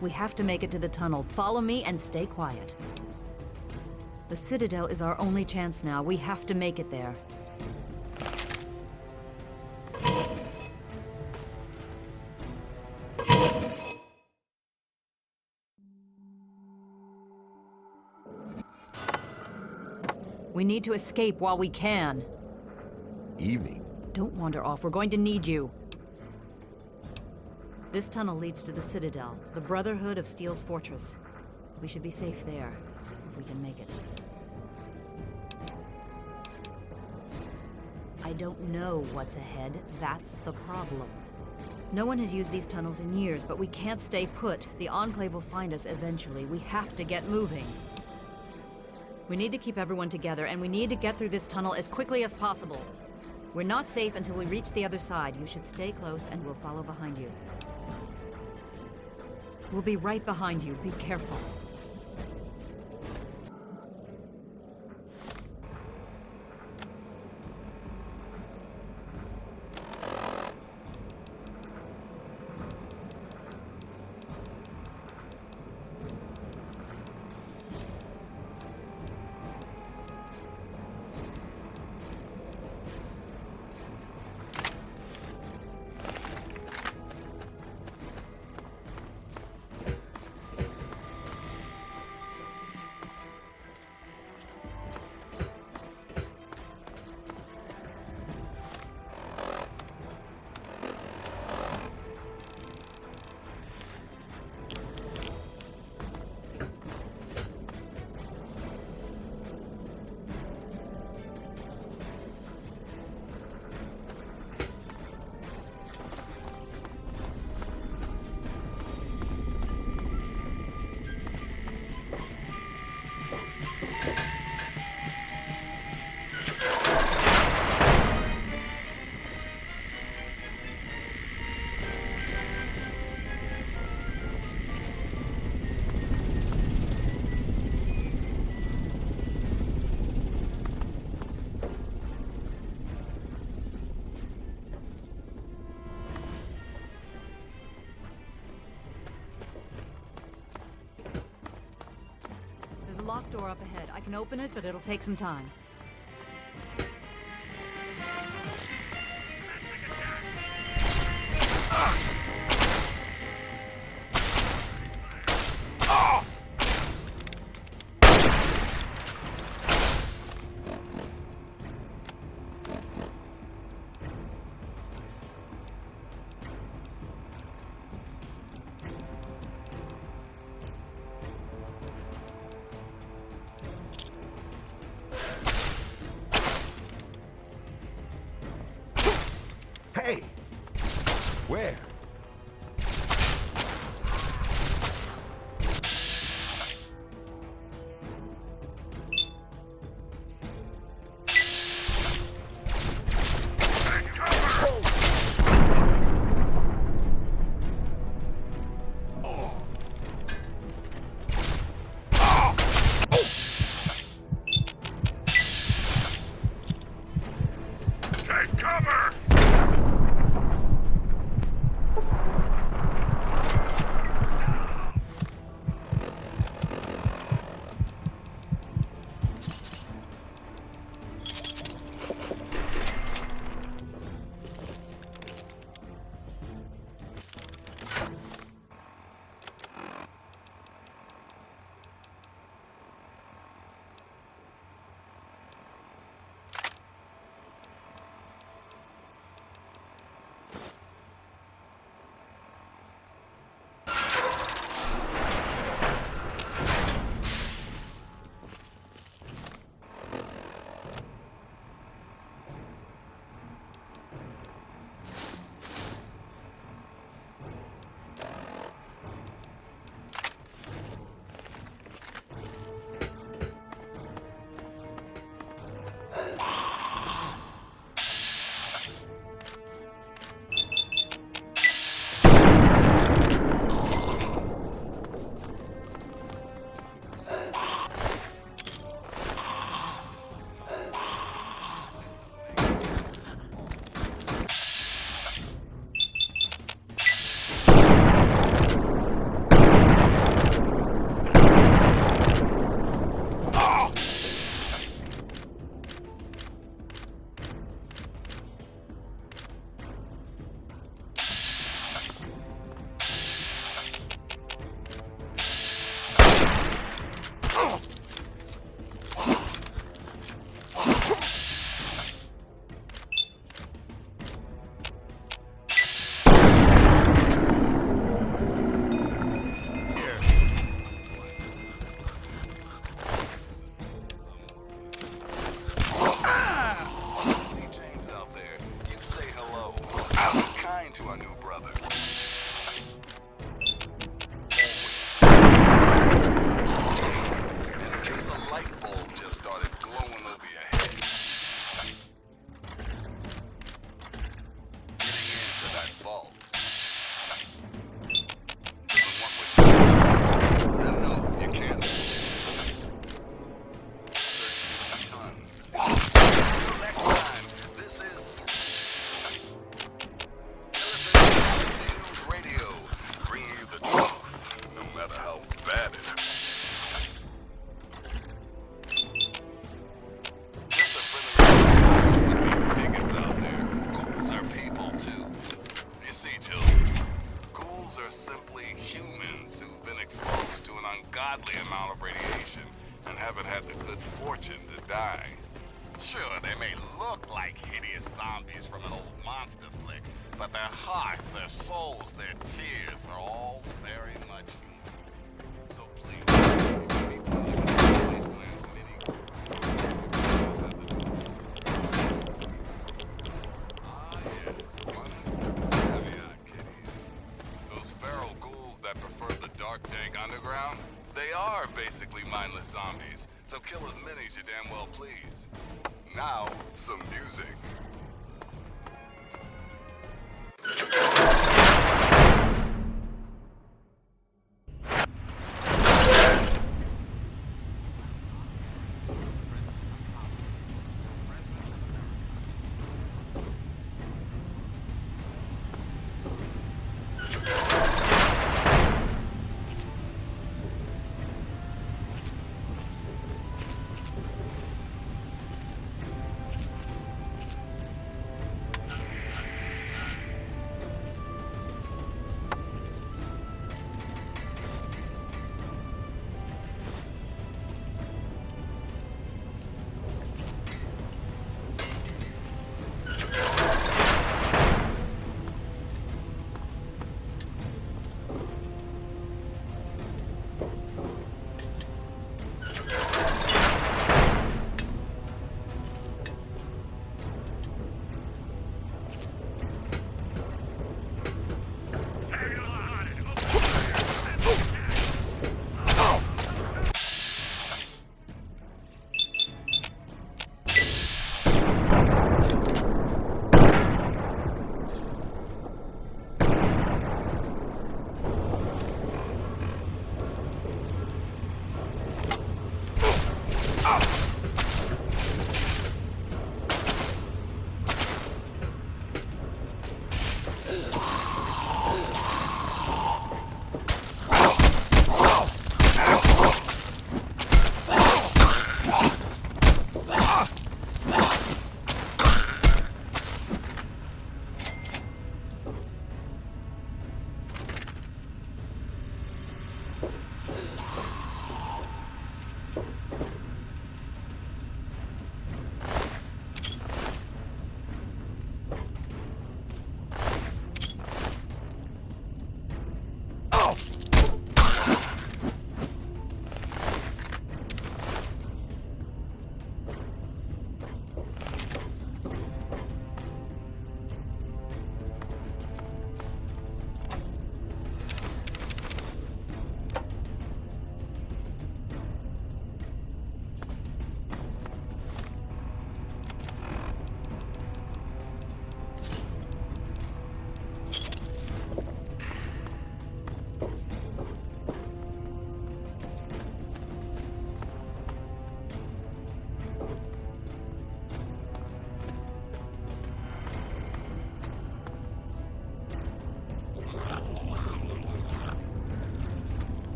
We have to make it to the tunnel. Follow me and stay quiet. The Citadel is our only chance now. We have to make it there. We need to escape while we can. Evening. Don't wander off. We're going to need you. This tunnel leads to the Citadel, the Brotherhood of Steel's fortress. We should be safe there, if we can make it. I don't know what's ahead. That's the problem. No one has used these tunnels in years, but we can't stay put. The Enclave will find us eventually. We have to get moving. We need to keep everyone together, and we need to get through this tunnel as quickly as possible. We're not safe until we reach the other side. You should stay close, and we'll follow behind you. We'll be right behind you. Be careful. locked door up ahead. I can open it, but it'll take some time. Hey! Where? ungodly amount of radiation and haven't had the good fortune to die. Sure, they may look like hideous zombies from an old monster flick, but their hearts, their souls, their tears are all very much human. So please, those feral ghouls that prefer the dark, dank underground, they are basically mindless zombies, so kill as many as you damn well please. Now, some music.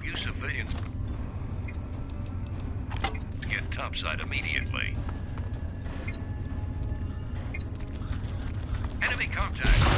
You civilians get topside immediately. Enemy contact.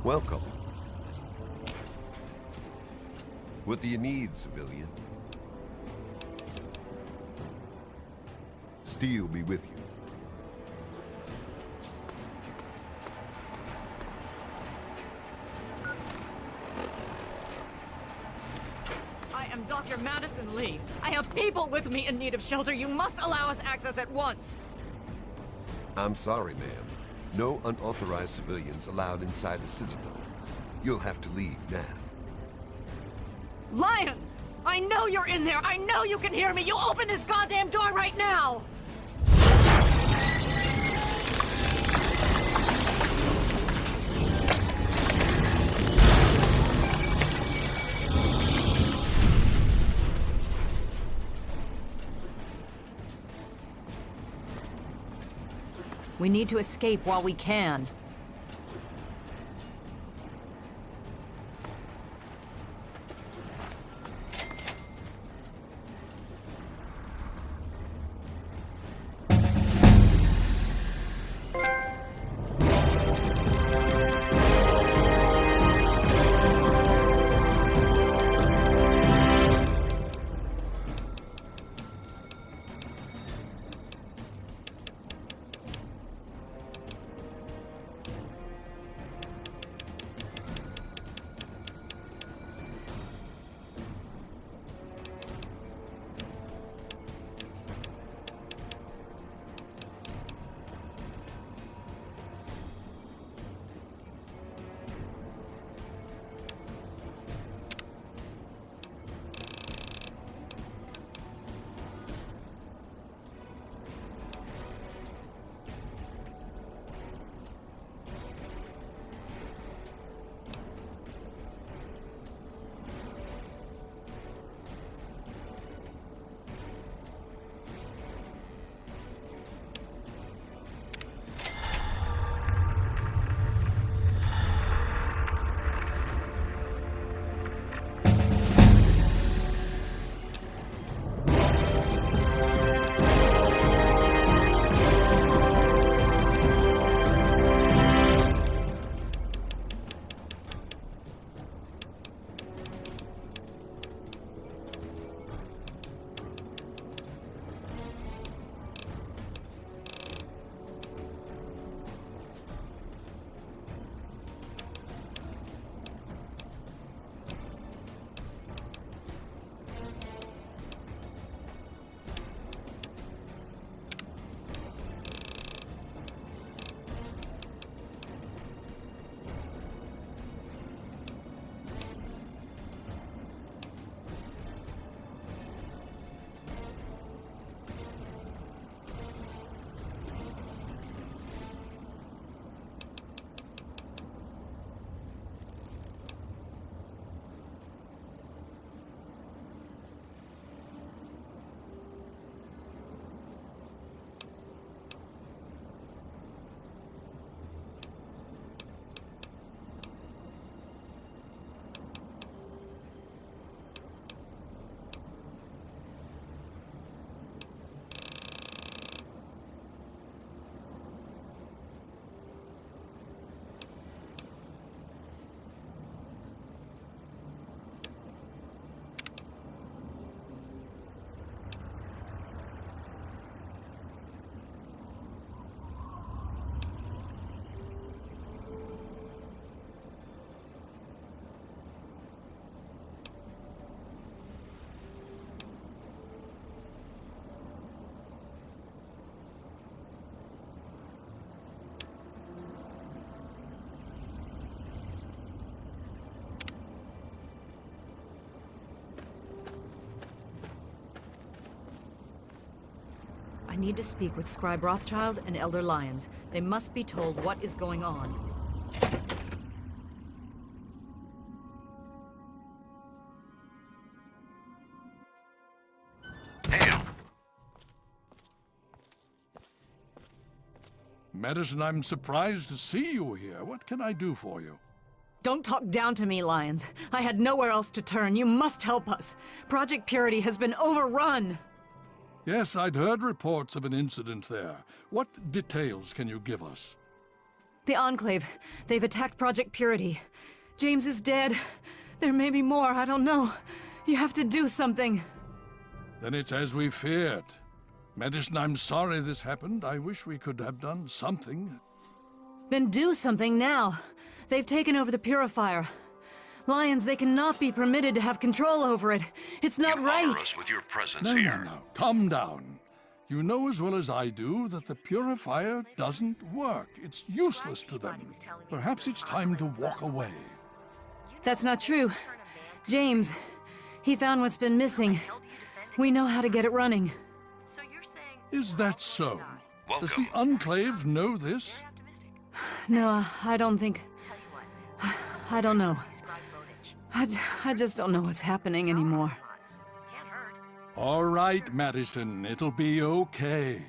Welcome. What do you need, civilian? Steel be with you. I am Dr. Madison Lee. I have people with me in need of shelter. You must allow us access at once. I'm sorry, ma'am. No unauthorized civilians allowed inside the Citadel. You'll have to leave now. Lions! I know you're in there! I know you can hear me! You open this goddamn door right now! We need to escape while we can. I need to speak with Scribe Rothschild and Elder Lyons. They must be told what is going on. Madison, I'm surprised to see you here. What can I do for you? Don't talk down to me, Lyons. I had nowhere else to turn. You must help us. Project Purity has been overrun. Yes, I'd heard reports of an incident there. What details can you give us? The Enclave. They've attacked Project Purity. James is dead. There may be more, I don't know. You have to do something. Then it's as we feared. Madison, I'm sorry this happened. I wish we could have done something. Then do something now. They've taken over the Purifier. Lyons, they cannot be permitted to have control over it. It's not right. Honor us with your presence No, here. no. Calm down. You know as well as I do that the Purifier doesn't work. It's useless to them. Perhaps it's time to walk away. That's not true. James, he found what's been missing. We know how to get it running. Is that so? Does the Enclave know this? No, I don't think... I don't know. I just don't know what's happening anymore. All right, Madison, it'll be okay.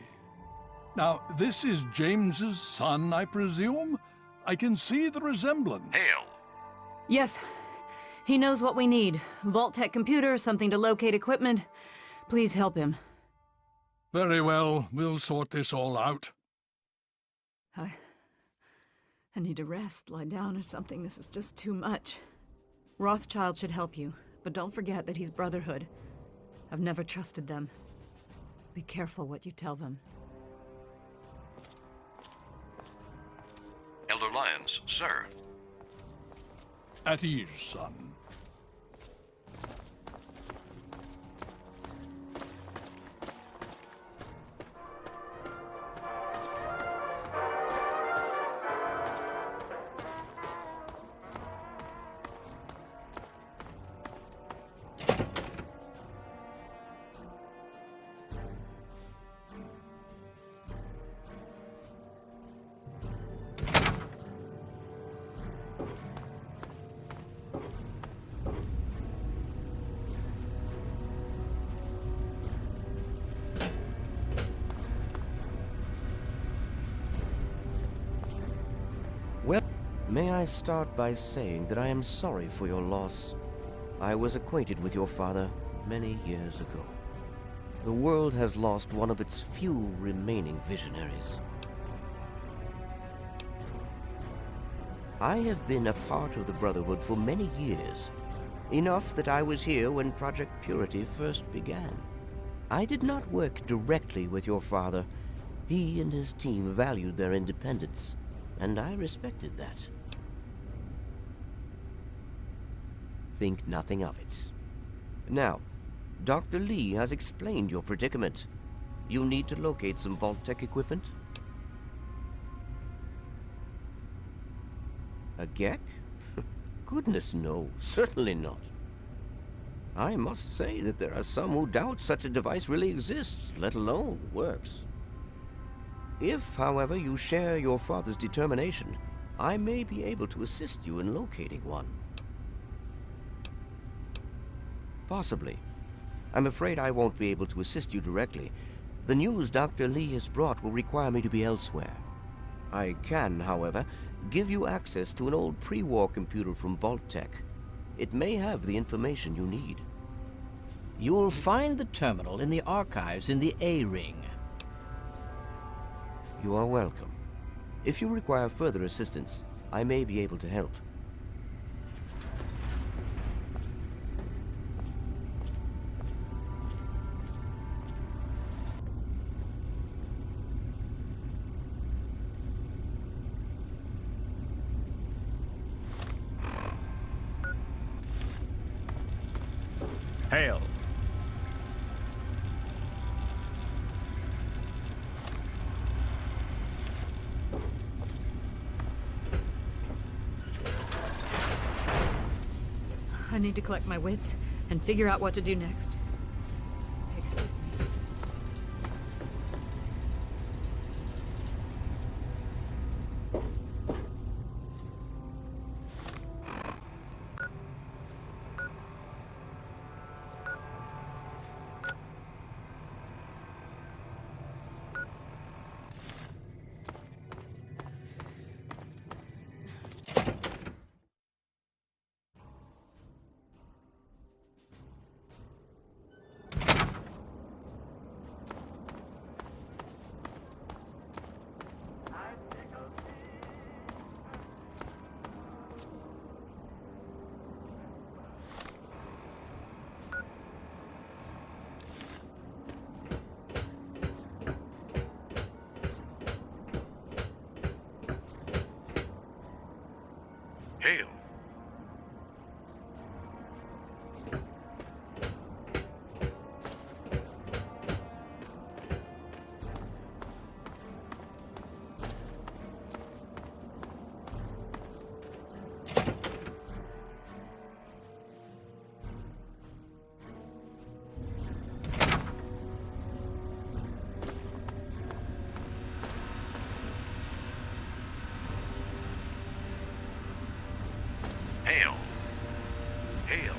Now, this is James's son, I presume? I can see the resemblance. Hale. Yes. He knows what we need. Vault-Tec computer, something to locate equipment. Please help him. Very well. We'll sort this all out. I need to rest, lie down or something. This is just too much. Rothschild should help you, but don't forget that he's Brotherhood. I've never trusted them. Be careful what you tell them. Elder Lyons, sir. At ease, son. Well, may I start by saying that I am sorry for your loss. I was acquainted with your father many years ago. The world has lost one of its few remaining visionaries. I have been a part of the Brotherhood for many years, enough that I was here when Project Purity first began. I did not work directly with your father. He and his team valued their independence, and I respected that. Think nothing of it. Now, Dr. Lee has explained your predicament. You need to locate some Vault-Tec equipment? A Gek? Goodness no, certainly not. I must say that there are some who doubt such a device really exists, let alone works. If, however, you share your father's determination, I may be able to assist you in locating one. Possibly. I'm afraid I won't be able to assist you directly. The news Dr. Lee has brought will require me to be elsewhere. I can, however, give you access to an old pre-war computer from Vault-Tec. It may have the information you need. You'll find the terminal in the archives in the A-Ring. You are welcome. If you require further assistance, I may be able to help. Hail. I need to collect my wits and figure out what to do next. Excuse me. Hail. Hail. Hail.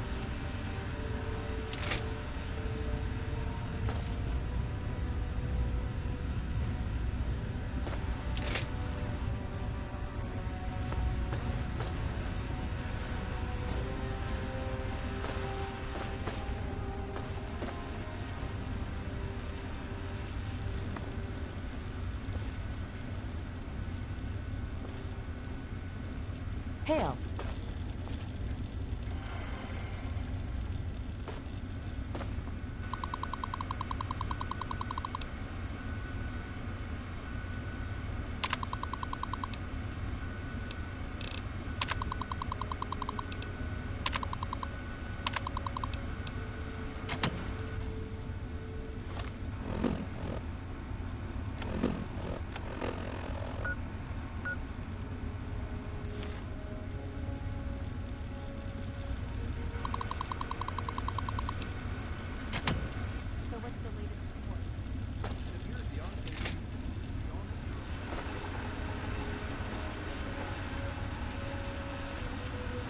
Hail.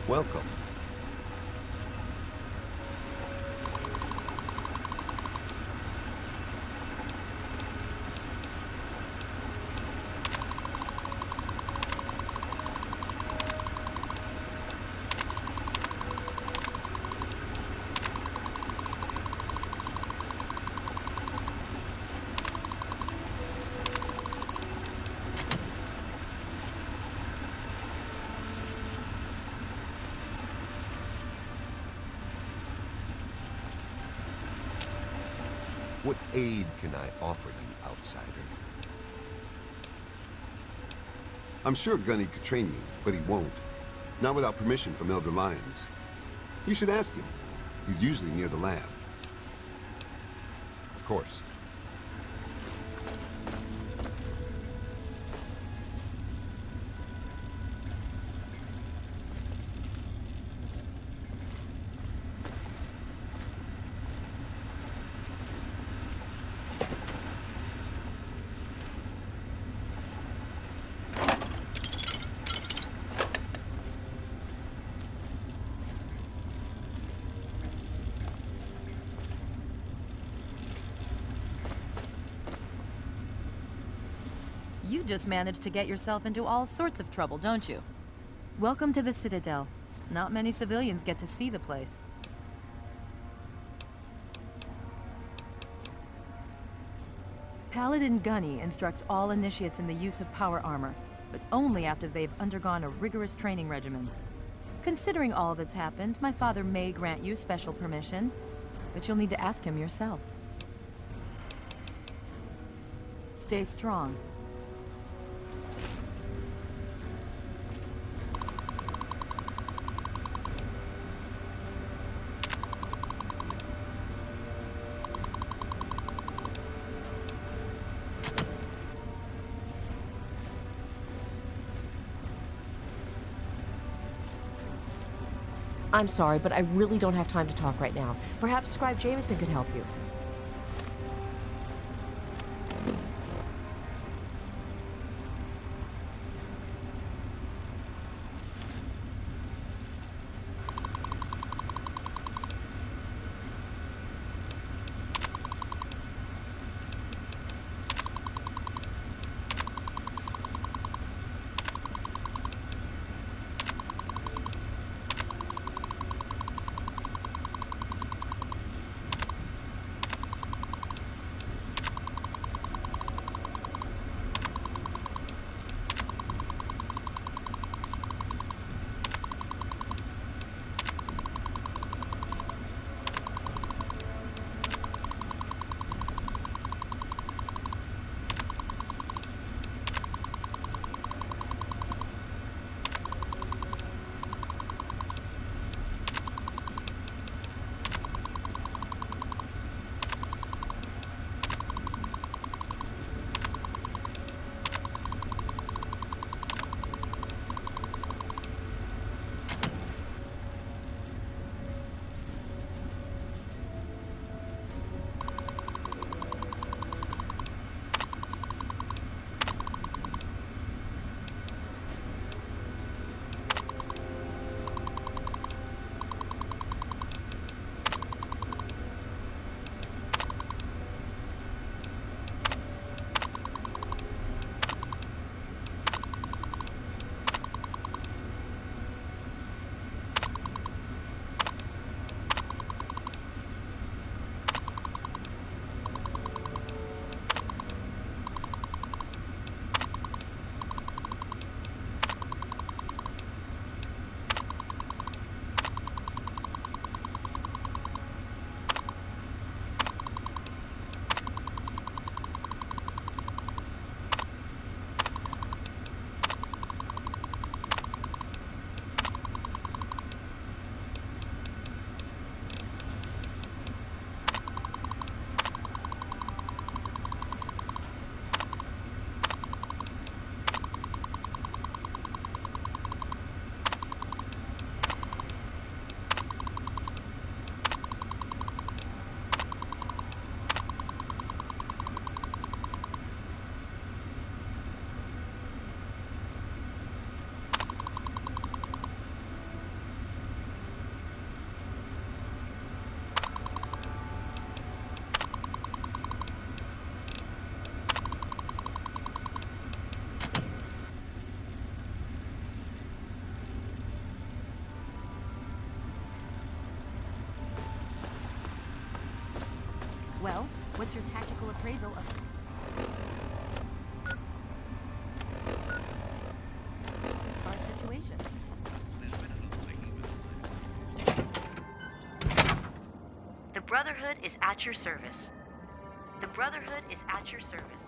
Welcome. What aid can I offer you, outsider? I'm sure Gunny could train you, but he won't. Not without permission from Elder Lyons. You should ask him. He's usually near the lab. Of course. You just managed to get yourself into all sorts of trouble, don't you? Welcome to the Citadel. Not many civilians get to see the place. Paladin Gunny instructs all initiates in the use of power armor, but only after they've undergone a rigorous training regimen. Considering all that's happened, my father may grant you special permission, but you'll need to ask him yourself. Stay strong. I'm sorry, but I really don't have time to talk right now. Perhaps Scribe Jameson could help you. Well, what's your tactical appraisal of... our situation? The Brotherhood is at your service. The Brotherhood is at your service.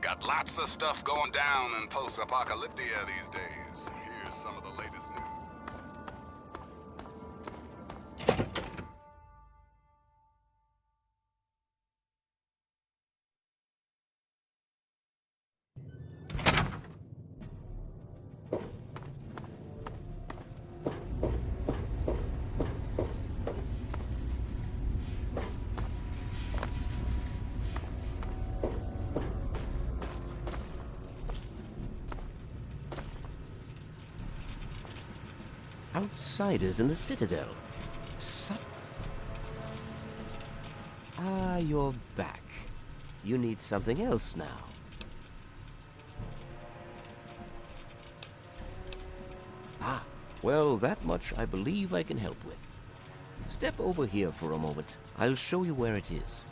Got lots of stuff going down in post-apocalyptia these days. Here's some of the latest news. Outsiders in the Citadel. Ah, you're back. You need something else now. Ah, well, that much I believe I can help with. Step over here for a moment. I'll show you where it is.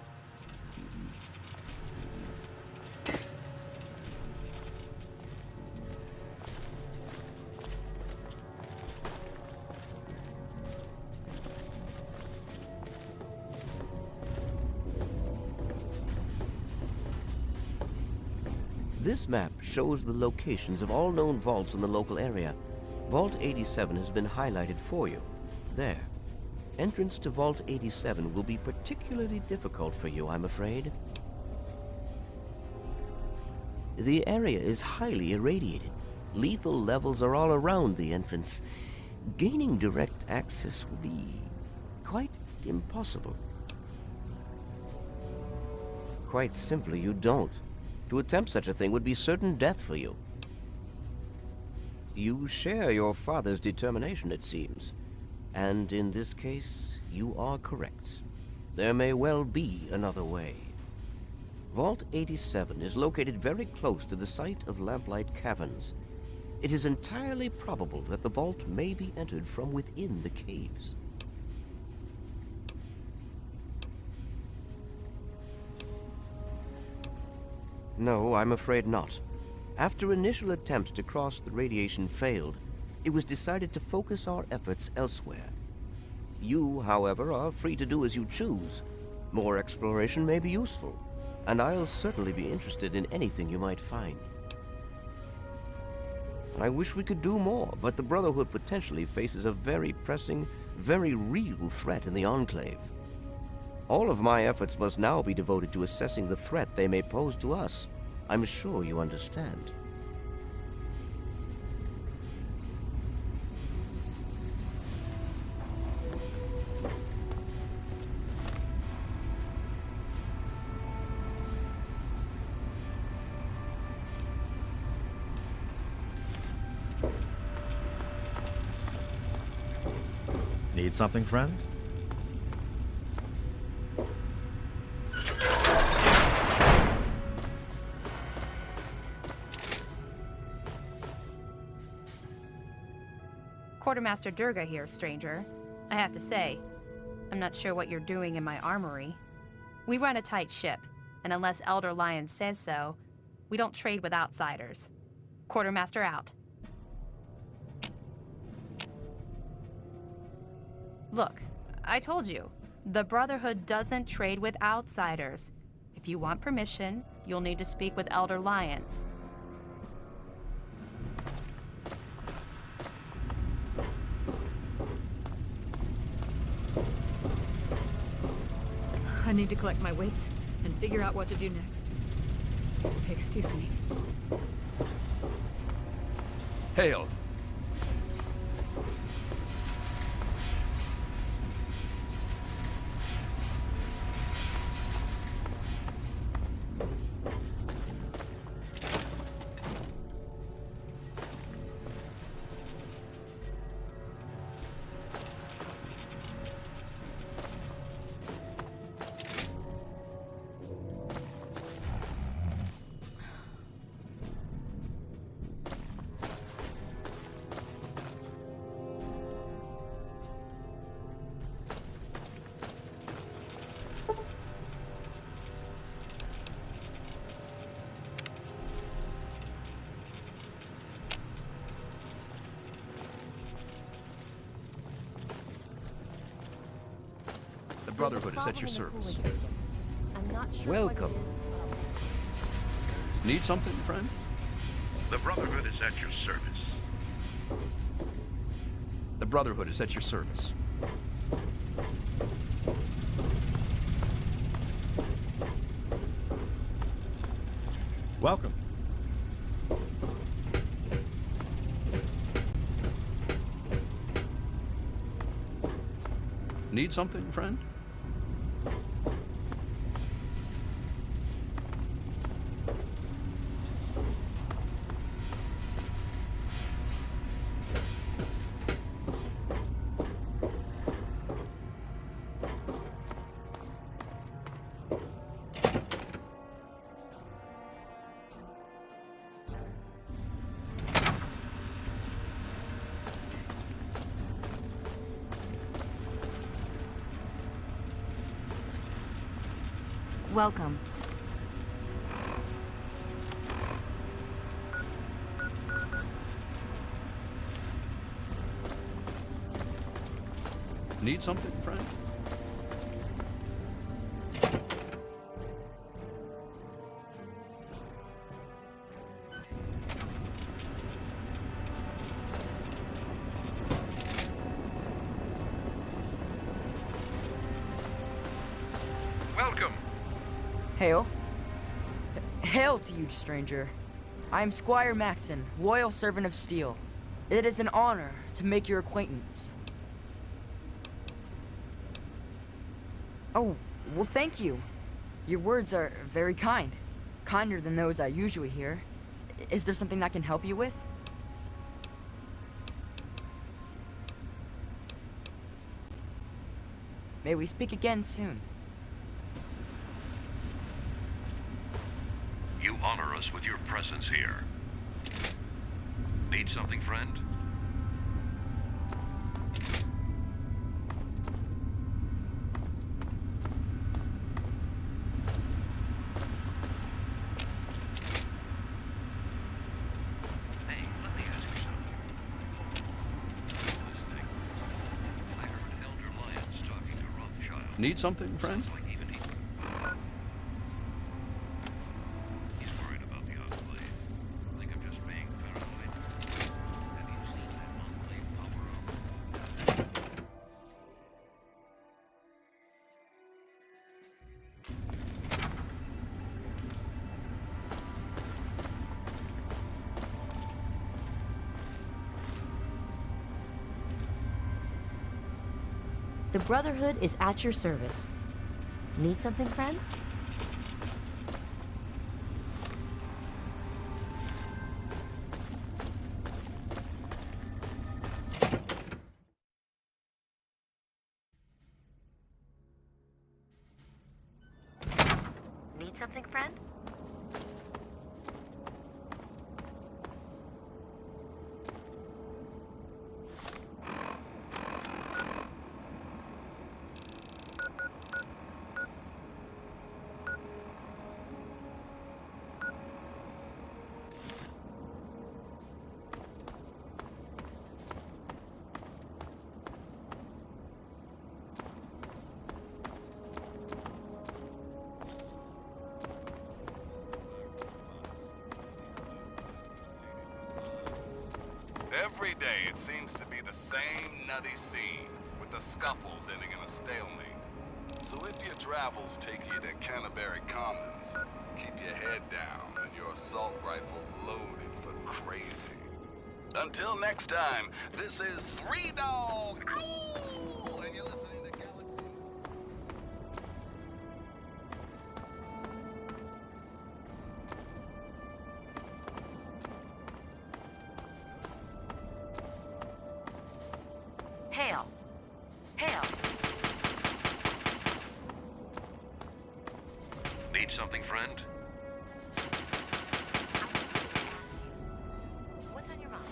This map shows the locations of all known vaults in the local area. Vault 87 has been highlighted for you. There. Entrance to Vault 87 will be particularly difficult for you, I'm afraid. The area is highly irradiated. Lethal levels are all around the entrance. Gaining direct access will be quite impossible. Quite simply, you don't. To attempt such a thing would be certain death for you. You share your father's determination, it seems. And in this case, you are correct. There may well be another way. Vault 87 is located very close to the site of Lamplight Caverns. It is entirely probable that the vault may be entered from within the caves. No, I'm afraid not. After initial attempts to cross the radiation failed, it was decided to focus our efforts elsewhere. You, however, are free to do as you choose. More exploration may be useful, and I'll certainly be interested in anything you might find. I wish we could do more, but the Brotherhood potentially faces a very pressing, very real threat in the Enclave. All of my efforts must now be devoted to assessing the threat they may pose to us. I'm sure you understand. Need something, friend? Quartermaster Durga here, stranger. I have to say, I'm not sure what you're doing in my armory. We run a tight ship, and unless Elder Lion says so, we don't trade with outsiders. Quartermaster out. Look, I told you, the Brotherhood doesn't trade with outsiders. If you want permission, you'll need to speak with Elder Lions. I need to collect my wits and figure out what to do next. Excuse me. Hail. Brotherhood is at your service. I'm not sure Welcome. Need something, friend? The Brotherhood is at your service. The Brotherhood is at your service. Welcome. Need something, friend? Welcome. Need something, friend? Welcome. Hail. Hail to you, stranger. I am Squire Maxon, loyal servant of steel. It is an honor to make your acquaintance. Oh, well, thank you. Your words are very kind. Kinder than those I usually hear. Is there something I can help you with? May we speak again soon. You honor us with your presence here. Need something, friend? Hey, let me ask you something. Listening. I heard Elder Lyons talking to Rothschild. Need something, friend? The Brotherhood is at your service. Need something, friend? Need something, friend? Every day it seems to be the same nutty scene, with the scuffles ending in a stalemate. So if your travels take you to Canterbury Commons, keep your head down and your assault rifle loaded for crazy. Until next time, this is Three Dog, Ow! And you're listening to Galaxy. Hail. Hail. Need something, friend? What's on your mind?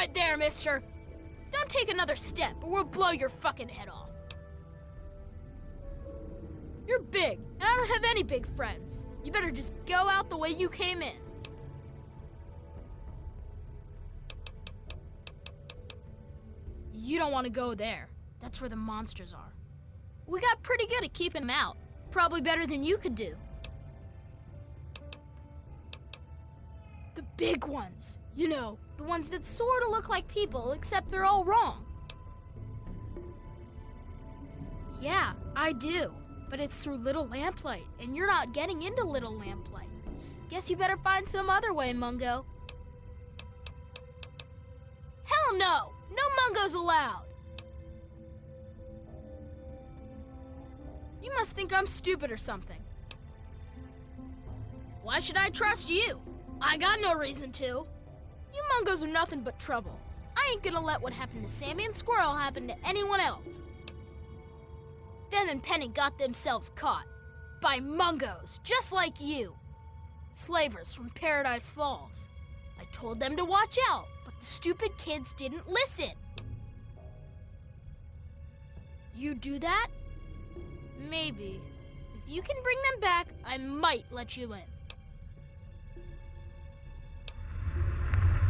right there, mister. Don't take another step or we'll blow your fucking head off. You're big, and I don't have any big friends. You better just go out the way you came in. You don't want to go there. That's where the monsters are. We got pretty good at keeping them out. Probably better than you could do. The big ones. You know, the ones that sort of look like people, except they're all wrong. Yeah, I do. But it's through Little Lamplight, and you're not getting into Little Lamplight. Guess you better find some other way, Mungo. Hell no! No Mungos allowed! You must think I'm stupid or something. Why should I trust you? I got no reason to. You Mungos are nothing but trouble. I ain't gonna let what happened to Sammy and Squirrel happen to anyone else. Them and Penny got themselves caught. By Mungos, just like you. Slavers from Paradise Falls. I told them to watch out, but the stupid kids didn't listen. You do that? Maybe. If you can bring them back, I might let you in.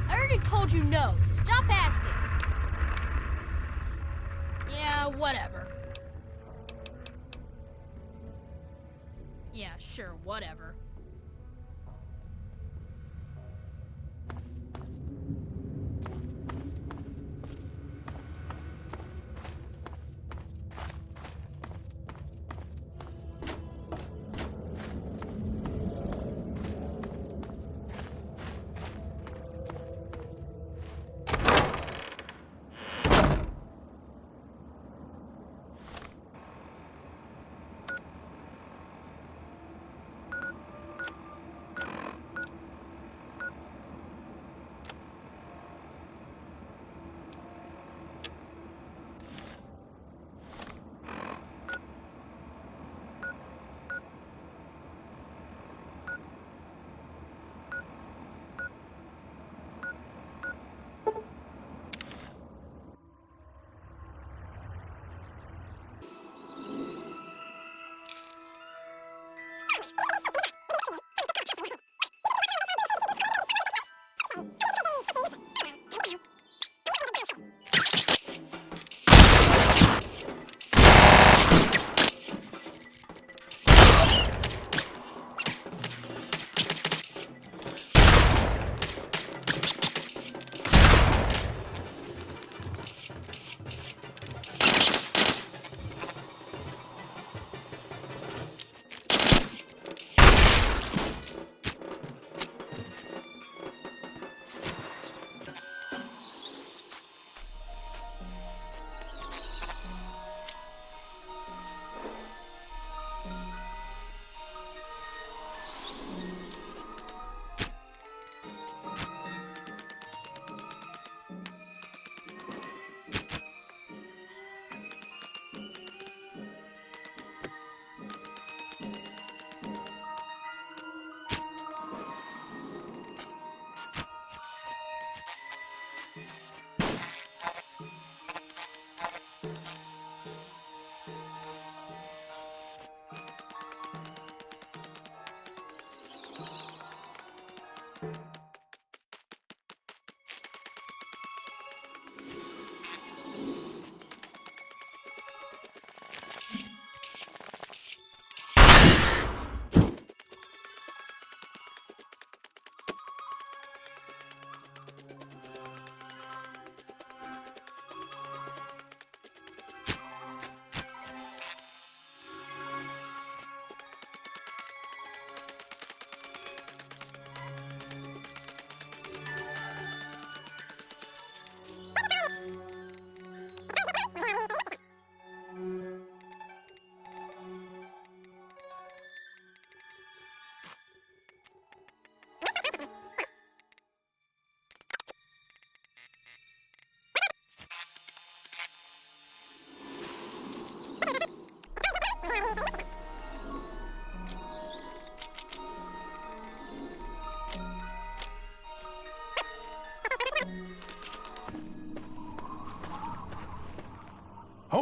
I already told you no. Stop asking. Yeah, whatever. Yeah, sure, whatever.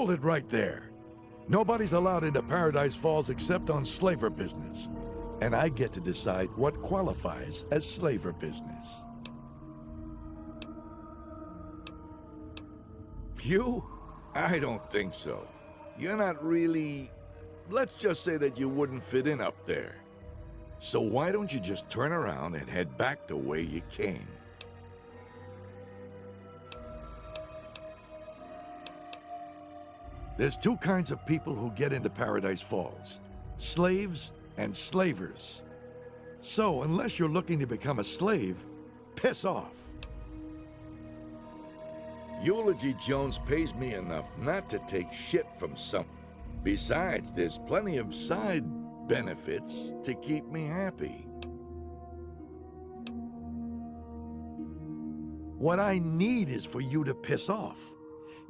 Hold it right there. Nobody's allowed into Paradise Falls except on slaver business. And I get to decide what qualifies as slaver business. You? I don't think so. You're not really... Let's just say that you wouldn't fit in up there. So why don't you just turn around and head back the way you came? There's two kinds of people who get into Paradise Falls. Slaves and slavers. So, unless you're looking to become a slave, piss off. Eulogy Jones pays me enough not to take shit from some. Besides, there's plenty of side benefits to keep me happy. What I need is for you to piss off.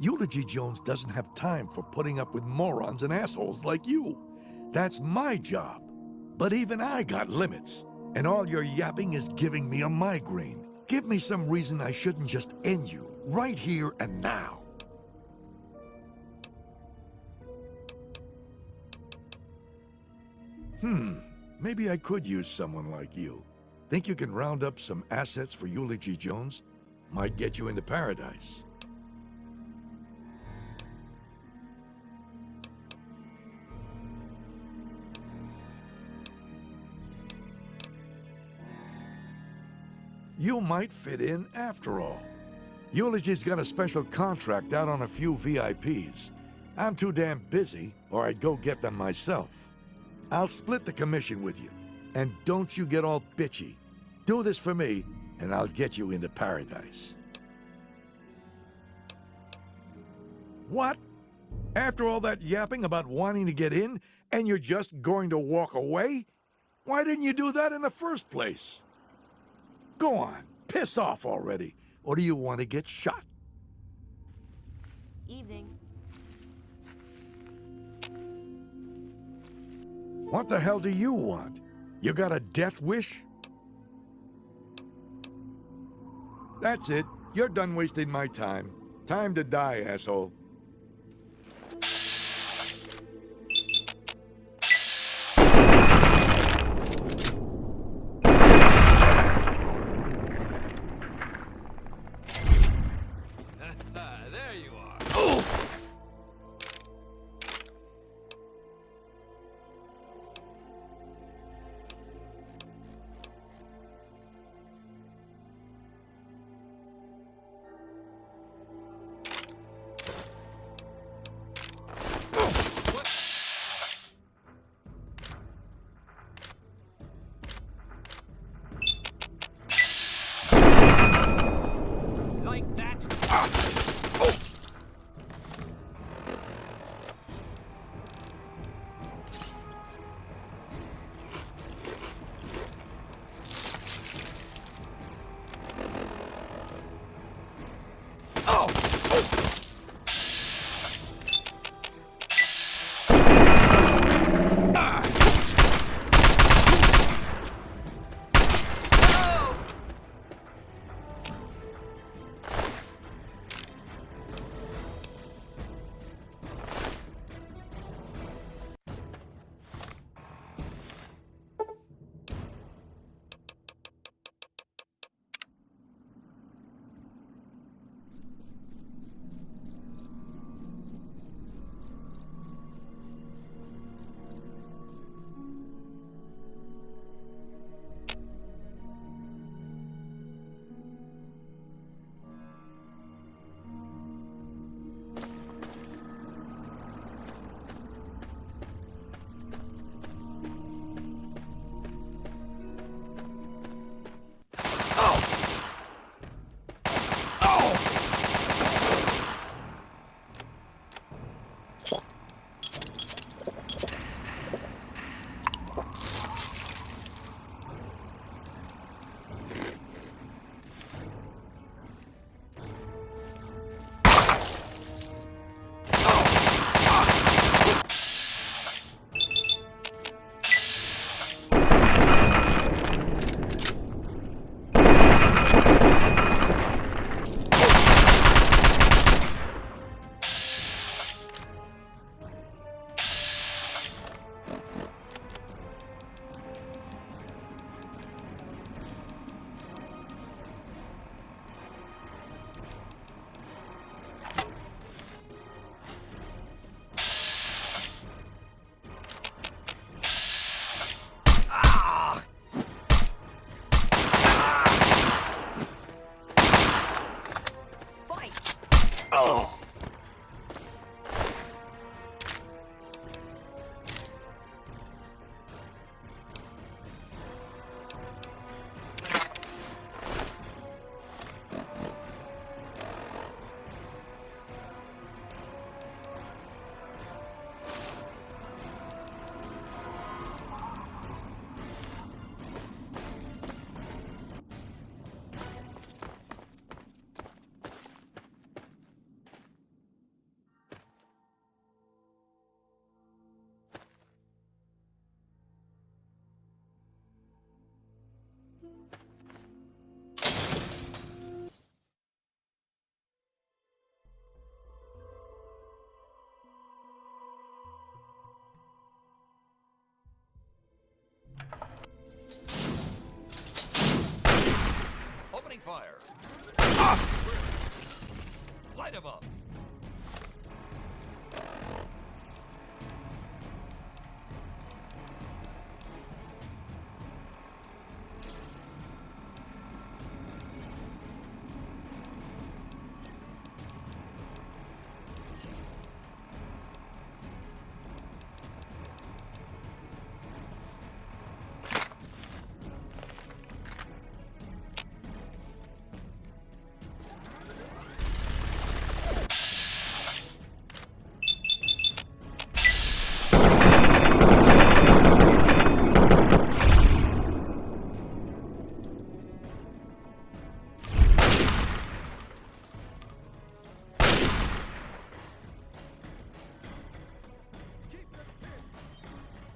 Eulogy Jones doesn't have time for putting up with morons and assholes like you. That's my job. But even I got limits. And all your yapping is giving me a migraine. Give me some reason I shouldn't just end you, right here and now. Maybe I could use someone like you. Think you can round up some assets for Eulogy Jones? Might get you into Paradise. You might fit in after all. Eulogy's got a special contract out on a few VIPs. I'm too damn busy, or I'd go get them myself. I'll split the commission with you. And don't you get all bitchy. Do this for me, and I'll get you into Paradise. What? After all that yapping about wanting to get in, and you're just going to walk away? Why didn't you do that in the first place? Go on, piss off already, or do you want to get shot? Evening. What the hell do you want? You got a death wish? That's it. You're done wasting my time. Time to die, asshole. There you are. fire. Light him up.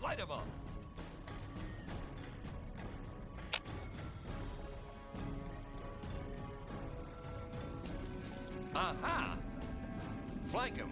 Light him up. Aha! Flank him.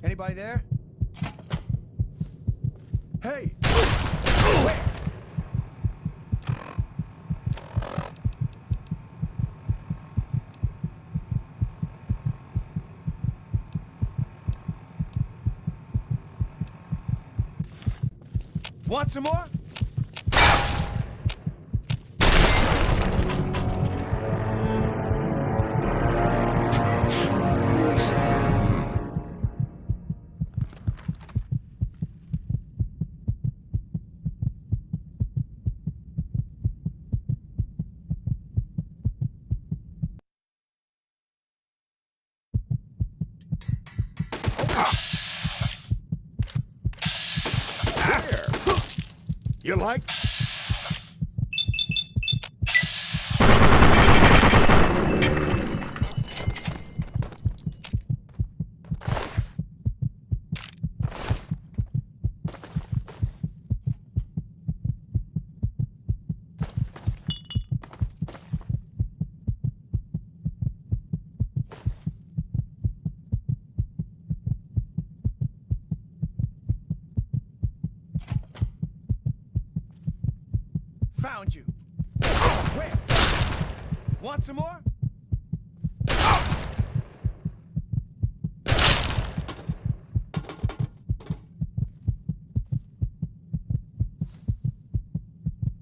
Anybody there? Hey! Wait! Want some more? You like? found you. Where? Want some more?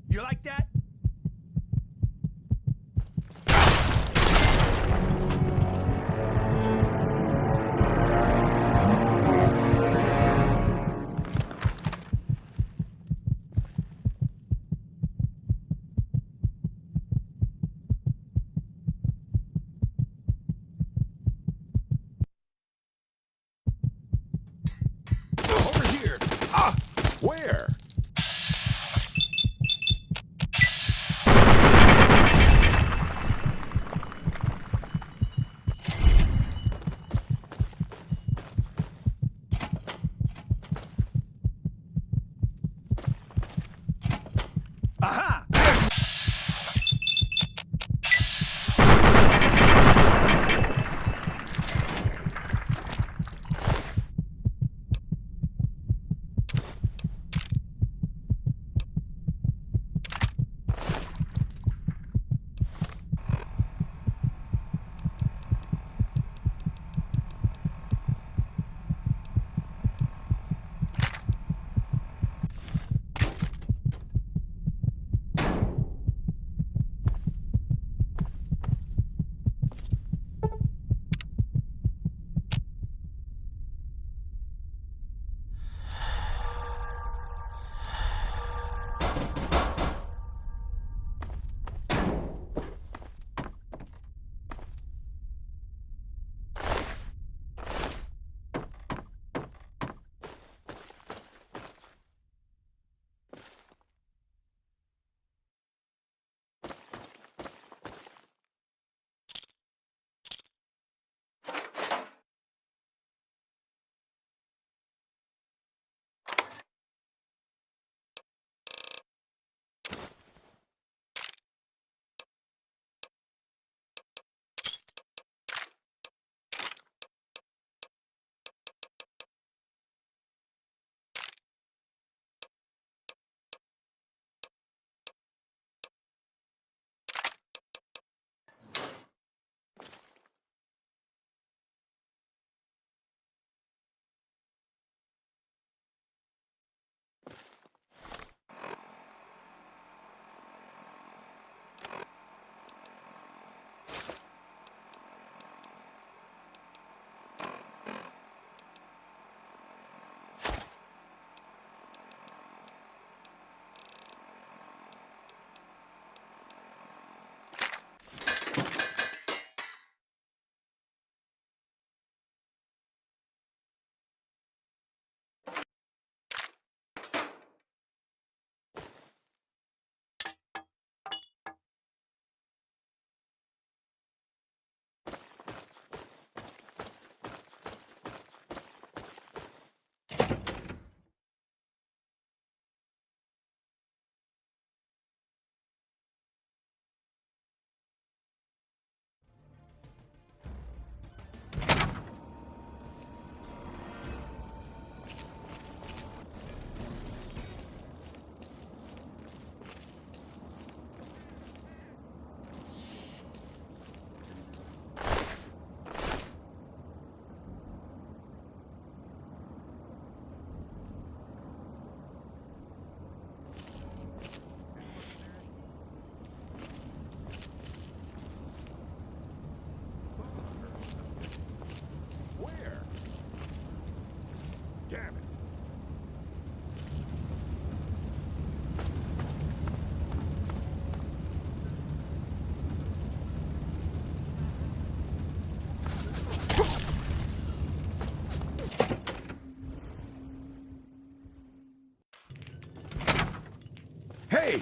You like that? Over here! Ah! Where? Aha! Hey!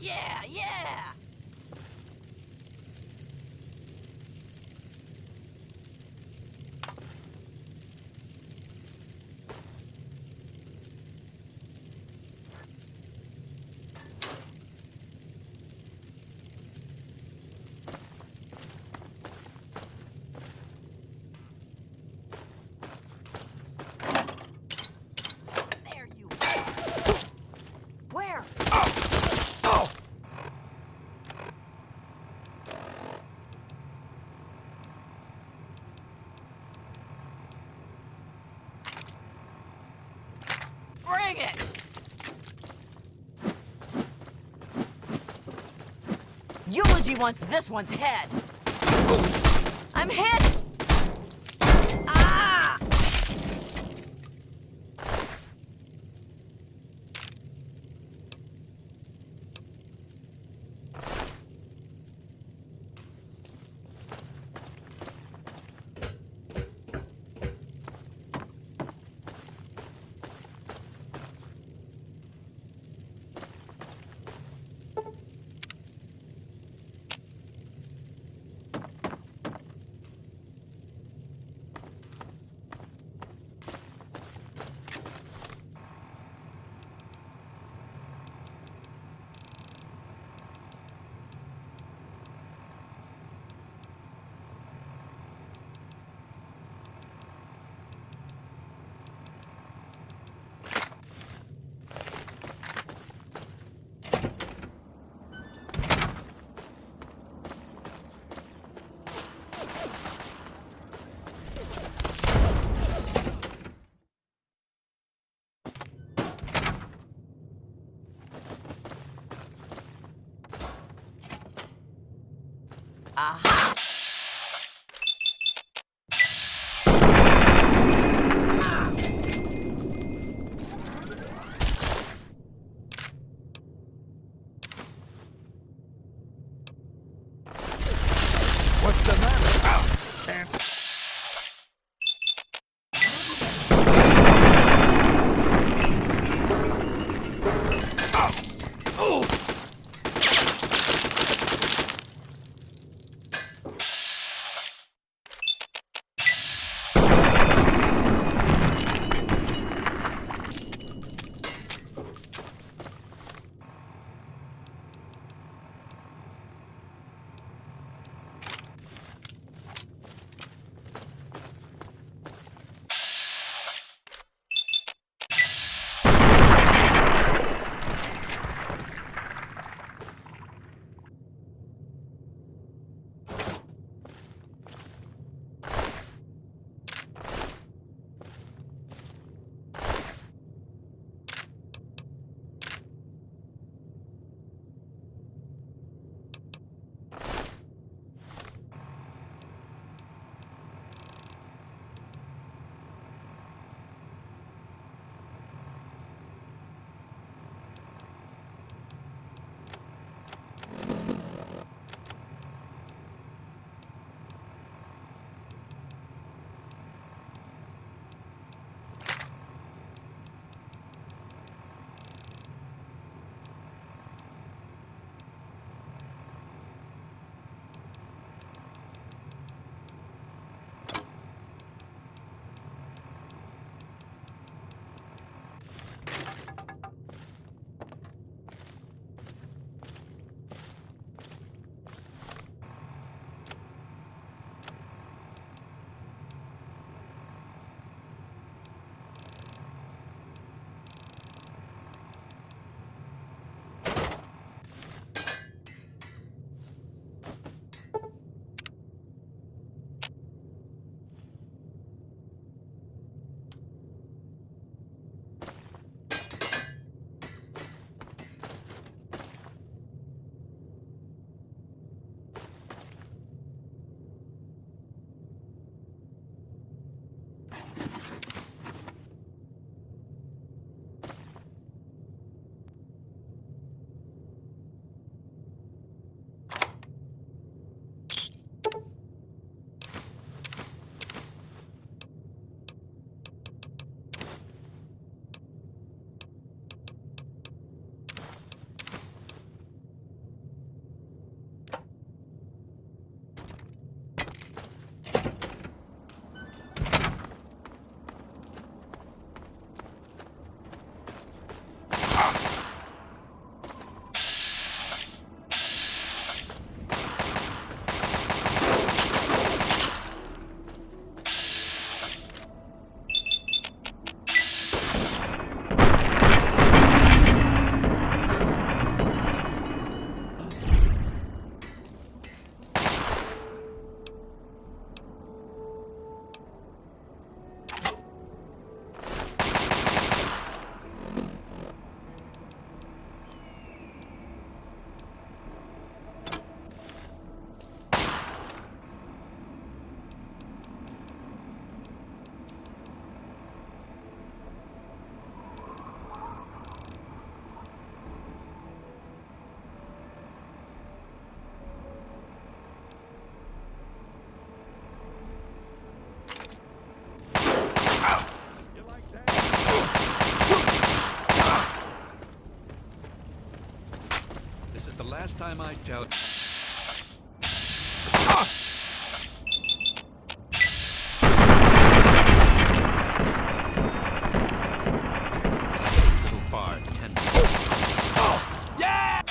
Yeah, yeah! There you are. Where? Oh! Bring it! Eulogy wants this one's head. I'm hit! Ah! Aha! What's the matter? Ow! And... the last time I tell... Little bar, 10. Yeah!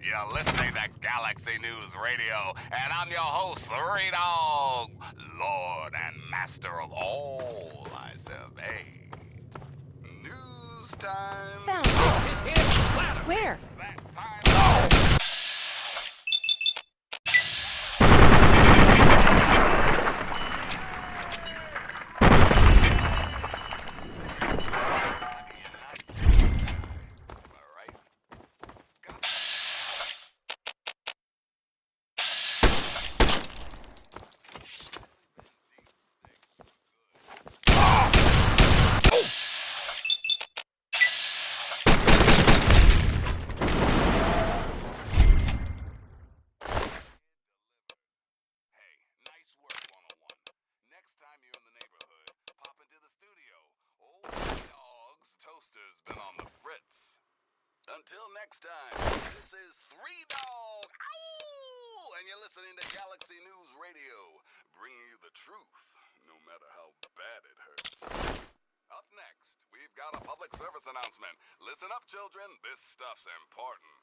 You're listening to Galaxy News Radio, and I'm your host, Three Dog, Lord and Master of all I survey. News time. Found it. His head flatter. Where? Toaster's been on the fritz. Until next time, this is Three Dog, ow! And you're listening to Galaxy News Radio, bringing you the truth, no matter how bad it hurts. Up next, we've got a public service announcement. Listen up, children, this stuff's important.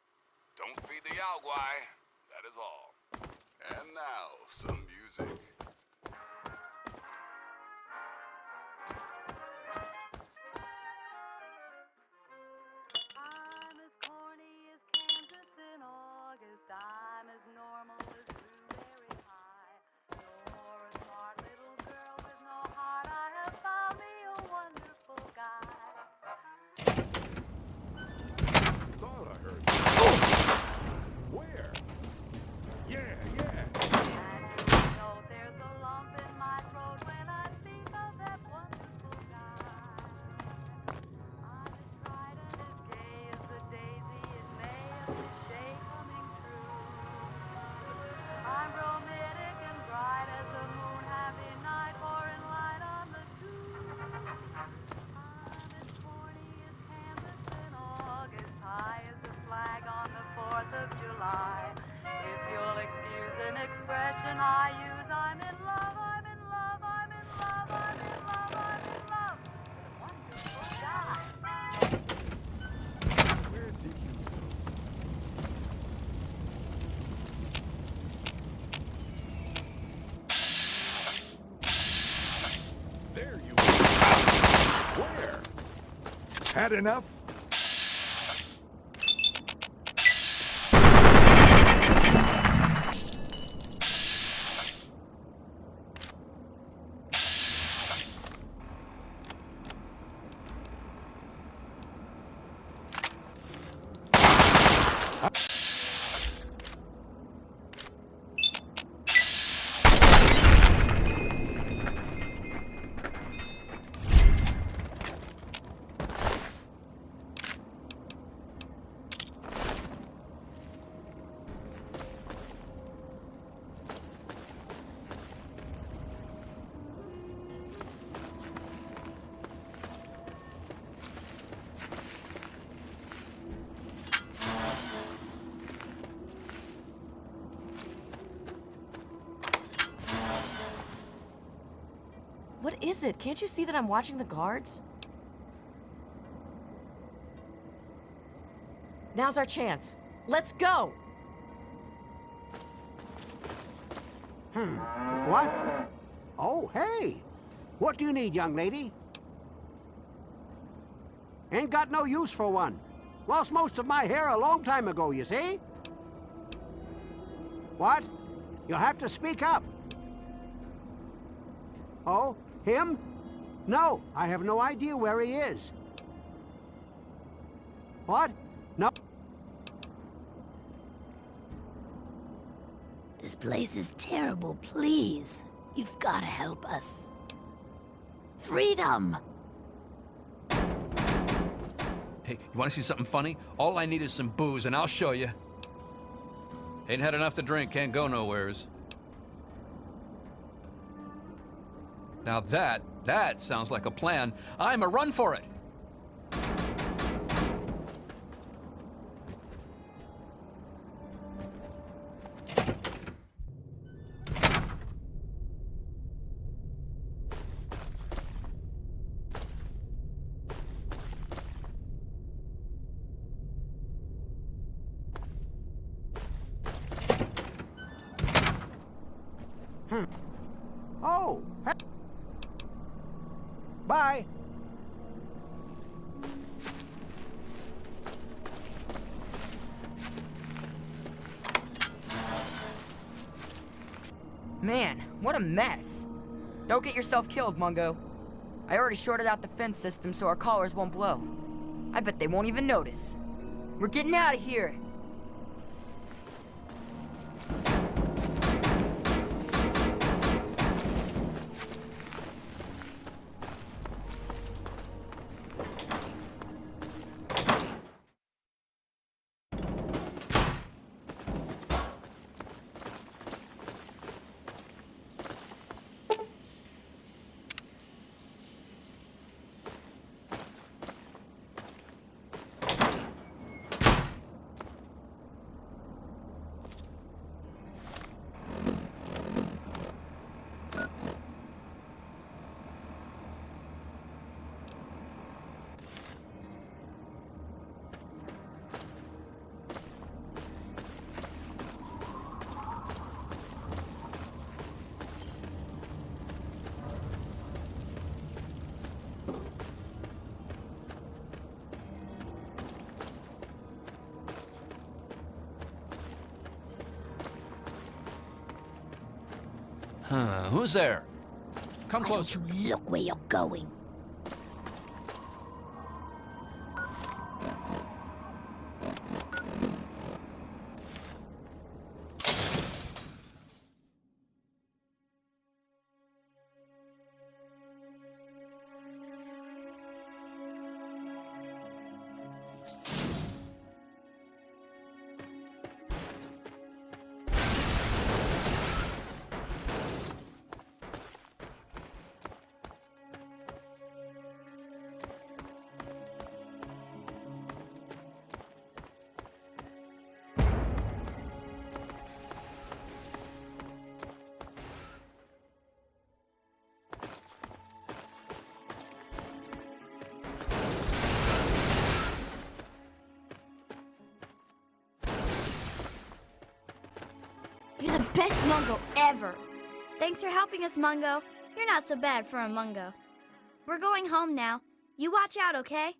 Don't feed the Yaogwai, that is all. And now, some music. I'm as normal as blueberry pie. You're a smart little girl with no heart. I have found me a wonderful guy. Thought I heard. Where? Yeah. And you know there's a lump in my throat when I think of that wonderful guy. I'm as bright and as gay as the daisy in May of the day coming true. I'm romantic and bright as the moon, happy night, pouring light on the dew. I'm as corny as canvas in August, high as the flag on the 4th of July. If you'll excuse an expression I use, I'm in love, I'm in love, I'm in love, I'm in love, I'm in love with a wonderful guy. Where did you go? There you are. Where? Had enough? What is it? Can't you see that I'm watching the guards? Now's our chance. Let's go! What? Oh, hey! What do you need, young lady? Ain't got no use for one. Lost most of my hair a long time ago, you see? What? You'll have to speak up. Oh, him? No, I have no idea where he is. What? No. This place is terrible, please. You've got to help us. Freedom! Hey, you want to see something funny? All I need is some booze, and I'll show you. Ain't had enough to drink, can't go nowheres. Now that sounds like a plan. I'm a run for it. Oh, hey. Bye. Man, what a mess. Don't get yourself killed, Mungo. I already shorted out the fence system so our collars won't blow. I bet they won't even notice. We're getting out of here. Who's there? Come Why close. don't you look where you're going? You're the best Mungo ever. Thanks for helping us, Mungo. You're not so bad for a Mungo. We're going home now. You watch out, okay?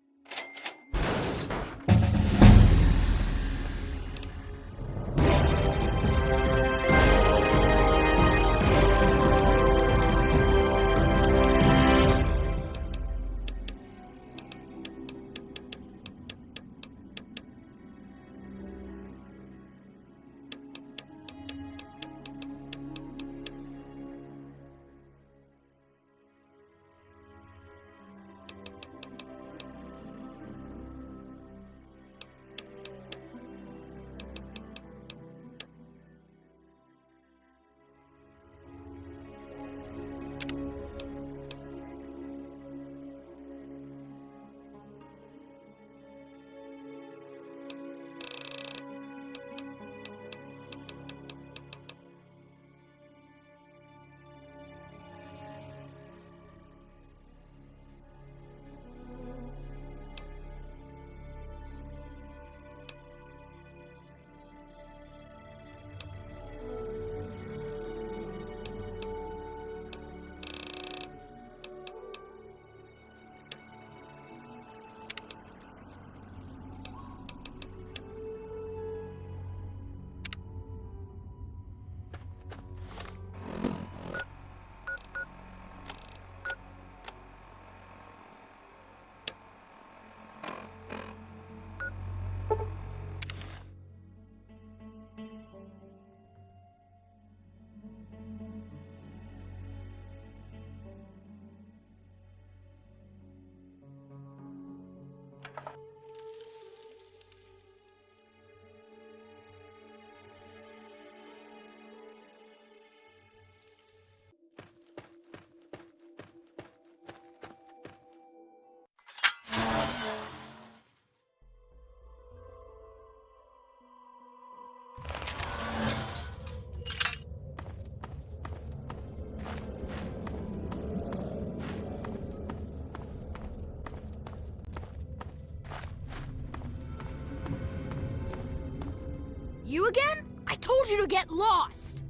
You again? I told you to get lost!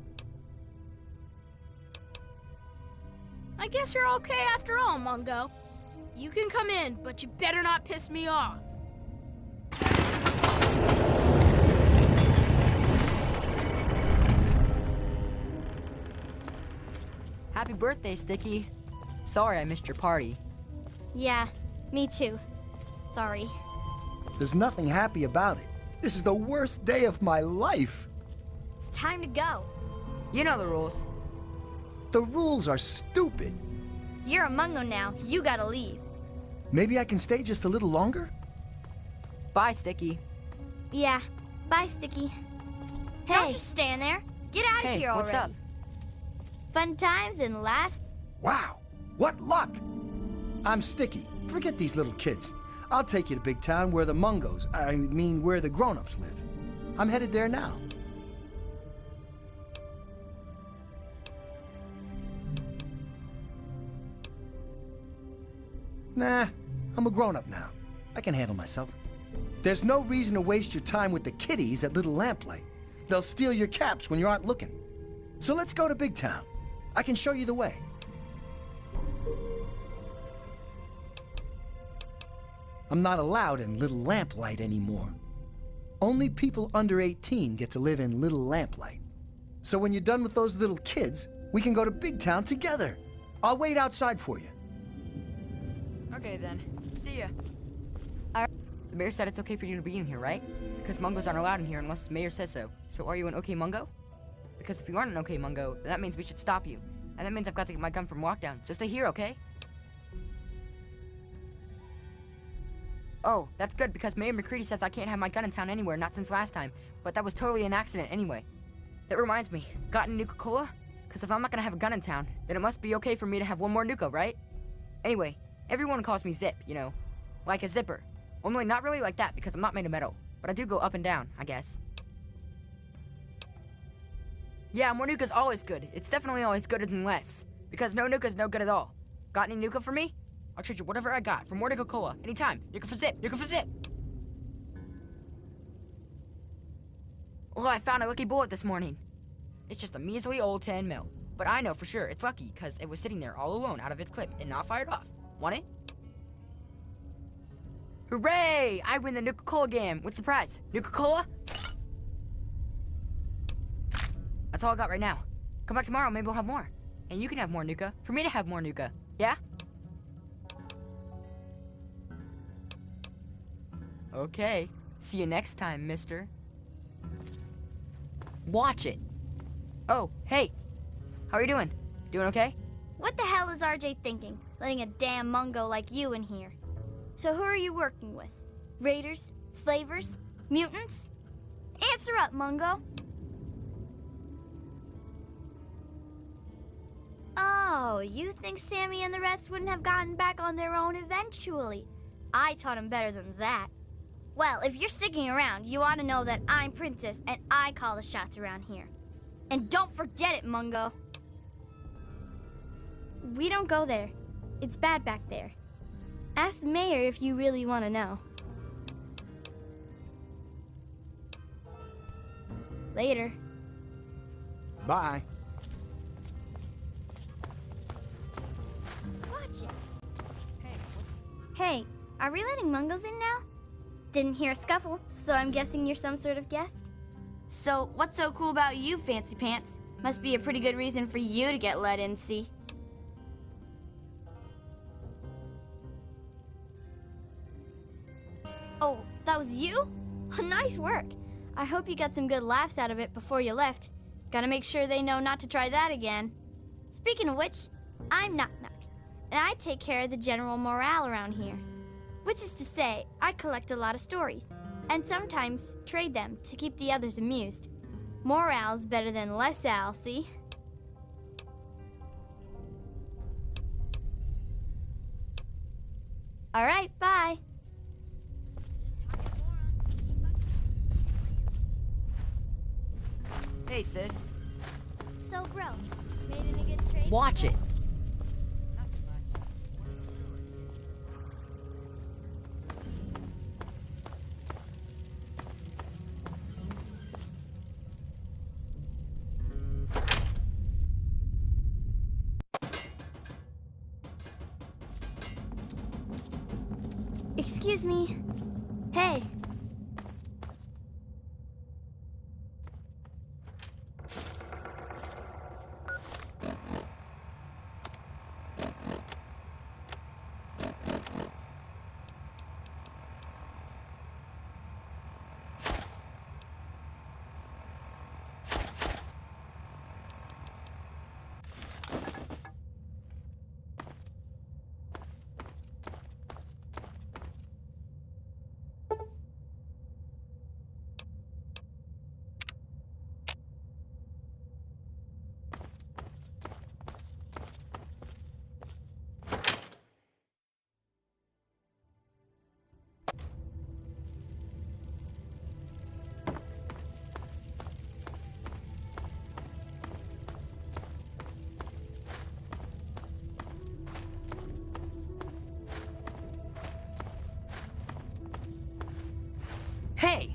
I guess you're okay after all, Mungo. You can come in, but you better not piss me off. Happy birthday, Sticky. Sorry I missed your party. Yeah, me too. Sorry. There's nothing happy about it. This is the worst day of my life. It's time to go. You know the rules. The rules are stupid. You're a Mungo now. You gotta leave. Maybe I can stay just a little longer? Bye, Sticky. Yeah. Bye, Sticky. Hey. Don't just stand there. Get out of here already. What's up? Fun times and laughs. Wow, what luck! I'm Sticky. Forget these little kids. I'll take you to big town where the Mungos, I mean where the grown-ups live. I'm headed there now. Nah, I'm a grown-up now. I can handle myself. There's no reason to waste your time with the kiddies at Little Lamplight. They'll steal your caps when you aren't looking. So let's go to big town. I can show you the way. I'm not allowed in Little Lamplight anymore. Only people under 18 get to live in Little Lamplight. So when you're done with those little kids, we can go to big town together. I'll wait outside for you. Okay then. See ya. The mayor said it's okay for you to be in here, right? Because Mungos aren't allowed in here unless the mayor says so. So are you an okay Mungo? Because if you aren't an okay Mungo, then that means we should stop you. And that means I've got to get my gun from lockdown. So stay here, okay? Oh, that's good because Mayor McCready says I can't have my gun in town anywhere, not since last time. But that was totally an accident anyway. That reminds me, got any Nuka-Cola? Because if I'm not gonna have a gun in town, then it must be okay for me to have one more Nuka, right? Anyway, everyone calls me Zip, you know. Like a zipper. Only not really like that because I'm not made of metal. But I do go up and down, I guess. Yeah, more Nuka's always good. It's definitely always gooder than less. Because no Nuka's no good at all. Got any Nuka for me? I'll trade you whatever I got for more Nuka-Cola. Anytime. Nuka for Zip. Nuka for Zip. Oh, I found a lucky bullet this morning. It's just a measly old 10 mil. But I know for sure it's lucky because it was sitting there all alone out of its clip and not fired off. Want it? Hooray! I win the Nuka-Cola game. What's the prize? Nuka-Cola? That's all I got right now. Come back tomorrow, maybe we'll have more. And you can have more Nuka. For me to have more Nuka. Yeah? Okay. See you next time, mister. Watch it. Oh, hey. How are you doing? Doing okay? What the hell is RJ thinking? Letting a damn Mungo like you in here. So who are you working with? Raiders? Slavers? Mutants? Answer up, Mungo. Oh, you think Sammy and the rest wouldn't have gotten back on their own eventually? I taught them better than that. Well, if you're sticking around, you ought to know that I'm Princess and I call the shots around here. And don't forget it, Mungo. We don't go there. It's bad back there. Ask the mayor if you really want to know. Later. Bye. Watch it. Hey, are we letting Mungos in now? Didn't hear a scuffle, so I'm guessing you're some sort of guest? So, what's so cool about you, Fancy Pants? Must be a pretty good reason for you to get let in, see? Oh, that was you? Nice work. I hope you got some good laughs out of it before you left. Gotta make sure they know not to try that again. Speaking of which, I'm Knock Knock, and I take care of the general morale around here. Which is to say, I collect a lot of stories, and sometimes trade them to keep the others amused. Morale's better than less Al, see? All right, bye. Hey, sis. So, bro, made any good trades? Watch it. Excuse me. Hey. Hey!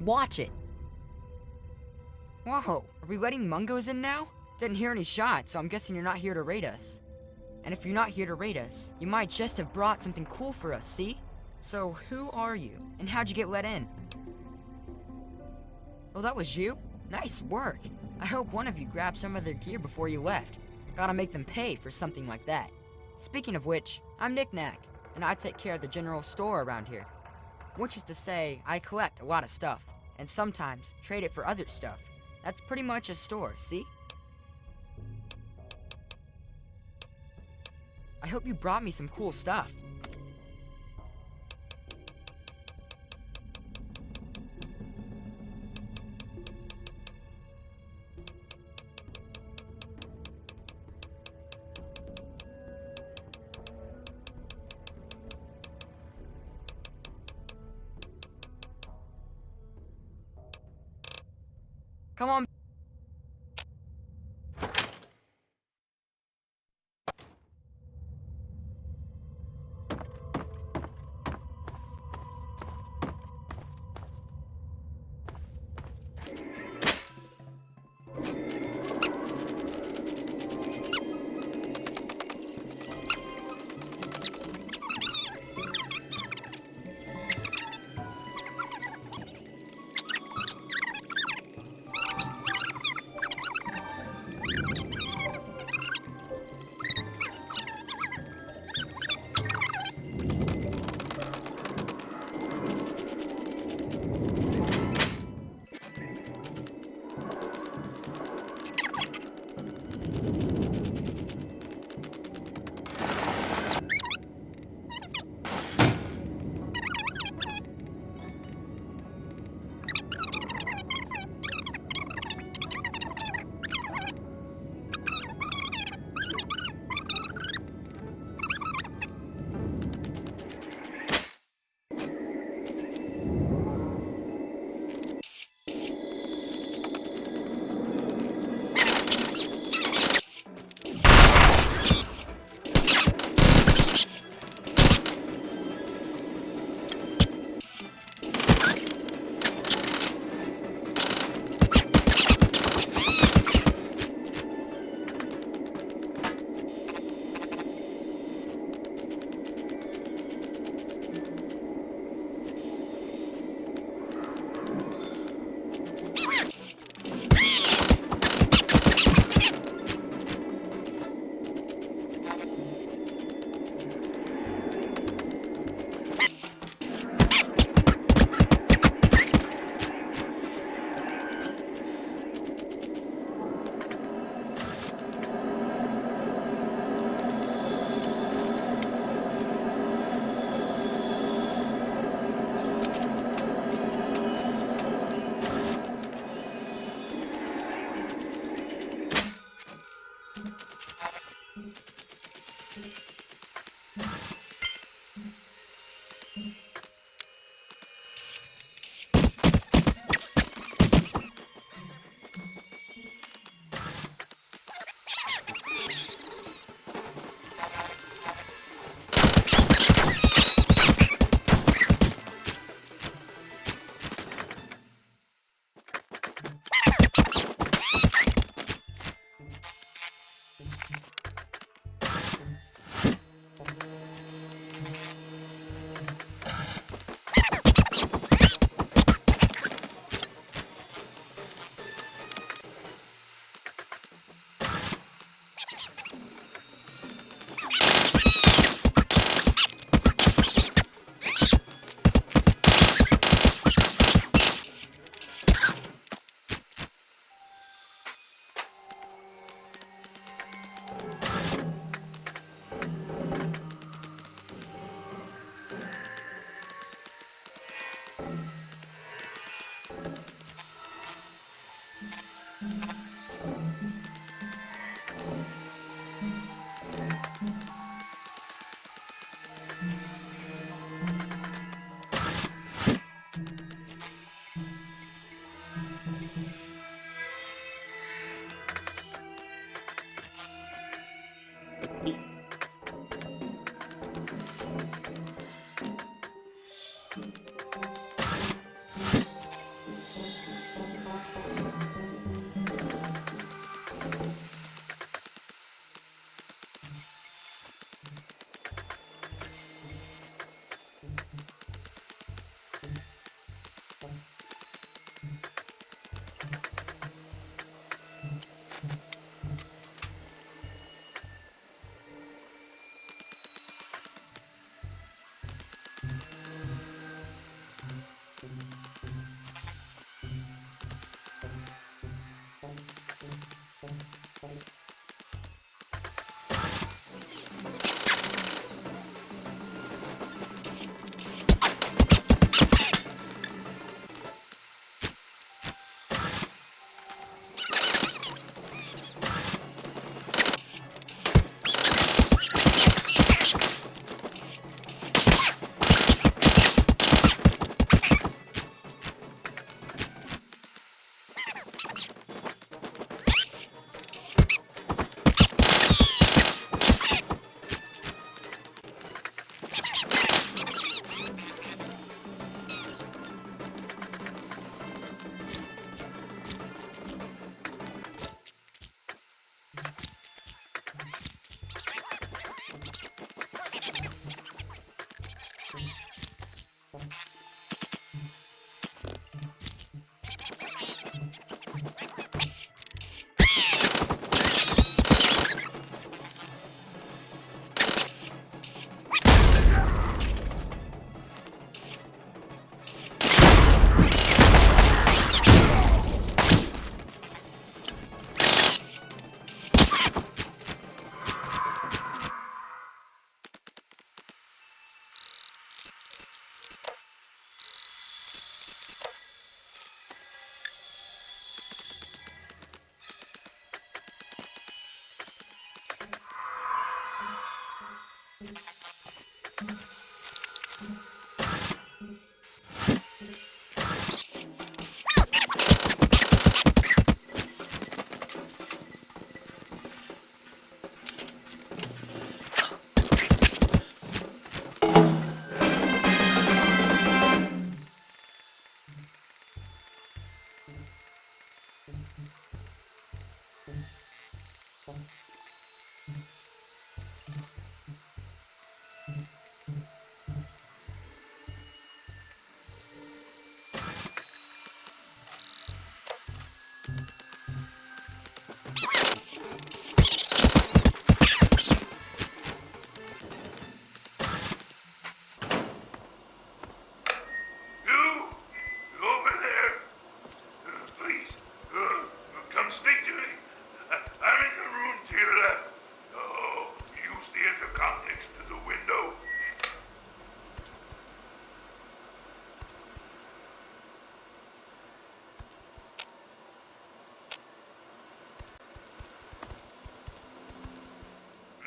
Watch it. Whoa, are we letting Mungos in now? Didn't hear any shots, so I'm guessing you're not here to raid us. And if you're not here to raid us, you might just have brought something cool for us, see? So who are you, and how'd you get let in? Oh, that was you? Nice work. I hope one of you grabbed some of their gear before you left. Gotta make them pay for something like that. Speaking of which, I'm Knick Knack, and I take care of the general store around here. Which is to say, I collect a lot of stuff, and sometimes trade it for other stuff. That's pretty much a store, see? I hope you brought me some cool stuff. Come on.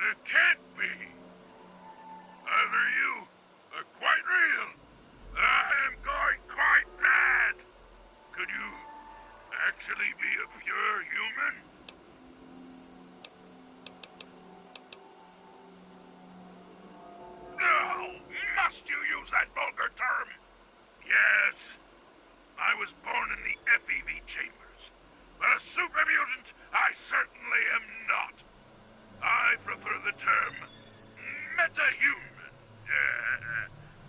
It can't be. Either you are quite real, or I am going quite mad. Could you actually be a pure human? No! Must you use that vulgar term? Yes. I was born in the FEV chambers, but a super mutant I certainly am not. I prefer the term metahuman.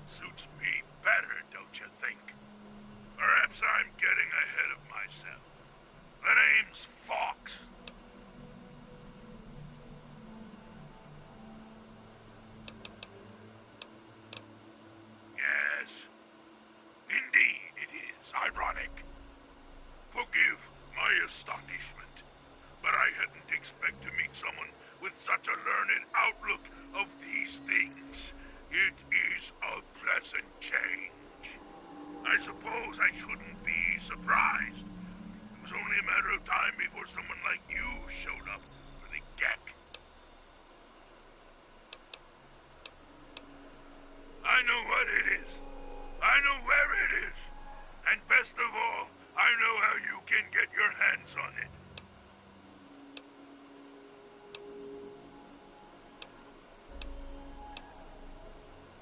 Suits me better, don't you think? Perhaps I'm getting ahead of myself. The name's Fox. Yes. Indeed, it is ironic. Forgive my astonishment, but I hadn't expected to meet someone with such a learned outlook of these things. It is a pleasant change. I suppose I shouldn't be surprised. It was only a matter of time before someone like you showed up for the Gek. I know what it is. I know where it is. And best of all, I know how you can get your hands on it.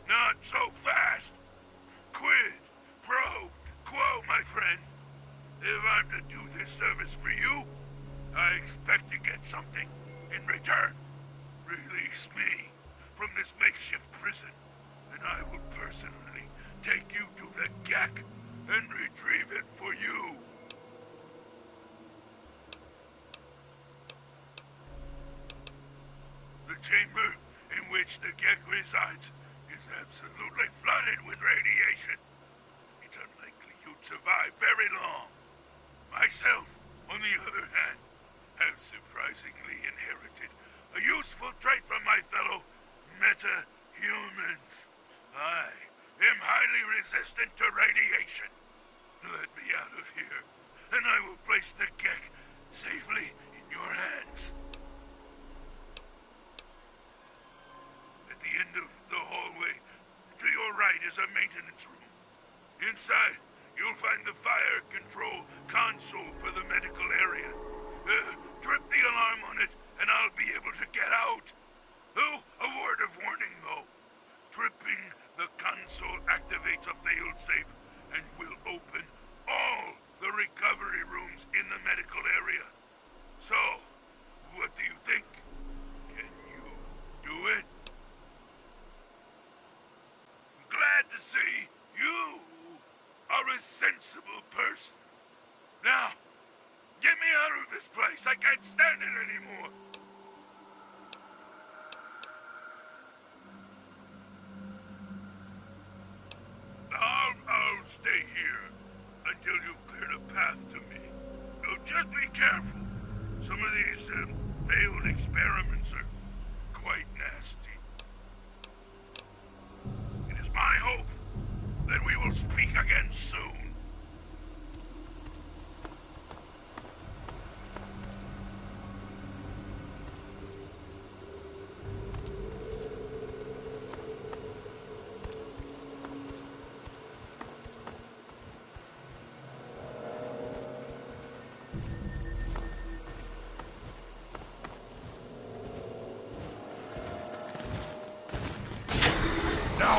Not so fast. Quid pro quo, my friend. If I'm to do this service for you, I expect to get something in return. Release me from this makeshift prison, and I will personally take you to the Gek and retrieve it for you. The chamber in which the Gek resides is absolutely flooded with radiation. It's unlikely you'd survive very long. Myself, on the other hand, have surprisingly inherited a useful trait from my fellow meta-humans. I am highly resistant to radiation. Let me out of here, and I will place the Gek safely in your hands. At the end of the hallway, to your right is a maintenance room. Inside, you'll find the fire control console for the medical area. Trip the alarm on it, and I'll be able to get out. Oh, a word of warning, though. Tripping the console activates a failsafe and will open all the recovery rooms in the medical area. So, what do you think? Can you do it? Glad to see you are a sensible person. Now, get me out of this place. I can't stand it anymore. I'll stay here until you've cleared a path to me. Just be careful. Some of these failed experiments are quite nasty. It is my hope that we will speak again soon.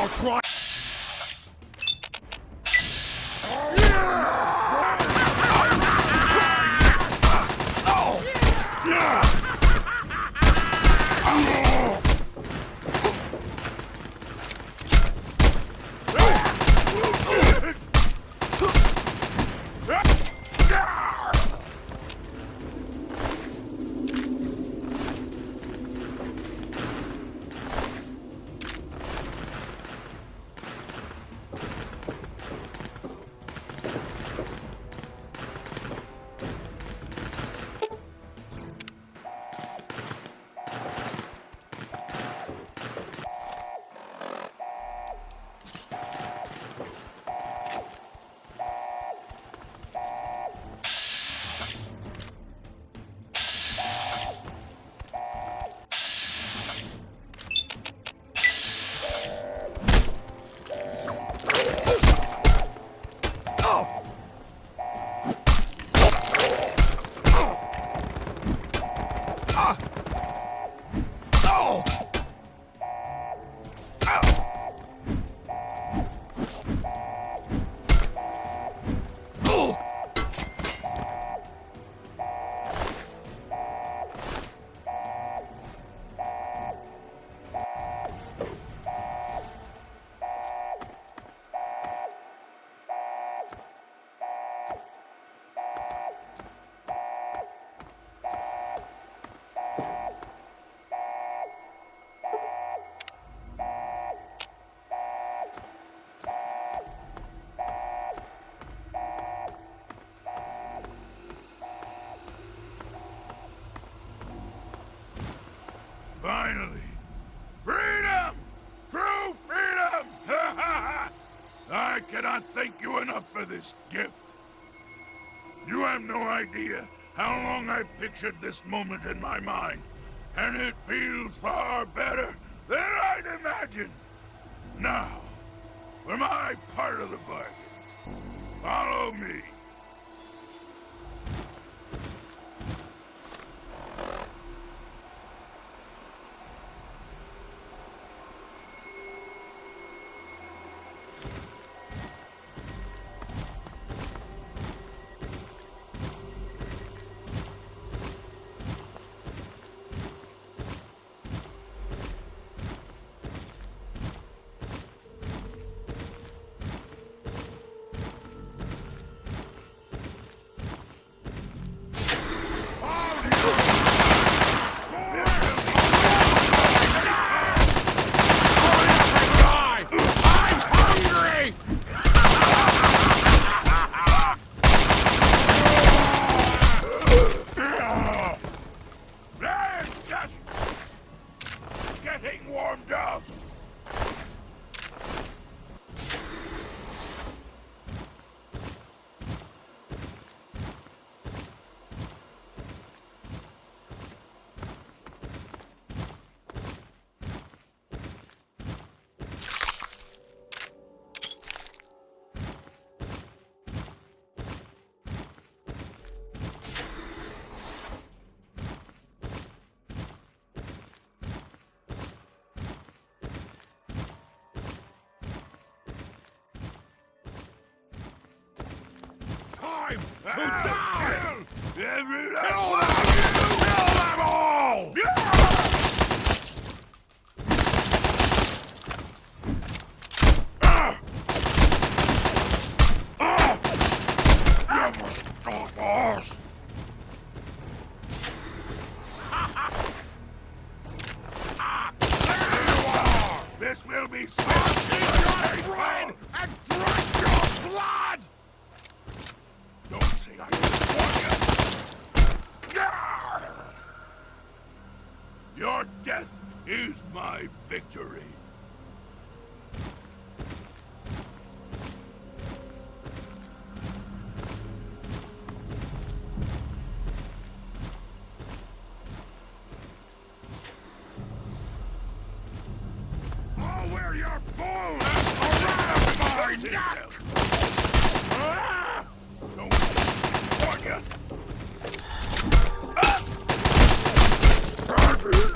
I'll try. Finally! Freedom! True freedom! I cannot thank you enough for this gift. You have no idea how long I've pictured this moment in my mind, and it feels far better than I'd imagined. Now, for my part of the bargain, follow me. Time to die! Kill them all! You must stop us! There you are! This will be sweet bread and drink your blood! Don't say I didn't warn you! Your death is my victory. I'll wear your bones around my neck! Don't warn you!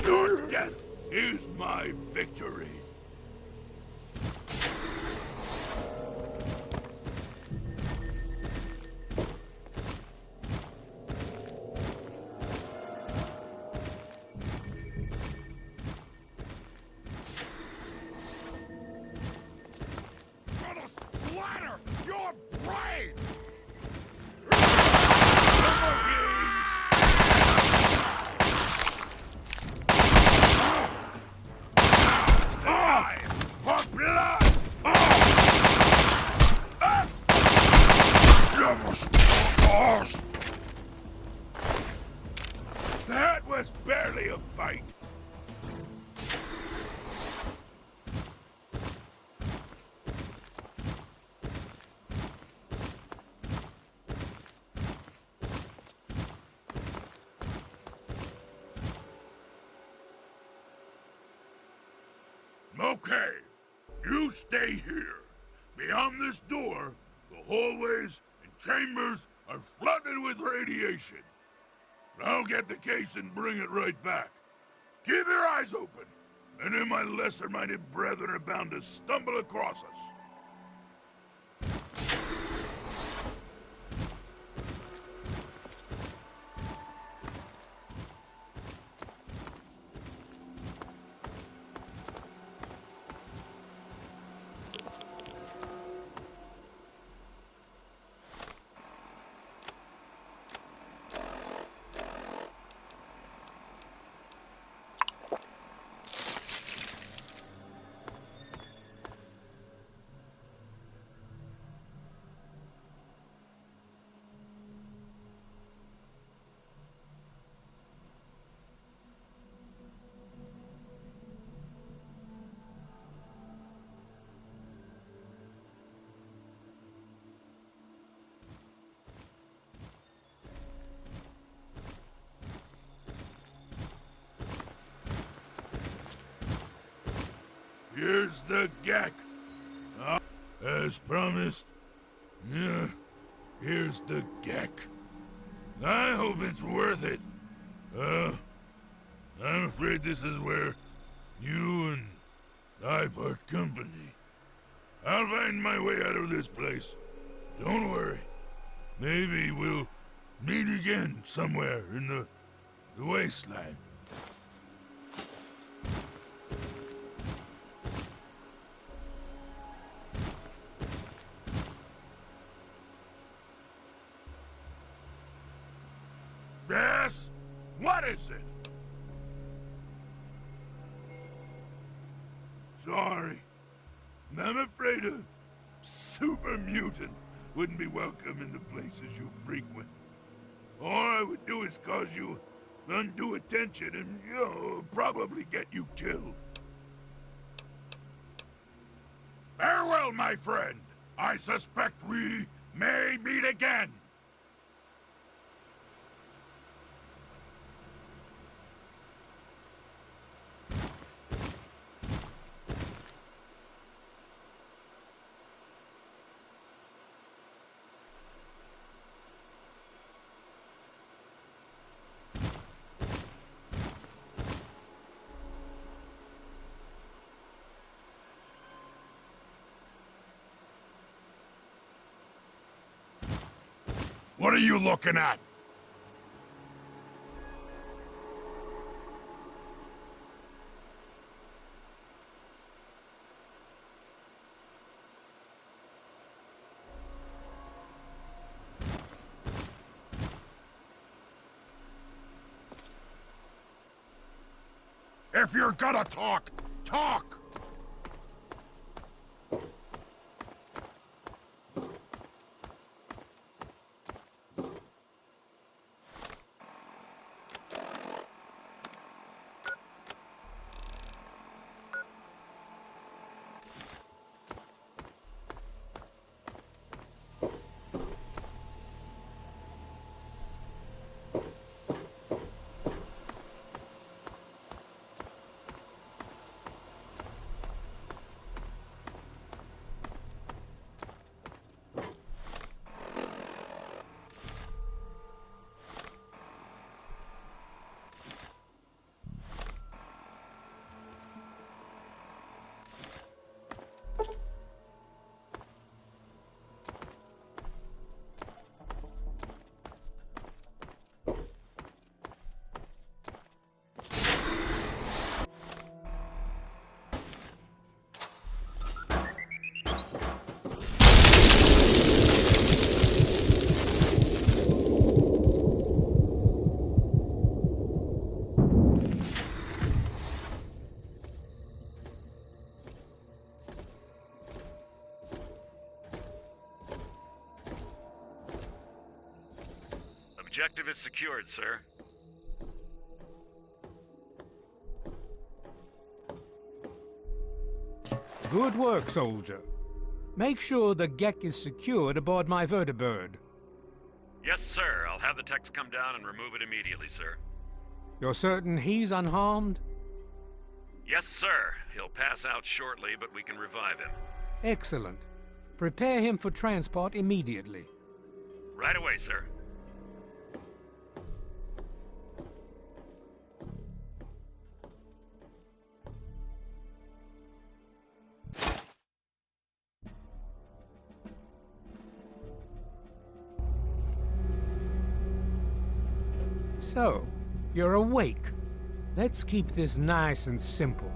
Your death is my victory. really a fight. Okay, you stay here. Beyond this door, the hallways and chambers are flooded with radiation. I'll get the case and bring it right back. Keep your eyes open. Any of my lesser-minded brethren are bound to stumble across us. Here's the GAC. As promised. Yeah, here's the GAC. I hope it's worth it. I'm afraid this is where you and I part company. I'll find my way out of this place. Don't worry. Maybe we'll meet again somewhere in the Wasteland. Yes? What is it? Sorry. I'm afraid a super mutant wouldn't be welcome in the places you frequent. All I would do is cause you undue attention and, probably get you killed. Farewell, my friend. I suspect we may meet again. What are you looking at? If you're gonna talk, talk! Objective is secured, sir. Good work, soldier. Make sure the Gek is secured aboard my vertibird. Yes, sir. I'll have the techs come down and remove it immediately, sir. You're certain he's unharmed? Yes, sir. He'll pass out shortly, but we can revive him. Excellent. Prepare him for transport immediately. Right away, sir. So, you're awake. Let's keep this nice and simple.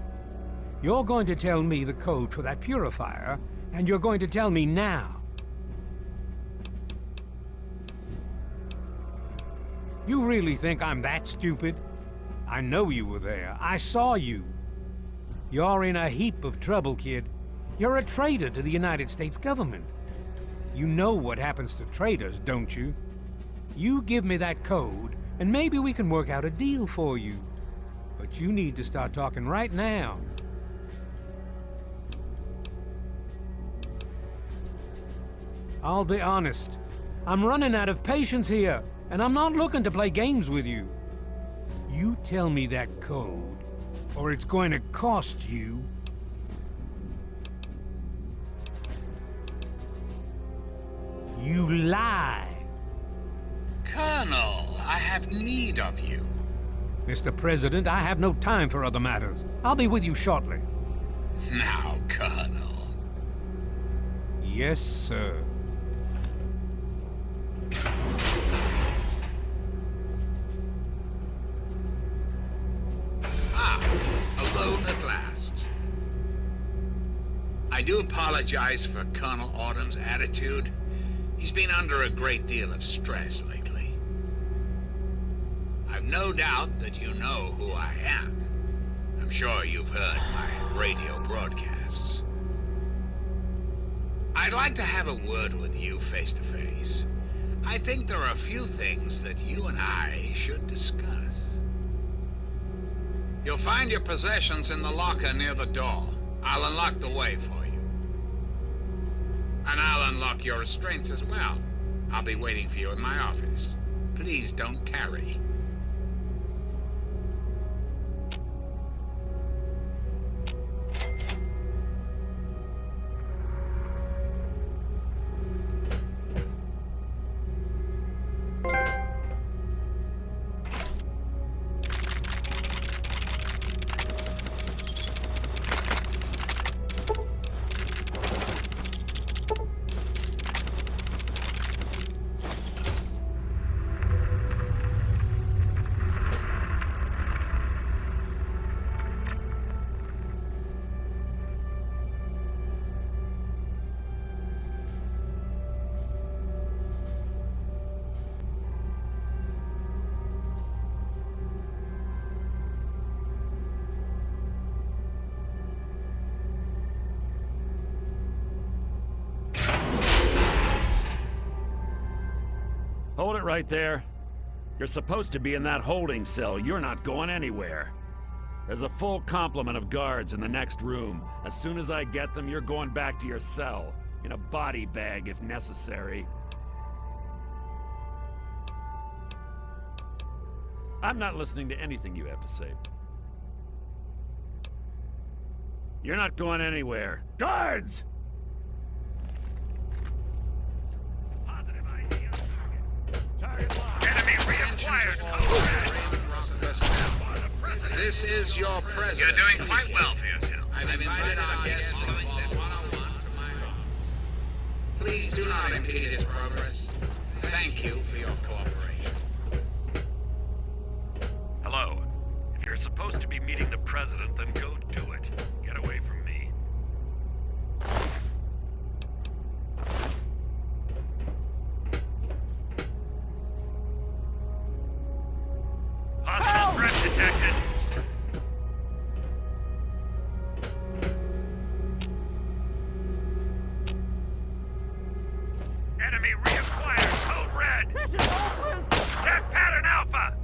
You're going to tell me the code for that purifier, and you're going to tell me now. You really think I'm that stupid? I know you were there. I saw you. You're in a heap of trouble, kid. You're a traitor to the United States government. You know what happens to traitors, don't you? You give me that code, and maybe we can work out a deal for you. But you need to start talking right now. I'll be honest. I'm running out of patience here, and I'm not looking to play games with you. You tell me that code, or it's going to cost you. You lie. Colonel, I have need of you. Mr. President, I have no time for other matters. I'll be with you shortly. Now, Colonel. Yes, sir. Alone at last. I do apologize for Colonel Autumn's attitude. He's been under a great deal of stress lately. I've no doubt that you know who I am. I'm sure you've heard my radio broadcasts. I'd like to have a word with you face to face. I think there are a few things that you and I should discuss. You'll find your possessions in the locker near the door. I'll unlock the way for you. And I'll unlock your restraints as well. I'll be waiting for you in my office. Please don't tarry. Hold it right there. You're supposed to be in that holding cell. You're not going anywhere. There's a full complement of guards in the next room. As soon as I get them, you're going back to your cell. In a body bag, if necessary. I'm not listening to anything you have to say. You're not going anywhere. Guards! Enemy reacquired. This is your president. You're doing quite well for yourself. I've invited our guests to one-on-one to my office. Please do not impede his progress. Thank you for your cooperation. Hello. If you're supposed to be meeting the president, then go do it. Get away from me. Hostile threat detected. Enemy reacquired. Code red. This is hopeless. Check pattern alpha.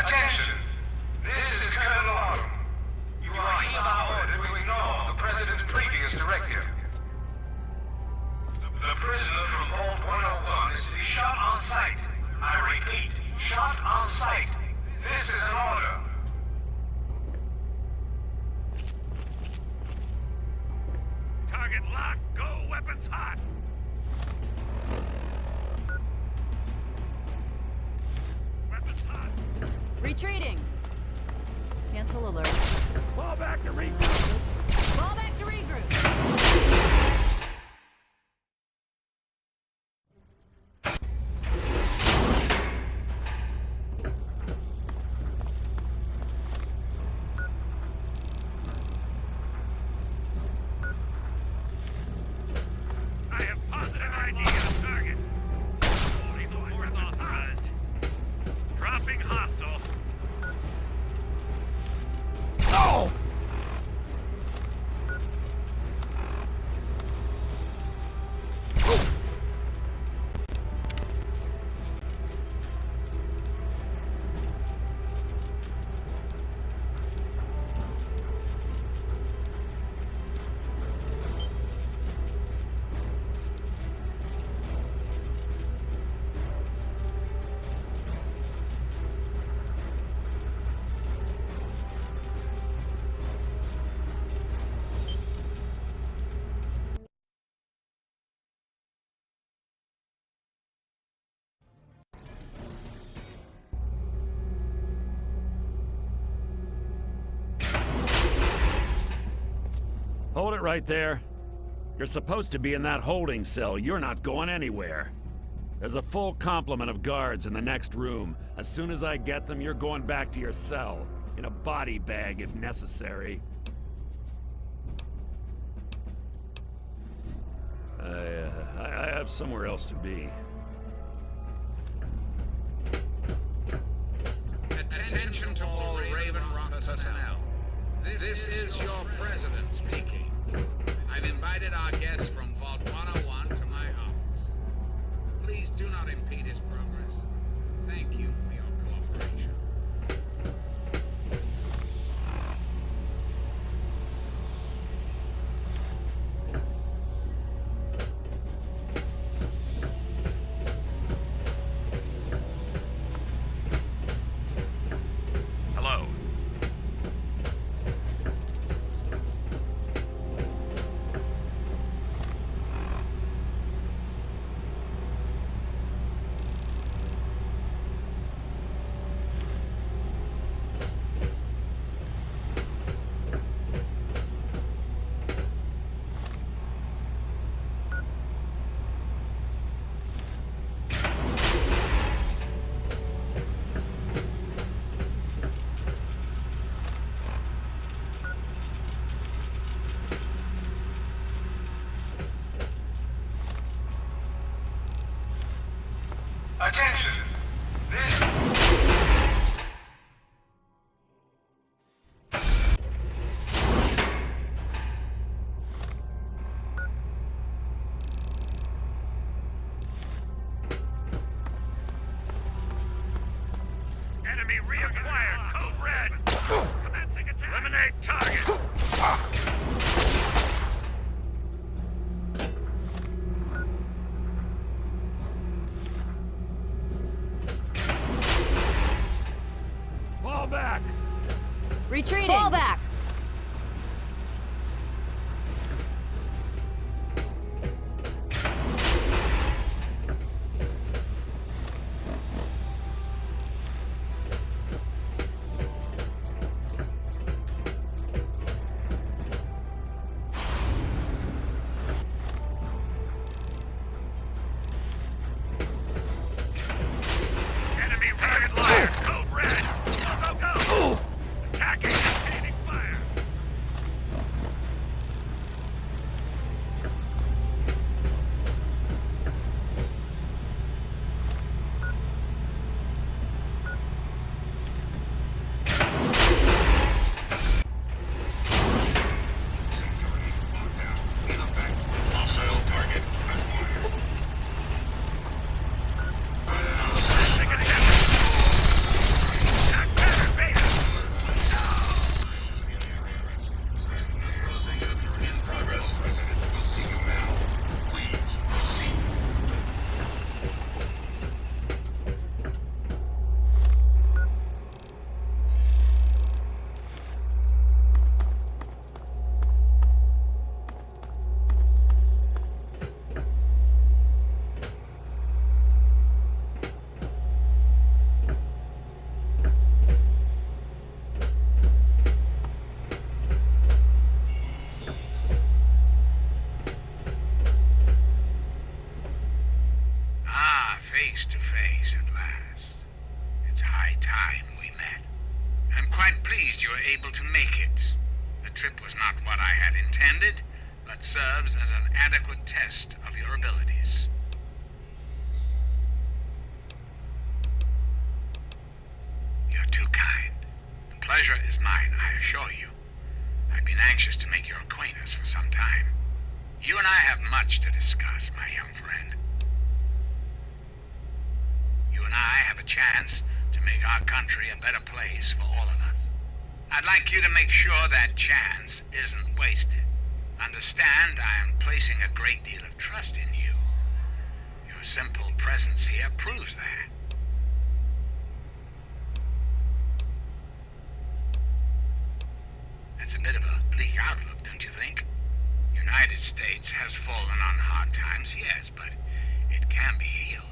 Attention! This is Colonel Autumn. You are hereby ordered to ignore the President's previous directive. The prisoner from Vault 101 is to be shot on sight. I repeat, shot on sight. This is an order. Target locked. Go. Weapons hot. Weapons hot. Retreating. Cancel alert. Fall back to regroup. Fall back to regroup. I have positive ID on target. Lethal force authorized. Dropping hostile. Oh! Hold it right there. You're supposed to be in that holding cell. You're not going anywhere. There's a full complement of guards in the next room. As soon as I get them, you're going back to your cell. In a body bag, if necessary. I have somewhere else to be. Attention to all Raven Rock personnel. This is your president speaking. I've invited our guest from Vault 101 to my office. Please do not impede his progress. Thank you for your cooperation. Hello. Attention! This... Enemy reacquired. Code red. Commencing attack. Eliminate target. Fall back. Retreating. Fall back. Enemy target liar. Code red. Go, go, go. Attacking. Retaining fire. face to face at last. It's high time we met. I'm quite pleased you were able to make it. The trip was not what I had intended, but serves as an adequate test of your abilities. You're too kind. The pleasure is mine, I assure you. I've been anxious to make your acquaintance for some time. You and I have much to discuss, my young friend. You and I have a chance to make our country a better place for all of us. I'd like you to make sure that chance isn't wasted. Understand, I am placing a great deal of trust in you. Your simple presence here proves that. That's a bit of a bleak outlook, don't you think? United States has fallen on hard times, yes, but it can be healed.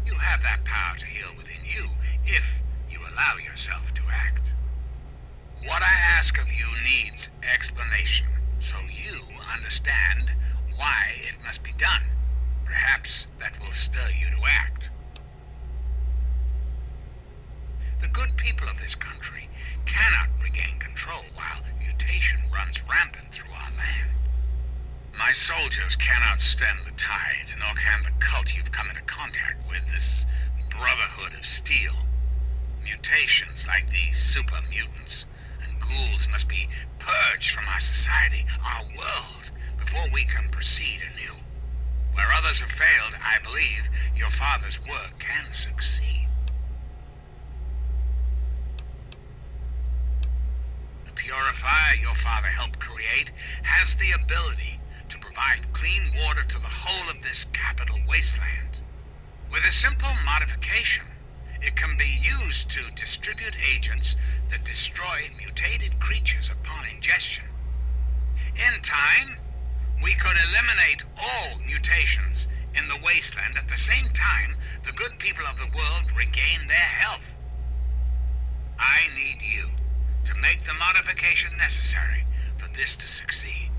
You have that power to heal within you if you allow yourself to act. What I ask of you needs explanation, so you understand why it must be done. Perhaps that will stir you to act. The good people of this country cannot regain control while mutation runs rampant through our land. My soldiers cannot stem the tide, nor can the cult you've come into contact with, this Brotherhood of Steel. Mutations like these super mutants and ghouls must be purged from our society, our world, before we can proceed anew. Where others have failed, I believe your father's work can succeed. The purifier your father helped create has the ability to provide clean water to the whole of this capital wasteland. With a simple modification, it can be used to distribute agents that destroy mutated creatures upon ingestion. In time, we could eliminate all mutations in the wasteland. At the same time, the good people of the world regain their health. I need you to make the modification necessary for this to succeed.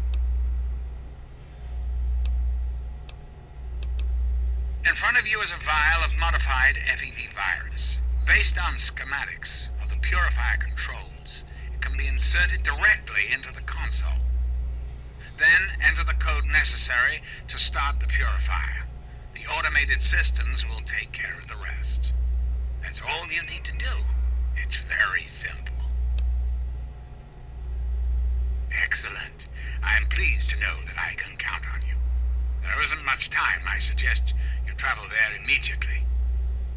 In front of you is a vial of modified FEV virus. Based on schematics of the purifier controls, it can be inserted directly into the console. Then enter the code necessary to start the purifier. The automated systems will take care of the rest. That's all you need to do. It's very simple. Excellent. I am pleased to know that I can count on you. There isn't much time. I suggest you travel there immediately.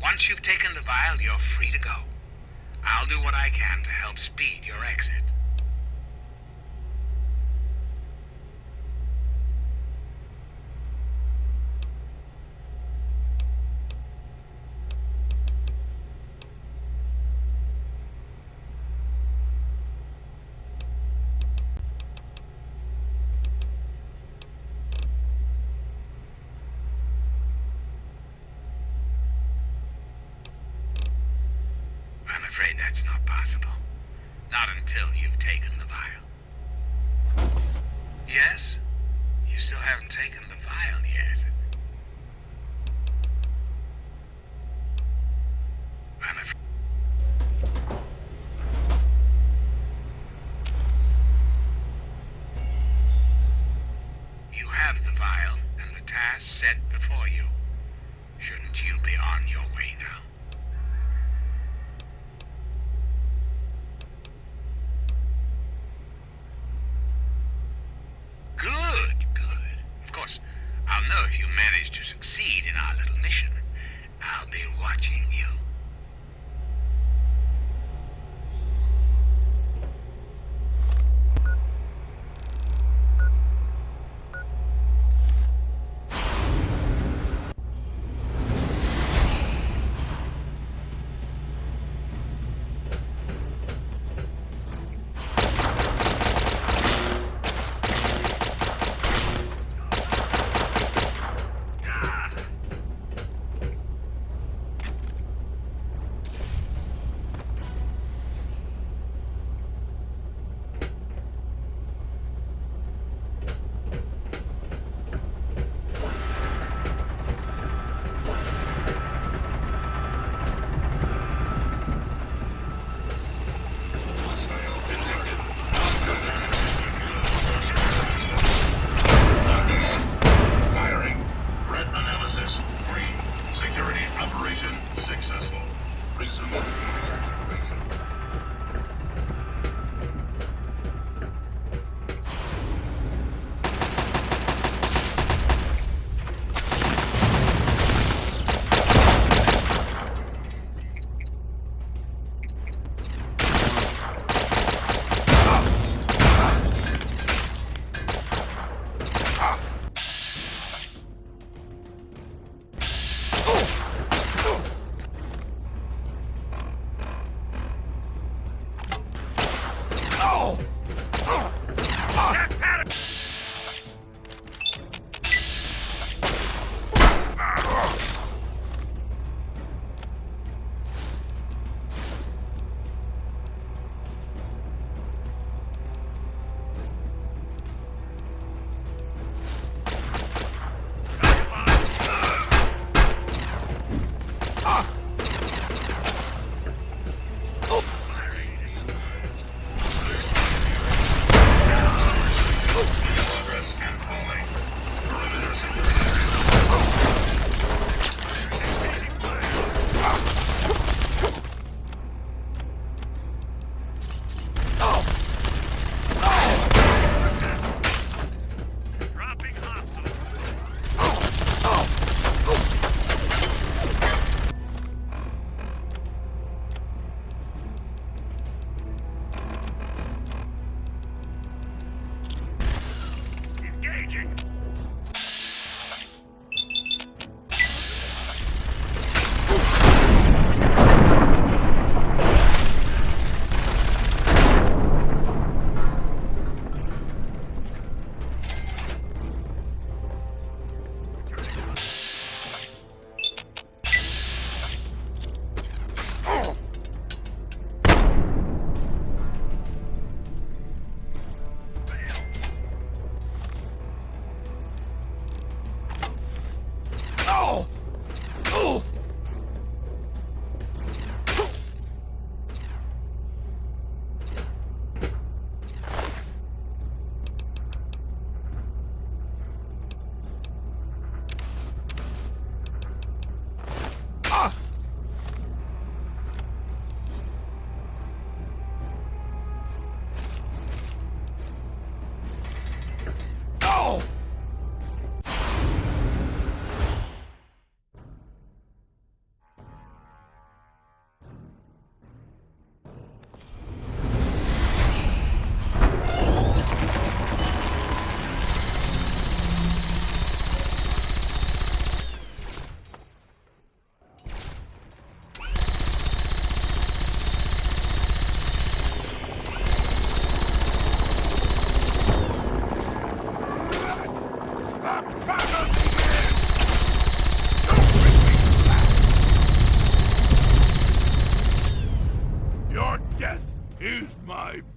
Once you've taken the vial, you're free to go. I'll do what I can to help speed your exit. I'm afraid that's not possible. Not until you've taken the vial. Yes? You still haven't taken the vial yet. I'm afraid... You have the vial and the task set before you. Shouldn't you be on your way now? Good, good. Of course, I'll know if you manage to succeed in our little mission. I'll be watching you.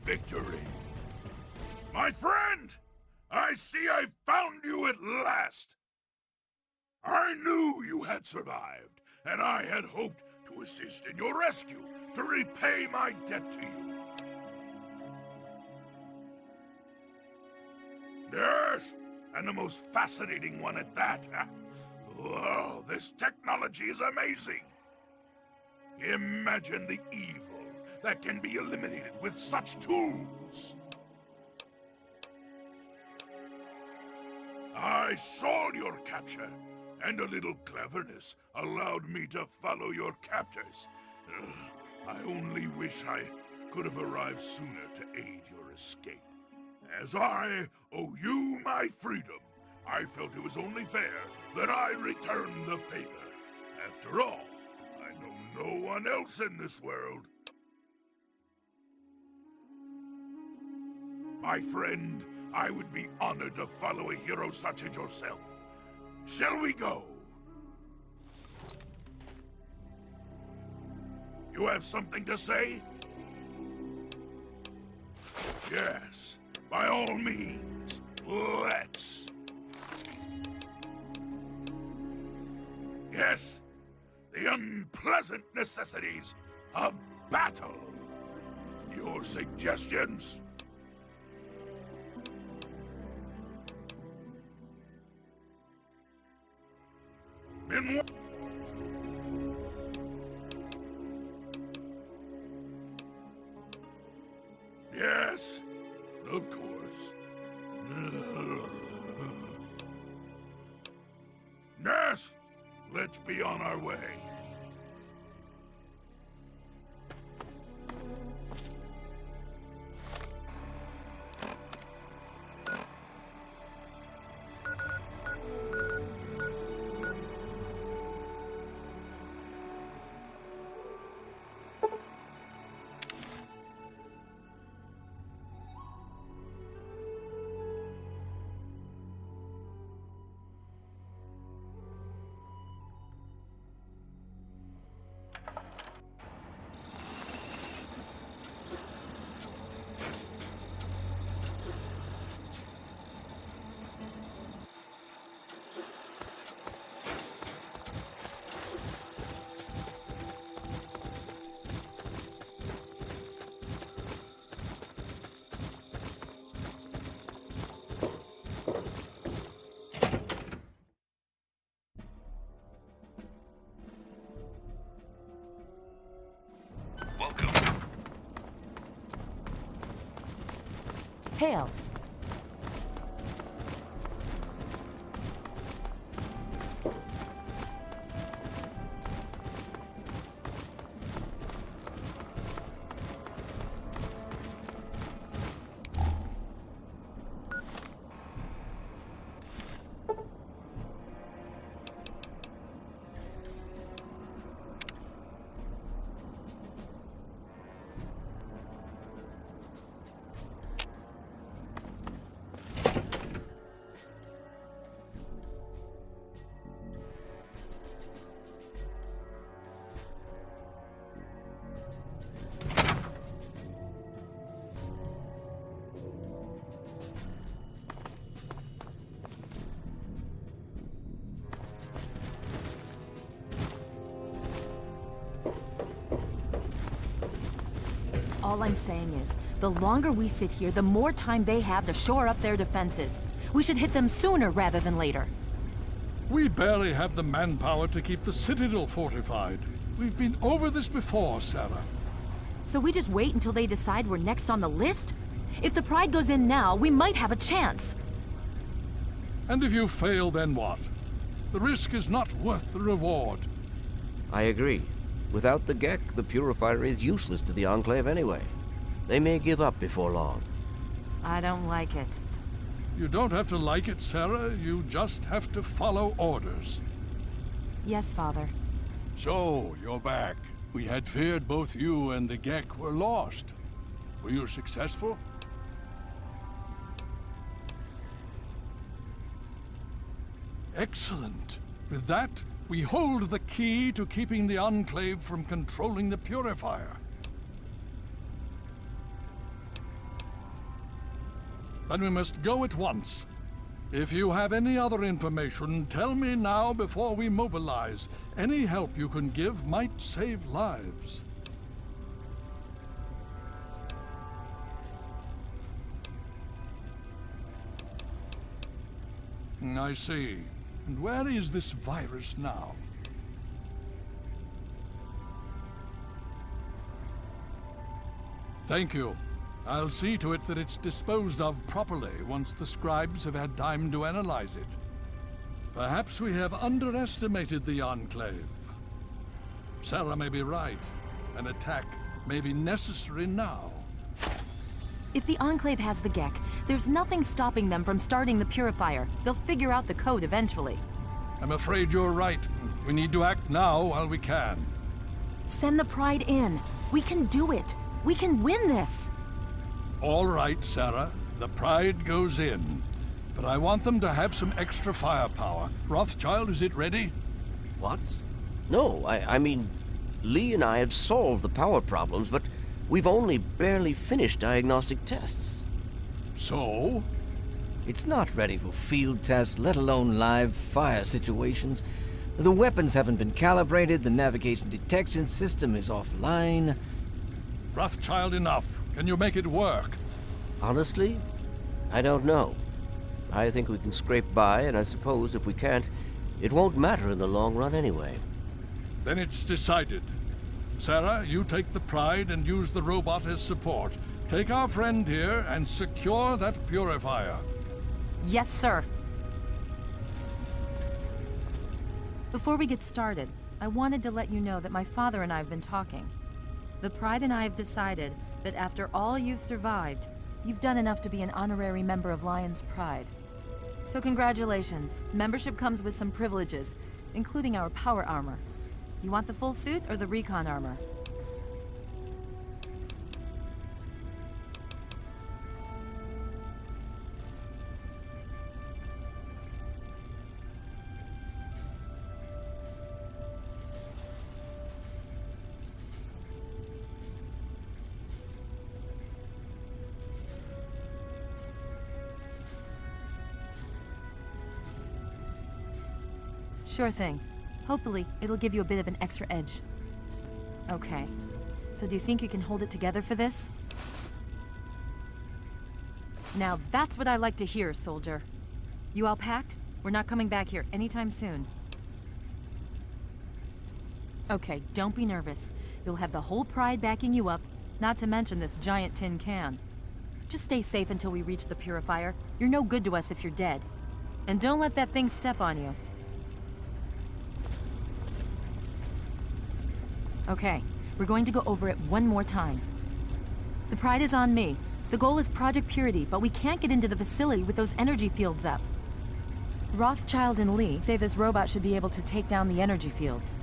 victory. My friend, I see I found you at last. I knew you had survived, and I had hoped to assist in your rescue, to repay my debt to you. Yes, and the most fascinating one at that. Whoa, this technology is amazing. Imagine the evil that can be eliminated with such tools. I saw your capture, and a little cleverness allowed me to follow your captors. I only wish I could have arrived sooner to aid your escape. As I owe you my freedom, I felt it was only fair that I return the favor. After all, I know no one else in this world. My friend, I would be honored to follow a hero such as yourself. Shall we go? You have something to say? Yes, by all means, let's. Yes, the unpleasant necessities of battle. Your suggestions? Yes, of course. Yes, let's be on our way. Hale. All I'm saying is, the longer we sit here, the more time they have to shore up their defenses. We should hit them sooner rather than later. We barely have the manpower to keep the Citadel fortified. We've been over this before, Sarah. So we just wait until they decide we're next on the list? If the Pride goes in now, we might have a chance. And if you fail, then what? The risk is not worth the reward. I agree. Without the Gek, the Purifier is useless to the Enclave anyway. They may give up before long. I don't like it. You don't have to like it, Sarah. You just have to follow orders. Yes, Father. So, you're back. We had feared both you and the Gek were lost. Were you successful? Excellent. With that, we hold the key to keeping the Enclave from controlling the Purifier. Then we must go at once. If you have any other information, tell me now before we mobilize. Any help you can give might save lives. I see. And where is this virus now? Thank you. I'll see to it that it's disposed of properly once the scribes have had time to analyze it. Perhaps we have underestimated the Enclave. Sarah may be right. An attack may be necessary now. If the Enclave has the Gek, there's nothing stopping them from starting the Purifier. They'll figure out the code eventually. I'm afraid you're right. We need to act now while we can. Send the Pride in. We can do it. We can win this. All right, Sarah. The Pride goes in. But I want them to have some extra firepower. Rothschild, is it ready? What? No, I mean, Lee and I have solved the power problems, but we've only barely finished diagnostic tests. So? It's not ready for field tests, let alone live fire situations. The weapons haven't been calibrated, the navigation detection system is offline. Rothschild, enough. Can you make it work? Honestly, I don't know. I think we can scrape by, and I suppose if we can't, it won't matter in the long run anyway. Then it's decided. Sarah, you take the Pride and use the robot as support. Take our friend here and secure that Purifier. Yes, sir. Before we get started, I wanted to let you know that my father and I have been talking. The Pride and I have decided that after all you've survived, you've done enough to be an honorary member of Lion's Pride. So congratulations. Membership comes with some privileges, including our power armor. You want the full suit or the recon armor? Sure thing. Hopefully, it'll give you a bit of an extra edge. Okay. So do you think you can hold it together for this? Now that's what I like to hear, soldier. You all packed? We're not coming back here anytime soon. Okay, don't be nervous. You'll have the whole Pride backing you up, not to mention this giant tin can. Just stay safe until we reach the purifier. You're no good to us if you're dead. And don't let that thing step on you. Okay, we're going to go over it one more time. The Pride is on me. The goal is Project Purity, but we can't get into the facility with those energy fields up. Rothschild and Lee say this robot should be able to take down the energy fields.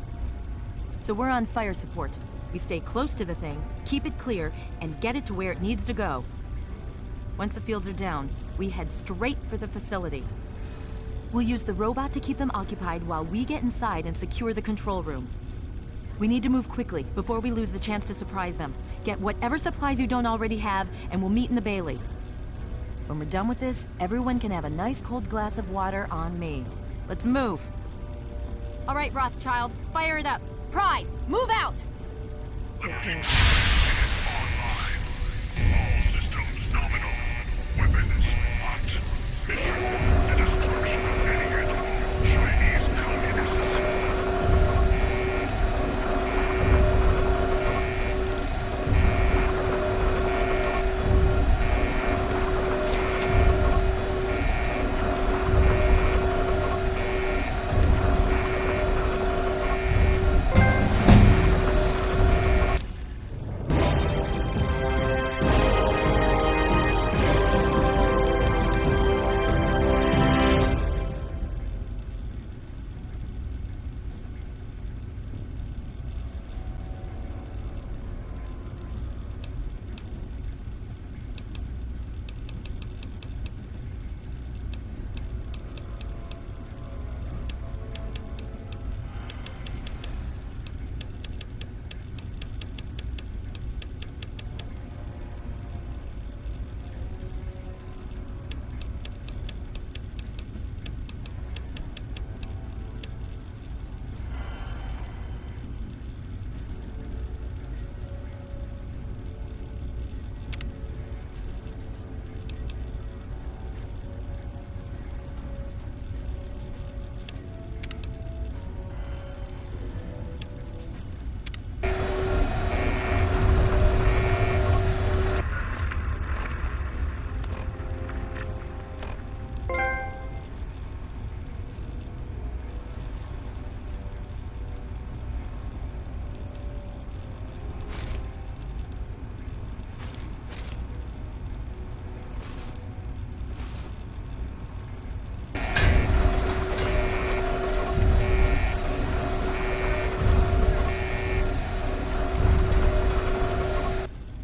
So we're on fire support. We stay close to the thing, keep it clear, and get it to where it needs to go. Once the fields are down, we head straight for the facility. We'll use the robot to keep them occupied while we get inside and secure the control room. We need to move quickly before we lose the chance to surprise them. Get whatever supplies you don't already have, and we'll meet in the Bailey. When we're done with this, everyone can have a nice cold glass of water on me. Let's move. All right, Rothschild, fire it up. Pride, move out! Take care. All systems nominal. Weapons hot. Mission: the destruction of any and all Chinese communists.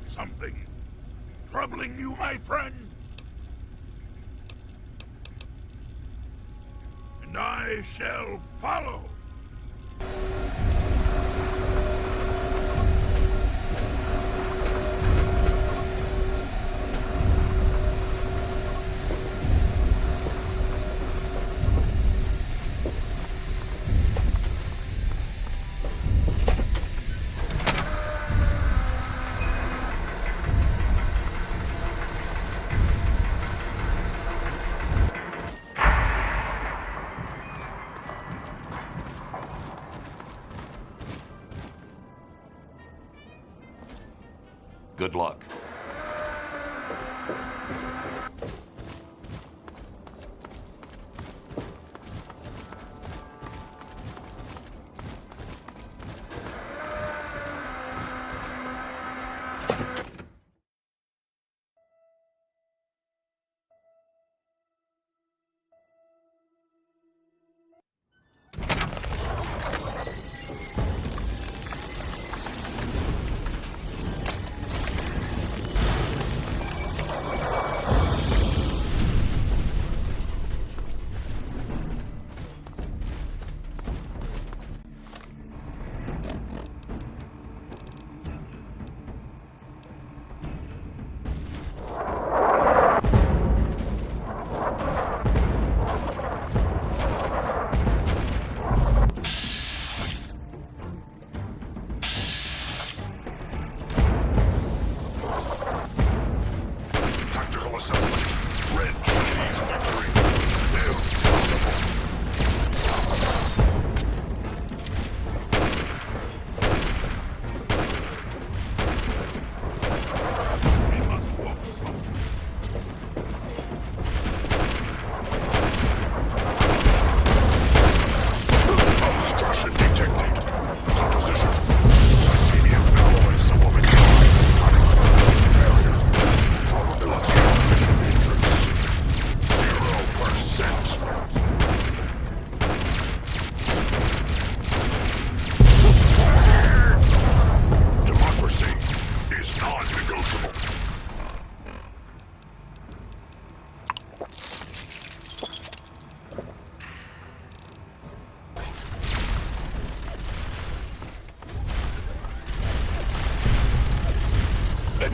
Something troubling you, my friend? And I shall follow. Good luck.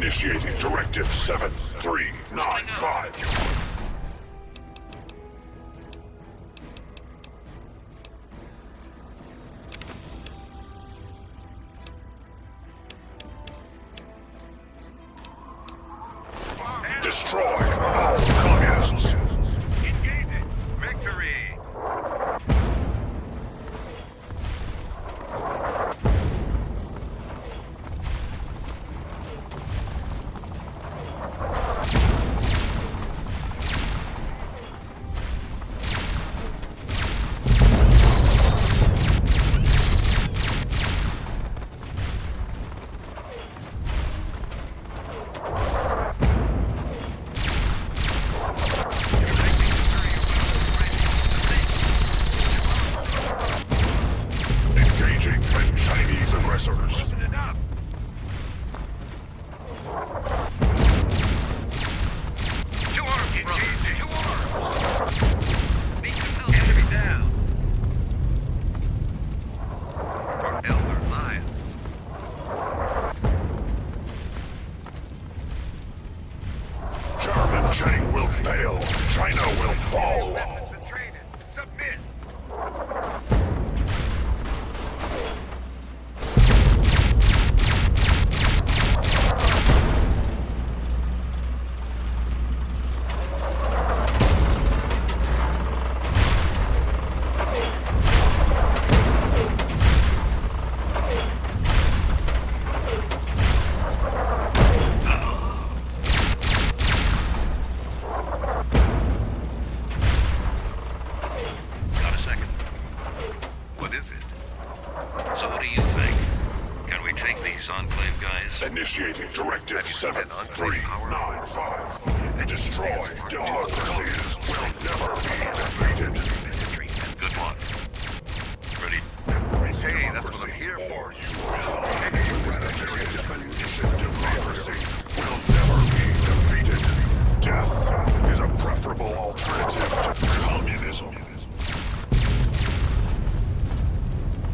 Initiating Directive 7395. Destroy all communists. Engaging. Victory. Chang will fail. China will fall. Submit. Initiating Directive 7395. Destroy democracies will never be defeated. Good luck. Ready? Hey, that's what I'm here for. Democracy will never be defeated. Death is a preferable alternative to communism.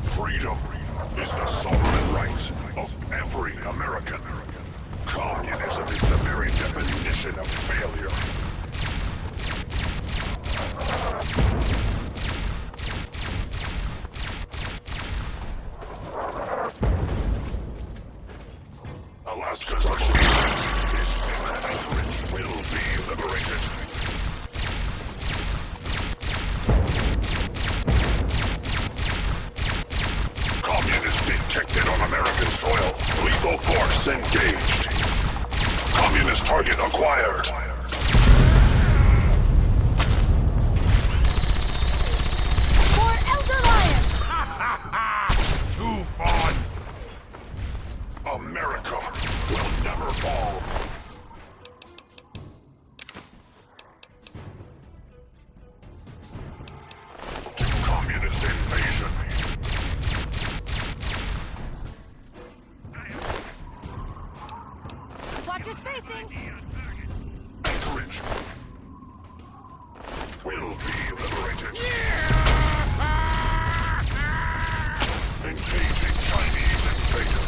Freedom is the sovereign right of every American. Communism is the very definition of failure. Alaska's Anchorage will be liberated. Communist detected on American soil. Lethal force engaged. Communist target acquired. For Elder Lion! Too fun. America will never fall. To communist invasion. Watch your spacing! Anchorage will be liberated. Engaging Chinese invader.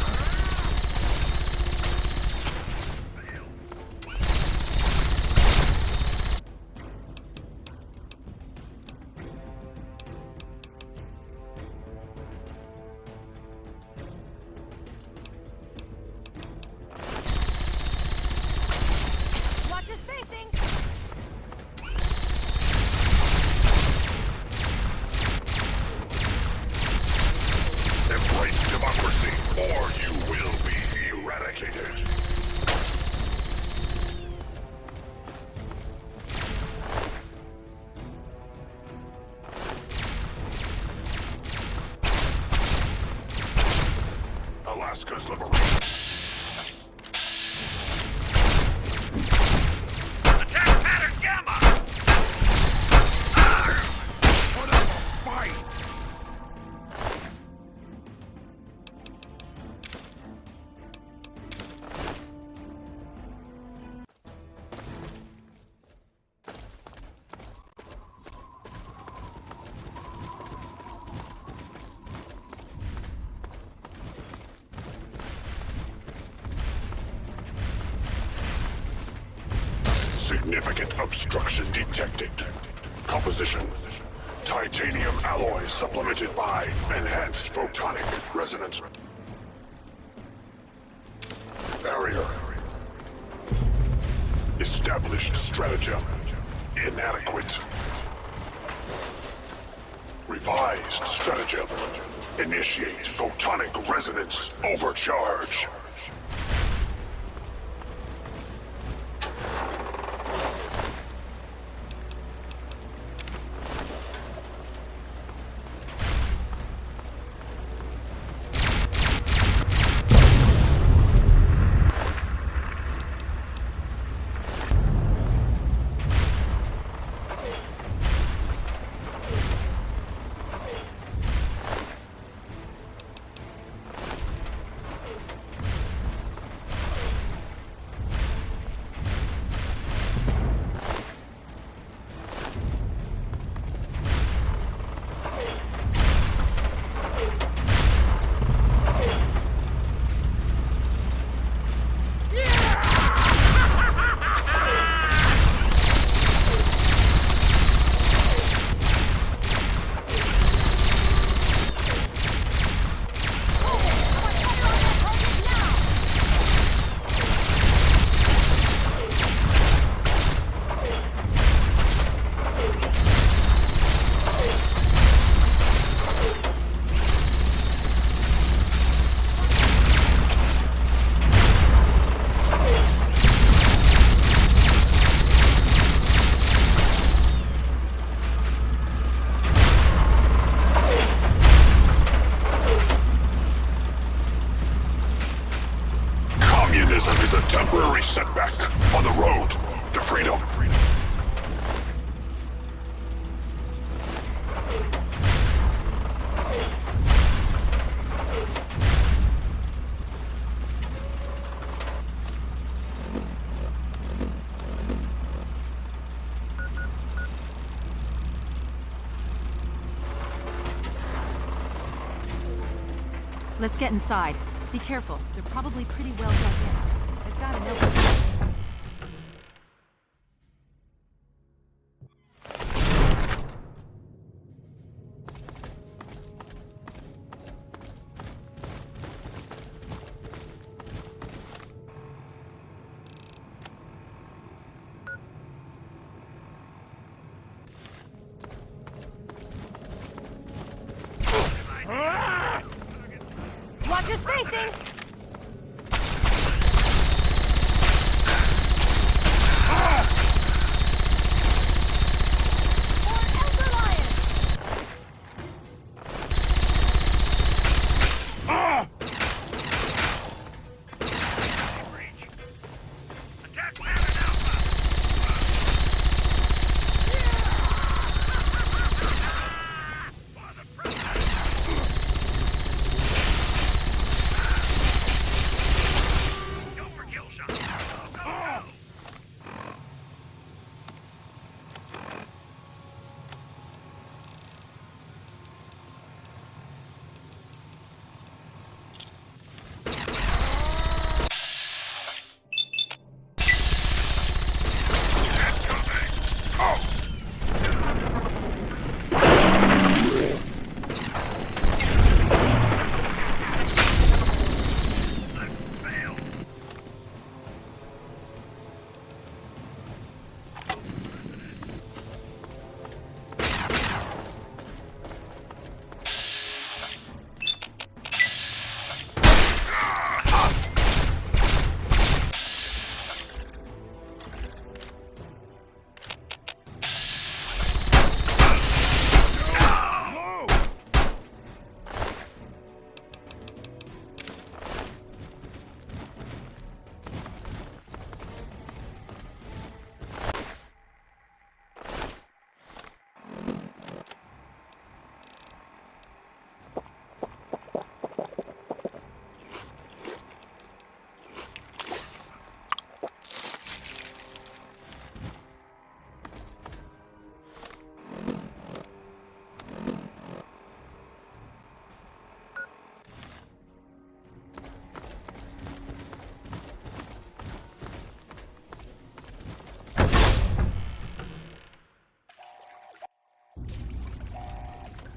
Watch your spacing! Significant obstruction detected. Composition: titanium alloy supplemented by enhanced photonic resonance. Barrier. Established stratagem. Inadequate. Revised stratagem. Initiate photonic resonance overcharge. Is a temporary setback on the road to freedom. Let's get inside. Be careful. They're probably pretty well dug in. They've got to know. Watch your spacing!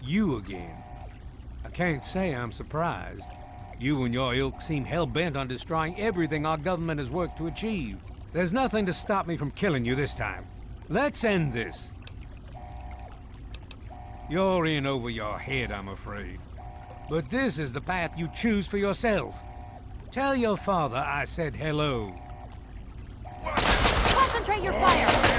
you again. I can't say I'm surprised. You and your ilk seem hell-bent on destroying everything our government has worked to achieve. There's nothing to stop me from killing you this time. Let's end this. You're in over your head, I'm afraid. But this is the path you choose for yourself. Tell your father I said hello. Concentrate your fire!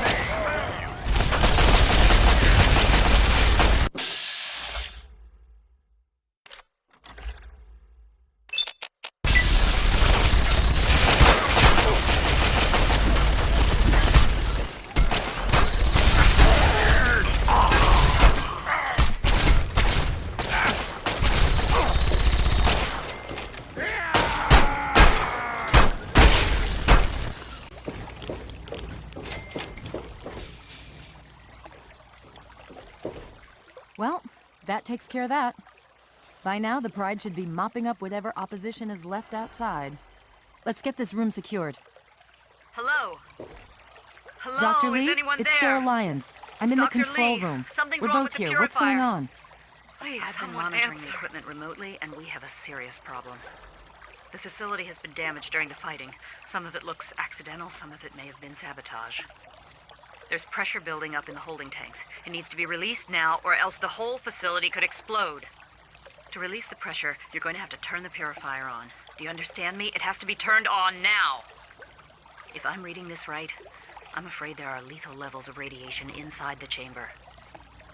Well, that takes care of that. By now, the Pride should be mopping up whatever opposition is left outside. Let's get this room secured. Hello? Hello? Dr. Lee, Is anyone it's there? Sarah Lyons. I'm in the Dr. control Lee, room. something's We're wrong both with the here. What's going purifier. on? Please, I've been someone monitoring answer. the equipment remotely, and we have a serious problem. The facility has been damaged during the fighting. Some of it looks accidental, some of it may have been sabotage. There's pressure building up in the holding tanks. It needs to be released now, or else the whole facility could explode. To release the pressure, you're going to have to turn the purifier on. Do you understand me? It has to be turned on now. If I'm reading this right, I'm afraid there are lethal levels of radiation inside the chamber.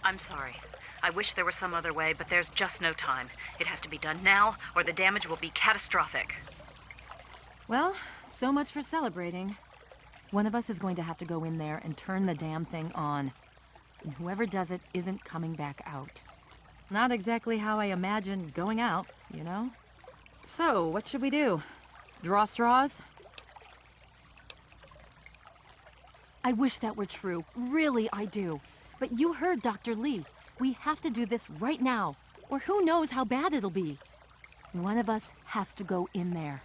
I'm sorry. I wish there was some other way, but there's just no time. It has to be done now, or the damage will be catastrophic. Well, so much for celebrating. One of us is going to have to go in there and turn the damn thing on. And whoever does it isn't coming back out. Not exactly how I imagined going out, you know? So, what should we do? Draw straws? I wish that were true. Really, I do. But you heard Dr. Lee. We have to do this right now, or who knows how bad it'll be. One of us has to go in there.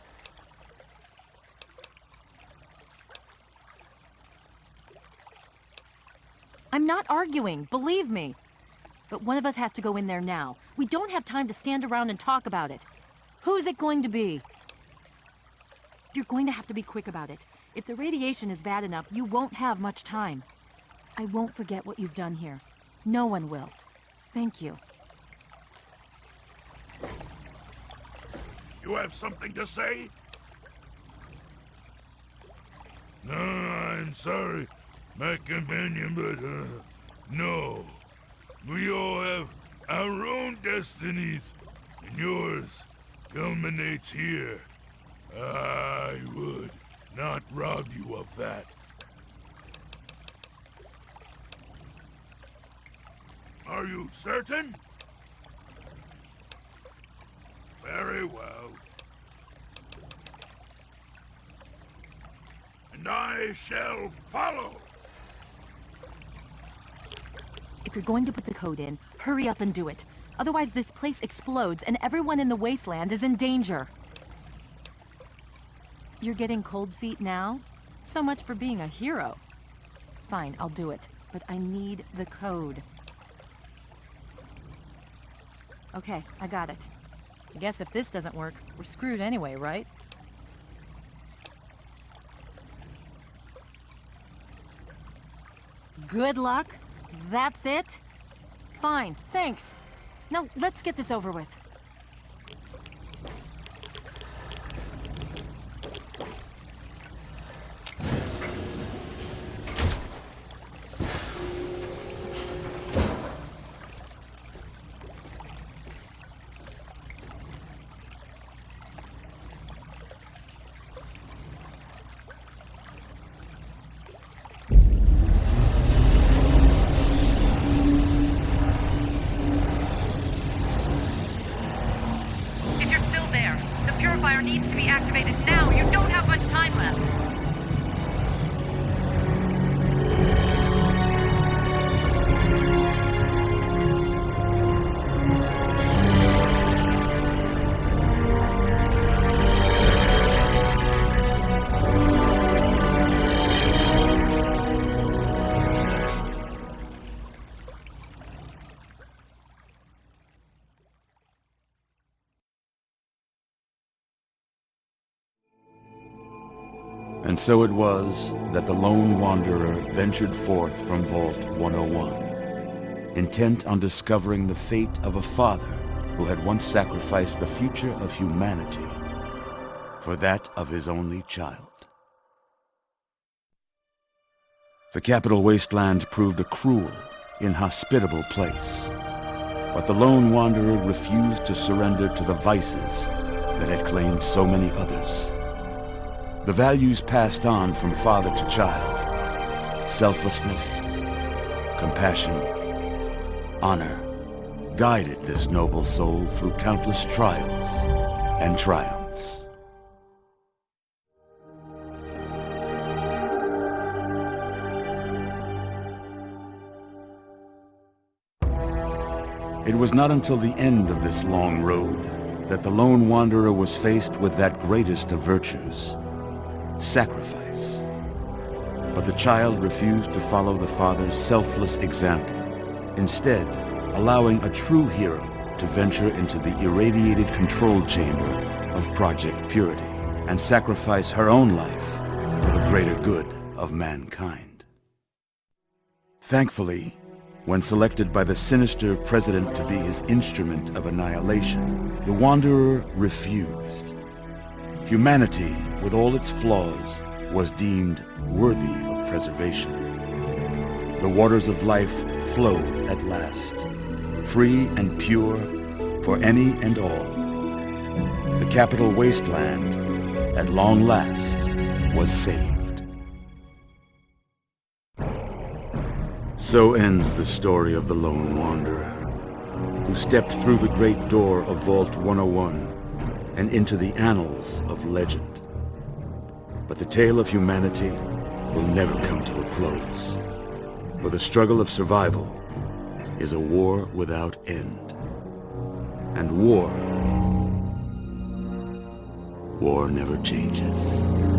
I'm not arguing, believe me. But one of us has to go in there now. We don't have time to stand around and talk about it. Who's it going to be? You're going to have to be quick about it. If the radiation is bad enough, you won't have much time. I won't forget what you've done here. No one will. Thank you. You have something to say? No, I'm sorry, my companion, but, no. We all have our own destinies, and yours culminates here. I would not rob you of that. Are you certain? Very well. And I shall follow. If you're going to put the code in, hurry up and do it. Otherwise, this place explodes and everyone in the Wasteland is in danger. You're getting cold feet now? So much for being a hero. Fine, I'll do it. But I need the code. Okay, I got it. I guess if this doesn't work, we're screwed anyway, right? Good luck? That's it? Fine, thanks. Now, let's get this over with. And so it was that the lone wanderer ventured forth from Vault 101, intent on discovering the fate of a father who had once sacrificed the future of humanity for that of his only child. The capital Wasteland proved a cruel, inhospitable place, but the lone wanderer refused to surrender to the vices that had claimed so many others. The values passed on from father to child, selflessness, compassion, honor, guided this noble soul through countless trials and triumphs. It was not until the end of this long road that the lone wanderer was faced with that greatest of virtues, sacrifice. But the child refused to follow the father's selfless example, instead allowing a true hero to venture into the irradiated control chamber of Project Purity and sacrifice her own life for the greater good of mankind. Thankfully, when selected by the sinister president to be his instrument of annihilation, the Wanderer refused. Humanity, with all its flaws, was deemed worthy of preservation. The waters of life flowed at last, free and pure for any and all. The capital Wasteland, at long last, was saved. So ends the story of the lone wanderer, who stepped through the great door of Vault 101 and into the annals of legend. But the tale of humanity will never come to a close, for the struggle of survival is a war without end. And war never changes.